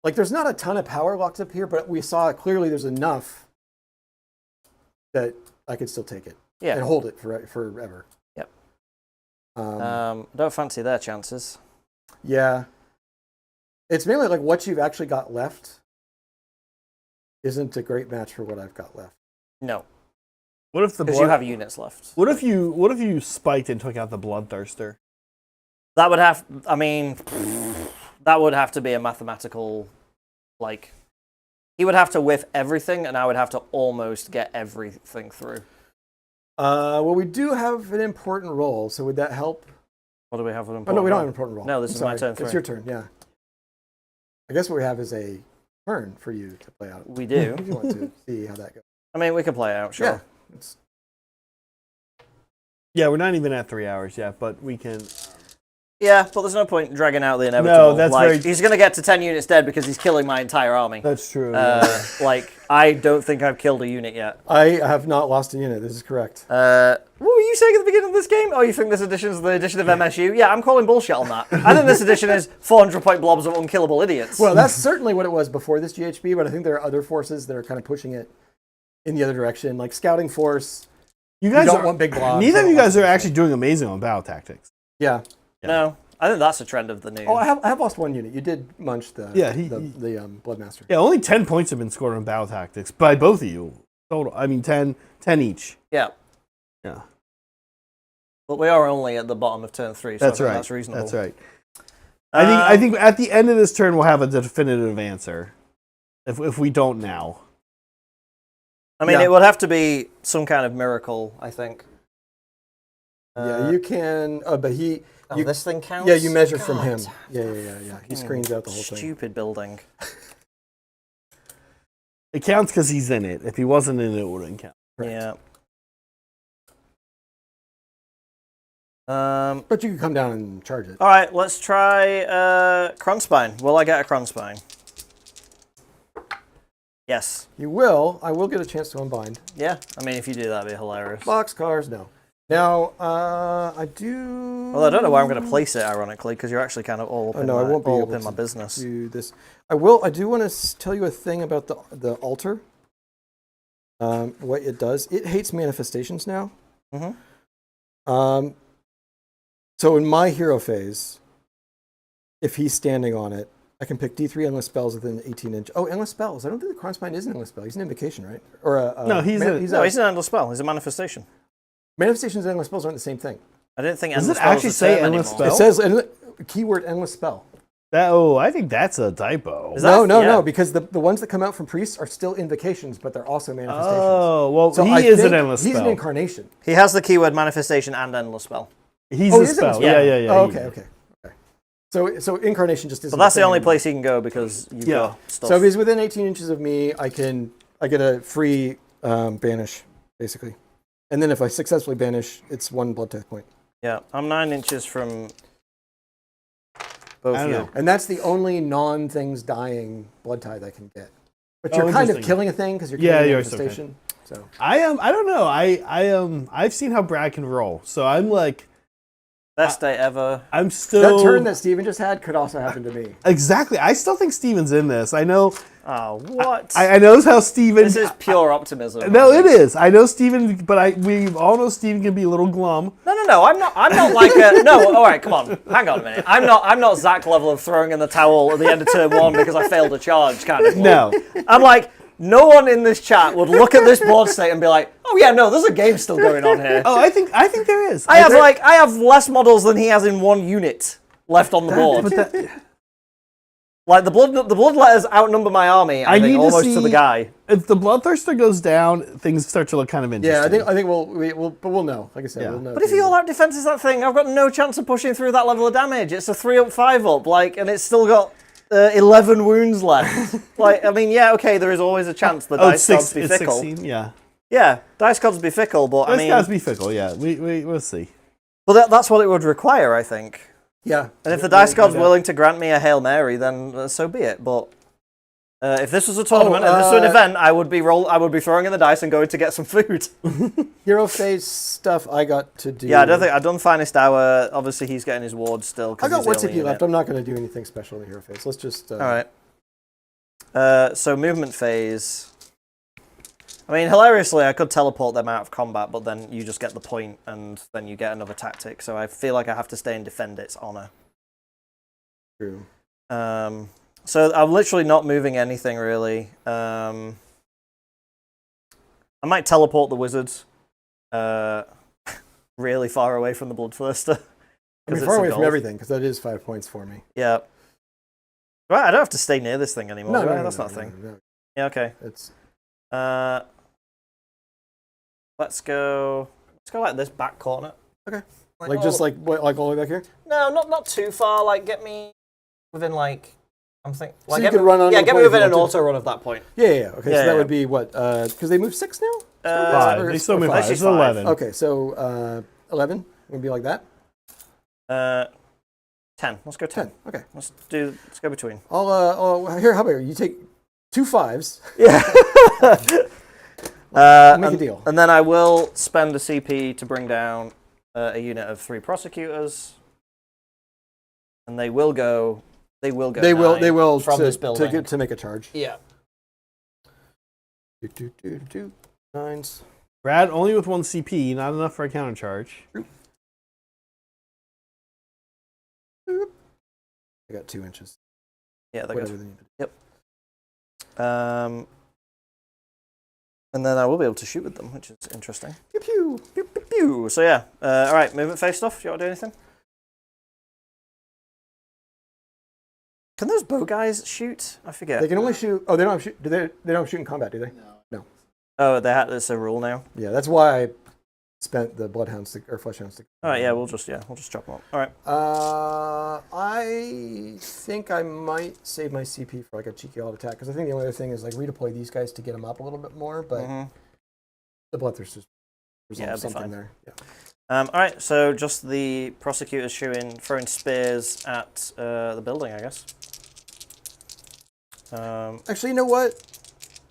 Speaker 3: there's not a ton of power locked up here, but we saw clearly there's enough that I could still take it.
Speaker 1: Yeah.
Speaker 3: And hold it forever.
Speaker 1: Yep. Don't fancy their chances.
Speaker 3: Yeah. It's mainly what you've actually got left isn't a great match for what I've got left.
Speaker 1: No.
Speaker 2: What if
Speaker 1: because you have units left?
Speaker 2: What if you spiked and took out the Bloodthirster?
Speaker 1: That would have. That would have to be a mathematical, he would have to whiff everything, and I would have to almost get everything through.
Speaker 3: Well, we do have an important role, so would that help?
Speaker 1: What do we have?
Speaker 3: No, we don't have an important role.
Speaker 1: No, this is my turn.
Speaker 3: It's your turn. Yeah. I guess what we have is a turn for you to play out.
Speaker 1: We do.
Speaker 3: If you want to see how that goes.
Speaker 1: We can play it out, sure.
Speaker 2: Yeah, we're not even at 3 hours yet, but we can.
Speaker 1: Yeah, but there's no point dragging out the inevitable.
Speaker 2: No, that's
Speaker 1: like, he's going to get to 10 units dead because he's killing my entire army.
Speaker 2: That's true.
Speaker 1: Like, I don't think I've killed a unit yet.
Speaker 3: I have not lost a unit. This is correct.
Speaker 1: What were you saying at the beginning of this game? Oh, you think this edition is the edition of MSU? Yeah, I'm calling bullshit on that. I think this edition is 400-point blobs of unkillable idiots.
Speaker 3: Well, that's certainly what it was before this GHB, but I think there are other forces that are kind of pushing it in the other direction, like Scouting Force.
Speaker 2: You guys
Speaker 3: don't want big blobs.
Speaker 2: Neither of you guys are actually doing amazing on battle tactics.
Speaker 3: Yeah.
Speaker 1: No, I think that's a trend of the new.
Speaker 3: Oh, I have lost one unit. You did munch the Bloodmaster.
Speaker 2: Yeah, only 10 points have been scored on battle tactics by both of you. Total. I mean, 10 each.
Speaker 1: Yeah.
Speaker 2: Yeah.
Speaker 1: But we are only at the bottom of turn 3, so
Speaker 2: that's right.
Speaker 1: That's reasonable.
Speaker 2: That's right. I think at the end of this turn we'll have a definitive answer. If we don't now.
Speaker 1: I mean, it would have to be some kind of miracle, I think.
Speaker 3: Yeah, you can. But he.
Speaker 1: This thing counts?
Speaker 3: Yeah, you measure from him. Yeah. He screens out the whole thing.
Speaker 1: Stupid building.
Speaker 2: It counts because he's in it. If he wasn't in it, it wouldn't count.
Speaker 3: Correct.
Speaker 1: Yeah.
Speaker 3: But you can come down and charge it.
Speaker 1: All right, let's try Kronspine. Will I get a Kronspine? Yes.
Speaker 3: You will. I will get a chance to unbind.
Speaker 1: Yeah. I mean, if you do, that'd be hilarious.
Speaker 3: Boxcars, no. Now, I do...
Speaker 1: Well, I don't know where I'm going to place it, ironically, because you're actually kind of all up,
Speaker 3: I won't be able
Speaker 1: in my
Speaker 3: to
Speaker 1: business.
Speaker 3: do this. I do want to tell you a thing about the altar. What it does. It hates manifestations now.
Speaker 1: Mm-hmm.
Speaker 3: So in my hero phase, if he's standing on it, I can pick D3 endless spells within 18 inch. Oh, endless spells. I don't think the Kronspine is an endless spell. He's an invocation, right? Or
Speaker 2: no, he's an
Speaker 1: endless spell. He's a manifestation.
Speaker 3: Manifestations and endless spells aren't the same thing.
Speaker 1: I didn't think
Speaker 2: Does
Speaker 1: endless
Speaker 2: it
Speaker 1: spells
Speaker 2: actually
Speaker 1: was a
Speaker 2: say
Speaker 1: term
Speaker 2: endless
Speaker 1: anymore.
Speaker 2: spell?
Speaker 3: It says keyword endless spell.
Speaker 2: I think that's a typo.
Speaker 3: No, because the ones that come out from priests are still invocations, but they're also manifestations.
Speaker 2: Oh, well,
Speaker 3: so
Speaker 2: he is an endless spell.
Speaker 3: He's an incarnation.
Speaker 1: He has the keyword manifestation and endless spell.
Speaker 2: He's a spell. Yeah.
Speaker 3: Oh, okay. So incarnation just isn't.
Speaker 1: But that's the only place he can go because you've got stuff.
Speaker 3: So if he's within 18 inches of me, I get a free banish, basically. And then if I successfully banish, it's 1 blood tithe point.
Speaker 1: Yeah, I'm 9 inches from both of you.
Speaker 3: And that's the only non-things dying blood tithe I can get. But you're kind of killing a thing because you're killing a manifestation. So
Speaker 2: I don't know. I've seen how Brad can roll, so I'm like.
Speaker 1: Best day ever.
Speaker 2: I'm still.
Speaker 3: That turn that Steven just had could also happen to me.
Speaker 2: Exactly. I still think Steven's in this. I know.
Speaker 1: Oh, what?
Speaker 2: I know how Steven.
Speaker 1: This is pure optimism.
Speaker 2: No, it is. I know Steven, but we all know Steven can be a little glum.
Speaker 1: No. I'm not like a. No, all right, come on. Hang on a minute. I'm not Zach level of throwing in the towel at the end of turn 1 because I failed a charge kind of.
Speaker 2: No.
Speaker 1: I'm like. No one in this chat would look at this board state and be like, "Oh yeah, no, there's a game still going on here."
Speaker 2: Oh, I think there is.
Speaker 1: I have less models than he has in 1 unit left on the board. Like the bloodletters outnumber my army. I think almost to the guy.
Speaker 2: If the bloodthirster goes down, things start to look kind of interesting.
Speaker 3: Yeah, I think we'll know. Like I said, we'll know.
Speaker 1: But if he all out defenses that thing, I've got no chance of pushing through that level of damage. It's a 3-up, 5-up, and it's still got 11 wounds left. I mean, yeah, okay, there is always a chance the dice gods be fickle.
Speaker 2: 16, yeah.
Speaker 1: Yeah, dice gods be fickle, but
Speaker 2: dice gods be fickle, yeah. We'll see.
Speaker 1: But that's what it would require, I think.
Speaker 3: Yeah.
Speaker 1: And if the dice god's willing to grant me a Hail Mary, then so be it. But if this was a tournament, if this was an event, I would be throwing in the dice and going to get some food.
Speaker 3: Hero phase stuff I got to do.
Speaker 1: Yeah, I've done Finest Hour. Obviously, he's getting his wards still.
Speaker 3: I got 1 CP left. I'm not going to do anything special in the hero phase. Let's just.
Speaker 1: All right. So movement phase. I mean, hilariously, I could teleport them out of combat, but then you just get the point, and then you get another tactic. So I feel like I have to stay and defend its honor.
Speaker 3: True.
Speaker 1: So I'm literally not moving anything, really. I might teleport the wizards really far away from the Bloodthirster.
Speaker 3: I mean, far away from everything, because that is 5 points for me.
Speaker 1: Yeah. Right, I don't have to stay near this thing anymore,
Speaker 3: no,
Speaker 1: that's not a thing.
Speaker 3: No.
Speaker 1: Yeah, okay.
Speaker 3: It's...
Speaker 1: Let's go like this back corner.
Speaker 3: Okay. Like all the way back here?
Speaker 1: No, not too far. Get me within I'm thinking.
Speaker 3: So you could run on.
Speaker 1: Yeah, get me within an auto run of that point.
Speaker 3: Yeah. Okay, so that would be what? Because they move 6 now.
Speaker 2: 5. They still move 5. It's 11.
Speaker 3: Okay, so 11 would be like that.
Speaker 1: 10. Let's go 10.
Speaker 3: Okay.
Speaker 1: Let's go between.
Speaker 3: Here, how about you take 2 5s?
Speaker 1: Yeah.
Speaker 3: Make a deal.
Speaker 1: And then I will spend a CP to bring down a unit of 3 prosecutors. And they will go. They will
Speaker 3: from
Speaker 1: this building
Speaker 3: to make a charge.
Speaker 1: Yeah.
Speaker 3: 2 9s.
Speaker 2: Brad, only with 1 CP, not enough for a counter charge.
Speaker 3: I got 2 inches.
Speaker 1: Yeah, they're
Speaker 3: Whatever
Speaker 1: good.
Speaker 3: they need to do.
Speaker 1: Yep. And then I will be able to shoot with them, which is interesting.
Speaker 3: Pew pew.
Speaker 1: Pew, pew, pew. So yeah. All right, movement phase stuff. Do you want to do anything? Can those bow guys shoot? I forget.
Speaker 3: They can only shoot. Oh, they don't shoot. They don't shoot in combat, do they? No.
Speaker 1: Oh, that's a rule now.
Speaker 3: Yeah, that's why I spent the bloodhounds or fleshhounds.
Speaker 1: All right, yeah, we'll just chop them up. All right.
Speaker 3: I think I might save my CP for like a cheeky alt attack because I think the only other thing is like redeploy these guys to get them up a little bit more, but the bloodthirsters resolve something
Speaker 1: fine.
Speaker 3: there. Yeah.
Speaker 1: All right, so just the prosecutors throwing spears at the building, I guess.
Speaker 3: Actually, you know what?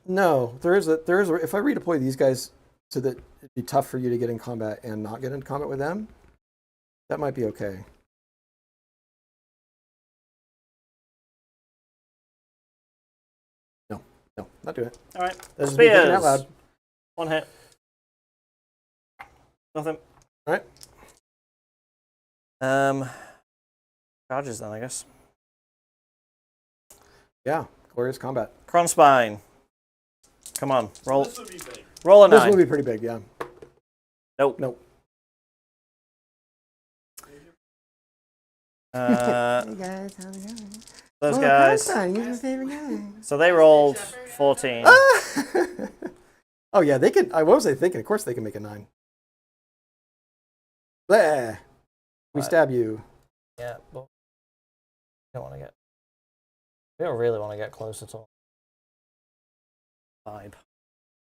Speaker 3: No, there is a. If I redeploy these guys so that it'd be tough for you to get in combat and not get in combat with them, that might be okay. No, not doing it.
Speaker 1: All right,
Speaker 3: That's me thinking out
Speaker 1: spears.
Speaker 3: loud.
Speaker 1: 1 hit. Nothing.
Speaker 3: All right.
Speaker 1: Charges then, I guess.
Speaker 3: Yeah, glorious combat.
Speaker 1: Kronspine. Come on, roll.
Speaker 2: This would be big.
Speaker 1: Roll a 9.
Speaker 3: This will be pretty big, yeah.
Speaker 1: Nope.
Speaker 3: Hey guys, how's it going?
Speaker 1: Those guys.
Speaker 3: You're my favorite guy.
Speaker 1: So they rolled 14.
Speaker 3: Oh yeah, they can. What was I thinking? Of course they can make a 9. Bleh. We
Speaker 1: What?
Speaker 3: stab you.
Speaker 1: Yeah, but we don't really want to get close at all. 5.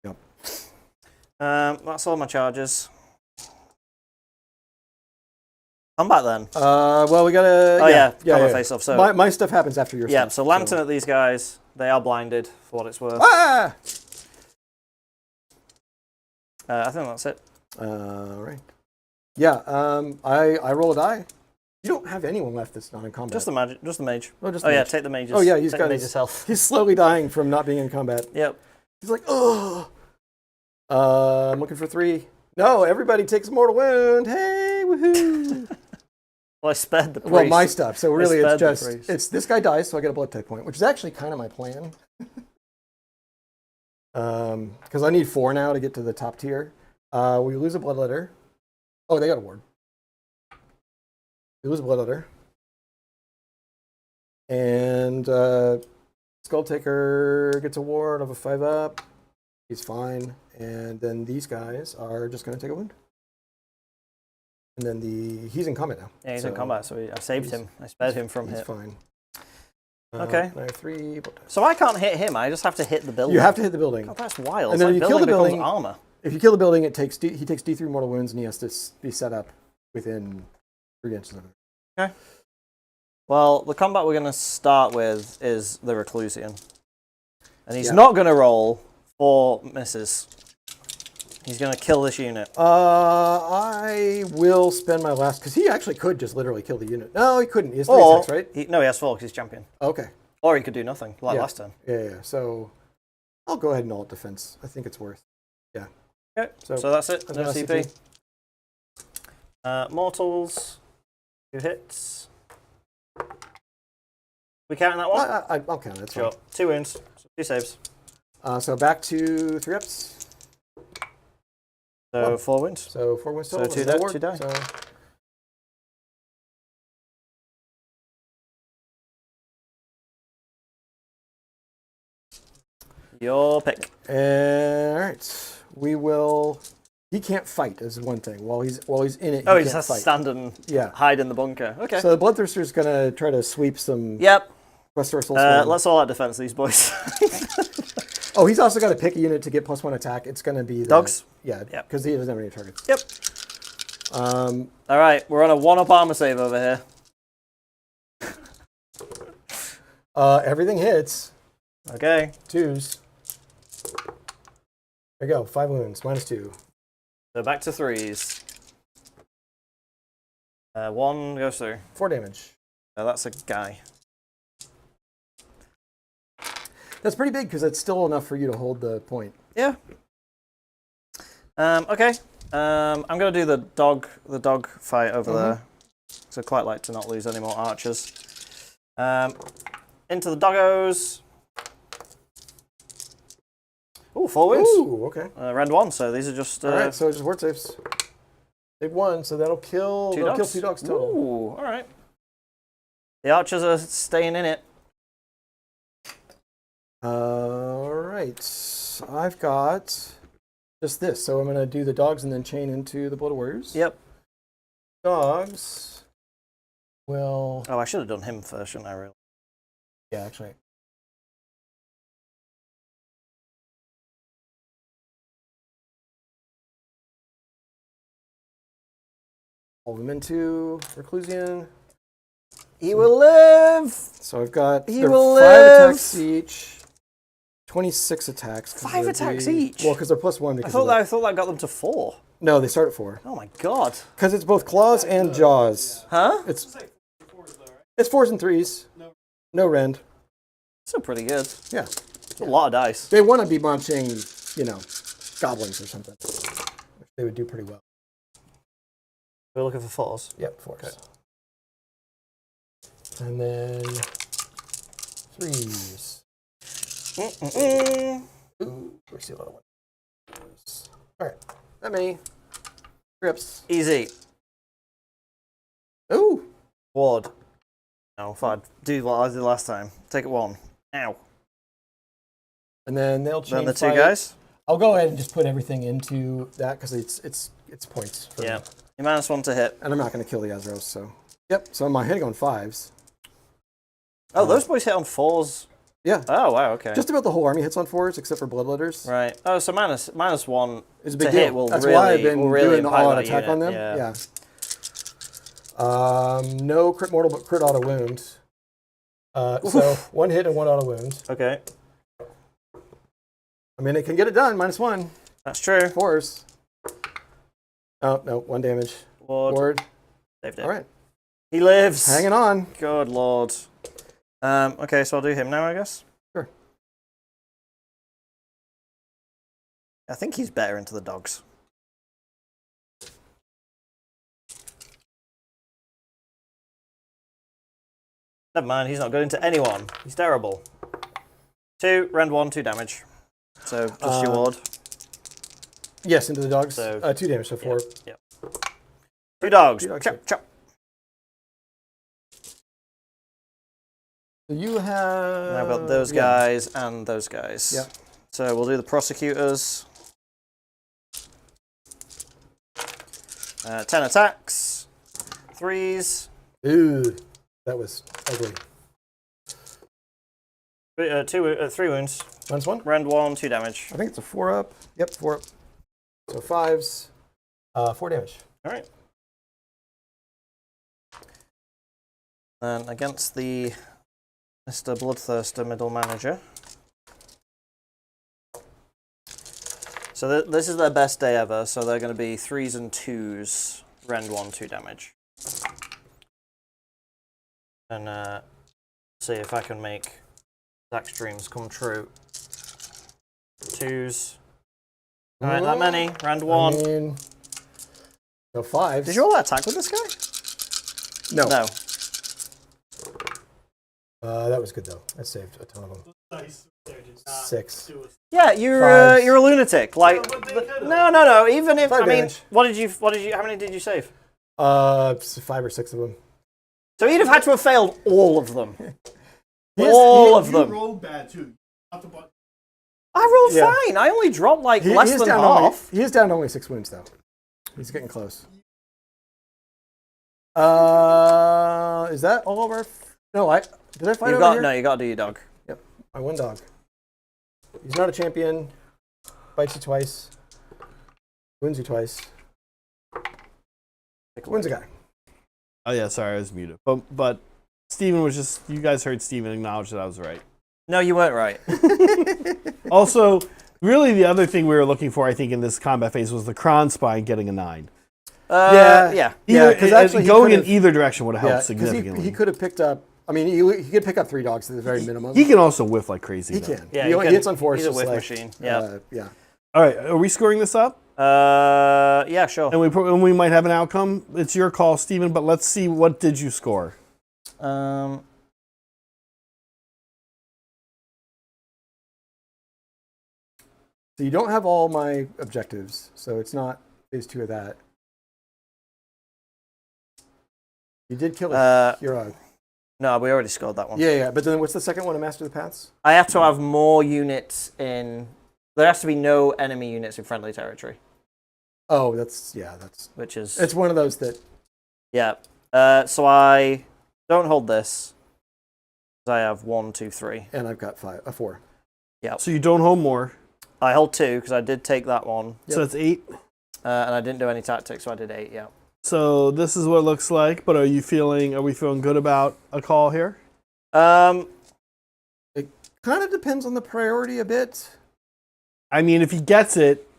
Speaker 3: Yep.
Speaker 1: That's all my charges. Combat then.
Speaker 3: Well, we gotta.
Speaker 1: Combat face off. So
Speaker 3: my stuff happens after your
Speaker 1: yeah,
Speaker 3: stuff.
Speaker 1: so lantern at these guys. They are blinded for what it's worth.
Speaker 3: Ah!
Speaker 1: I think that's it.
Speaker 3: Right. Yeah. I roll a die. You don't have anyone left that's not in combat.
Speaker 1: Just the mage.
Speaker 3: Oh, just
Speaker 1: Oh
Speaker 3: the
Speaker 1: yeah,
Speaker 3: mage.
Speaker 1: take the mages.
Speaker 3: Oh yeah, he's
Speaker 1: take
Speaker 3: got
Speaker 1: the mage's health.
Speaker 3: He's slowly dying from not being in combat.
Speaker 1: Yep.
Speaker 3: He's like, oh. I'm looking for 3. No, everybody takes a mortal wound. Hey, woohoo!
Speaker 1: Well, I spared the priest.
Speaker 3: Well, my stuff. So really,
Speaker 1: spared
Speaker 3: it's
Speaker 1: the
Speaker 3: just
Speaker 1: priest.
Speaker 3: this guy dies, so I get a blood type point, which is actually kind of my plan. Because I need 4 now to get to the top tier. We lose a bloodletter. Oh, they got a ward. We lose a bloodletter. And Skulltaker gets a ward of a 5-up. He's fine. And then these guys are just going to take a wound. And then he's in combat now.
Speaker 1: Yeah, he's in combat, so I saved him. I spared him from
Speaker 3: He's
Speaker 1: hit.
Speaker 3: fine.
Speaker 1: Okay.
Speaker 3: I have 3.
Speaker 1: So I can't hit him. I just have to hit the building.
Speaker 3: You have to hit the building.
Speaker 1: God, that's wild.
Speaker 3: And then
Speaker 1: It's
Speaker 3: you
Speaker 1: like
Speaker 3: kill the
Speaker 1: becomes
Speaker 3: building.
Speaker 1: armor.
Speaker 3: If you kill the building, he takes D3 mortal wounds, and he has to be set up within 3 inches of it.
Speaker 1: Okay. Well, the combat we're going to start with is the Reclusian. And he's not going to roll 4 misses. He's going to kill this unit.
Speaker 3: I will spend my last, because he actually could just literally kill the unit. No, he couldn't. He has 3 attacks, right?
Speaker 1: He has 4 because he's champion.
Speaker 3: Okay.
Speaker 1: Or he could do nothing, like last time.
Speaker 3: Yeah. So I'll go ahead and alt defense. I think it's worth. Yeah.
Speaker 1: Okay, so that's it. No
Speaker 3: that's
Speaker 1: CP. Mortals, 2 hits. We counting that one?
Speaker 3: I'll count it. It's
Speaker 1: Sure. 2 wounds, so 2 saves.
Speaker 3: So back to 3 ups.
Speaker 1: So 4 wounds.
Speaker 3: So 4 wins total.
Speaker 1: So 2 die.
Speaker 3: So
Speaker 1: Your pick.
Speaker 3: all right, we will. He can't fight is one thing. While he's in it,
Speaker 1: He
Speaker 3: he
Speaker 1: just
Speaker 3: can't
Speaker 1: has to
Speaker 3: fight.
Speaker 1: stand and hide in the bunker. Okay.
Speaker 3: So the Bloodthirster's gonna try to sweep some.
Speaker 1: Yep.
Speaker 3: Westeros.
Speaker 1: Let's all out defense these boys.
Speaker 3: Oh, he's also got to pick a unit to get +1 attack. It's gonna be
Speaker 1: Dogs?
Speaker 3: Yeah,
Speaker 1: Yep.
Speaker 3: because he doesn't have any targets.
Speaker 1: Yep. All right, we're on a 1-up armor save over here.
Speaker 3: Everything hits.
Speaker 1: Okay.
Speaker 3: 2s. There you go. 5 wounds. -2.
Speaker 1: So back to 3s. 1 goes through.
Speaker 3: 4 damage.
Speaker 1: That's a guy.
Speaker 3: That's pretty big because it's still enough for you to hold the point.
Speaker 1: Yeah. Okay. I'm gonna do the dog fight over there. So I'd quite like to not lose any more archers. Into the doggos. Ooh, 4 wounds.
Speaker 3: Ooh, okay.
Speaker 1: Rend 1, so these are just...
Speaker 3: all right, so just ward saves. They've won, so that'll kill...
Speaker 1: Two
Speaker 3: That'll
Speaker 1: dogs?
Speaker 3: kill 2 dogs total.
Speaker 1: Ooh, all right. The archers are staying in it.
Speaker 3: All right. I've got just this. So I'm going to do the dogs and then chain into the Blood Warriors.
Speaker 1: Yep.
Speaker 3: Dogs will...
Speaker 1: Oh, I should have done him first, shouldn't I, really?
Speaker 3: Yeah, actually. Hold them into Reclusian.
Speaker 1: He will live!
Speaker 3: So I've got
Speaker 1: He
Speaker 3: they're
Speaker 1: will
Speaker 3: 5
Speaker 1: live!
Speaker 3: attacks each. 26 attacks.
Speaker 1: 5 attacks each?
Speaker 3: Well, because they're +1.
Speaker 1: I thought that got them to 4.
Speaker 3: No, they start at 4.
Speaker 1: Oh my god.
Speaker 3: Because it's both claws and jaws.
Speaker 1: Huh?
Speaker 3: It's 4s and 3s. No rend.
Speaker 1: Still pretty good.
Speaker 3: Yeah.
Speaker 1: It's a lot of dice.
Speaker 3: They want to be munching, goblins or something. They would do pretty well.
Speaker 1: We're looking for 4s.
Speaker 3: Yep, 4s. Okay. And then 3s. Ooh, we see a lot of ones. All right, that many. Grips.
Speaker 1: Easy.
Speaker 3: Ooh.
Speaker 1: Ward. No, fine. Do what I did last time. Take it 1. Ow.
Speaker 3: And then they'll chain
Speaker 1: Then the 2
Speaker 3: fight.
Speaker 1: guys?
Speaker 3: I'll go ahead and just put everything into that because it's points. For
Speaker 1: Yeah.
Speaker 3: me.
Speaker 1: You -1 to hit.
Speaker 3: And I'm not going to kill the Azeros, so. Yep, so I'm hitting on 5s.
Speaker 1: Oh, those boys hit on 4s.
Speaker 3: Yeah.
Speaker 1: Oh, wow, okay.
Speaker 3: Just about the whole army hits on 4s except for Bloodletters.
Speaker 1: Right. Oh, so -1
Speaker 3: Is a big
Speaker 1: to
Speaker 3: deal.
Speaker 1: hit will
Speaker 3: That's
Speaker 1: really,
Speaker 3: why I've been
Speaker 1: will really
Speaker 3: doing the
Speaker 1: impact
Speaker 3: all-out
Speaker 1: that
Speaker 3: attack
Speaker 1: unit.
Speaker 3: on them. Yeah. No crit mortal, but crit auto wound. So 1 hit and 1 auto wound.
Speaker 1: Okay.
Speaker 3: I mean, it can get it done. -1.
Speaker 1: That's true.
Speaker 3: 4s. Oh, no. 1 damage. Ward.
Speaker 1: Saved it.
Speaker 3: All right.
Speaker 1: He lives.
Speaker 3: Hanging on.
Speaker 1: Good lord. Okay, so I'll do him now, I guess.
Speaker 3: Sure.
Speaker 1: I think he's better into the dogs. Never mind, he's not good into anyone. He's terrible. 2, rend 1, 2 damage. So just your ward.
Speaker 3: Yes, into the dogs.
Speaker 1: So,
Speaker 3: 2 damage, so 4.
Speaker 1: Yep. 2 dogs.
Speaker 3: 2 dogs.
Speaker 1: Chop, chop.
Speaker 3: So you have...
Speaker 1: Now I've got those guys and those guys.
Speaker 3: Yeah.
Speaker 1: So we'll do the prosecutors. 10 attacks. 3s.
Speaker 3: Ooh, that was ugly.
Speaker 1: 3 wounds.
Speaker 3: -1?
Speaker 1: Rend 1, 2 damage.
Speaker 3: I think it's a 4-up. Yep, 4-up. So 5s. 4 damage.
Speaker 1: All right. And against the Mr. Bloodthirster middle manager. So this is their best day ever, so they're going to be 3s and 2s, rend 1, 2 damage. And see if I can make Zach's dreams come true. 2s. Alright, that many. Rend 1.
Speaker 3: I mean, so 5s.
Speaker 1: Did you roll that attack with this guy?
Speaker 3: No.
Speaker 1: No.
Speaker 3: That was good, though. I saved a ton of them. 6.
Speaker 1: Yeah, you're
Speaker 3: Fives.
Speaker 1: you're a lunatic. Like, no. Even if
Speaker 3: 5
Speaker 1: I mean,
Speaker 3: damage.
Speaker 1: what did you? How many did you save?
Speaker 3: 5 or 6 of them.
Speaker 1: So he'd have had to have failed all of them.
Speaker 2: You rolled bad too. Not the button.
Speaker 1: I rolled
Speaker 3: Yeah.
Speaker 1: fine. I only dropped like less
Speaker 3: is
Speaker 1: than
Speaker 3: down
Speaker 1: half.
Speaker 3: he is down to only 6 wounds, though. He's getting close. Is that all of our... No, did I fight over here?
Speaker 1: No, you got to do your dog.
Speaker 3: Yep, my 1 dog. He's not a champion. Bites you twice. Wounds you twice. Wounds a guy.
Speaker 2: Oh yeah, sorry, I was muted. But Steven was just, you guys heard Steven acknowledge that I was right.
Speaker 1: No, you weren't right.
Speaker 2: Also, really the other thing we were looking for, I think, in this combat phase was the Kron Spine getting a 9.
Speaker 1: Yeah.
Speaker 3: Because actually
Speaker 2: going in either direction would have helped
Speaker 3: because
Speaker 2: significantly.
Speaker 3: he could have picked up. I mean, he could pick up 3 dogs at the very minimum.
Speaker 2: He can also whiff like crazy.
Speaker 3: He
Speaker 2: though.
Speaker 3: can.
Speaker 1: Yeah,
Speaker 3: he hits on force.
Speaker 1: He's a
Speaker 3: just
Speaker 1: whiff
Speaker 3: like,
Speaker 1: machine. Yeah.
Speaker 3: Yeah.
Speaker 2: All right, are we scoring this up?
Speaker 1: Yeah, sure.
Speaker 2: And we might have an outcome. It's your call, Steven, but let's see, what did you score?
Speaker 1: Um,
Speaker 3: So you don't have all my objectives, so it's not phase 2 of that. You did kill a hero.
Speaker 1: no, we already scored that one.
Speaker 3: Yeah. But then what's the second one? A Master of the Paths?
Speaker 1: I have to have more units in. There has to be no enemy units in friendly territory.
Speaker 3: Oh, that's
Speaker 1: Which is.
Speaker 3: it's one of those that.
Speaker 1: Yeah. So I don't hold this. I have 1, 2, 3.
Speaker 3: And I've got 4.
Speaker 1: Yeah.
Speaker 2: So you don't hold more.
Speaker 1: I hold 2 because I did take that one.
Speaker 2: So that's 8.
Speaker 1: And I didn't do any tactics, so I did 8. Yeah.
Speaker 2: So this is what it looks like. But are we feeling good about a call here?
Speaker 3: It kind of depends on the priority a bit.
Speaker 2: I mean, if he gets it,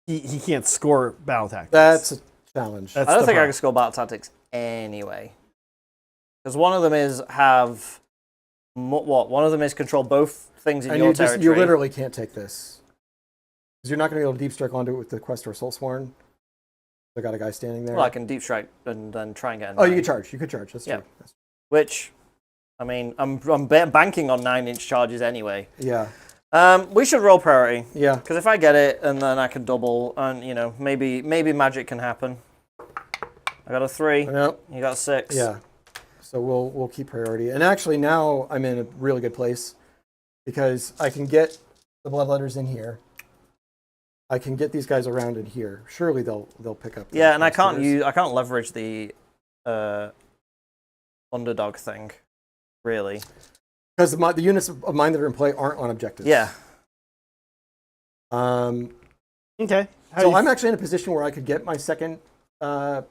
Speaker 2: he can't score battle tactics.
Speaker 3: That's a challenge.
Speaker 2: That's
Speaker 1: I don't
Speaker 2: the
Speaker 1: think I
Speaker 2: problem.
Speaker 1: can score battle tactics anyway. Because one of them is have. What? One of them is control both things in
Speaker 3: and
Speaker 1: your territory.
Speaker 3: you literally can't take this. Because you're not going to be able to deep strike onto it with the Questor Soulsworn. I got a guy standing there.
Speaker 1: Well, I can deep strike and then try and get a 9.
Speaker 3: Oh, you could charge. You could charge. That's true.
Speaker 1: Which, I mean, I'm banking on 9-inch charges anyway.
Speaker 3: Yeah.
Speaker 1: We should roll priority.
Speaker 3: Yeah.
Speaker 1: Because if I get it and then I can double, and maybe magic can happen. I got a 3.
Speaker 3: Nope.
Speaker 1: You got a 6.
Speaker 3: Yeah. So we'll keep priority. And actually now I'm in a really good place because I can get the bloodletters in here. I can get these guys around in here. Surely they'll pick up.
Speaker 1: Yeah, and I can't leverage the underdog thing, really.
Speaker 3: Because the units of mine that are in play aren't on objectives.
Speaker 1: Yeah.
Speaker 2: Okay.
Speaker 3: So I'm actually in a position where I could get my second,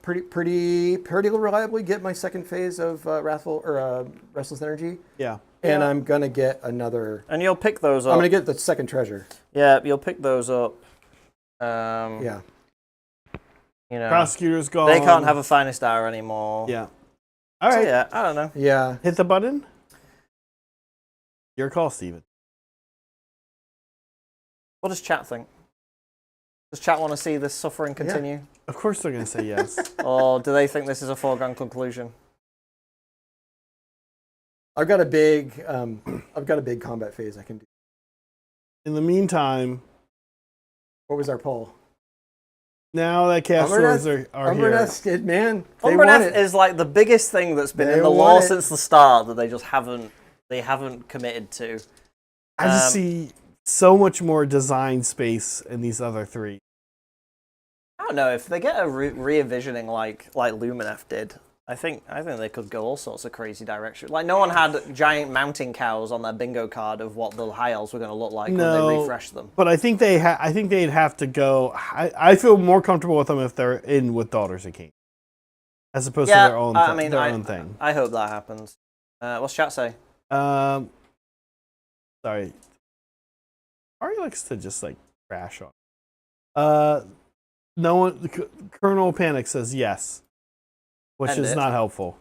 Speaker 3: pretty reliably get my second phase of Restless Energy.
Speaker 2: Yeah.
Speaker 3: And I'm gonna get another.
Speaker 1: And you'll pick those up.
Speaker 3: I'm gonna get the second treasure.
Speaker 1: Yeah, you'll pick those up.
Speaker 3: Yeah.
Speaker 2: Prosecutor's gone.
Speaker 1: They can't have a finest hour anymore.
Speaker 2: Yeah. All right.
Speaker 1: So, yeah, I don't know.
Speaker 3: Yeah.
Speaker 2: Hit the button. Your call, Steven.
Speaker 1: What does chat think? Does chat want to see this suffering continue?
Speaker 2: Of course they're going to say yes.
Speaker 1: Or do they think this is a foregone conclusion?
Speaker 3: I've got a big combat phase I can do.
Speaker 2: In the meantime,
Speaker 3: What was our poll?
Speaker 2: now that cast swords are here.
Speaker 3: Umberneth did, man. They want
Speaker 1: Umberneth
Speaker 3: it.
Speaker 1: is like the biggest thing that's been
Speaker 3: They
Speaker 1: in the
Speaker 3: want
Speaker 1: lore
Speaker 3: it.
Speaker 1: since the start that they just haven't committed to.
Speaker 2: I just see so much more design space in these other 3.
Speaker 1: I don't know if they get a re-envisioning like Lumineth did. I think they could go all sorts of crazy directions. Like no one had giant mounting cows on their bingo card of what the high elves were going to look like when they refreshed them.
Speaker 2: But I think they'd have to go. I feel more comfortable with them if they're in with Daughters of King, as opposed to their own. Own thing.
Speaker 1: I hope that happens. What's chat say?
Speaker 2: Sorry. Ari likes to just like crash on. No one. Colonel Panic says yes, which is not helpful.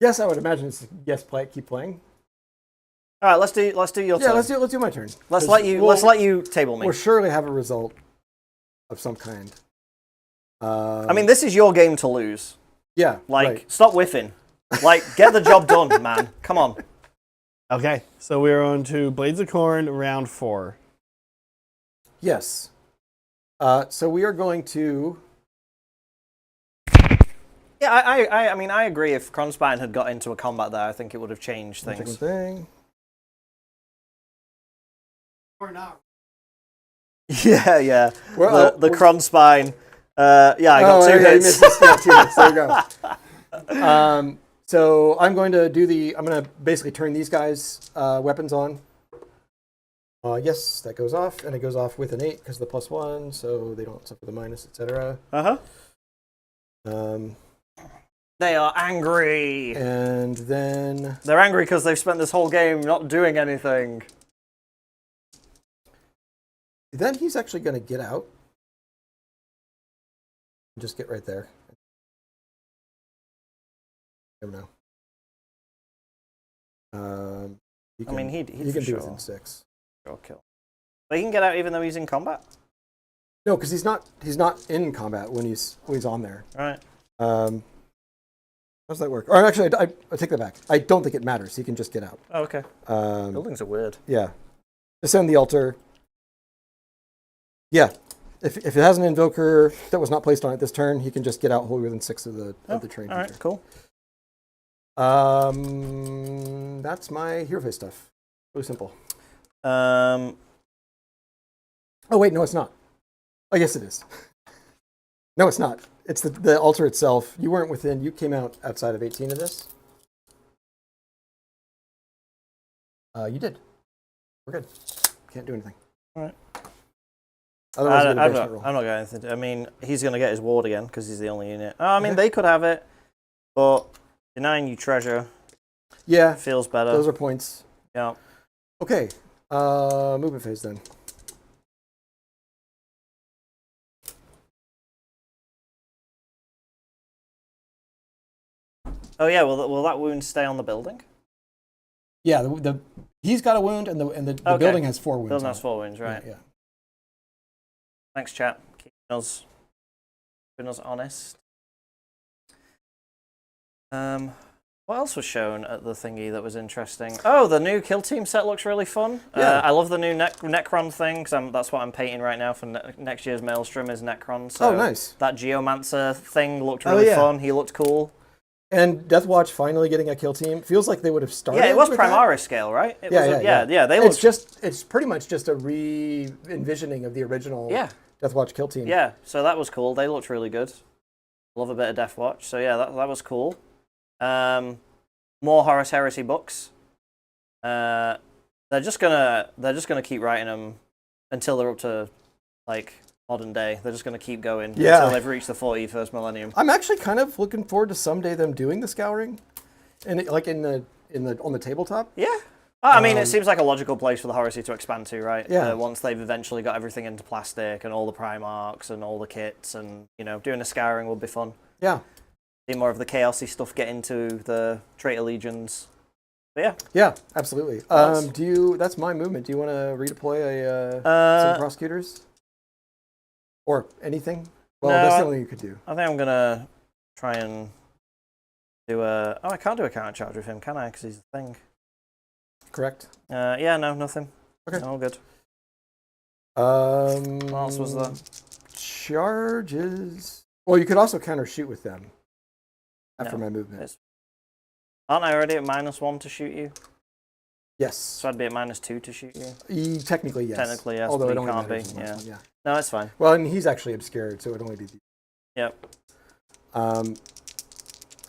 Speaker 3: Yes, I would imagine it's yes. Keep playing.
Speaker 1: All right, let's do your turn.
Speaker 3: Yeah, let's do my turn.
Speaker 1: Let's let you table me.
Speaker 3: We'll surely have a result of some kind.
Speaker 1: I mean, this is your game to lose.
Speaker 3: Yeah.
Speaker 1: Like,
Speaker 3: right.
Speaker 1: stop whiffing. Like, get the job done, man. Come on.
Speaker 2: Okay, so we're on to Blades of Khorne, round 4.
Speaker 3: Yes. So we are going to.
Speaker 1: Yeah, I mean, I agree. If Kronspine had got into a combat there, I think it would have changed things.
Speaker 3: Thing.
Speaker 2: Or not.
Speaker 1: Yeah.
Speaker 3: Well,
Speaker 1: the Kronspine. I got 2 hits.
Speaker 3: Yeah, 2 hits. There you go. So I'm going to basically turn these guys' weapons on. Yes, that goes off, and it goes off with an 8 because of the +1, so they don't suffer the minus, etc.
Speaker 1: Uh-huh. They are angry.
Speaker 3: And then...
Speaker 1: They're angry because they've spent this whole game not doing anything.
Speaker 3: Then he's actually going to get out. Just get right there. Never know. He can do within 6.
Speaker 1: Sure, kill. But he can get out even though he's in combat?
Speaker 3: No, because he's not in combat when he's on there.
Speaker 1: Right.
Speaker 3: How does that work? Or actually, I take that back. I don't think it matters. He can just get out.
Speaker 1: Oh, okay. Buildings are weird.
Speaker 3: Yeah. Ascend the altar. Yeah. If it has an invoker that was not placed on it this turn, he can just get out wholly within 6 of the train.
Speaker 1: All right, cool.
Speaker 3: That's my hero face stuff. Really simple.
Speaker 1: Oh
Speaker 3: wait, no, it's not. Oh yes, it is. No, it's not. It's the altar itself. You weren't within. You came out outside of 18 of this. You did. We're good. Can't do anything.
Speaker 1: All right.
Speaker 3: Otherwise,
Speaker 1: I'm not going anything. I mean, he's going to get his ward again because he's the only unit. I mean, they could have it, but denying you treasure.
Speaker 3: Yeah,
Speaker 1: feels better.
Speaker 3: Those are points.
Speaker 1: Yeah.
Speaker 3: Okay. Movement phase then.
Speaker 1: Oh yeah. Will that wound stay on the building?
Speaker 3: Yeah. He's got a wound, and the building has 4 wounds.
Speaker 1: Building has 4 wounds, right?
Speaker 3: Yeah.
Speaker 1: Thanks, chat. Keeping us honest. What else was shown at the thingy that was interesting? Oh, the new kill team set looks really fun.
Speaker 3: Yeah.
Speaker 1: I love the new Necron thing because that's what I'm painting right now for next year's Maelstrom is Necron. So
Speaker 3: nice.
Speaker 1: That Geomancer thing looked really fun. He looked cool.
Speaker 3: And Deathwatch finally getting a kill team feels like they would have started.
Speaker 1: Yeah, it was
Speaker 3: with
Speaker 1: Primaris
Speaker 3: that.
Speaker 1: scale, right?
Speaker 3: Yeah.
Speaker 1: They
Speaker 3: it's pretty much just a re-envisioning of the original.
Speaker 1: Yeah.
Speaker 3: Deathwatch kill team.
Speaker 1: Yeah, so that was cool. They looked really good. Love a bit of Deathwatch. So yeah, that was cool. More Horus Heresy books. They're just gonna keep writing them until they're up to like modern day. They're just gonna keep going until they've reached the 41st millennium.
Speaker 3: I'm actually kind of looking forward to someday them doing the scouring, and like on the tabletop.
Speaker 1: Yeah. I mean, it seems like a logical place for the Heresy to expand to, right?
Speaker 3: Yeah.
Speaker 1: Once they've eventually got everything into plastic and all the Primarchs and all the kits, and doing a scouring will be fun.
Speaker 3: Yeah.
Speaker 1: See more of the chaosy stuff get into the Traitor Legions. But yeah.
Speaker 3: Yeah, absolutely. That's my movement. Do you want to redeploy some prosecutors? Or anything? Well,
Speaker 1: no,
Speaker 3: that's the only thing you could do.
Speaker 1: I think I'm gonna try and do a. Oh, I can't do a counter charge with him, can I? Because he's the thing.
Speaker 3: Correct.
Speaker 1: Yeah, no, nothing.
Speaker 3: Okay.
Speaker 1: All good.
Speaker 3: What
Speaker 1: else was there?
Speaker 3: Charges. Well, you could also counter shoot with them after my movement.
Speaker 1: Aren't I already at -1 to shoot you?
Speaker 3: Yes.
Speaker 1: So I'd be at -2 to shoot you?
Speaker 3: Technically, yes.
Speaker 1: Technically, yes.
Speaker 3: Although
Speaker 1: but
Speaker 3: it only
Speaker 1: can't be.
Speaker 3: matters
Speaker 1: Yeah. No, it's fine.
Speaker 3: Well, and he's actually obscured, so it would only be.
Speaker 1: Yep.
Speaker 3: All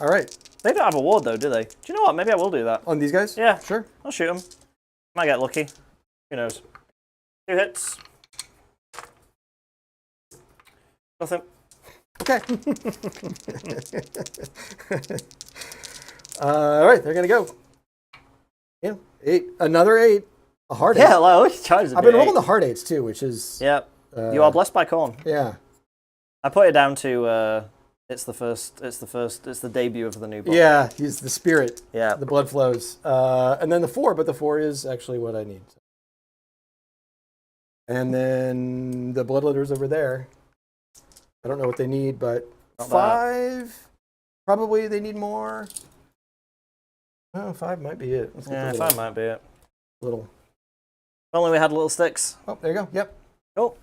Speaker 3: right.
Speaker 1: They don't have a ward though, do they? Do you know what? Maybe I will do that.
Speaker 3: On these guys?
Speaker 1: Yeah.
Speaker 3: Sure.
Speaker 1: I'll shoot them. Might get lucky. Who knows? 2 hits. Nothing.
Speaker 3: Okay. All right, they're gonna go. Yeah, 8. Another 8. A hard 8.
Speaker 1: Yeah, well, charges.
Speaker 3: I've been rolling the hard 8s too, which is.
Speaker 1: Yep. You are blessed by Khorne.
Speaker 3: Yeah.
Speaker 1: I put it down to. It's the debut of the new book.
Speaker 3: Yeah, he's the spirit.
Speaker 1: Yeah.
Speaker 3: The blood flows. And then the 4, but the 4 is actually what I need. And then the bloodletters over there. I don't know what they need, but
Speaker 1: Not
Speaker 3: 5, probably they need more. Oh, 5 might be it.
Speaker 1: Yeah, 5 might be it.
Speaker 3: Little.
Speaker 1: If only we had little sticks.
Speaker 3: Oh, there you go. Yep.
Speaker 1: Cool.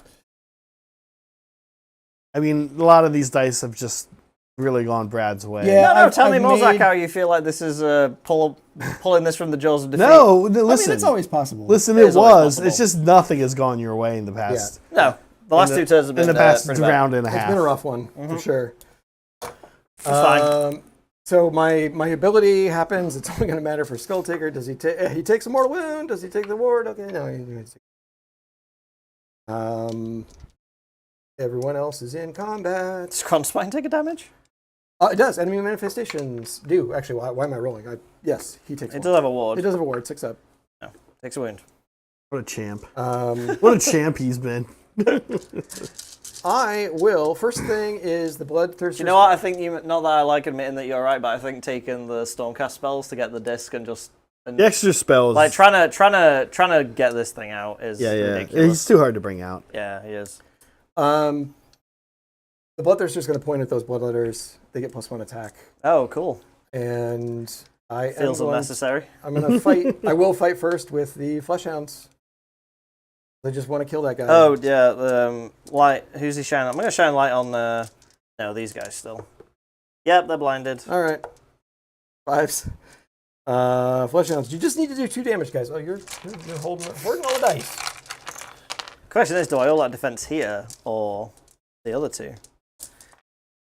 Speaker 2: I mean, a lot of these dice have just really gone Brad's way.
Speaker 3: Yeah.
Speaker 1: No, tell me
Speaker 3: I've
Speaker 1: more, Zach,
Speaker 3: made-
Speaker 1: how you feel like this is pulling this from the jaws of defeat.
Speaker 2: No,
Speaker 3: I
Speaker 2: listen.
Speaker 3: mean, it's always possible.
Speaker 2: Listen,
Speaker 1: It
Speaker 2: it
Speaker 1: is always
Speaker 2: was.
Speaker 1: possible.
Speaker 2: It's just nothing has gone your way in the past.
Speaker 1: No, the last 2 turns have been
Speaker 2: In the past
Speaker 1: pretty bad.
Speaker 2: round and a
Speaker 3: It's
Speaker 2: half.
Speaker 3: been a rough one, for sure.
Speaker 1: It's fine.
Speaker 3: So my ability happens. It's only going to matter for Skull Taker. Does he take? He takes a mortal wound. Does he take the ward? Okay, no. Everyone else is in combat.
Speaker 1: Does Cronspine take a damage?
Speaker 3: It does. Enemy manifestations do. Actually, why am I rolling? Yes, he takes
Speaker 1: It
Speaker 3: one.
Speaker 1: does have a ward.
Speaker 3: It does have a ward. 6 up.
Speaker 1: No, takes a wound.
Speaker 2: What a champ. What a champ he's been.
Speaker 3: I will. First thing is the Bloodthirster.
Speaker 1: You know what? I think not that I like admitting that you're right, but I think taking the Stormcast spells to get the disc and just
Speaker 2: The extra spells.
Speaker 1: like trying to get this thing out is ridiculous.
Speaker 2: He's too hard to bring out.
Speaker 1: Yeah, he is.
Speaker 3: The Bloodthirster's going to point at those Bloodletters. They get +1 attack.
Speaker 1: Oh, cool.
Speaker 3: And I
Speaker 1: Feels unnecessary.
Speaker 3: I'm going to fight. I will fight first with the Fleshhounds. They just want to kill that guy.
Speaker 1: Oh yeah, light. Who's he shining? I'm gonna shine light on no, these guys still. Yep, they're blinded.
Speaker 3: All right. 5s. Fleshhounds. You just need to do 2 damage, guys. Oh, you're holding all the dice.
Speaker 1: Question is, do I all that defense here or the other 2?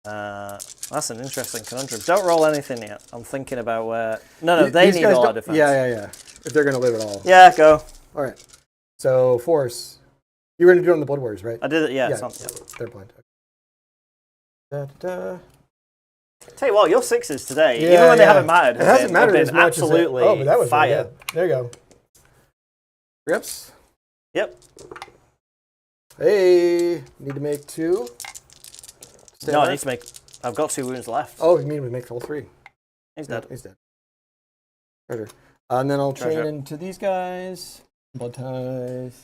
Speaker 1: That's an interesting conundrum. Don't roll anything yet. I'm thinking about where. No, they need all that defense.
Speaker 3: Yeah. If they're gonna live at all.
Speaker 1: Yeah, go.
Speaker 3: All right. So force. You were gonna do it on the Blood Warriors, right?
Speaker 1: I did it. Yeah.
Speaker 3: Yeah. They're blind.
Speaker 1: Tell you what, your 6s today,
Speaker 3: Yeah,
Speaker 1: even when they
Speaker 3: yeah.
Speaker 1: haven't mattered,
Speaker 3: It hasn't mattered
Speaker 1: have
Speaker 3: as
Speaker 1: been
Speaker 3: much
Speaker 1: absolutely
Speaker 3: as it, but that was really
Speaker 1: fire.
Speaker 3: good. There you go. Grips.
Speaker 1: Yep.
Speaker 3: Hey, need to make 2. Stay
Speaker 1: No, I
Speaker 3: there.
Speaker 1: need to make. I've got 2 wounds left.
Speaker 3: Oh, you mean we make all 3?
Speaker 1: He's dead.
Speaker 3: He's dead. Treasure. And then I'll
Speaker 1: Treasure.
Speaker 3: chain into these guys. Blood ties.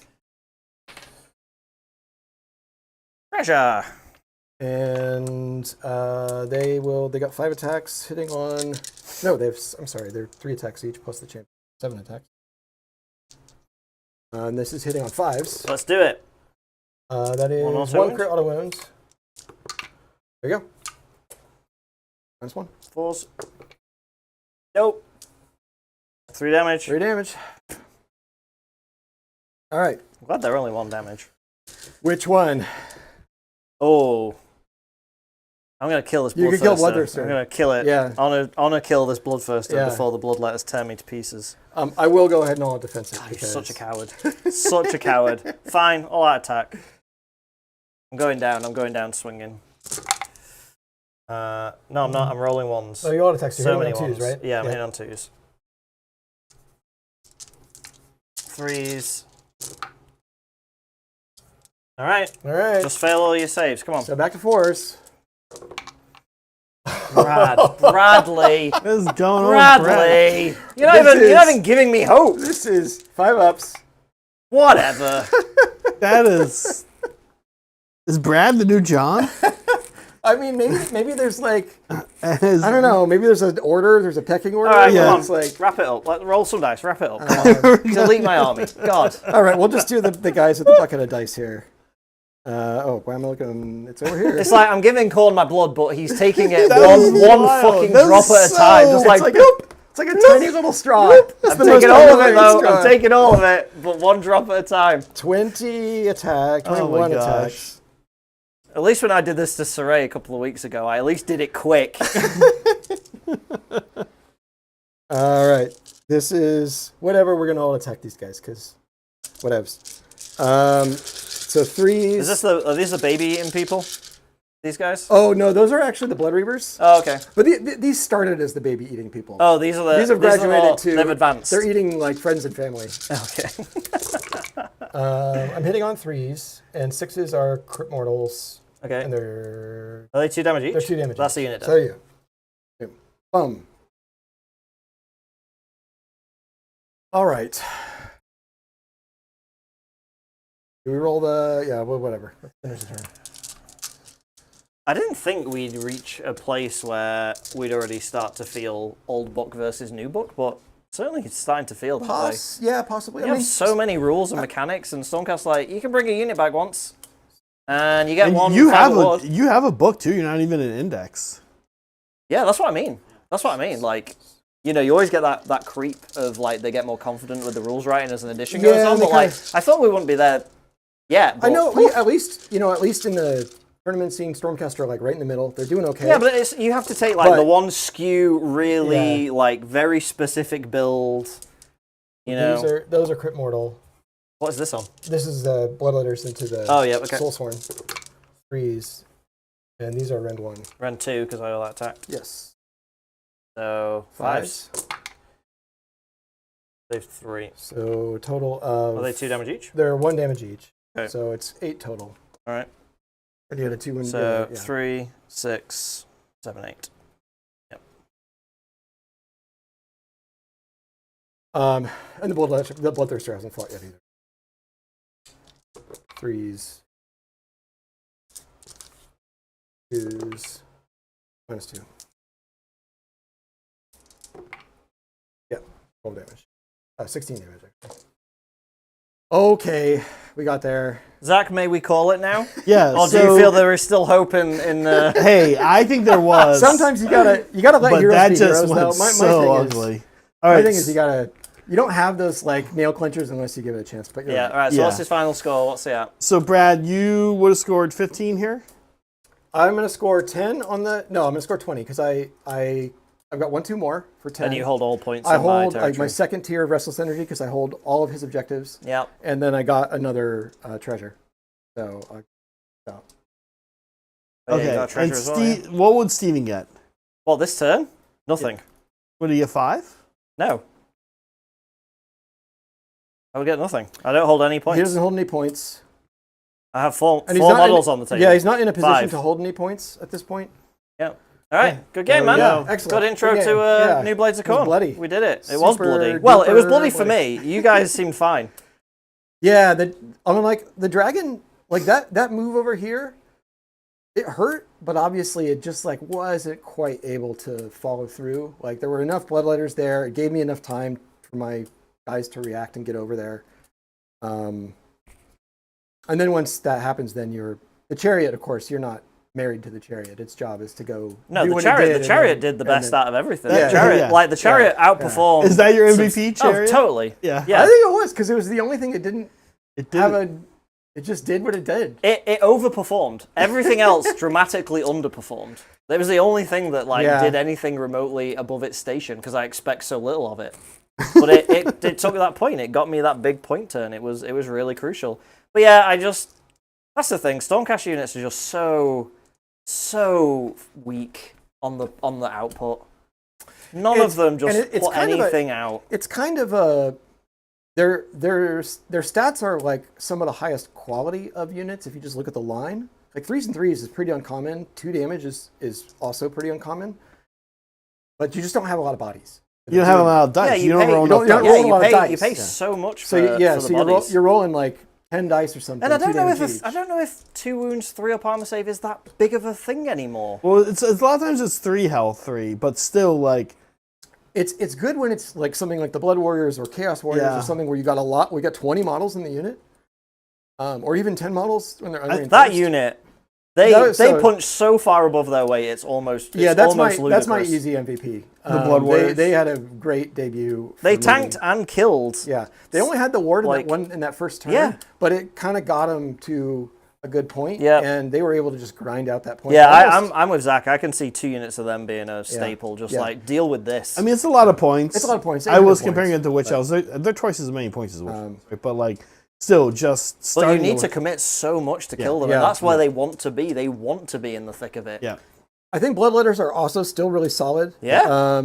Speaker 1: Treasure.
Speaker 3: And they got 5 attacks hitting on. No, I'm sorry, they're 3 attacks each plus the champion. 7 attacks. And this is hitting on 5s.
Speaker 1: Let's do it.
Speaker 3: That is
Speaker 1: One
Speaker 3: 1
Speaker 1: auto
Speaker 3: crit auto wounds. There you go. -1.
Speaker 1: 4s. Nope. 3 damage.
Speaker 3: 3 damage. All right.
Speaker 1: I'm glad they're only 1 damage.
Speaker 3: Which one?
Speaker 1: Oh. I'm going to kill this
Speaker 3: You can kill
Speaker 1: Bloodthirster.
Speaker 3: Bloodthirster.
Speaker 1: I'm going to kill it.
Speaker 3: Yeah.
Speaker 1: I'm gonna kill this Bloodthirster
Speaker 3: Yeah.
Speaker 1: before the Bloodletters tear me to pieces.
Speaker 3: I will go ahead and all defensive.
Speaker 1: God, you're such a coward. Such a coward. Fine, all out attack. I'm going down swinging. No, I'm not. I'm rolling 1s.
Speaker 3: Oh, you all attacks. You're
Speaker 1: So
Speaker 3: hitting
Speaker 1: many
Speaker 3: on 2s,
Speaker 1: 1s.
Speaker 3: right?
Speaker 1: Yeah, I'm hitting on 2s. 3s. All right.
Speaker 3: All right.
Speaker 1: Just fail all your saves. Come on.
Speaker 3: So back to 4s.
Speaker 1: Bradley.
Speaker 2: What is going on,
Speaker 1: Bradley. You're not even giving me hope.
Speaker 3: This is 5 ups.
Speaker 1: Whatever.
Speaker 2: That is. Is Brad the new John?
Speaker 3: I mean, maybe there's like,
Speaker 2: As-
Speaker 3: I don't know, maybe there's an order, there's a pecking order.
Speaker 1: All right,
Speaker 2: Yeah.
Speaker 1: come on.
Speaker 3: It's like,
Speaker 1: Wrap it up. Roll some dice. Wrap it up. Come on. Delete my army. God.
Speaker 3: all right, we'll just do the guys with the bucket of dice here. Why am I looking? It's over here.
Speaker 1: It's like I'm giving Khorne my blood, but he's taking it
Speaker 2: That
Speaker 1: one
Speaker 2: was wild.
Speaker 1: fucking
Speaker 2: That
Speaker 1: drop
Speaker 2: was
Speaker 1: at a time.
Speaker 2: so-
Speaker 1: Just like,
Speaker 3: It's like a tiny little straw.
Speaker 1: I'm taking all of it though. I'm taking all of it, but 1 drop at a time.
Speaker 3: 20 attack,
Speaker 2: Oh my
Speaker 3: 21
Speaker 2: gosh.
Speaker 3: attacks.
Speaker 1: At least when I did this to Saray a couple of weeks ago, I at least did it quick.
Speaker 3: All right, this is whatever. We're gonna all attack these guys because whatevs. So 3s.
Speaker 1: Are these the baby eating people? These guys?
Speaker 3: Oh no, those are actually the Blood Reavers.
Speaker 1: Oh, okay.
Speaker 3: But these started as the baby eating people.
Speaker 1: Oh, these are the.
Speaker 3: These have graduated to.
Speaker 1: They've advanced.
Speaker 3: They're eating like friends and family.
Speaker 1: Okay.
Speaker 3: I'm hitting on 3s, and 6s are crit mortals,
Speaker 1: Okay.
Speaker 3: and they're
Speaker 1: Are they 2 damage each?
Speaker 3: 2 damage.
Speaker 1: That's the unit.
Speaker 3: So you. All right. Do we roll the? Yeah, well, whatever. Let's finish the turn.
Speaker 1: I didn't think we'd reach a place where we'd already start to feel old book versus new book, but certainly it's starting to feel that way.
Speaker 3: Yeah, possibly.
Speaker 1: You have so many rules and mechanics, and Stormcast like you can bring a unit back once, and you get
Speaker 2: And
Speaker 1: one.
Speaker 2: you have
Speaker 1: award.
Speaker 2: you have a book too. You're not even an index.
Speaker 1: Yeah, that's what I mean. That's what I mean. Like, you know, you always get that creep of like they get more confident with the rules writing as an edition goes on. But like, I thought we wouldn't be there yet. But,
Speaker 3: I know. At least in the tournament scene, Stormcast are like right in the middle. They're doing okay.
Speaker 1: Yeah, but you have to take like the one skew, really like very specific build. You know,
Speaker 3: those are crit mortal.
Speaker 1: what is this on?
Speaker 3: This is the Bloodletters into the
Speaker 1: Oh yeah, okay.
Speaker 3: Soulsworn. 3s. And these are Rend 1.
Speaker 1: Rend 2 because I all that attack.
Speaker 3: Yes.
Speaker 1: So 5s. They've 3.
Speaker 3: So total of...
Speaker 1: Are they 2 damage each?
Speaker 3: They're 1 damage each.
Speaker 1: Okay.
Speaker 3: So it's 8 total.
Speaker 1: All right.
Speaker 3: And you had a 2 and
Speaker 1: So
Speaker 3: yeah.
Speaker 1: 3, 6, 7, 8. Yep.
Speaker 3: And the Bloodthirster hasn't fought yet either. 3s. 2s. -2. Yeah, 12 damage. 16 damage, actually. Okay, we got there.
Speaker 1: Zach, may we call it now?
Speaker 2: Yeah.
Speaker 1: Or do you feel there is still hope in
Speaker 2: Hey, I think there was.
Speaker 3: Sometimes you gotta let
Speaker 2: but
Speaker 3: heroes
Speaker 2: that
Speaker 3: be
Speaker 2: just
Speaker 3: heroes.
Speaker 2: went
Speaker 3: Though.
Speaker 2: so
Speaker 3: My
Speaker 2: ugly. All right.
Speaker 3: My thing is you don't have those like nail clenchers unless you give it a chance. But you're
Speaker 1: Yeah,
Speaker 3: right.
Speaker 1: all right, so what's his final score? What's he at?
Speaker 2: So, Brad, you would have scored 15 here?
Speaker 3: I'm gonna score 10 on the. No, I'm gonna score 20 because I've got 1, 2 more for 10.
Speaker 1: And you hold all points
Speaker 3: I
Speaker 1: in my
Speaker 3: hold
Speaker 1: territory.
Speaker 3: my second tier of Restless Energy because I hold all of his objectives.
Speaker 1: Yeah.
Speaker 3: And then I got another treasure. So,
Speaker 1: Oh, yeah,
Speaker 2: Okay.
Speaker 1: you got a treasure
Speaker 2: And
Speaker 1: as well, yeah.
Speaker 2: what would Steven get?
Speaker 1: Well, this turn? Nothing.
Speaker 2: Would he get 5?
Speaker 1: No. I would get nothing. I don't hold any
Speaker 3: he
Speaker 1: points.
Speaker 3: doesn't hold any points.
Speaker 1: I have four
Speaker 3: And he's not
Speaker 1: models on the table.
Speaker 3: Yeah, he's not in a position
Speaker 1: 5.
Speaker 3: to hold any points at this point.
Speaker 1: Yeah. All right, good game,
Speaker 3: There
Speaker 1: man.
Speaker 3: we go. Excellent.
Speaker 1: Good intro
Speaker 3: Good
Speaker 1: to
Speaker 3: game. Yeah.
Speaker 1: New Blades of
Speaker 3: It was
Speaker 1: Khorne.
Speaker 3: bloody.
Speaker 1: We did it. It was
Speaker 3: Super
Speaker 1: bloody. Well, it was
Speaker 3: duper
Speaker 1: bloody for
Speaker 3: bloody.
Speaker 1: me. You guys seemed fine.
Speaker 3: Yeah, the dragon, like that move over here, it hurt, but obviously it just like wasn't quite able to follow through. Like there were enough bloodletters there. It gave me enough time for my guys to react and get over there. And then once that happens, then the chariot, of course, you're not married to the chariot. Its job is to go.
Speaker 1: No,
Speaker 3: do
Speaker 1: the
Speaker 3: what it
Speaker 1: chariot.
Speaker 3: did
Speaker 1: The chariot
Speaker 3: and then-
Speaker 1: did the
Speaker 3: and
Speaker 1: best
Speaker 3: then-
Speaker 1: out of everything.
Speaker 3: Yeah,
Speaker 1: The chariot,
Speaker 2: yeah.
Speaker 1: like the chariot, outperformed.
Speaker 2: Is that your MVP, Chariot?
Speaker 1: Oh, totally.
Speaker 2: Yeah.
Speaker 1: Yeah.
Speaker 3: I think it was because it was the only thing it didn't
Speaker 2: It
Speaker 3: have
Speaker 2: did.
Speaker 3: It just did what it did.
Speaker 1: It overperformed. Everything else dramatically underperformed. It was the only thing that
Speaker 3: Yeah.
Speaker 1: did anything remotely above its station because I expect so little of it. But it took that point. It got me that big point turn. It was really crucial. But yeah, that's the thing. Stormcast units are just so weak on the output. None of them just
Speaker 3: it's
Speaker 1: put
Speaker 3: kind of
Speaker 1: anything out.
Speaker 3: It's kind of a their stats are like some of the highest quality of units if you just look at the line. Like 3s and 3s is pretty uncommon. 2 damage is also pretty uncommon. But you just don't have a lot of bodies.
Speaker 2: You don't have a lot of dice.
Speaker 1: Yeah,
Speaker 2: you don't roll enough
Speaker 3: you don't
Speaker 2: dice.
Speaker 3: roll a lot of dice.
Speaker 1: You pay
Speaker 3: Yeah.
Speaker 1: so much for,
Speaker 3: So
Speaker 1: for the bodies.
Speaker 3: you're rolling like 10 dice or something.
Speaker 1: And I don't
Speaker 3: 2
Speaker 1: know
Speaker 3: damage
Speaker 1: if
Speaker 3: each.
Speaker 1: I don't know if 2 wounds, 3 up armor save is that big of a thing anymore.
Speaker 2: Well, it's a lot of times it's 3 health, 3, but still, like,
Speaker 3: It's good when it's like something like the Blood Warriors or Chaos Warriors
Speaker 2: Yeah.
Speaker 3: or something where you got a lot. We got 20 models in the unit, or even 10 models when they're
Speaker 1: That
Speaker 3: unreinforced.
Speaker 1: unit, they
Speaker 3: So-
Speaker 1: punch so far above their weight. It's almost
Speaker 3: That's
Speaker 1: ludicrous.
Speaker 3: my easy MVP.
Speaker 2: The Blood Warriors.
Speaker 3: They had a great debut.
Speaker 1: They
Speaker 3: for me.
Speaker 1: tanked and killed.
Speaker 3: Yeah, they only had the ward
Speaker 1: Like-
Speaker 3: in that first turn.
Speaker 1: Yeah.
Speaker 3: But it kind of got them to a good point.
Speaker 1: Yeah.
Speaker 3: And they were able to just grind out that point.
Speaker 1: Yeah,
Speaker 3: Almost-
Speaker 1: I'm with Zach. I can see 2 units of them being a staple. Just
Speaker 3: Yeah.
Speaker 1: like deal with this.
Speaker 2: I mean, it's a lot of points.
Speaker 3: It's a lot of points.
Speaker 2: I was
Speaker 3: 800
Speaker 2: comparing
Speaker 3: points,
Speaker 2: it to Witch
Speaker 3: but-
Speaker 2: Elves. They're twice as many points as Witch Elves, right? But, like, still, just
Speaker 1: but you
Speaker 2: starting
Speaker 1: need to
Speaker 2: with-
Speaker 1: commit so much to kill them,
Speaker 3: Yeah.
Speaker 1: and that's where they want to be. They want to be in the thick of it.
Speaker 2: Yeah.
Speaker 3: I think Bloodletters are also still really solid.
Speaker 1: Yeah.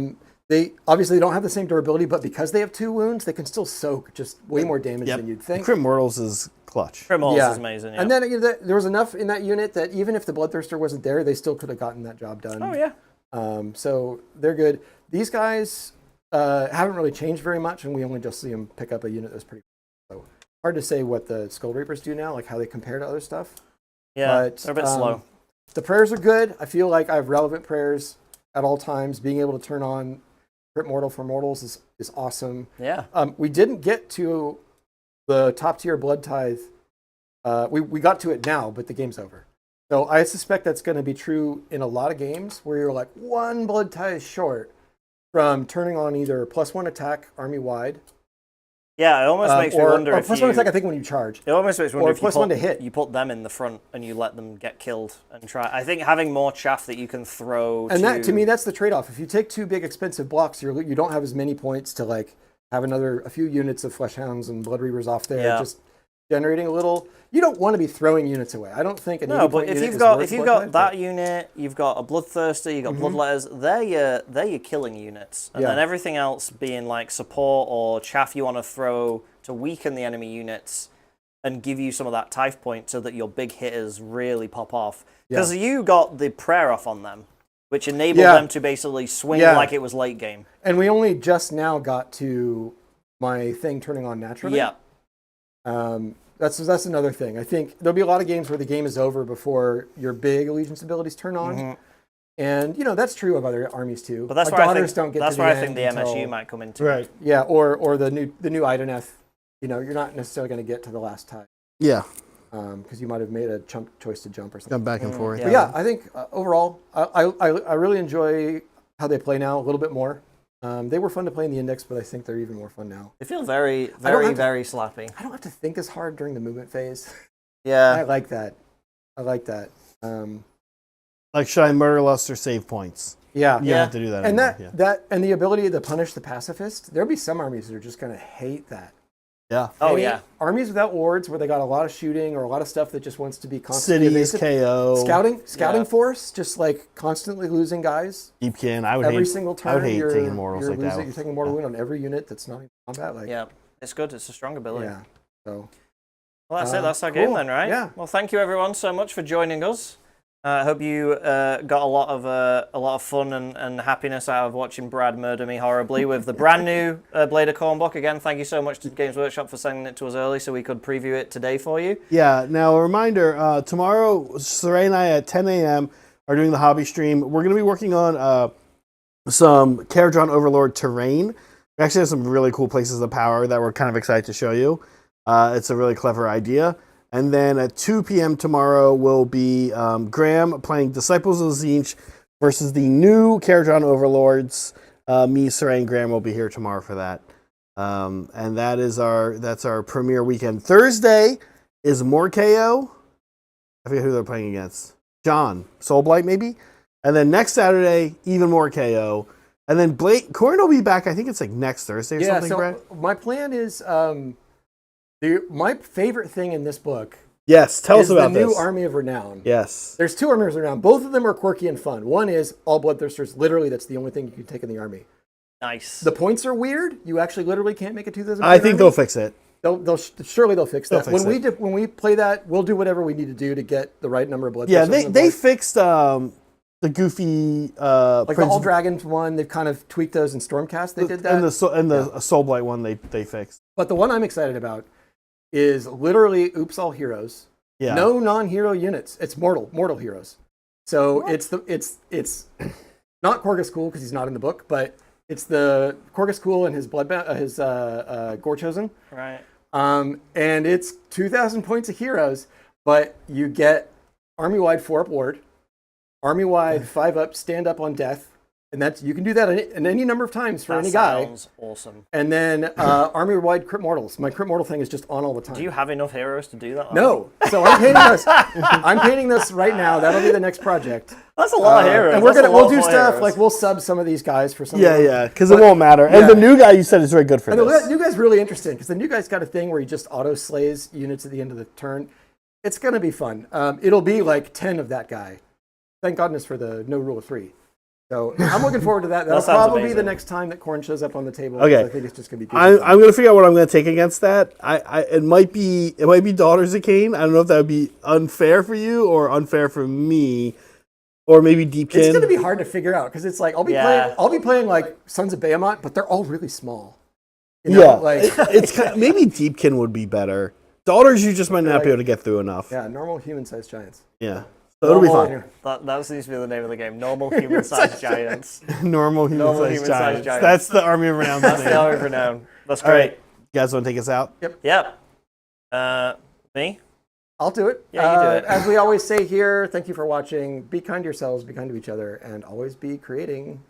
Speaker 3: They obviously don't have the same durability, but because they have 2 wounds, they can still soak just way more damage
Speaker 2: Yep.
Speaker 3: than you'd think.
Speaker 2: Crit Mortals is clutch.
Speaker 1: Primals
Speaker 3: Yeah.
Speaker 1: is amazing. Yeah.
Speaker 3: And then there was enough in that unit that even if the Bloodthirster wasn't there, they still could have gotten that job done.
Speaker 1: oh yeah.
Speaker 3: So they're good. These guys haven't really changed very much, and we only just see them pick up a unit that's pretty. So hard to say what the Skull Reapers do now, like how they compare to other stuff.
Speaker 1: Yeah,
Speaker 3: But,
Speaker 1: they're a bit slow.
Speaker 3: The prayers are good. I feel like I have relevant prayers at all times. Being able to turn on Crit Mortal for Mortals is awesome.
Speaker 1: Yeah.
Speaker 3: We didn't get to the top tier Blood Tithe. We got to it now, but the game's over. So I suspect that's going to be true in a lot of games where you're like 1 Blood Tithe short from turning on either +1 attack army wide.
Speaker 1: Yeah, it almost makes me wonder
Speaker 3: or
Speaker 1: if
Speaker 3: +1
Speaker 1: you...
Speaker 3: attack, I think, when you charge.
Speaker 1: It almost makes me wonder
Speaker 3: Or
Speaker 1: if you
Speaker 3: +1 to hit.
Speaker 1: you put them in the front and you let them get killed and try. I think having more chaff that you can throw.
Speaker 3: And that, to me, that's the trade-off. If you take 2 big expensive blocks, you don't have as many points to like have a few units of Fleshhounds and Blood Reavers off there.
Speaker 1: Yeah.
Speaker 3: generating a little. You don't want to be throwing units away. I don't think.
Speaker 1: No, but if you've got that unit, you've got a Bloodthirster, you've got Bloodletters. They're your killing units, and then everything else being like support or chaff you want to throw to weaken the enemy units and give you some of that Tithe point so that your big hitters really pop off. Because you got the prayer off on them, which enabled them to basically swing like it was late game.
Speaker 3: And we only just now got to my thing turning on naturally.
Speaker 1: Yeah.
Speaker 3: That's another thing. I think there'll be a lot of games where the game is over before your big allegiance abilities turn on. And, that's true of other armies too.
Speaker 1: But that's where I think the MSU might come into.
Speaker 2: Right.
Speaker 3: Yeah, or the new Idoneth, you're not necessarily going to get to the last time.
Speaker 2: Yeah.
Speaker 3: Because you might have made a choice to jump or something.
Speaker 2: Come back and forth.
Speaker 3: But yeah, I think overall, I really enjoy how they play now a little bit more. They were fun to play in the Index, but I think they're even more fun now.
Speaker 1: They feel very, very, very slappy.
Speaker 3: I don't have to think as hard during the movement phase.
Speaker 1: Yeah.
Speaker 3: I like that.
Speaker 2: Like, should I murder lust or save points?
Speaker 3: Yeah.
Speaker 2: You don't have to do that
Speaker 3: and and the ability to punish the pacifist, there'll be some armies that are just going to hate that.
Speaker 2: Yeah.
Speaker 3: Armies without wards where they got a lot of shooting or a lot of stuff that just wants to be constantly
Speaker 2: Cities, KO.
Speaker 3: Scouting force, just like constantly losing guys.
Speaker 2: Deepkin,
Speaker 3: every single turn.
Speaker 2: I would hate taking mortals like that.
Speaker 3: You're taking mortal wound on every unit that's not in combat.
Speaker 1: Yeah, it's good. It's a strong ability.
Speaker 3: Yeah. So.
Speaker 1: Well, that's it. That's our game then, right?
Speaker 3: Yeah.
Speaker 1: Well, thank you everyone so much for joining us. I hope you got a lot of fun and happiness out of watching Brad murder me horribly with the brand new Blade of Khorne book. Again, thank you so much to Games Workshop for sending it to us early so we could preview it today for you.
Speaker 2: Yeah. Now a reminder: tomorrow, Saray and I at 10 a.m. are doing the hobby stream. We're going to be working on some Caradron Overlord terrain. We actually have some really cool places of power that we're kind of excited to show you. It's a really clever idea. And then at 2 p.m. tomorrow will be Graham playing Disciples of Tzeentch versus the new Caradron Overlords. Me, Saray, and Graham will be here tomorrow for that. And that's our premiere weekend. Thursday is more KO. I forget who they're playing against. John. Soulblight, maybe? And then next Saturday, even more KO. And then Blade Khorne will be back, I think it's like next Thursday or something, Brad?
Speaker 3: My plan is... my favorite thing in this book
Speaker 2: tell us about
Speaker 3: the new
Speaker 2: this.
Speaker 3: Army of Renown.
Speaker 2: Yes.
Speaker 3: There's two armies of Renown. Both of them are quirky and fun. One is all Bloodthirsters. Literally, that's the only thing you can take in the army.
Speaker 1: Nice.
Speaker 3: The points are weird. You actually literally can't make a 2,000.
Speaker 2: I think they'll fix it.
Speaker 3: Surely they'll fix that.
Speaker 2: Fix
Speaker 3: when we play that, we'll do whatever we need to do to get the right number of Bloodthirsters.
Speaker 2: Yeah, they fixed the goofy
Speaker 3: like the All Dragons one. They've kind of tweaked those in Stormcast. They did that.
Speaker 2: And the Soulblight one they fixed.
Speaker 3: But the one I'm excited about is literally Oops All Heroes.
Speaker 2: Yeah.
Speaker 3: No non-hero units. It's mortal heroes. So it's not Korgoskul because he's not in the book, but it's the Korgoskul and his Gore Chosen.
Speaker 1: Right.
Speaker 3: And it's 2,000 points of heroes, but you get army-wide 4-up ward, army-wide 5-up stand up on death. And you can do that in any number of times for any guy.
Speaker 1: That sounds awesome.
Speaker 3: And then army-wide crit mortals. My crit mortal thing is just on all the time.
Speaker 1: Do you have enough heroes to do that?
Speaker 3: No. So I'm painting this. I'm painting this right now. That'll be the next project.
Speaker 1: That's a lot of heroes.
Speaker 3: And we'll do stuff like we'll sub some of these guys for some.
Speaker 2: Yeah, because it won't matter. And the new guy you said is very good for this.
Speaker 3: The new guy's really interesting because the new guy's got a thing where he just auto slays units at the end of the turn. It's gonna be fun. It'll be like 10 of that guy. Thank goodness for the no rule of 3. So I'm looking forward to that. That'll probably be the next time that Khorne shows up on the table.
Speaker 2: Okay.
Speaker 3: I think it's just going to be.
Speaker 2: I'm going to figure out what I'm going to take against that. It might be Daughters of Cain. I don't know if that would be unfair for you or unfair for me, or maybe Deepkin.
Speaker 3: It's going to be hard to figure out because it's like I'll be playing like Sons of Behemoth, but they're all really small.
Speaker 2: It's maybe Deepkin would be better. Daughters, you just might not be able to get through enough.
Speaker 3: Yeah, normal human-sized giants.
Speaker 2: Yeah. So it'll be fun.
Speaker 1: That seems to be the name of the game. Normal human-sized giants.
Speaker 2: Normal human-sized giants. That's the Army of Renown.
Speaker 1: That's the Army of Renown. That's great.
Speaker 2: Right. You guys want to take us out?
Speaker 1: Yep. Me?
Speaker 3: I'll do it.
Speaker 1: Yeah, you do it.
Speaker 3: As we always say here, thank you for watching. Be kind to yourselves, be kind to each other, and always be creating